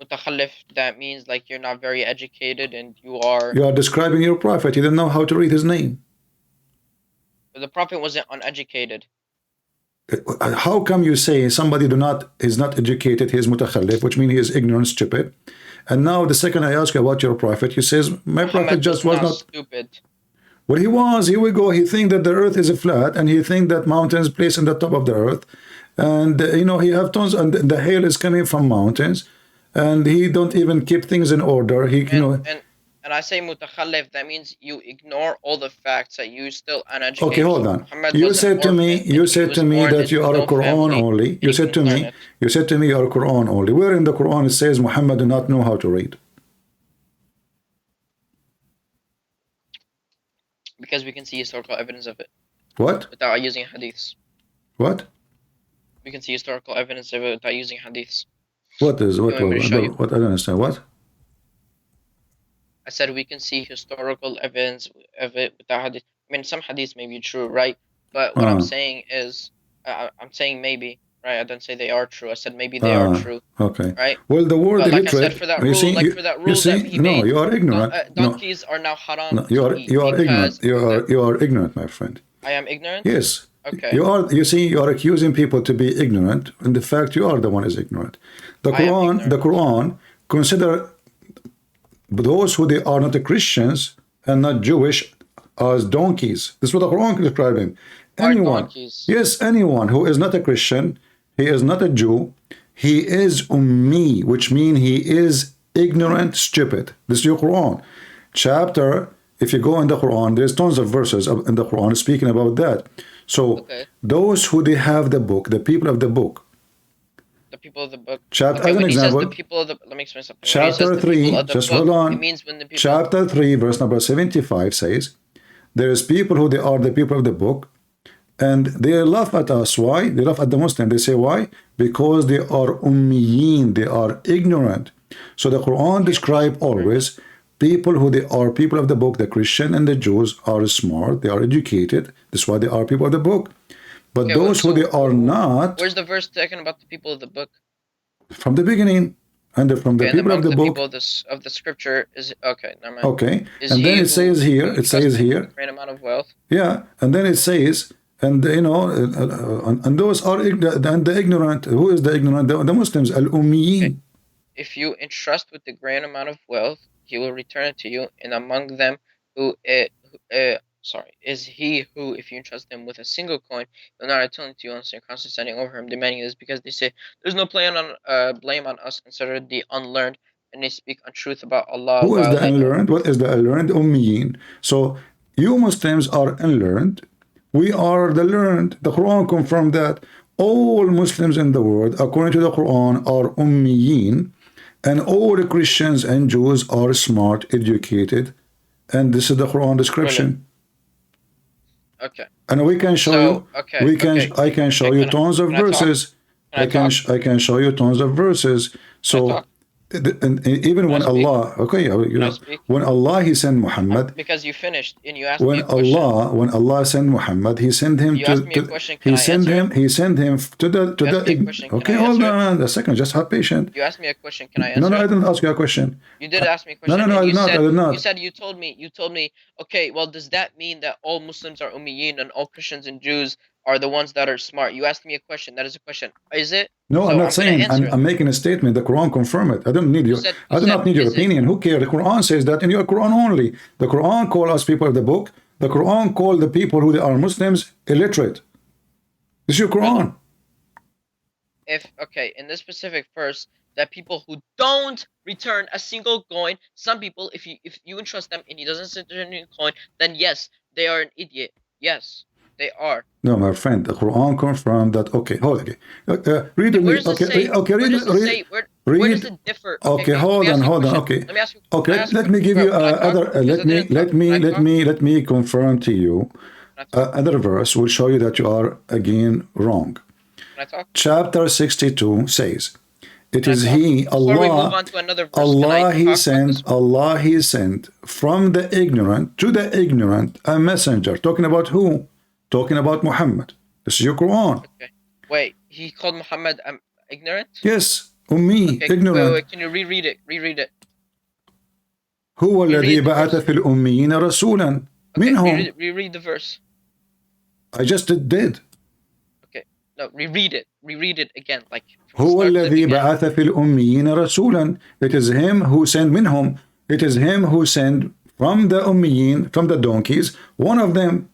Mutakhallif, that means like you're not very educated and you are... You are describing your prophet. You don't know how to read his name. But the prophet wasn't uneducated. How come you say somebody is not educated, he is mutakhallif, which means he is ignorant, stupid? And now the second I ask you about your prophet, he says, my prophet just was not... stupid. Well, he was. Here we go. He think that the earth is a flat, and he think that mountains place on the top of the earth. And, he have tons, and the hail is coming from mountains, and he don't even keep things in order. And I say mutakhallif, that means you ignore all the facts that you still uneducated. Okay, hold on. You said to me that you are a Quran only. You said to me you are a Quran only. Where in the Quran it says Muhammad do not know how to read? Because we can see historical evidence of it. What? Without using hadiths. What? We can see historical evidence of it without using hadiths. What is what? You want me to show you? What? I don't understand. What? I said we can see historical evidence of it without hadith. I mean, some hadiths may be true, right? But what I'm saying is, I'm saying maybe, right? I didn't say they are true. I said maybe they are true. Okay. Right? Well, the word But like illiterate. I said, for that rule, for that rule that he no, made, you are ignorant. donkeys are now haram. No, you are ignorant. You are ignorant, my friend. I am ignorant? Yes. Okay. You see, you are accusing people to be ignorant, and the fact you are the one is ignorant. The Quran consider those who they are not Christians and not Jewish as donkeys. This is what the Quran is describing. Anyone, yes, anyone who is not a Christian, he is not a Jew, he is ummi, which means he is ignorant, stupid. This is your Quran. Chapter, if you go in the Quran, there's tons of verses in the Quran speaking about that. So those who they have the book, the people of the book. The people of the book. Chapter, okay, as an example. The people of the, let me explain something. Chapter 3, just hold on. It means when the people Chapter 3, verse number 75 says, there is people who they are the people of the book, and they laugh at us. Why? They laugh at the Muslim. They say, why? Because they are ummiyin, they are ignorant. So the Quran describe always people who they are people of the book. The Christian and the Jews are smart, they are educated. That's why they are people of the book. But okay, those who they are not. Where's the verse talking about the people of the book? From the beginning. And from the people of the book. People of the scripture is okay. Never mind. Okay. And then it says here. It says here. Great amount of wealth. Yeah. And then it says, and you know, and those are and the ignorant. Who is the ignorant? The Muslims, al-ummiyin. Okay. If you entrust with the great amount of wealth, he will return it to you, and among them is he who, if you entrust him with a single coin, will not return it to you unless you're constantly standing over him, demanding this, because they say there's no blame on us, considered the unlearned, and they speak untruth about Allah. Who is the unlearned? What is the unlearned? Ummiyin. So you Muslims are unlearned. We are the learned. The Quran confirmed that all Muslims in the world, according to the Quran, are ummiyin, and all the Christians and Jews are smart, educated, and this is the Quran description. Really? Okay. And we can show you. Okay. I can show you tons of verses. I can show you tons of verses. So. And even when Allah, when Allah he sent Muhammad, because you finished and you asked me a question. When Allah sent Muhammad, he sent him he sent him to the okay, hold on a second, just have patience. You asked me a question, can I answer? No, I didn't ask you a question. You did ask me a question. No, I did not. You said you told me, okay, well, does that mean that all Muslims are ummiyin and all Christians and Jews are the ones that are smart? You asked me a question. That is a question. Is it? No, so I'm not saying. I'm making a statement. The Quran confirm it. I don't need your. I do not need your opinion. Who cares? The Quran says that in your Quran only. The Quran call us people of the book. The Quran call the people who are Muslims illiterate. This is your Quran. In this specific verse, that people who don't return a single coin, some people, if you entrust them and he doesn't return a coin, then yes, they are an idiot. Yes. They are. No, my friend, the Quran confirmed that. Okay, hold on. Read it. Where does it differ? Okay, hold on. Okay. Let me ask you. Okay, let me give you other. Let me confirm to you. Other verse will show you that you are again wrong. Chapter 62 says, "It is He, Allah, Allah He sent from the ignorant to the ignorant a messenger." Talking about who? Talking about Muhammad. This is your Quran. Okay. Wait, he called Muhammad ignorant? Yes, ummi, ignorant. Wait, can you reread it? Reread it. هو الذي بعث في الأميين رسولا منهم. Reread the verse. I just did. Okay, no, reread it. Reread it again, like. هو الذي بعث في الأميين رسولا. It is him who sent منهم. It is him who sent from the ummiyin, from the donkeys, one of them.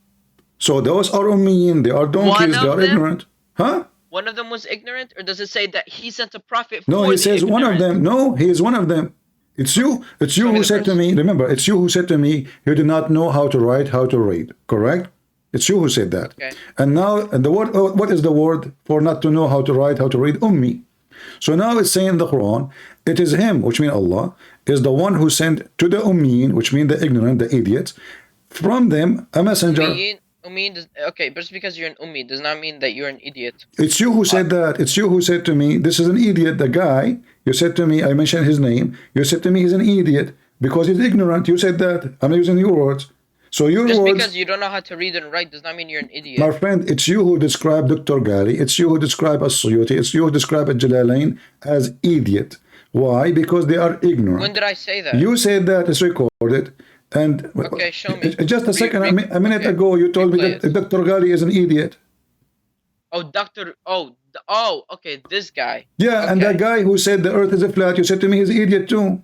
So those are ummiyin, they are donkeys, they are ignorant. Huh? One of them was ignorant, or does it say that he sent a prophet for No, he says one of them. No, he is one of them. It's you who said to me, remember, it's you who said to me, you do not know how to write, how to read. Correct? It's you who said that. Okay. And now, the word, what is the word for not to know how to write, how to read? Ummi. So now it's saying in the Quran, it is him, which means Allah, is the one who sent to the ummiyin, which means the ignorant, the idiots, from them a messenger. Ummiyin does, okay, but just because you're an Ummi does not mean that you're an idiot. It's you who said that. It's you who said to me, this is an idiot. The guy, you said to me, I mentioned his name. You said to me he's an idiot because he's ignorant. You said that. I'm not using your words. So your Just words, because you don't know how to read and write does not mean you're an idiot. my friend, it's you who described Dr. Ghali. It's you who described As-Suyuti. It's you who described Jalalain as idiot. Why? Because they are ignorant. When did I say that? You said that. It's recorded. And okay, show me. Just a second. A minute ago, you told me that Dr. Ghali is an idiot. Oh, okay, this guy. Yeah, okay. And that guy who said the earth is a flat, you said to me he's an idiot too.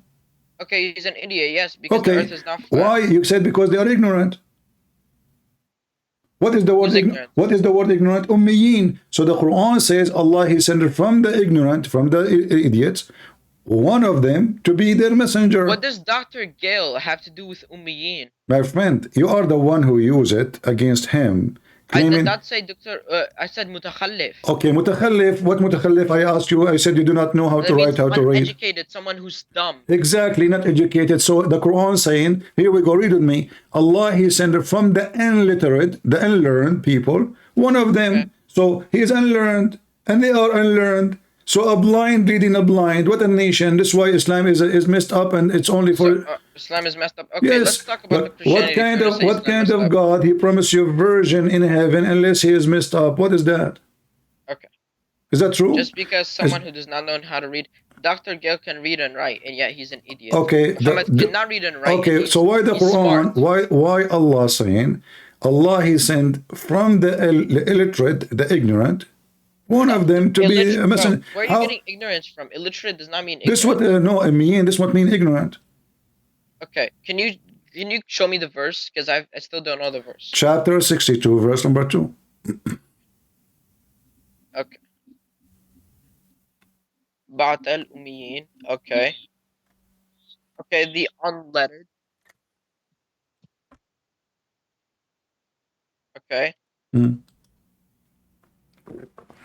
Okay, he's an idiot, yes, because the earth is not flat. Why? You said because they are ignorant. What is the word ignorant? What is the word ignorant? Ummiyin. So the Quran says Allah He sent from the ignorant, from the idiots, one of them to be their messenger. What does Dr. Gale have to do with Ummiyin? My friend, you are the one who used it against him. I did not say Dr. I said mutakhallif. Okay, mutakhallif. What mutakhallif? I asked you. I said you do not know how to write, how to read. Uneducated, someone who's dumb. Exactly, not educated. So the Quran saying, here we go, read with me. Allah He sent from the illiterate, the unlearned people, one of them. Okay. So he is unlearned, and they are unlearned. So a blind leading a blind. What a nation. This is why Islam is messed up, and it's only for... Islam is messed up. Okay, yes, let's talk about the Christianity. What kind of God He promised you virgin in heaven unless he is messed up? What is that? Okay. Is that true? Just because someone who does not know how to read, Dr. Gale can read and write, and yet he's an idiot. Okay. Muhammad cannot read and write. Okay, so why the Quran? Why Allah saying Allah He sent from the illiterate, the ignorant, one of them to be a messenger? Where are you getting ignorance from? Illiterate does not mean ignorant. This what I mean. This what mean ignorant. Okay, can you show me the verse? Because I still don't know the verse. Chapter 62, verse number 2. Okay. Ba'at al-Ummiyin. Okay. Okay, the unlettered. Okay.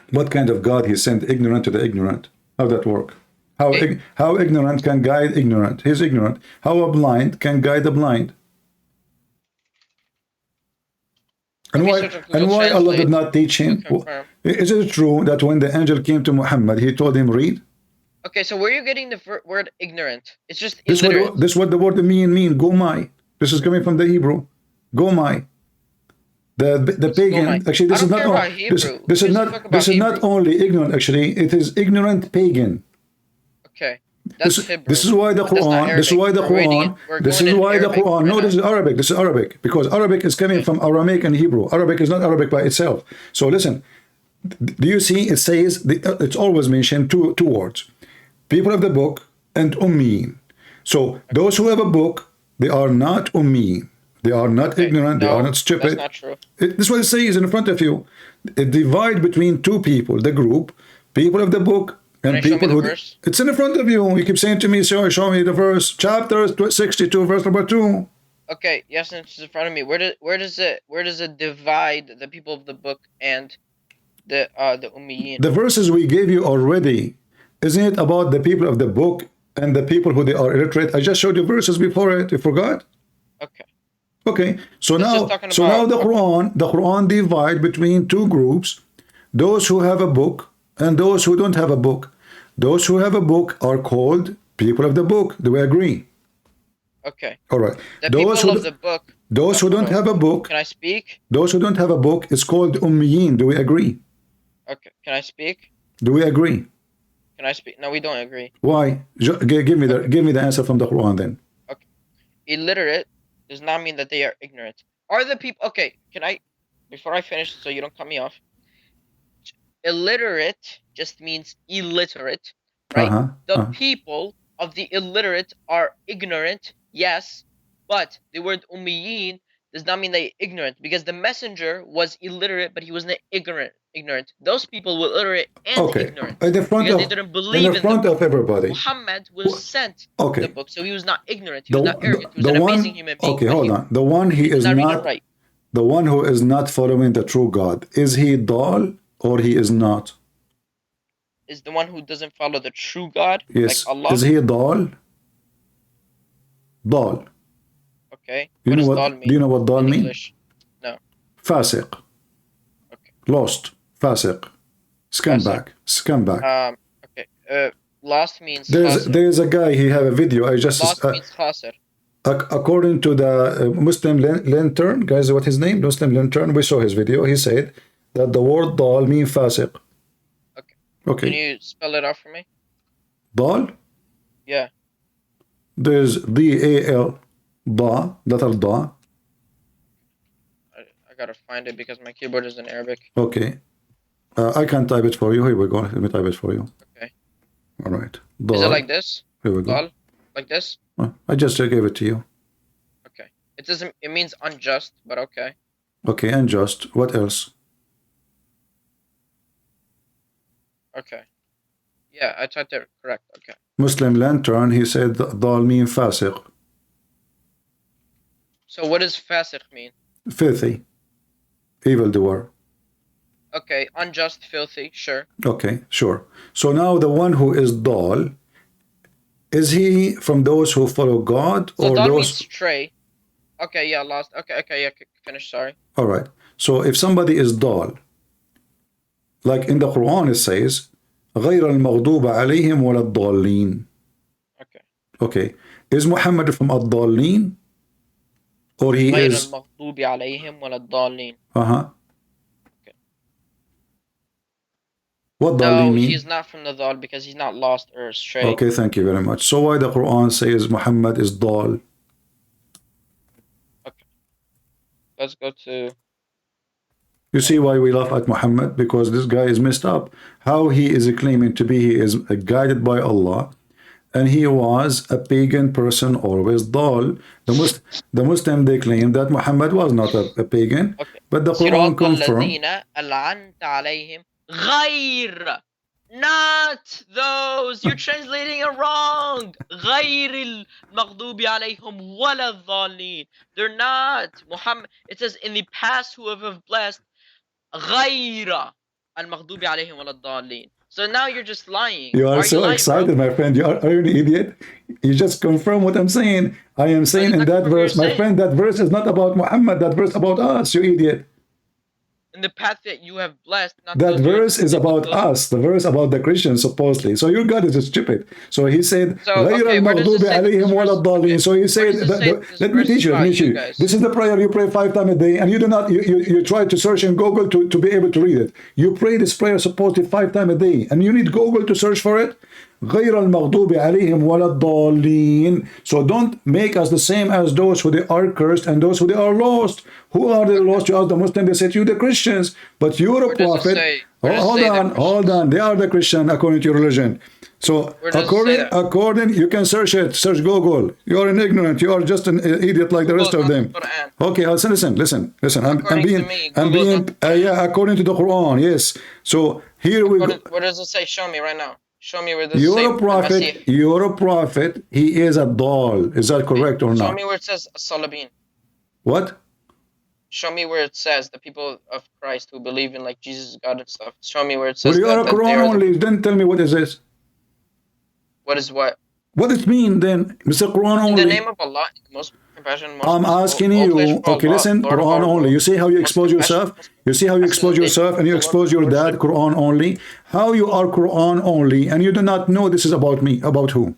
What kind of God He sent ignorant to the ignorant? How that work? How ignorant can guide ignorant? He's ignorant. How a blind can guide the blind? And why Allah did not teach him? Is it true that when the angel came to Muhammad, he told him read? Okay, so where are you getting the word ignorant? It's just illiterate. This what the word mean. Gomai. This is coming from the Hebrew. Gomai. The pagan. Actually, this is not. This is not only ignorant. Actually, it is ignorant pagan. Okay. This is why the Quran. This is why the Quran. This is why the Quran. No, this is Arabic. This is Arabic because Arabic is coming from Aramaic and Hebrew. Arabic is not Arabic by itself. So listen. Do you see? It says it's always mentioned two words: people of the book and ummiyin. So those who have a book, they are not ummiyin. They are not ignorant. They are not stupid. That's not true. This is what it says in front of you. It divides between two people. The group, people of the book. And people who it's in front of you. You keep saying to me, show me the verse. Chapter 62, verse number 2. Okay, yes, it's in front of me. Where does it divide the people of the book and the ummiyin? The verses we gave you already, isn't it about the people of the book and the people who they are illiterate? I just showed you verses before it. You forgot? Okay. Okay. So now the Quran divide between two groups, those who have a book and those who don't have a book. Those who have a book are called people of the book. Do we agree? Okay. All right. Those of the book. Those who don't have a book. Can I speak? Those who don't have a book is called ummiyin. Do we agree? Okay. Can I speak? Do we agree? Can I speak? No, we don't agree. Why? Give me the answer from the Quran then. Okay. Illiterate does not mean that they are ignorant. Are the people? Okay. Can I? Before I finish, so you don't cut me off. Illiterate just means illiterate, right? The people of the illiterate are ignorant, yes, but the word ummiyin does not mean they're ignorant because the messenger was illiterate, but he wasn't ignorant. Those people were illiterate and ignorant in the front because they didn't believe in the book. Of everybody. Muhammad was sent the book, so he was not ignorant. He was not arrogant. He was an amazing human being. Okay, hold on. The one he is not. The one who is not following the true God, is he dal or he is not? Is the one who doesn't follow the true God, yes. like Allah? Is he dal? Dal. Okay. You What know does what? dal mean? Do you know what dal in mean? English? No. Fasiq. Lost. Fasiq. Scumbag. Scumbag. Okay. Lost means There's a guy. He have a video. I just lost means khasir. According to the Muslim Lantern, guys, what his name? Muslim Lantern. We saw his video. He said that the word dal means fasiq. Okay. Can you spell it out for me? Dal. Yeah. There's D-A-L. Da. Letter da. I gotta find it because my keyboard is in Arabic. Okay. I can type it for you. Here we go. Let me type it for you. Okay. All right. Is it like this? Here we go. Dal? Like this? I just gave it to you. Okay. It doesn't. It means unjust, but okay. Okay, unjust. What else? Okay. Yeah, I typed it correct. Okay. Muslim Lantern, he said dal mean fasiq. So what does fasiq mean? Filthy. Evildoer. Okay, unjust, filthy, sure. Okay, sure. So now the one who is dal, is he from those who follow God So or dal those? means stray. Okay, yeah, lost. Okay, yeah, finish, sorry. All right. So if somebody is dal, like in the Quran it says, غير المغضوب عليهم ولا الضالين. Okay. Okay. Is Muhammad from الضالين? Or he غير is... المغضوب عليهم ولا الضالين. Uh-huh. What No, ضالين mean? he's not from the dal because he's not lost or stray. Okay, thank you very much. So why the Quran says Muhammad is dal? Let's go to... You see why we laugh at Muhammad? Because this guy is messed up. How he is claiming to be, he is guided by Allah, and he was a pagan person, always dal. The Muslim, they claim that Muhammad was not a pagan, but the Quran confirmed. غير, not those. You're translating it wrong. غير المغضوب عليهم ولا الضالين. They're not. Muhammad. It says in the past who have blessed. غير المغضوب عليهم ولا الضالين. So now you're just lying. You are so excited, my friend. Are you an idiot? You just confirm what I'm saying. I am saying in that verse, my friend, that verse is not about Muhammad. That verse about us, you idiot. In the path that you have blessed. Not That verse is about us. The verse about the Christians, supposedly. So your God is stupid. So he said, غير المغضوب عليهم ولا الضالين. So he said, let me teach you. This is the prayer you pray 5 times a day, and you do not. You try to search in Google to be able to read it. You pray this prayer supposedly 5 times a day, and you need Google to search for it. غير المغضوب عليهم ولا الضالين. So don't make us the same as those who they are cursed and those who they are lost. Who are the lost? You ask the Muslims, they say to you the Christians. But you're a prophet. Hold on. They are the Christian according to your religion. So according, you can search it. Search Google. You are an ignorant. You are just an idiot like the rest of them. Okay, listen. I'm being. According to the Quran, yes. So here we go. What does it say? Show me right now. Show me where this You're a prophet. He is a dal. Is that correct or not? Show me where it says Salabin. What? Show me where it says the people of Christ who believe in like Jesus is God and stuff. Show me where it says. Well, you are a Quran only. Then tell me what is this? What is what? What does it mean then? Mr. Quran only. In the name of Allah, most compassion. I'm asking you. Okay, listen. Quran only. You see how you expose yourself? You see how you expose yourself and you expose your dad? Quran only. How you are Quran only and you do not know this is about me? About who?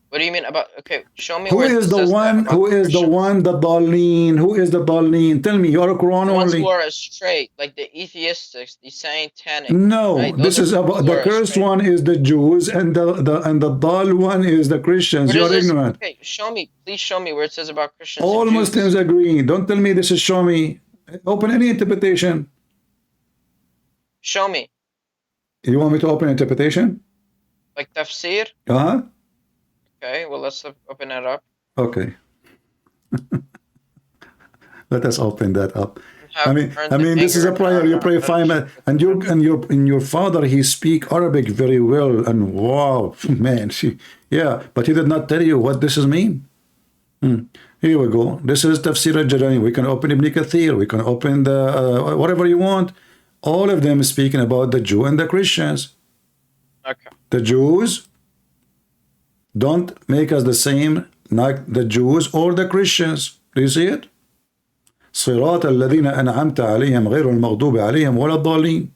What do you mean about? Okay, show me. Who is the one? Who is the one? The Daleen. Who is the Daleen? Tell me. You are a Quran ones only. Who are straight, like the atheistics, the satanic. No, right? This is about the cursed one is the Jews and the Dal one is the Christians. You are ignorant. Okay, show me. Please show me where it says about Christians. All Muslims agree. Don't tell me this is show me. Open any interpretation. Show me. You want me to open interpretation? Like tafsir? Uh-huh. Okay, well, let's open it up. Okay. Let us open that up. I mean, this is a prayer. You pray 5 minutes, and your father, he speak Arabic very well, and wow, man, but he did not tell you what this is mean. Here we go. This is Tafsir al-Jalani. We can open Ibn Kathir. We can open the whatever you want. All of them speaking about the Jew and the Christians. Okay. The Jews don't make us the same like the Jews or the Christians. Do you see it? صراط الذين أنعمت عليهم غير المغضوب عليهم ولا الضالين.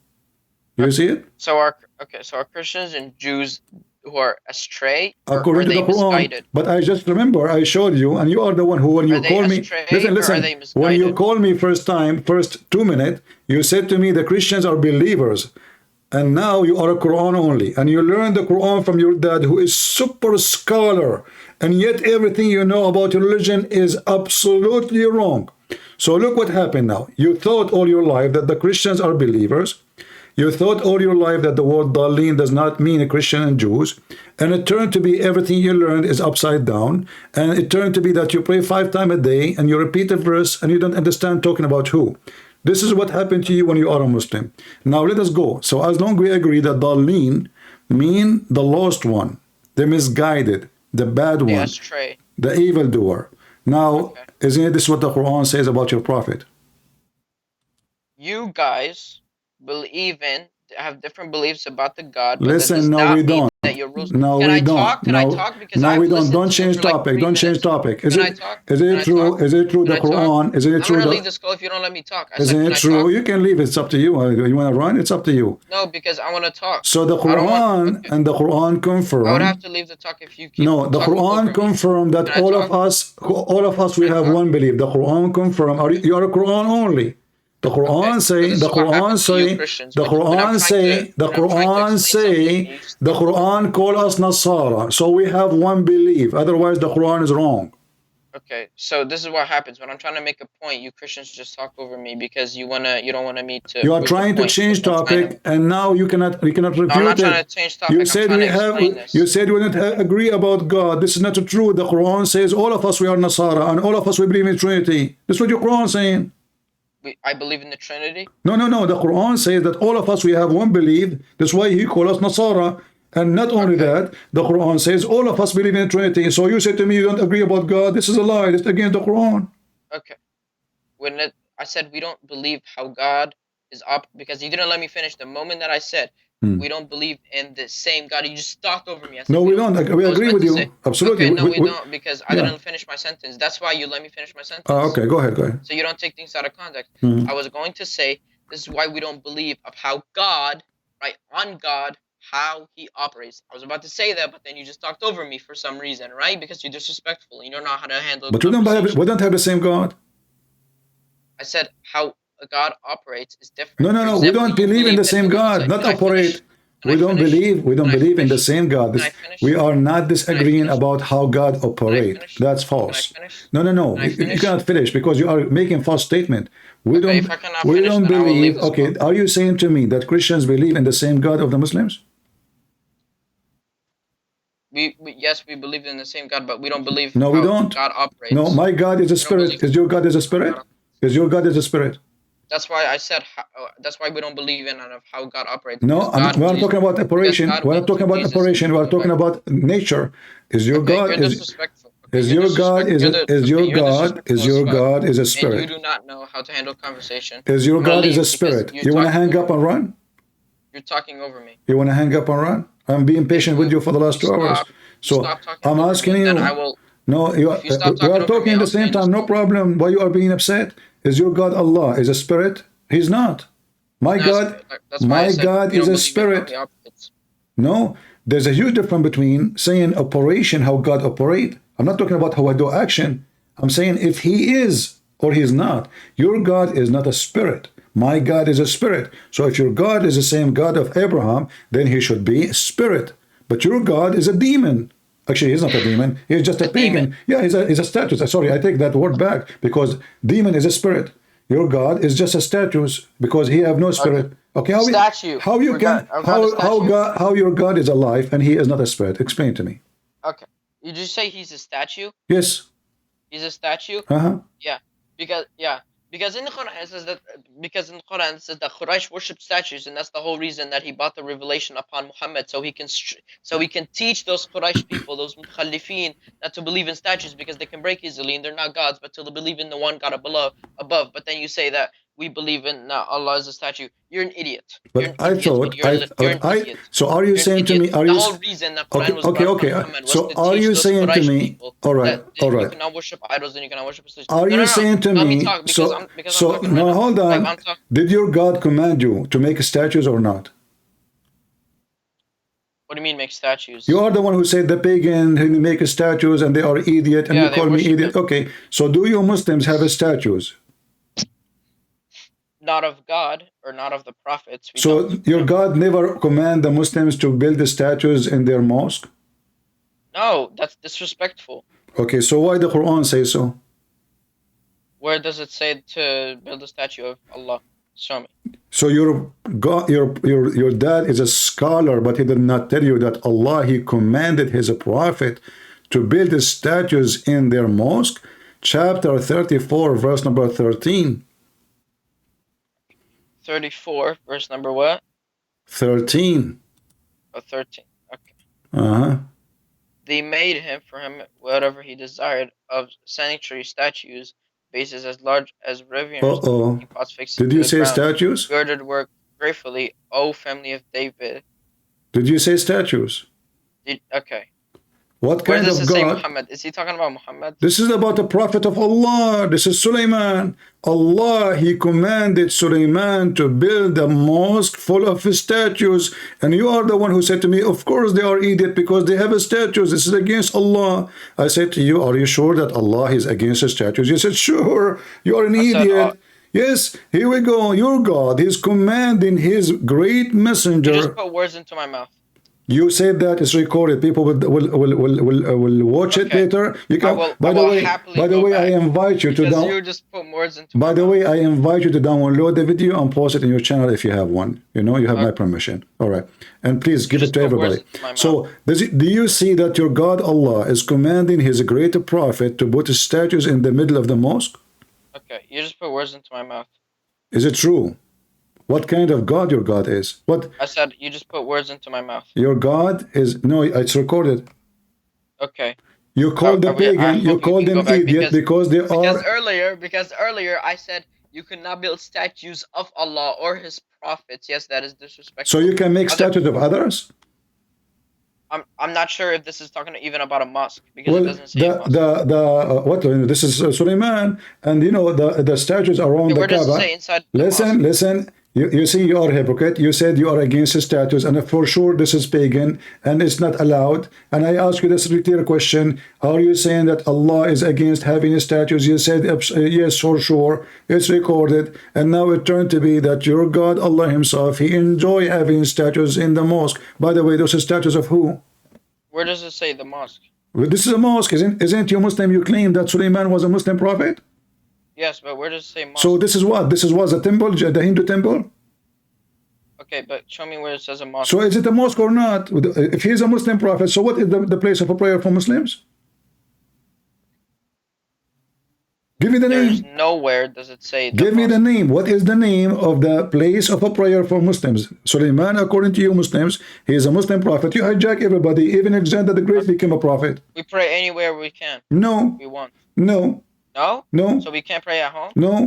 Do you see it? So are Christians and Jews who are astray, or According are to they the Quran. misguided? But I just remember I showed you, and you are the one who, when you call me, listen, when you call me first 2 minutes, you said to me the Christians are believers, and now you are a Quran only, and you learned the Quran from your dad, who is super scholar, and yet everything you know about religion is absolutely wrong. So look what happened now. You thought all your life that the Christians are believers. You thought all your life that the word Dalin does not mean Christian and Jews, and it turned to be everything you learned is upside down, and it turned to be that you pray 5 times a day and you repeat a verse and you don't understand talking about who. This is what happened to you when you are a Muslim. Now let us go. So as long as we agree that Dalin mean the lost one, the misguided, the bad one, the evildoer. Now, isn't this what the Quran says about your prophet? You guys believe in, have different beliefs about the God, but Listen, no, we don't. No, we don't. Can I talk? Because no, I've we don't. listened Don't to change it for like topic. 3 Don't change minutes. topic. Is Can I it? talk? Is it true? Is it true? The Quran? Is it true? I'm gonna leave this call if you don't let me talk. Isn't it true? You can leave. It's up to you. You want to run? It's up to you. No, because I want to talk. So the Quran and the Quran confirm. I would have to leave the talk if you keep No, the Quran confirmed that all of us, we have one belief. The Quran confirmed. You are a Quran only. The Quran say, the Quran say, the Quran say, the Quran say, the Quran call us Nasara. So we have one belief. Otherwise, the Quran is wrong. Okay, so this is what happens when I'm trying to make a point. You Christians just talk over me because you don't want me to. You are trying to change topic, and now you cannot refute no, I'm not trying it. to change topic. You said we have. You said we don't agree about God. This is not true. The Quran says all of us we are Nasara, and all of us we believe in Trinity. This is what your Quran saying. I believe in the Trinity. No. The Quran says that all of us we have one belief. That's why he called us Nasara. And not only that, the Quran says all of us believe in the Trinity. So you said to me you don't agree about God. This is a lie. It's against the Quran. Okay. I said we don't believe how God is up because you didn't let me finish. The moment that I said we don't believe in the same God, you just talked over me. I said, no, we don't. We agree with you. Absolutely. Okay, no, we don't because I didn't finish my sentence. That's why you let me finish my sentence. Okay, go ahead. So you don't take things out of context. I was going to say this is why we don't believe of how God, right, on God, how he operates. I was about to say that, but then you just talked over me for some reason, right? Because you're disrespectful. You don't know how to handle. But we don't have the same God. I said how God operates is different. No. We don't believe in the same God. Not operate. We don't believe in the same God. We are not disagreeing about how God operates. That's false. No. You cannot finish because you are making false statement. We don't believe. Okay, are you saying to me that Christians believe in the same God of the Muslims? Yes, we believe in the same God, but we don't believe. No, we don't. God operates. No, my God is a spirit. Is your God is a spirit? Is your God is a spirit? That's why I said. That's why we don't believe in how God operates. No, we're not talking about operation. We're not talking about operation. We're talking about nature. Is your God is your God is a spirit? And you do not know how to handle conversation. Is your God is a spirit? You want to hang up and run? You're talking over me. You want to hang up and run? I'm being patient with you for the last 2 hours. So I'm asking you. No, we are talking at the same time. No problem. Why you are being upset? Is your God Allah? Is a spirit? He's not. My God is a spirit. No, there's a huge difference between saying operation, how God operate. I'm not talking about how I do action. I'm saying if he is or he's not. Your God is not a spirit. My God is a spirit. So if your God is the same God of Abraham, then he should be a spirit. But your God is a demon. Actually, he's not a demon. He's just a pagan. Yeah, he's a status. Sorry, I take that word back because demon is a spirit. Your God is just a status because he have no spirit. Okay, how your God is alive and he is not a spirit? Explain to me. Okay, did you say he's a statue? Yes. He's a statue. Yeah, because in the Quran it says that Quraysh worship statues, and that's the whole reason that he brought the revelation upon Muhammad, so he can teach those Quraysh people, those mukhalifin, not to believe in statues because they can break easily and they're not gods, but to believe in the one God above. But then you say that we believe in Allah is a statue. You're an idiot. But I thought, You're an idiot. so are you You're an saying to me, idiot. are The you, whole reason that Quran was okay, brought okay, from Muhammad was so to are teach you those saying to Quraysh me, people all right, that all you right. cannot worship idols and you cannot worship statues. Are you saying to Let me, me talk because I'm talking no, right now. hold on, I'm talking. did your God command you to make statues or not? What do you mean make statues? You are the one who said the pagan who make statues and they are idiot and Yeah, you they call me worship idiot. Okay, so do you Muslims have statues? Not of God or not of the prophets. We So don't. your God never command the Muslims to build the statues in their mosque? No, that's disrespectful. Okay, so why the Quran say so? Where does it say to build a statue of Allah? Show me. So your God, your dad is a scholar, but he did not tell you that Allah, he commanded his prophet to build the statues in their mosque. Chapter 34, verse number 13. 34, verse number what? 13. Oh, 13. Okay. Uh-huh. They made him for him whatever he desired of sanctuary statues, bases as large as riviers, Uh-oh. pots fixed Did to you the say ground, statues? girded work gratefully, O family of David. Did you say statues? Okay. What Where kind does of it say God? Muhammad? Is he talking about Muhammad? This is about the prophet of Allah. This is Sulaiman. Allah, he commanded Sulaiman to build a mosque full of statues. And you are the one who said to me, of course they are idiot because they have statues. This is against Allah. I said to you, are you sure that Allah is against the statues? You said, sure. You are an idiot. Yes, here we go. Your God is commanding his great messenger. You just put words into my mouth. You said that it's recorded. People will watch it later. You can. By the way, I invite you to because you just put words into. By the way, I invite you to download the video and post it in your channel if you have one. You know, you have my permission. All right, and please give it to everybody. So, do you see that your God Allah is commanding His great prophet to put statues in the middle of the mosque? Okay, you just put words into my mouth. Is it true? What kind of God your God is? What? I said you just put words into my mouth. Your God is, no, it's recorded. Okay. You called the pagan, you called them idiot because they are... Because earlier I said you could not build statues of Allah or His prophets. Yes, that is disrespectful. So you can make statues of others? I'm not sure if this is talking even about a mosque because it doesn't say what this is Sulaiman, and you know the statues around the Kaaba. Listen. You see, you are a hypocrite. You said you are against the statues, and for sure this is pagan and it's not allowed. And I ask you this clear question: are you saying that Allah is against having statues? You said yes, for sure. It's recorded, and now it turned to be that your God Allah Himself, He enjoy having statues in the mosque. By the way, those are statues of who? Where does it say the mosque? Well, this is a mosque, isn't you Muslim? You claim that Sulaiman was a Muslim prophet? Yes, but where does it say mosque? So this is what? This is what, the temple, the Hindu temple? Okay, but show me where it says a mosque. So is it a mosque or not? If he is a Muslim prophet, so what is the place of a prayer for Muslims? Give me the name. Nowhere does it say the Give me the name. What is the name of the place of a prayer for Muslims? Sulaiman, according to you Muslims, he is a Muslim prophet. You hijack everybody. Even Alexander the Great became a prophet. We pray anywhere we can. No. We want. No. No? No. So we can't pray at home? No.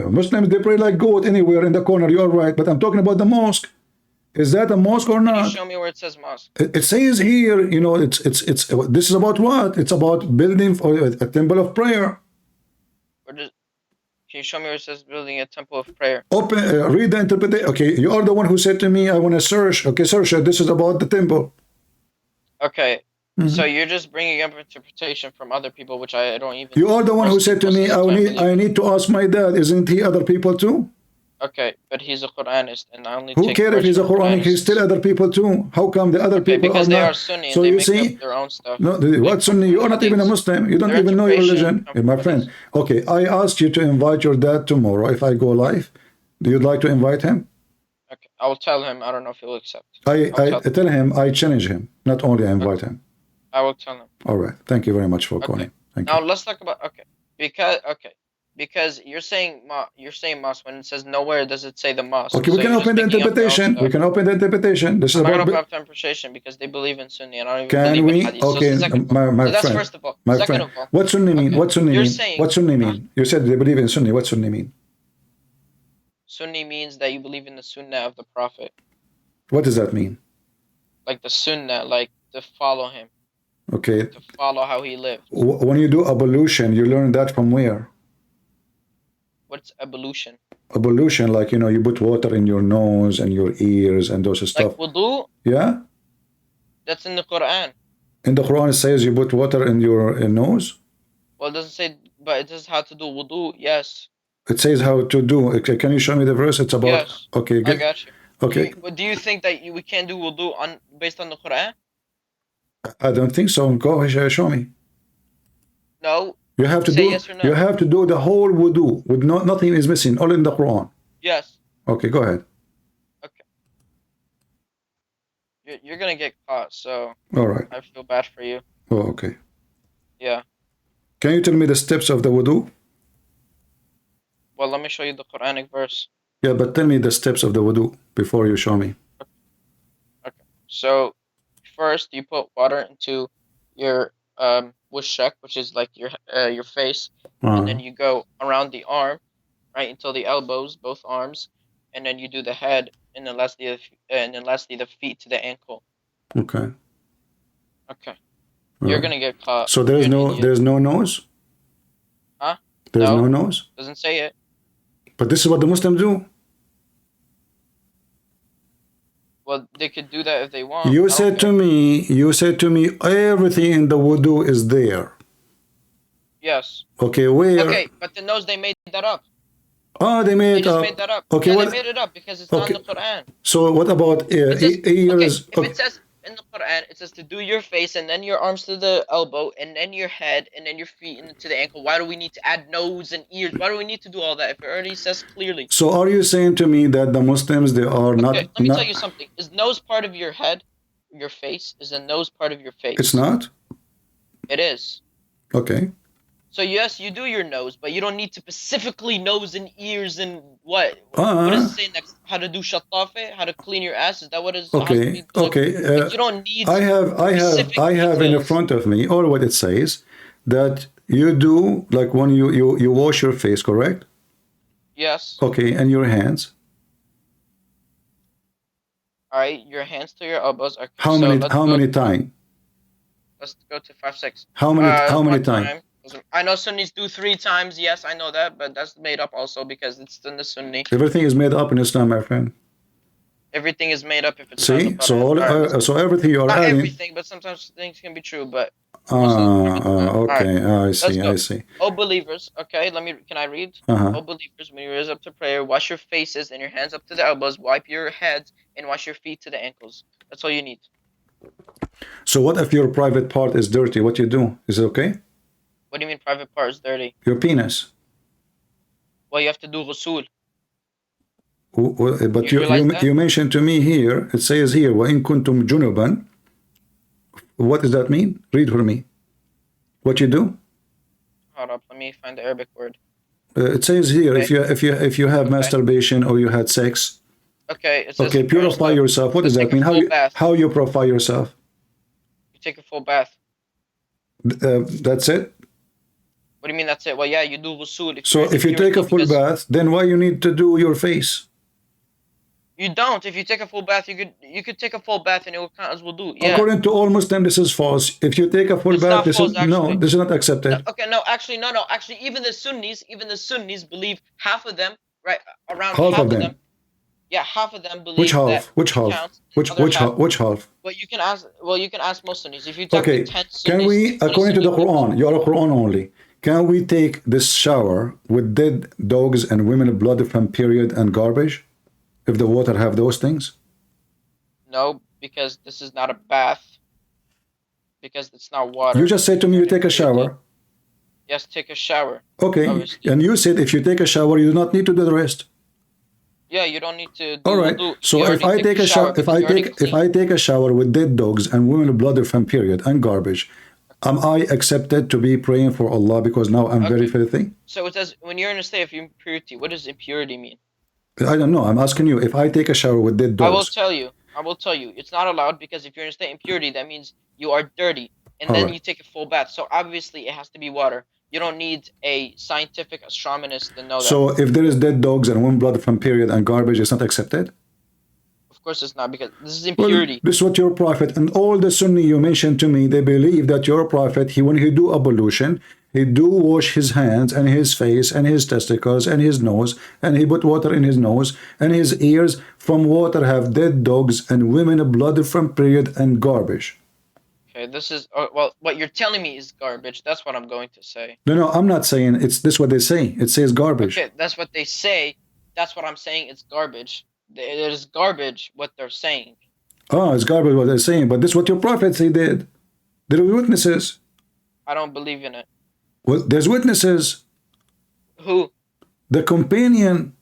Muslims, they pray like goat anywhere in the corner. You're right. But I'm talking about the mosque. Is that a mosque or not? Can you show me where it says mosque? It says here, you know, it's this is about what? It's about building a temple of prayer. Can you show me where it says building a temple of prayer? Open, read the interpretation. Okay, you are the one who said to me, I want to search. Okay, search. This is about the temple. Okay. So you're just bringing up interpretation from other people, which I don't even... You are the one who said to me, I need to ask my dad. Isn't he other people too? Okay, but he's a Quranist, and I only Who cares if he's a Quranic? He's still other people too. How come the other people because are they not? are Sunni So and you they see, make up their own stuff. no, what Sunni? You are not even a Muslim. You don't even know your religion, my friend. Okay, I asked you to invite your dad tomorrow. If I go live, do you like to invite him? Okay, I will tell him. I don't know if he'll accept. I tell him, I challenge him. Not only I invite him. I will tell him. All right. Thank you very much for calling. Thank you. Now let's talk about because you're saying mosque when it says nowhere does it say the mosque. Okay, we can open the interpretation. We can open the interpretation. This is I'm not about gonna open interpretation because they believe in Sunni and I don't even can believe we? in Hadith. Okay, my that's friend. first of all. My Second friend. of all, What Sunni mean? What Sunni You're mean? saying- What Sunni mean? You said they believe in Sunni. What Sunni mean? Sunni means that you believe in the Sunnah of the Prophet. What does that mean? Like the Sunnah, like to follow him, Okay. to follow how he lived. When you do ablution, you learn that from where? What's ablution? Ablution, like, you know, you put water in your nose and your ears and those stuff. Like wudu? Yeah? That's in the Quran. In the Quran, it says you put water in your nose? Well, it doesn't say, but it says how to do wudu, yes. It says how to do. Okay, can you show me the verse? It's about. Yes. Okay, I good. got you. Okay. Do you think that we can't do wudu based on the Quran? I don't think so. Go ahead, show me. No. You have to Say do. yes or no. You have to do the whole wudu with nothing is missing, all in the Quran. Yes. Okay, go ahead. You're gonna get caught, so. All right. I feel bad for you. Oh, okay. Yeah. Can you tell me the steps of the wudu? Well, let me show you the Quranic verse. Yeah, but tell me the steps of the wudu before you show me. So, first you put water into your wushak, which is like your face, and then you go around the arm, right, until the elbows, both arms, and then you do the head, and then lastly the feet to the ankle. Okay. Okay. You're gonna get caught. So there's no nose? Huh? There's no nose? Doesn't say it. But this is what the Muslims do. Well, they could do that if they want. You said to me, everything in the wudu is there. Yes. Okay, where? Okay, but the nose, they made that up. Oh, they made They it just up. made that up. Okay, Yeah, what? they made it up because it's not in the Quran. So what about ears? If it says in the Quran, it says to do your face and then your arms to the elbow and then your head and then your feet to the ankle. Why do we need to add nose and ears? Why do we need to do all that if it already says clearly? So are you saying to me that the Muslims, they are not... Okay, let me tell you something. Is nose part of your head, your face? Is the nose part of your face? It's not? It is. Okay. So yes, you do your nose, but you don't need to specifically nose and ears and what? What does it say next? How to do shatafe? How to clean your ass? Is that what it is? Okay. Like, you don't need. I have in front of me all what it says that you do like when you wash your face, correct? Yes. Okay, and your hands. All right, your hands to your elbows. Okay, How many times? Let's go to 5, 6. How many times? I know Sunnis do 3 times. Yes, I know that, but that's made up also because it's in the Sunni. Everything is made up in Islam, my friend. Everything is made up if it's See, not so everything you are not adding. everything, but sometimes things can be true. But Okay, right, I see. Oh, believers. Okay, can I read? Oh, believers, when you raise up to prayer, wash your faces and your hands up to the elbows, wipe your heads, and wash your feet to the ankles. That's all you need. So what if your private part is dirty? What you do? Is it okay? What do you mean private part is dirty? Your penis. Well, you have to do ghusl. But you mentioned to me here, it says here, وَإِن كُنْتُمْ جُنُبًا. What does that mean? Read for me. What you do? Hold up, let me find the Arabic word. It says here, if you have masturbation or you had sex. Okay. It says purify yourself. What does that mean? How you purify yourself? You take a full bath. That's it? What do you mean that's it? Well, yeah, you do ghusl. So if you take a full bath, then why you need to do your face? You don't. If you take a full bath, you could take a full bath and it will count as wudu. Yeah. According to all Muslims, this is false. If you take a full bath, this is not accepted. Okay, no. Actually, even the Sunnis believe half of them, right? Around half of them. Yeah, half of them believe. Which half? Which half? Well, you can ask most Sunnis. If you talk to 10 Sunnis, can we, according to the Quran, you are a Quran only. Can we take this shower with dead dogs and women blood from period and garbage? If the water have those things? No, because this is not a bath. Because it's not water. You just said to me you take a shower. Yes, take a shower. Okay, and you said if you take a shower, you do not need to do the rest. Yeah, you don't need to. All right. So if I take a shower, if I take a shower with dead dogs and women blood from period and garbage, am I accepted to be praying for Allah because now I'm very filthy? So it says when you're in a state of impurity, what does impurity mean? I don't know. I'm asking you. If I take a shower with dead dogs, I will tell you. It's not allowed because if you're in a state of impurity, that means you are dirty, and then you take a full bath. So obviously it has to be water. You don't need a scientific astronomist to know that. So if there is dead dogs and one blood from period and garbage, it's not accepted? Of course it's not, because this is Well, impurity. this is what your prophet and all the Sunni you mentioned to me, they believe that your prophet, when he do ablution, he do wash his hands and his face and his testicles and his nose, and he put water in his nose and his ears from water have dead dogs and women blood from period and garbage. Okay, this is well, what you're telling me is garbage. That's what I'm going to say. No, I'm not saying it's this what they say. It says garbage. Okay, that's what they say. That's what I'm saying. It's garbage. It is garbage what they're saying. Oh, it's garbage what they're saying, but this is what your prophet say did. There are witnesses. I don't believe in it. Well, there's witnesses. Who? The companion.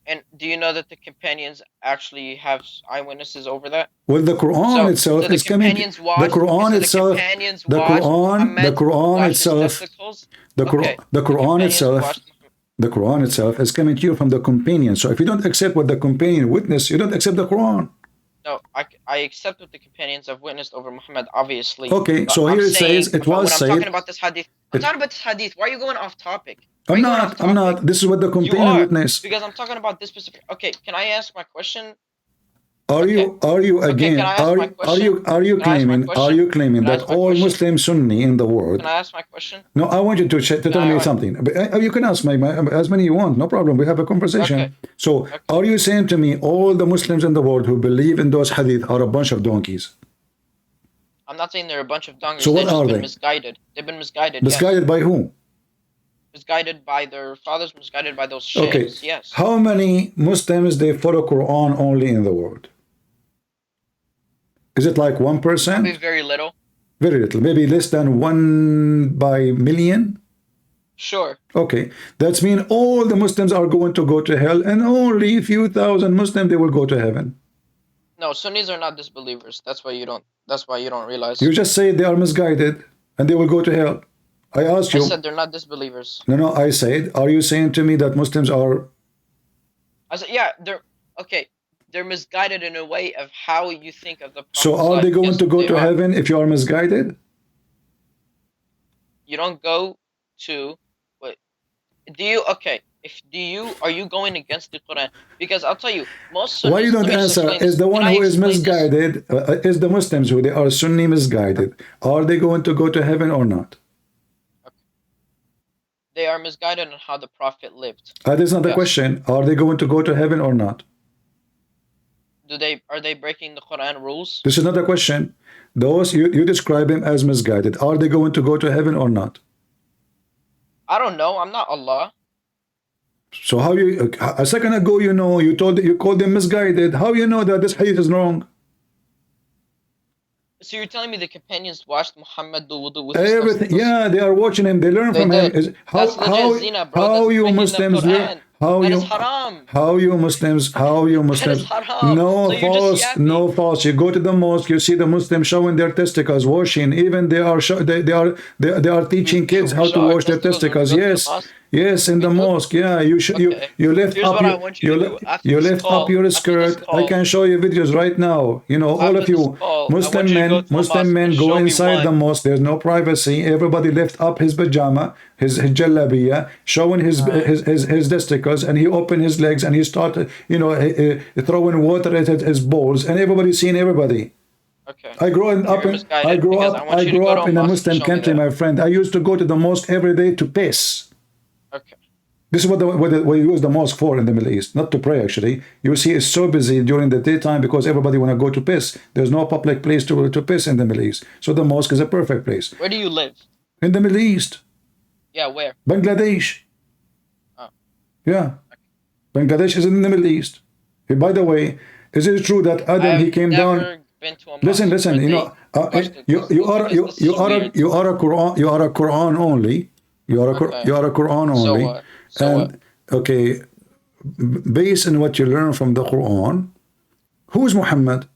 And do you know that the companions actually have eyewitnesses over that? Well, the Quran itself is coming. The Quran itself. The Quran itself. The Quran itself. The Quran itself is coming to you from the companion. So if you don't accept what the companion witnessed, you don't accept the Quran. No, I accept what the companions have witnessed over Muhammad, obviously. Okay, so here it says it was said. I'm talking about this hadith. I'm talking about this hadith. Why are you going off topic? I'm not. This is what the companion witnessed. Because I'm talking about this specific. Okay, can I ask my question? Are you again? Are you claiming that all Muslim Sunni in the world? Can I ask my question? No, I want you to tell me something. You can ask as many you want. No problem. We have a conversation. Okay. So, are you saying to me all the Muslims in the world who believe in those hadith are a bunch of donkeys? I'm not saying they're a bunch of donkeys. So what are They've they? been misguided. They've been misguided. Misguided yes. by whom? Misguided by their fathers. Misguided by those sheikhs. Okay. Yes. How many Muslims they follow Quran only in the world? Is it like 1%? Probably very little. Very little. Maybe less than 1 by million? Sure. Okay. That's mean all the Muslims are going to go to hell and only a few thousand Muslims they will go to heaven. No, Sunnis are not disbelievers. That's why you don't realize. You just say they are misguided and they will go to hell. I asked you. I said they're not disbelievers. No, I said, are you saying to me that Muslims are... I said, yeah, they're... Okay. They're misguided in a way of how you think of the Prophet. So are they going to go to heaven if you are misguided? You don't go to... Wait. Do you... Okay. Are you going against the Quran? Because I'll tell you, most Sunnis... Why you don't answer? Is the one who is misguided, is the Muslims who they are Sunni misguided, are they going to go to heaven or not? Okay. They are misguided on how the Prophet lived. That is not the question. Are they going to go to heaven or not? Are they breaking the Quran rules? This is not a question. Those you describe him as misguided. Are they going to go to heaven or not? I don't know. I'm not Allah. So how you a second ago you called them misguided. How you know that this hadith is wrong? So you're telling me the companions watched Muhammad do wudu with everything? Yeah, they are watching him. They learn from him. How you Muslims learn? How you Muslims? No false. You go to the mosque, you see the Muslims showing their testicles, washing. Even they are teaching kids how to wash their testicles. Yes, in the mosque. Yeah, you lift up your skirt. I can show you videos right now. All of you Muslim men go inside the mosque. There's no privacy. Everybody lift up his pajama, his jalabiya, showing his testicles, and he opened his legs and he started throwing water at his balls, and everybody seeing everybody. Okay. I grew up in a Muslim country, my friend. I used to go to the mosque every day to piss. Okay. This is what you use the mosque for in the Middle East, not to pray actually. You see, it's so busy during the daytime because everybody want to go to piss. There's no public place to piss in the Middle East. So the mosque is a perfect place. Where do you live? In the Middle East. Yeah, where? Bangladesh. Oh. Yeah. Bangladesh is in the Middle East. Hey, by the way, is it true that Adam he came down? Listen. You are a Quran only. You are a Quran only. Okay, based on what you learn from the Quran, who is Muhammad?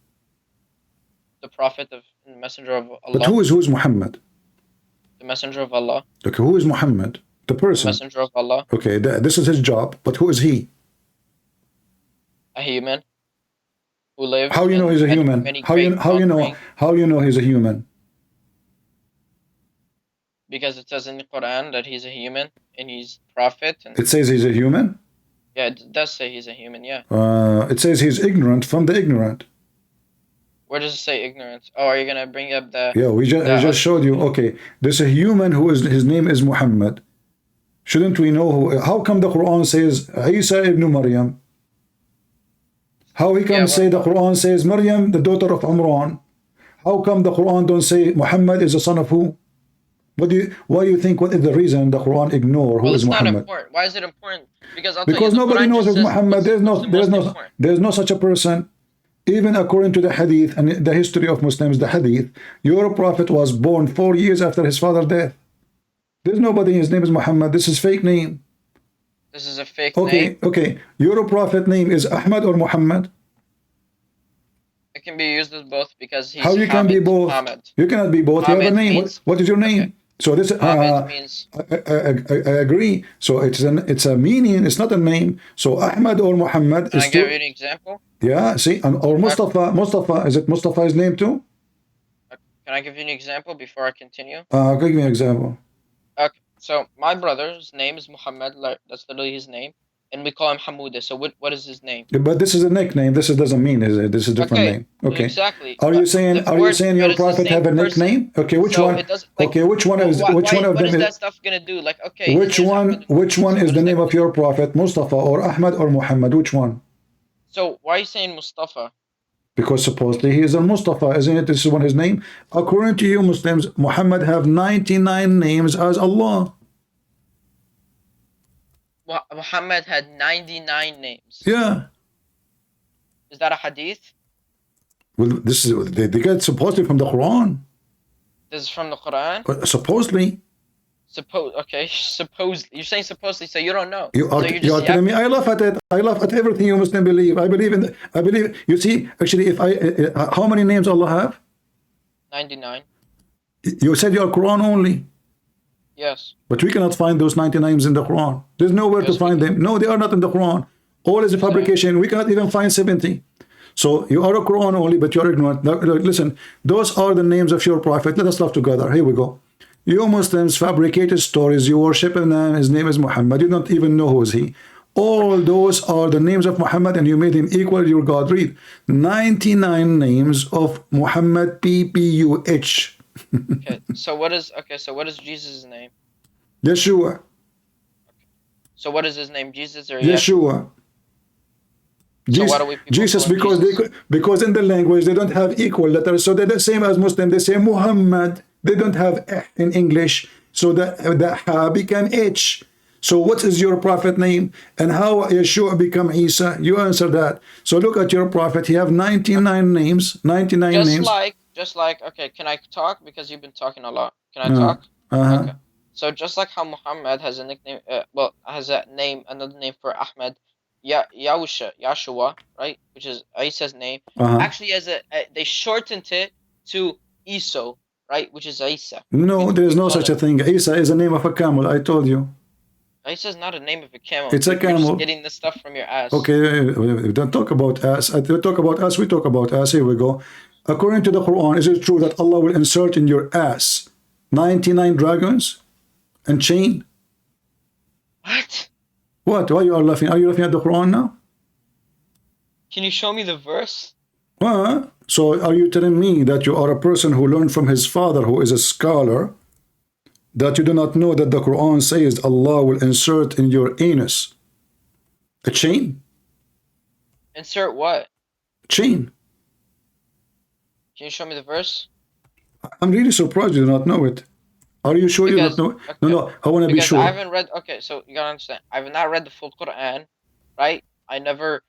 The Prophet of the Messenger of Allah. But who is Muhammad? The Messenger of Allah. Okay, who is Muhammad? The person. The Messenger of Allah. Okay, this is his job, but who is he? A human who lives. How you know he's a human? How you know he's a human? Because it says in the Quran that he's a human and he's prophet. And It says he's a human? yeah, it does say he's a human, yeah. It says he's ignorant from the ignorant. Where does it say ignorance? Oh, are you going to bring up the... Yeah, I just showed you. Okay, there's a human who is, his name is Muhammad. Shouldn't we know who? How come the Quran says Isa ibn Maryam? How he can say the Quran says Maryam, the daughter of Imran? How come the Quran don't say Muhammad is the son of who? Why do you think, what is the reason the Quran ignore who is Muhammad? Not important. Why is it important? Because Nobody knows who Muhammad. There's no such a person. Even according to the hadith and the history of Muslims, the hadith, your prophet was born 4 years after his father's death. There's nobody, his name is Muhammad. This is fake name. This is a fake name. Okay. Your prophet name is Ahmad or Muhammad? It can be used as both because he's How you can be both? Muhammad. You cannot be both. You have a name. What is your name? Okay. So this means... I agree. So it's a meaning. It's not a name. So Ahmad or Muhammad is. Can I give you an example? Yeah. See, or Mustafa. Mustafa, is it Mustafa's name too? Can I give you an example before I continue? Give me an example. Okay. So my brother's name is Muhammad. Like, that's literally his name. And we call him Hamuda. So what is his name? But this is a nickname. This doesn't mean is it? This is a different name. Okay. Exactly. Are you saying your prophet have a nickname? Okay, which one? Okay, which one is which one of them? What is that stuff gonna do? Like, okay. Which one is the name of your prophet? Mustafa or Ahmad or Muhammad? Which one? So why are you saying Mustafa? Because supposedly he is a Mustafa, isn't it? This is one his name. According to you Muslims, Muhammad have 99 names as Allah. Muhammad had 99 names. Yeah. Is that a hadith? Well, this is they get supposedly from the Quran. This is from the Quran? Supposedly. Supposedly. You're saying supposedly, so you don't know. You are telling me. I laugh at it. I laugh at everything you Muslims believe. I believe. You see, actually, if how many names Allah have? 99. You said you are Quran only. Yes. But we cannot find those 90 names in the Quran. There's nowhere to find them. No, they are not in the Quran. All is a fabrication. We cannot even find 70. So you are a Quran only, but you are ignorant. Now, listen, those are the names of your prophet. Let us laugh together. Here we go. You Muslims fabricated stories. You worship him. His name is Muhammad. You don't even know who is he. All those are the names of Muhammad, and you made him equal to your God. Read 99 names of Muhammad, P-P-U-H. So what is Jesus' name? Yeshua. So what is his name? Jesus or Yeshua? Jesus, because in the language they don't have equal letters, so they're the same as Muslim. They say Muhammad. They don't have eh in English, so the ha became H. So what is your prophet name, and how Yeshua become Isa? You answer that. So look at your prophet. He have 99 names. 99 names. Just like, okay, can I talk? Because you've been talking a lot. Can I talk? Okay. So just like how Muhammad has a nickname, has a name, another name for Ahmed, Yahshua, right? Which is Isa's name. Actually, they shortened it to Isa, right? Which is Isa. No, there is no such a thing. Isa is the name of a camel. I told you. Isa is not a name of a camel. It's a camel. You're just getting this stuff from your ass. Okay, we don't talk about us. We talk about us. We talk about us. Here we go. According to the Quran, is it true that Allah will insert in your ass 99 dragons and chain? What? What? Why you are laughing? Are you laughing at the Quran now? Can you show me the verse? So are you telling me that you are a person who learned from his father, who is a scholar, that you do not know that the Quran says Allah will insert in your anus a chain? Insert what? Chain. Can you show me the verse? I'm really surprised you do not know it. Are you sure you don't know? Okay. No, I want to be sure. I haven't read. Okay, so you gotta understand. I have not read the full Quran, right? I never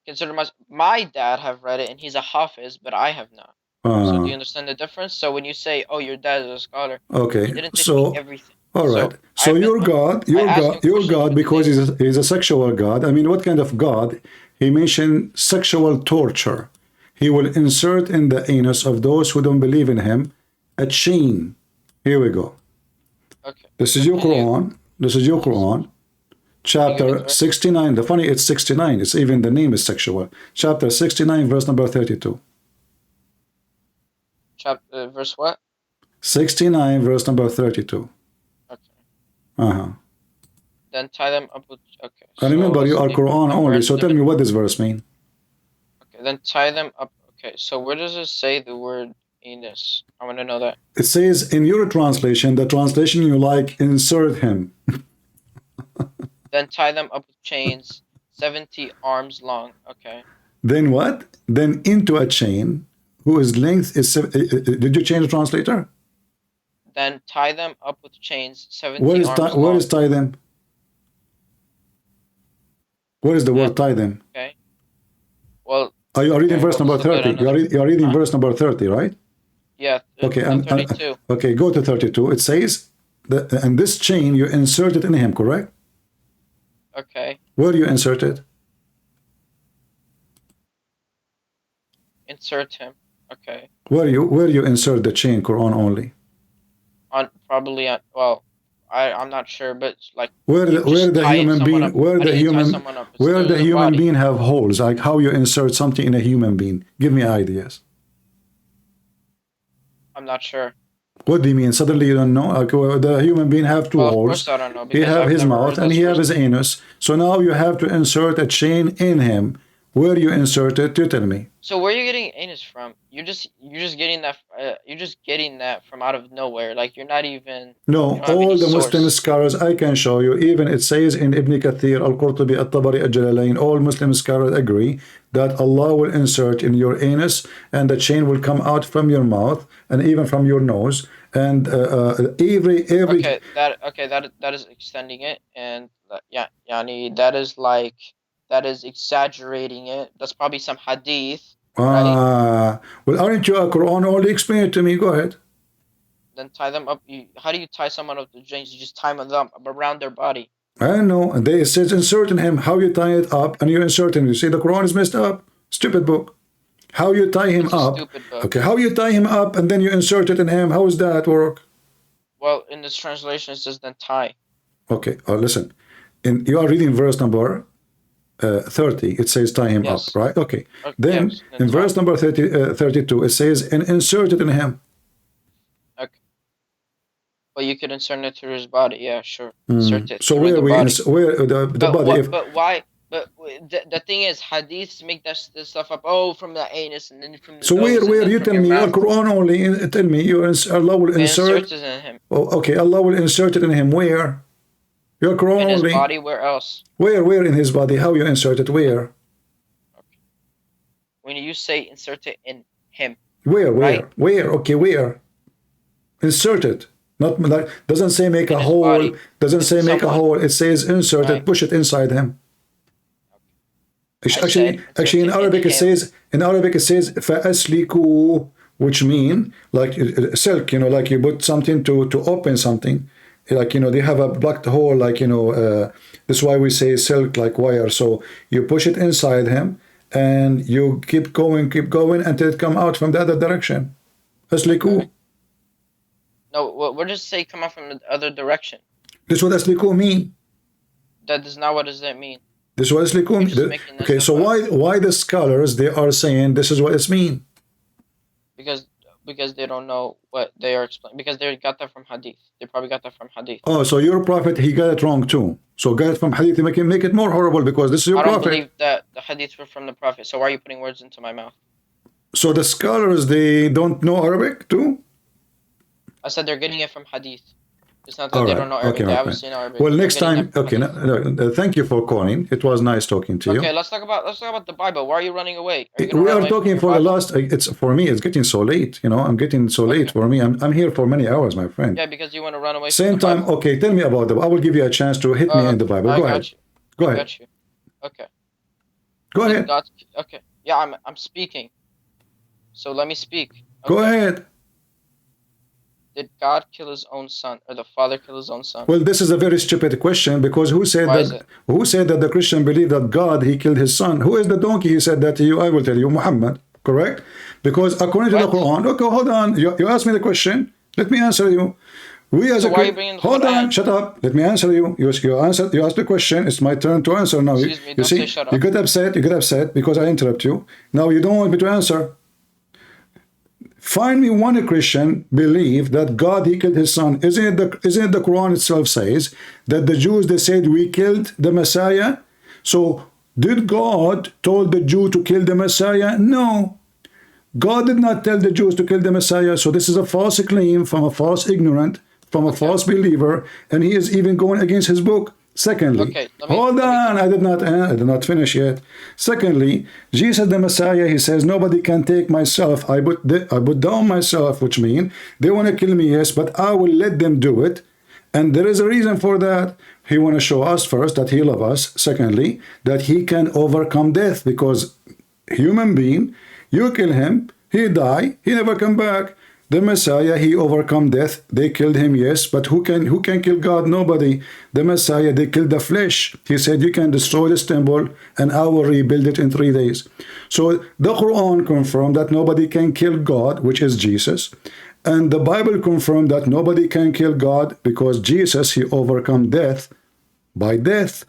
consider my dad have read it, and he's a hafiz, but I have not. So do you understand the difference? So when you say, "Oh, your dad is a scholar," okay, he didn't teach me everything. All right. So your God, because he's a sexual God. I mean, what kind of God? He mentioned sexual torture. He will insert in the anus of those who don't believe in him a chain. Here we go. Okay. This is your Quran. This is your Quran. Chapter 69. The funny, it's 69. It's even the name is sexual. Chapter 69, verse number 32. Verse what? 69, verse number 32. Uh-huh. Then tie them up with. Okay. And remember, you are Quran only, so tell me what this verse mean. Okay, then tie them up. Okay, so where does it say the word anus? I want to know that. It says in your translation, the translation you like, insert him. Then tie them up with chains, 70 arms long. Okay. Then what? Then into a chain whose length is... did you change the translator? Then tie them up with chains, 70 Where is, arms long. where is tie them? Where is the word tie them? Okay. Well... Are you reading verse number 30? You are reading verse number 30, right? Yeah. Okay, and 32. Okay, go to 32. It says, and this chain you insert it in him, correct? Okay. Where you insert it? Insert him. Okay. Where you insert the chain, Quran only? On probably on. Well, I'm not sure, but like. Where the human being being have holes, like how you insert something in a human being. Give me ideas. I'm not sure. What do you mean? Suddenly you don't know? Like, the human being have two holes. Of course I don't know. He have his mouth and he have his anus. So now you have to insert a chain in him. Where you insert it? You tell me. So where are you getting anus from? You're just getting that. You're just getting that from out of nowhere. Like you're not even. No, all the Muslim scholars I can show you. Even it says in Ibn Kathir, Al-Qurtubi, At-Tabari, Al-Jalalain, all Muslim scholars agree that Allah will insert in your anus and the chain will come out from your mouth and even from your nose and every. Okay, that is extending it, and yeah, yani that is like. That is exaggerating it. That's probably some hadith. Right? Well, aren't you a Quran only? Explain it to me. Go ahead. Then tie them up. How do you tie someone up to chains? You just tie them up around their body. I know. And they says insert in him. How you tie it up and you insert him. You see, the Quran is messed up. Stupid book. How you tie him up. Okay, how you tie him up and then you insert it in him. How does that work? Well, in this translation, it says then tie. Okay, listen. You are reading verse number 30, it says tie him up, right? Okay. Then in verse number 32, it says and insert it in him. Okay. Well, you could insert it through his body. Yeah, sure. Insert it. So where the body? But why? But the thing is, hadiths make this stuff up. Oh, from the anus and then from the. So where you tell me your Quran only? Tell me Allah will insert. In him. Oh, okay. Allah will insert it in him. Where? Your Quran in his only. Body. Where else? Where in his body? How you insert it? Where? Okay. When you say insert it in him. Where? Right? Where? Okay, where? Insert it. Not like doesn't say make a hole. Body. Doesn't say make a hole. It says insert it. Push it inside him. Okay. Actually, in Arabic it says فَأَسْلِكُوا, which mean like silk. You know, like you put something to open something. Like, you know, they have a blocked hole, like, you know, that's why we say silk, like wire. So you push it inside him and you keep going until it come out from the other direction. Asliku. Okay. No, what does it say come out from the other direction? This is what asliku mean. That is not what does that mean. This is what asliku mean. Okay, so why the scholars, they are saying this is what it's mean? Because they don't know what they are explaining. Because they got that from hadith. They probably got that from hadith. Oh, so your prophet, he got it wrong too. So got it from hadith, make it more horrible because this is your prophet. I don't believe that the hadiths were from the prophet. So why are you putting words into my mouth? So the scholars, they don't know Arabic too? I said they're getting it from hadith. It's not that they don't know Arabic. They obviously know Arabic. Well, next time, okay. Thank you for calling. It was nice talking to you. Okay, let's talk about the Bible. Why are you running away? We are talking for the last. It's for me. It's getting so late. You know, I'm getting so late for me. I'm here for many hours, my friend. Yeah, because you want to run away. Same time. Okay, tell me about the. I will give you a chance to hit me in the Bible. Go ahead. Go ahead. Got you. Okay. Go ahead. Okay. Yeah, I'm speaking. So let me speak. Okay. Go ahead. Did God kill his own son, or the father kill his own son? Well, this is a very stupid question because who said that the Christian believe that God, he killed his son? Who is the donkey he said that to you? I will tell you, Muhammad, correct? Because according to the Quran, okay, hold on. You asked me the question. Let me answer you. We as hold on, shut up. Let me answer you. You asked the question. It's my turn to answer now. Excuse me, don't say shut up. You get upset because I interrupt you. Now you don't want me to answer. Find me one Christian believe that God, he killed his son. Isn't it the Quran itself says that the Jews, they said we killed the Messiah? So did God told the Jew to kill the Messiah? No. God did not tell the Jews to kill the Messiah. So this is a false claim from a false ignorant, from a false believer, and he is even going against his book. Secondly, hold on, I did not finish yet. Secondly, Jesus the Messiah, he says, nobody can take myself. I put down myself, which means they want to kill me, yes, but I will let them do it. And there is a reason for that. He want to show us first that he loves us. Secondly, that he can overcome death, because human being, you kill him, he die, he never come back. The Messiah, he overcome death. They killed him, yes, but who can kill God? Nobody. The Messiah, they killed the flesh. He said, you can destroy this temple and I will rebuild it in 3 days. So the Quran confirmed that nobody can kill God, which is Jesus. And the Bible confirmed that nobody can kill God because Jesus, he overcome death by death.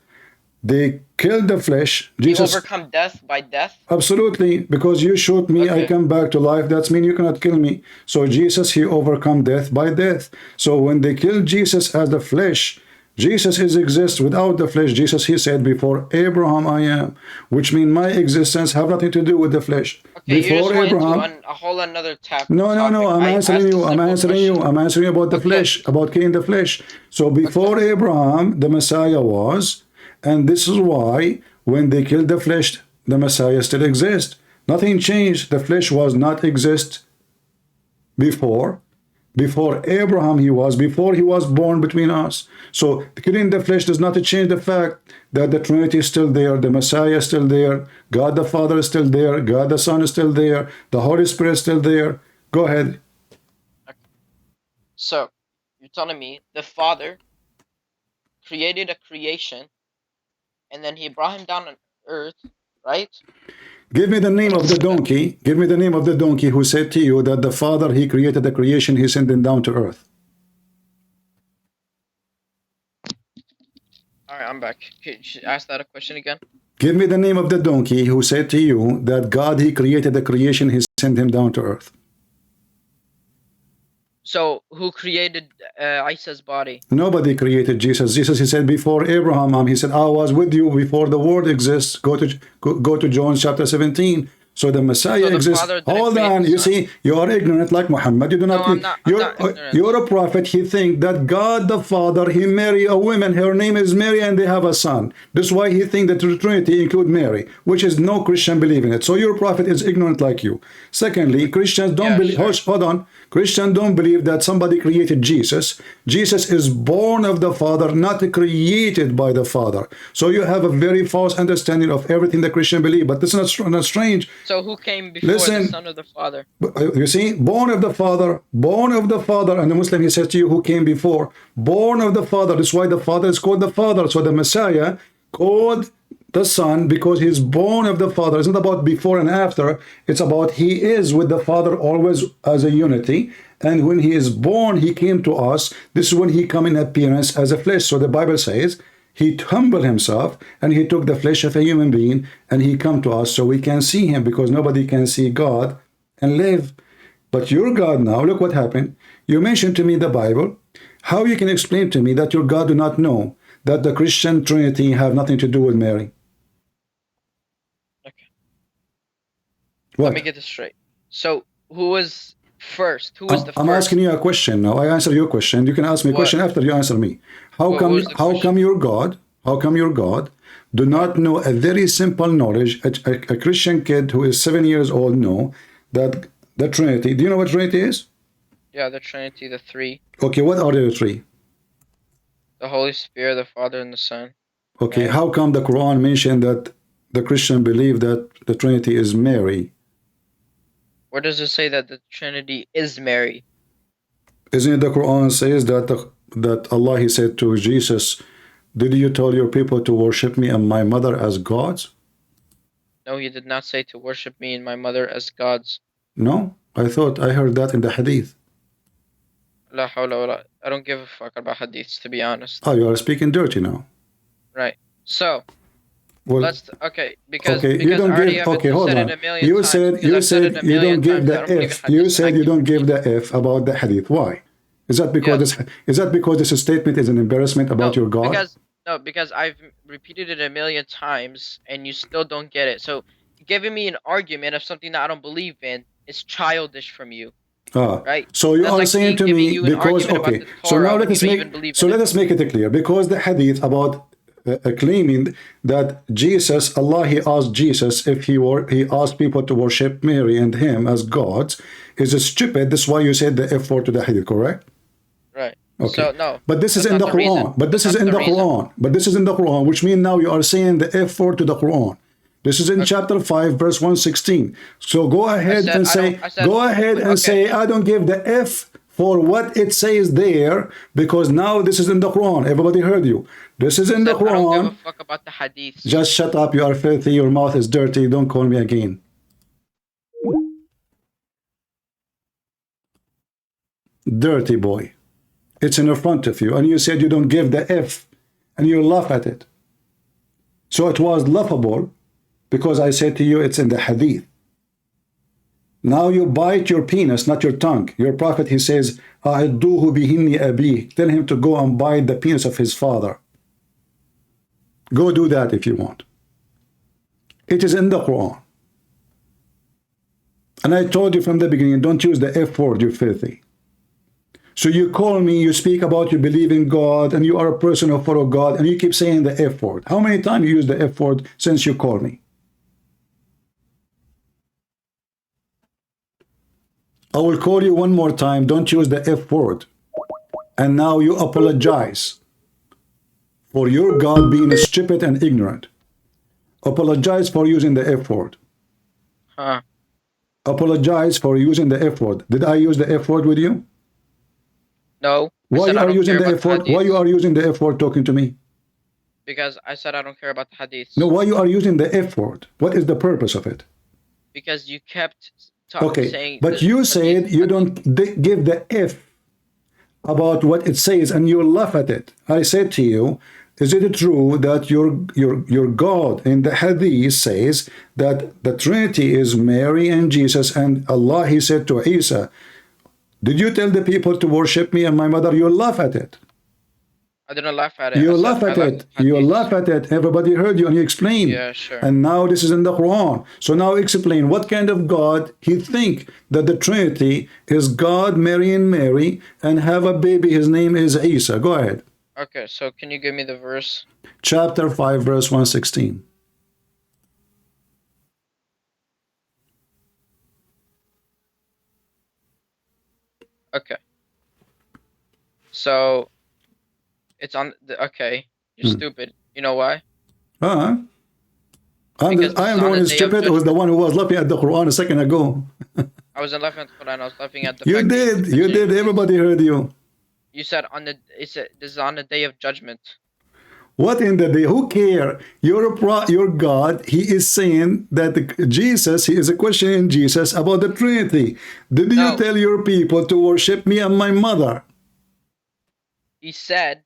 They killed the flesh. Jesus, you overcome death by death? Absolutely, because you shoot me, I come back to life. That's mean you cannot kill me. So Jesus, he overcome death by death. So when they killed Jesus as the flesh, Jesus exists without the flesh. Jesus, he said, before Abraham I am, which means my existence have nothing to do with the flesh. Okay, before you just Abraham, went into a whole another topic. No, I'm answering you. I'm answering you about the flesh, about killing the flesh. So before Abraham, the Messiah was, and this is why when they killed the flesh, the Messiah still exists. Nothing changed. The flesh was not exist before. Before Abraham before he was born between us. So killing the flesh does not change the fact that the Trinity is still there, the Messiah is still there, God the Father is still there, God the Son is still there, the Holy Spirit is still there. Go ahead. Okay. So, you're telling me the Father created a creation and then he brought him down on earth, right? Give me the name of the donkey. Give me the name of the donkey who said to you that the Father, he created the creation, he sent him down to earth. Alright, I'm back. Could you ask that a question again? Give me the name of the donkey who said to you that God, he created the creation, he sent him down to earth. So, who created Isa's body? Nobody created Jesus. Jesus, he said, before Abraham, he said, I was with you before the world exists. Go to John chapter 17. So the Messiah exists. Hold on, you see, you are ignorant like Muhammad. You do not. You're a prophet. He think that God the Father, he marry a woman. Her name is Mary, and they have a son. That's why he think that the Trinity include Mary, which is no Christian believe in it. So your prophet is ignorant like you. Secondly, Christians don't believe. Hold on. Christians don't believe that somebody created Jesus. Jesus is born of the Father, not created by the Father. So you have a very false understanding of everything the Christian believe. But this is not strange. So who came before the Son of the Father? You see, born of the Father, and the Muslim, he says to you, who came before? Born of the Father. That's why the Father is called the Father. So the Messiah called the Son because he's born of the Father. It's not about before and after. It's about he is with the Father always as a unity. And when he is born, he came to us. This is when he come in appearance as a flesh. So the Bible says, he humbled himself and he took the flesh of a human being and he come to us so we can see him, because nobody can see God and live. But your God now, look what happened. You mentioned to me the Bible. How you can explain to me that your God do not know that the Christian Trinity have nothing to do with Mary? Okay. What? Let me get this straight. So who was first? Who was the first? I'm asking you a question now. I answer your question. You can ask me a question after you answer me. How come your God do not know a very simple knowledge? A Christian kid who is 7 years old know that the Trinity. Do you know what Trinity is? Yeah, the Trinity, the three. Okay, what are the three? The Holy Spirit, the Father, and the Son. Okay, right. How come the Quran mentioned that the Christian believe that the Trinity is Mary? Where does it say that the Trinity is Mary? Isn't it the Quran says that Allah, he said to Jesus, did you tell your people to worship me and my mother as gods? No, he did not say to worship me and my mother as gods. No, I thought I heard that in the hadith. La hawla wala. I don't give a fuck about hadiths, to be honest. Oh, you are speaking dirty now. Right. So, Well, Okay, because okay, you because I don't already give. have Okay, it hold said on. it a million You times. said Because you I've said it said a you million don't give times. I the don't believe in F. You hadith. said you don't give the F about the hadith. Why? Is that because this statement is an embarrassment about your God? Because I've repeated it a million times and you still don't get it. So giving me an argument of something that I don't believe in is childish from you. Right? So you That's are like saying to giving me you an because argument about okay. the So Torah now when let you us don't make even believe in it. let us make it clear because the hadith about claiming that Jesus, Allah, he asked Jesus if he asked people to worship Mary and him as gods is stupid. That's why you said the F word to the hadith, correct? Right. Okay. So no. But this is that's in not the the reason. Quran. But this is That's in not the the reason. Quran. But this is in the Quran, which means now you are saying the F word to the Quran. This is in chapter 5, verse 116. So go ahead and say, I don't give the F for what it says there, because now this is in the Quran. Everybody heard you. This is in the Quran. I don't give a fuck about the hadiths. Just shut up. You are filthy. Your mouth is dirty. Don't call me again. Dirty boy. It's in front of you. And you said you don't give the F. And you laugh at it. So it was laughable because I said to you it's in the hadith. Now you bite your penis, not your tongue. Your prophet, he says, "A'idduhu bihinni abi." Tell him to go and bite the penis of his father. Go do that if you want. It is in the Quran. And I told you from the beginning, don't use the F word, you filthy. So you call me, you speak about you believe in God, and you are a person who follow God, and you keep saying the F word. How many times you use the F word since you called me? I will call you one more time. Don't use the F word. And now you apologize for your God being stupid and ignorant. Apologize for using the F word. Apologize for using the F word. Did I use the F word with you? No. Why you are using the F word? Why you are using the F word talking to me? Because I said I don't care about the hadiths. No, why you are using the F word? What is the purpose of it? Because you kept saying. But you said you don't give the F about what it says, and you laugh at it. I said to you, is it true that your God in the hadith says that the Trinity is Mary and Jesus, and Allah, he said to Isa, did you tell the people to worship me and my mother? You laugh at it. I didn't laugh at it. You laugh at it. You laugh at it. Everybody heard you and you explained. Yeah, sure. And now this is in the Quran. So now explain what kind of God he think that the Trinity is God marrying Mary and have a baby. His name is Isa. Go ahead. Okay, so can you give me the verse? Chapter 5, verse 116. Okay. So it's on the okay. You're stupid. You know why? I am the one who's stupid. Who was the one who was laughing at the Quran a second ago. I wasn't laughing at the Quran. I was laughing at the You did. You did. Everybody heard you. You said this is on the day of judgment. What in the day? Who care? Your God, he is saying that Jesus, he is questioning Jesus about the Trinity. Did you tell your people to worship me and my mother? He said,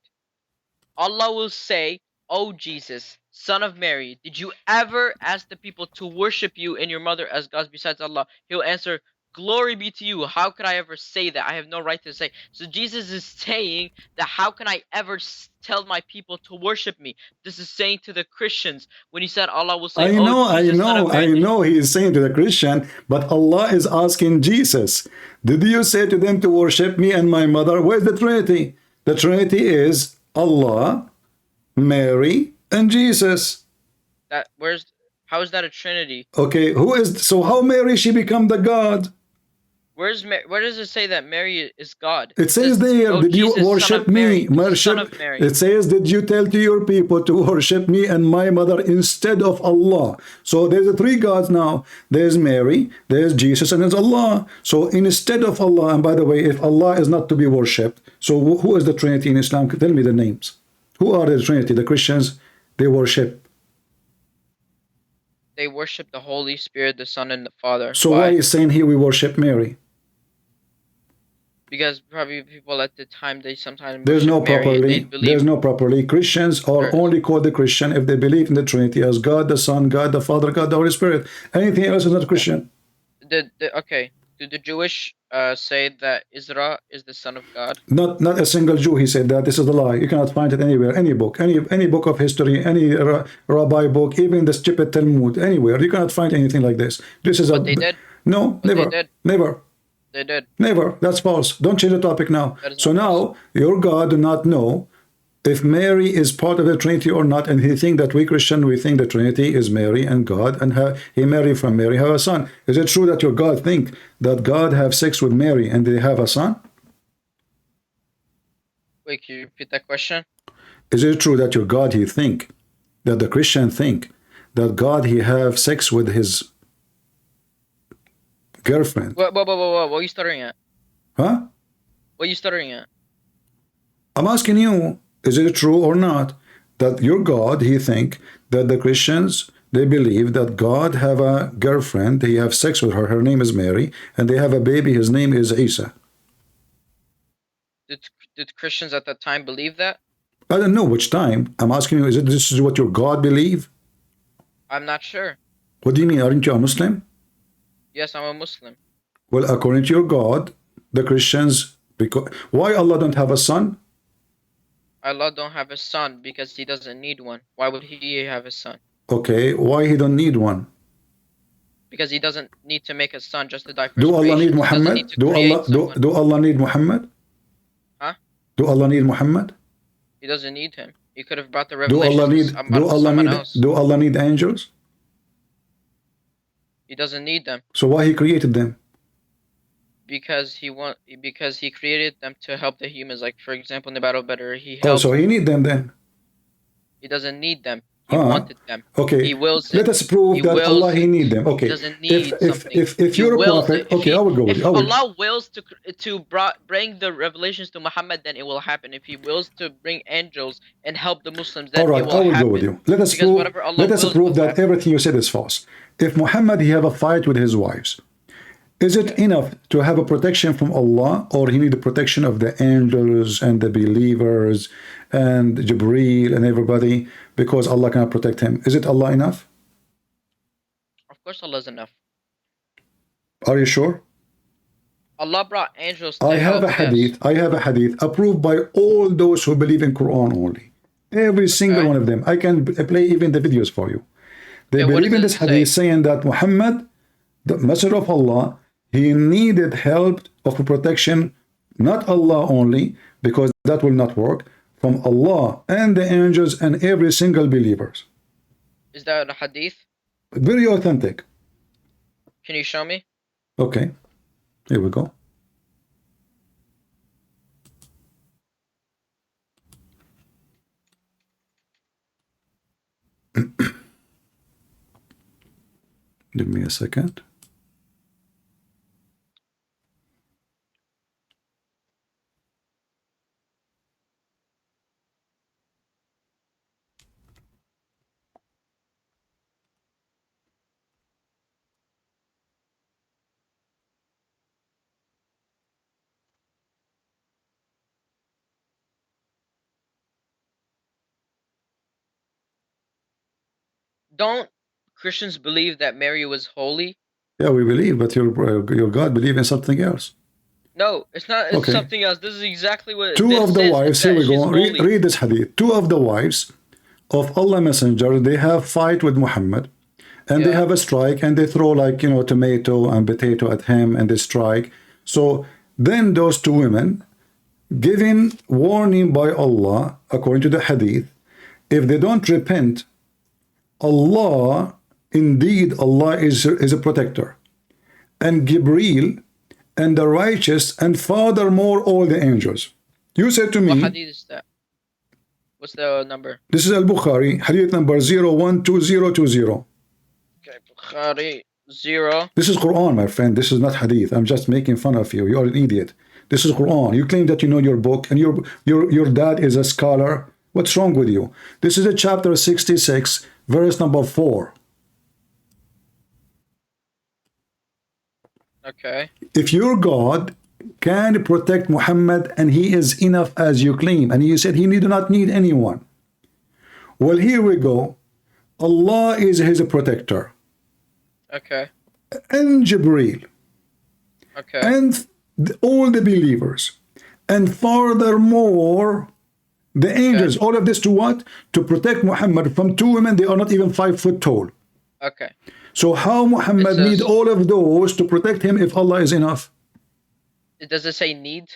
Allah will say, "Oh Jesus, son of Mary, did you ever ask the people to worship you and your mother as gods besides Allah?" He'll answer, "Glory be to you. How could I ever say that? I have no right to say." So Jesus is saying that how can I ever tell my people to worship me? This is saying to the Christians when he said Allah will say, I know he is saying to the Christian, but Allah is asking Jesus, did you say to them to worship me and my mother? Where's the Trinity? The Trinity is Allah, Mary, and Jesus. How is that a Trinity? Okay, so how Mary she become the God? Where does it say that Mary is God? It says there, did you worship me? It says, did you tell to your people to worship me and my mother instead of Allah? So there's three gods now. There's Mary, there's Jesus, and there's Allah. So instead of Allah, and by the way, if Allah is not to be worshipped, so who is the Trinity in Islam? Tell me the names. Who are the Trinity? The Christians, they worship. They worship the Holy Spirit, the Son, and the Father. So why is saying here we worship Mary? Because probably people at the time, they sometimes There's no worship Mary, and they properly. believe There's no properly. Christians are only called the Christian if they believe in the Trinity as God the Son, God the Father, God the Holy Spirit. Anything else is not Christian. okay. Do the Jewish say that Isra is the son of God? Not a single Jew. He said that. This is a lie. You cannot find it anywhere. Any book, any book of history, any rabbi book, even the stupid Talmud, anywhere. You cannot find anything like this. This is But they did. No, But never, they did. never. They did. Never. That's false. Don't change the topic now. That is So now your God do not know if Mary is part of the Trinity or not, and he think that we Christian, we think the Trinity is Mary and God, and he married from Mary, have a son. Is it true that your God think that God have sex with Mary and they have a son? Wait, can you repeat that question? Is it true that your God he think that the Christian think that God he have sex with his girlfriend? What are you stuttering at? Huh? What are you stuttering at? I'm asking you, is it true or not that your God, he think that the Christians, they believe that God have a girlfriend, he have sex with her, her name is Mary, and they have a baby, his name is Isa. Did Christians at that time believe that? I don't know which time. I'm asking you, this is what your God believe? I'm not sure. What do you mean? Aren't you a Muslim? Yes, I'm a Muslim. Well, according to your God, the Christians, because why Allah don't have a son? Allah don't have a son because he doesn't need one. Why would he have a son? Okay, why he don't need one? Because he doesn't need to make a son just to die for Do his Allah need creation. He doesn't Muhammad? need to create Do Allah need Muhammad? Huh? Do Allah need Muhammad? He doesn't need him. He could have brought the Do revelation Allah need to someone else. do Allah need angels? He doesn't need them So why he created them? because he created them to help the humans. Like for example, in the Battle of Badr, he Oh, helped. so he need them then. He doesn't need them. He Huh? wanted them. Okay. He wills Let it. us prove He that wills Allah he it. need them. He Okay. doesn't need something. If He you're a wills prophet, it. okay, I will go with If you. Allah wills to bring the revelations to Muhammad, then it will happen. If He wills to bring angels and help the Muslims, then All right, it I will will happen. go with you. Let us Because prove. whatever Allah Let us wills prove will that happen. everything you said is false. If Muhammad he have a fight with his wives, is it enough to have a protection from Allah, or he need the protection of the angels and the believers and Jibreel and everybody because Allah cannot protect him? Is it Allah enough? Of course, Allah is enough. Are you sure? Allah brought angels to I have help. a hadith. I have a hadith approved by all those who believe in Quran only. Every single one of them. I can play even the videos for you. They believe in this hadith saying that Muhammad, the Messenger of Allah, he needed help of protection, not Allah only, because that will not work, from Allah and the angels and every single believers. Is that a hadith? Very authentic. Can you show me? Okay, here we go. Give me a second. Don't Christians believe that Mary was holy? Yeah, we believe, but your God believe in something else. No, it's not. It's Okay. something else. This is exactly what Two this of the is, wives, is here that we go. she's holy. Read this hadith. Two of the wives of Allah Messenger, they have fight with Muhammad, and they have a strike, and they throw like tomato and potato at him, and they strike. So then those two women, given warning by Allah, according to the hadith, if they don't repent, Allah, indeed, Allah is a protector, and Gabriel, and the righteous, and furthermore all the angels. You said to me, What hadith is that? What's the number? this is Al-Bukhari, hadith number 012020. Okay, Bukhari 0. This is Quran, my friend. This is not hadith. I'm just making fun of you. You're an idiot. This is Quran. You claim that you know your book, and your dad is a scholar. What's wrong with you? This is a chapter 66, verse number 4. Okay. If your God can protect Muhammad and he is enough as you claim. And you said he do not need anyone. Well, here we go. Allah is his protector. Okay. And Jibreel. Okay. And all the believers. And furthermore, the angels. All of this to what? To protect Muhammad from two women. They are not even 5 foot tall. Okay. So how Muhammad need all of those to protect him if Allah is enough? Does it say need?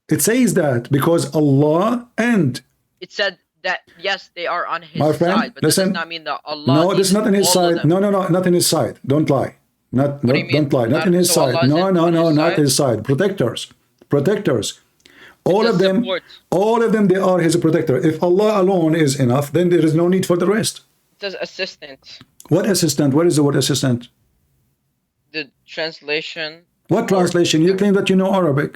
It says that because Allah and It said that yes, they are on his my friend, side, but listen. that does not mean that Allah. No, this is not in his all of side. them. No, not in his side. Don't lie. Not don't lie. Not in his So side. Allah No, isn't on his not side? his side. Protectors. All of them. support. All of them. They are his protector. If Allah alone is enough, then there is no need for the rest. It says assistant. What assistant? What is the word assistant? The translation. What translation? You claim that you know Arabic.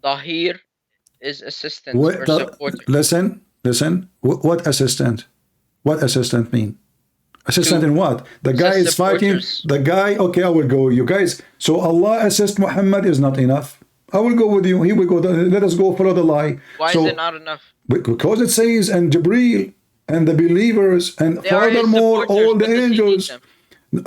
Dahir is assistant What, or supporter. listen. What assistant? What assistant mean? Assistant in what? The guy is fighting. The guy. Okay, I will go. You guys. So Allah assist Muhammad is not enough. I will go with you. Here we go. Let us go follow the lie. Why is it not enough? Because it says, and Jibreel and the believers and They are his furthermore supporters, all the but does he need angels. them?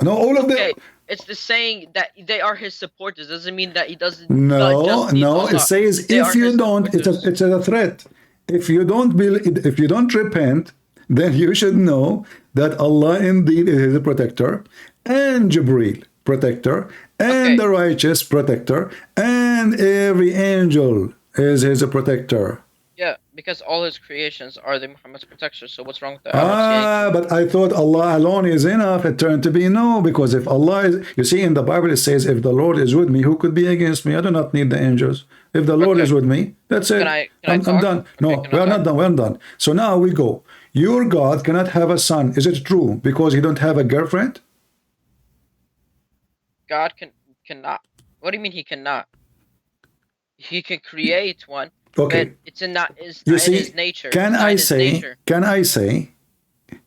No, all of them. Okay, it's the saying that they are his supporters. Doesn't mean that he doesn't. No, just need no. Allah. It says They if are you his don't, it's a threat. If you don't repent, then you should know that Allah indeed is a protector, and Jibreel protector, and the righteous protector, and every angel is his protector. Yeah, because all his creations are the Muhammad's protectors. So what's wrong with that? I don't see anything. But I thought Allah alone is enough. It turned to be no, because if Allah is, you see in the Bible it says, if the Lord is with me, who could be against me? I do not need the angels. If the Lord is with me, that's it. I'm done. No, we are not done. We're not done. So now we go. Your God cannot have a son. Is it true? Because he don't have a girlfriend? God cannot. What do you mean he cannot? He can create one. Okay. But it's in not his, You in see, his nature. can It's not I in his say, nature.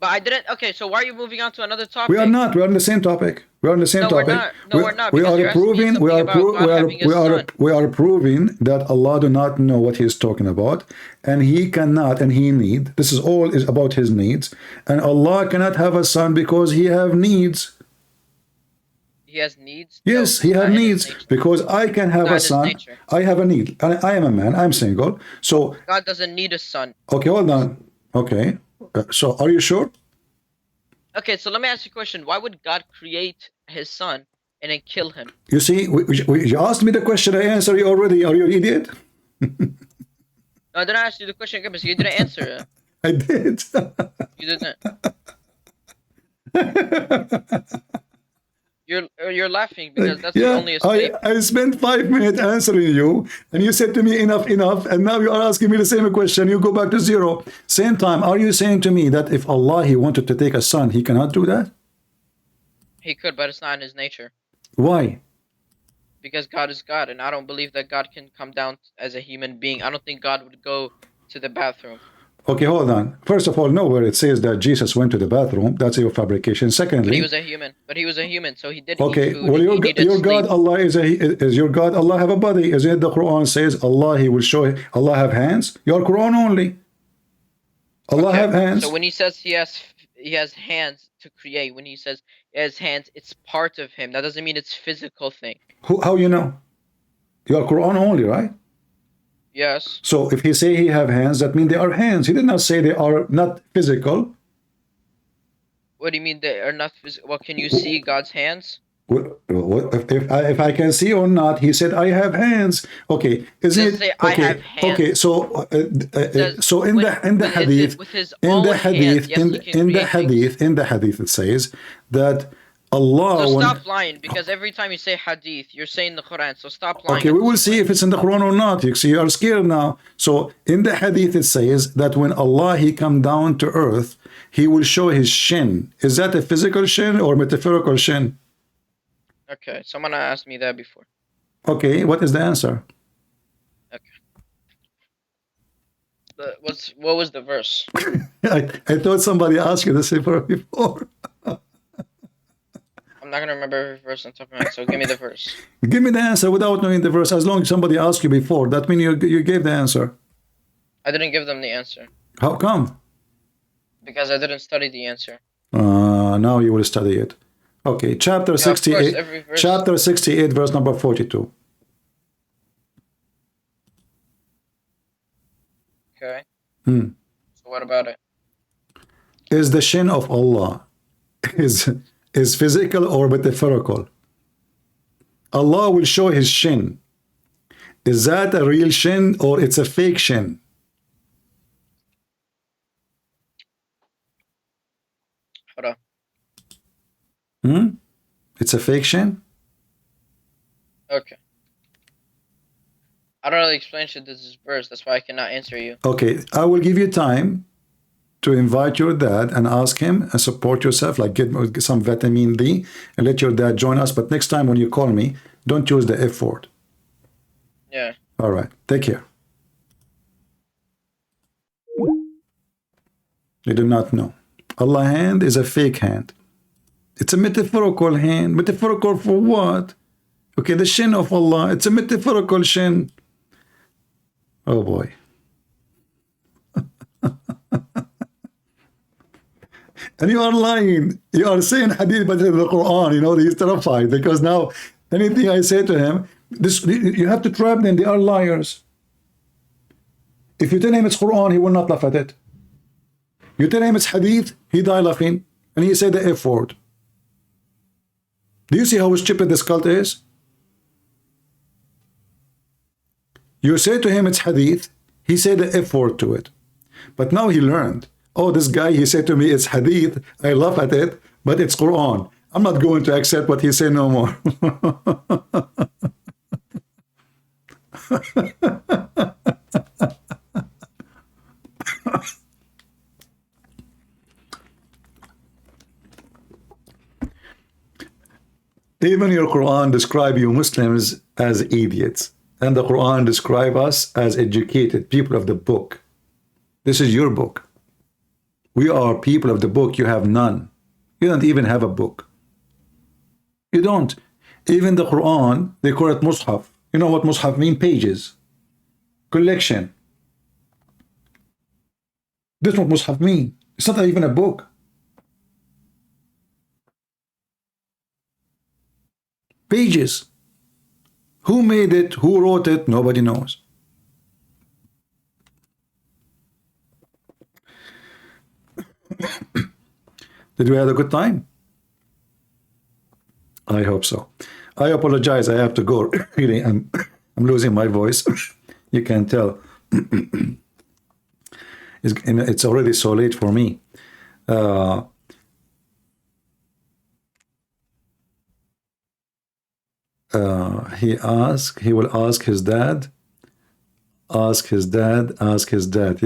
But I didn't. Okay, so why are you moving on to another topic? we are not. We are on the same topic. We are on the same No, we're topic. not. No, we're not, We because are you're asking me proving. We something are. about God having a son. We are proving that Allah do not know what He is talking about, and He cannot, and He need. This is all is about His needs, and Allah cannot have a son because He have needs. He has needs. Yes, He have needs because I can have Not a his son. nature. I have a need. I am a man. I'm single. So God doesn't need a son. okay, hold on. Okay, so are you sure? Okay, so let me ask you a question. Why would God create his son and then kill him? You see, you asked me the question. I answered you already. Are you an idiot? No, I didn't ask you the question again, but you didn't answer it. I did. You didn't. You're laughing because that's only a statement. I spent 5 minutes answering you, and you said to me enough, and now you are asking me the same question. You go back to zero. Same time, are you saying to me that if Allah He wanted to take a son, He cannot do that? He could, but it's not in his nature. Why? Because God is God, and I don't believe that God can come down as a human being. I don't think God would go to the bathroom. Okay, hold on. First of all, nowhere it says that Jesus went to the bathroom. That's your fabrication. But he Secondly, was a human. But he was a human, so he did okay, eat food. well, and he needed your God sleep. Allah is your God Allah have a body? Isn't it the Quran says Allah He will show Allah have hands? Your Quran only. Allah have hands. So when he says he has hands to create, when he says he has hands, it's part of him. That doesn't mean it's physical thing. How you know? Your Quran only, right? Yes. So if he say he have hands, that means they are hands. He did not say they are not physical. What do you mean they are not physical? Well, can you see God's hands? If I can see or not, he said I have hands. Okay, isn't it? Say, I Okay, have hands. okay. So in the hadith, in the hadith, it says that Allah. So stop lying, because every time you say hadith, you're saying the Quran. So stop lying. Okay, we will see if it's in the Quran or not. You see, you are scared now. So in the hadith, it says that when Allah He come down to earth, He will show His shin. Is that a physical shin or metaphorical shin? Okay, someone asked me that before. Okay, what is the answer? What was the verse? I thought somebody asked you this before. I'm I'm not gonna remember every verse on top of my head, so give me the verse. Give me the answer without knowing the verse. As long as somebody asked you before, that means you gave the answer. I didn't give them the answer. How come? Because I didn't study the answer. Now you will study it. Okay, chapter 68. Chapter 68, verse number 42. Okay. So what about it? Is the shin of Allah is physical or metaphorical? Allah will show his shin. Is that a real shin or it's a fake shin? Hold on. It's a fake shin? Okay. I don't really explain shit this verse, that's why I cannot answer you. Okay, I will give you time to invite your dad and ask him and support yourself, like get some vitamin D and let your dad join us. But next time when you call me, don't use the F word. Yeah. All right, take care. You do not know. Allah hand is a fake hand. It's a metaphorical hand. Metaphorical for what? Okay, the shin of Allah, it's a metaphorical shin. Oh boy. And you are lying. You are saying hadith, but in the Quran, you know, he's terrified because now anything I say to him, you have to trap them. They are liars. If you tell him it's Quran, he will not laugh at it. You tell him it's hadith, he die laughing, and he say the F word. Do you see how stupid this cult is? You say to him it's hadith, he said the F word to it. But now he learned. Oh, this guy, he said to me, it's hadith. I laugh at it, but it's Quran. I'm not going to accept what he said no more. Even your Quran describe you Muslims as idiots. And the Quran describe us as educated people of the book. This is your book. We are people of the book. You have none. You don't even have a book. You don't. Even the Quran, they call it Mus'haf. You know what Mus'haf means? Pages. Collection. This is what Mus'haf means. It's not even a book. Pages. Who made it? Who wrote it? Nobody knows. Did we have a good time? I hope so. I apologize. I have to go. Really, I'm losing my voice. You can tell. It's already so late for me. He will ask his dad. Ask his dad.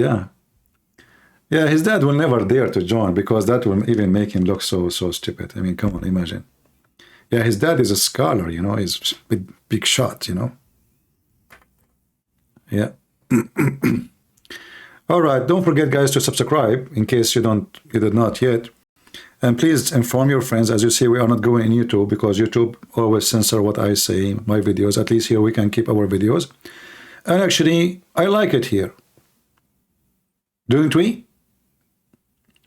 Yeah, his dad will never dare to join because that will even make him look so stupid. I mean, come on, imagine. Yeah, his dad is a scholar, you know, he's a big shot, you know. Yeah. All right, don't forget, guys, to subscribe in case you did not yet. And please inform your friends. As you see, we are not going in YouTube because YouTube always censor what I say, my videos. At least here we can keep our videos. And actually, I like it here. Don't we?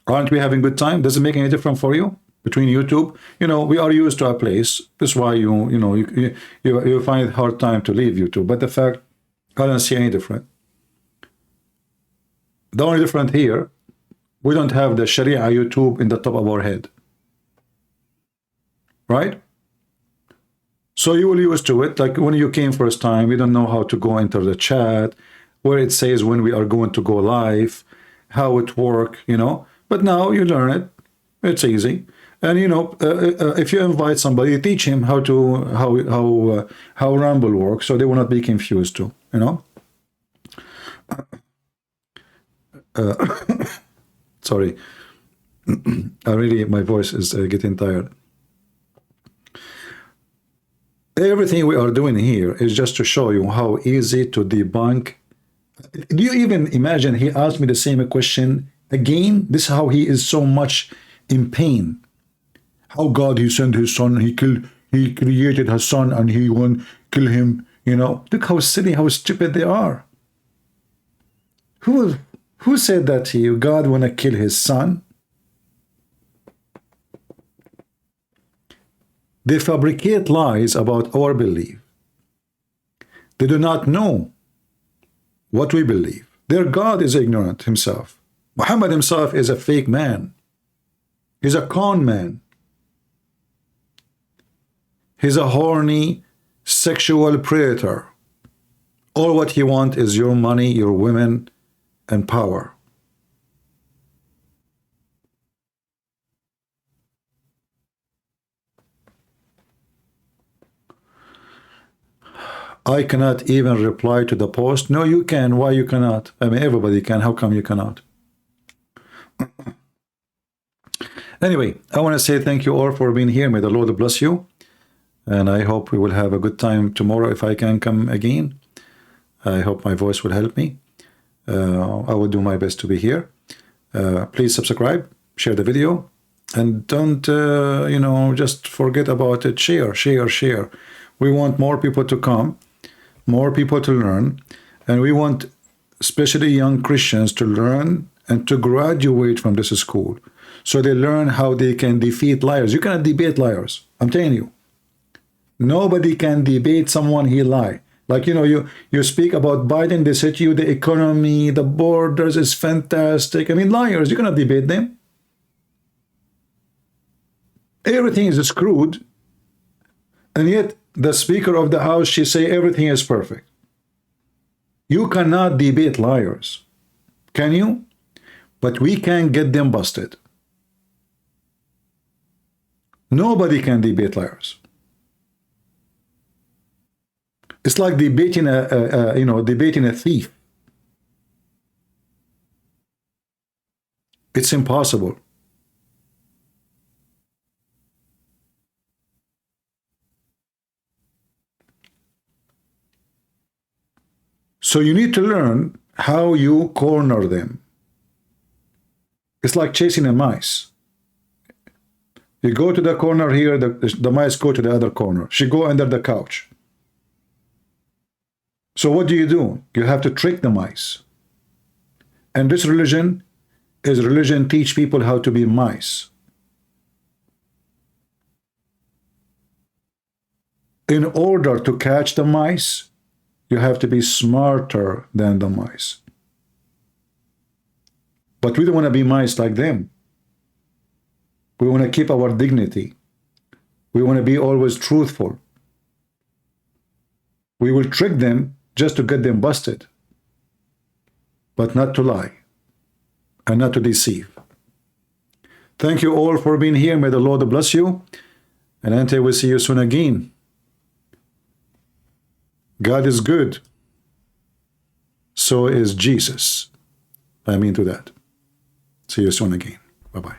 Aren't we having good time? Does it make any difference for you between YouTube? You know, we are used to a place. That's why you find it hard time to leave YouTube. But the fact, I don't see any different. The only difference here, we don't have the Sharia YouTube in the top of our head. Right? So you will use to it. Like when you came first time, you don't know how to go into the chat, where it says when we are going to go live, how it work, you know. But now you learn it. It's easy. And you know, if you invite somebody, teach him how Rumble works, so they will not be confused too, you know. Sorry, my voice is getting tired. Everything we are doing here is just to show you how easy to debunk. Do you even imagine he asked me the same question again? This is how he is so much in pain. How God, he sent his son, he created his son and he won't kill him. You know, look how silly, how stupid they are. Who said that to you? God want to kill his son? They fabricate lies about our belief. They do not know what we believe. Their God is ignorant himself. Muhammad himself is a fake man. He's a con man. He's a horny sexual predator. All what he wants is your money, your women, and power. I cannot even reply to the post. No, you can. Why you cannot? I mean, everybody can. How come you cannot? Anyway, I want to say thank you all for being here. May the Lord bless you. And I hope we will have a good time tomorrow if I can come again. I hope my voice will help me. I will do my best to be here. Please subscribe, share the video, and don't, you know, just forget about it. Share, share, share. We want more people to come, more people to learn, and we want especially young Christians to learn and to graduate from this school so they learn how they can defeat liars. You cannot debate liars. I'm telling you. Nobody can debate someone he lie. Like, you know, you speak about Biden, they say to you the economy, the borders is fantastic. I mean, liars, you cannot debate them. Everything is screwed. And yet, the Speaker of the House, she say everything is perfect. You cannot debate liars. Can you? But we can get them busted. Nobody can debate liars. It's like debating debating a thief. It's impossible. So you need to learn how you corner them. It's like chasing a mice. You go to the corner here, the mice go to the other corner. She go under the couch. So what do? You have to trick the mice. And this religion teach people how to be mice. In order to catch the mice, you have to be smarter than the mice. But we don't want to be mice like them. We want to keep our dignity. We want to be always truthful. We will trick them just to get them busted, but not to lie and not to deceive. Thank you all for being here. May the Lord bless you. And until we see you soon again, God is good. So is Jesus. I mean to that. See you soon again. Bye-bye.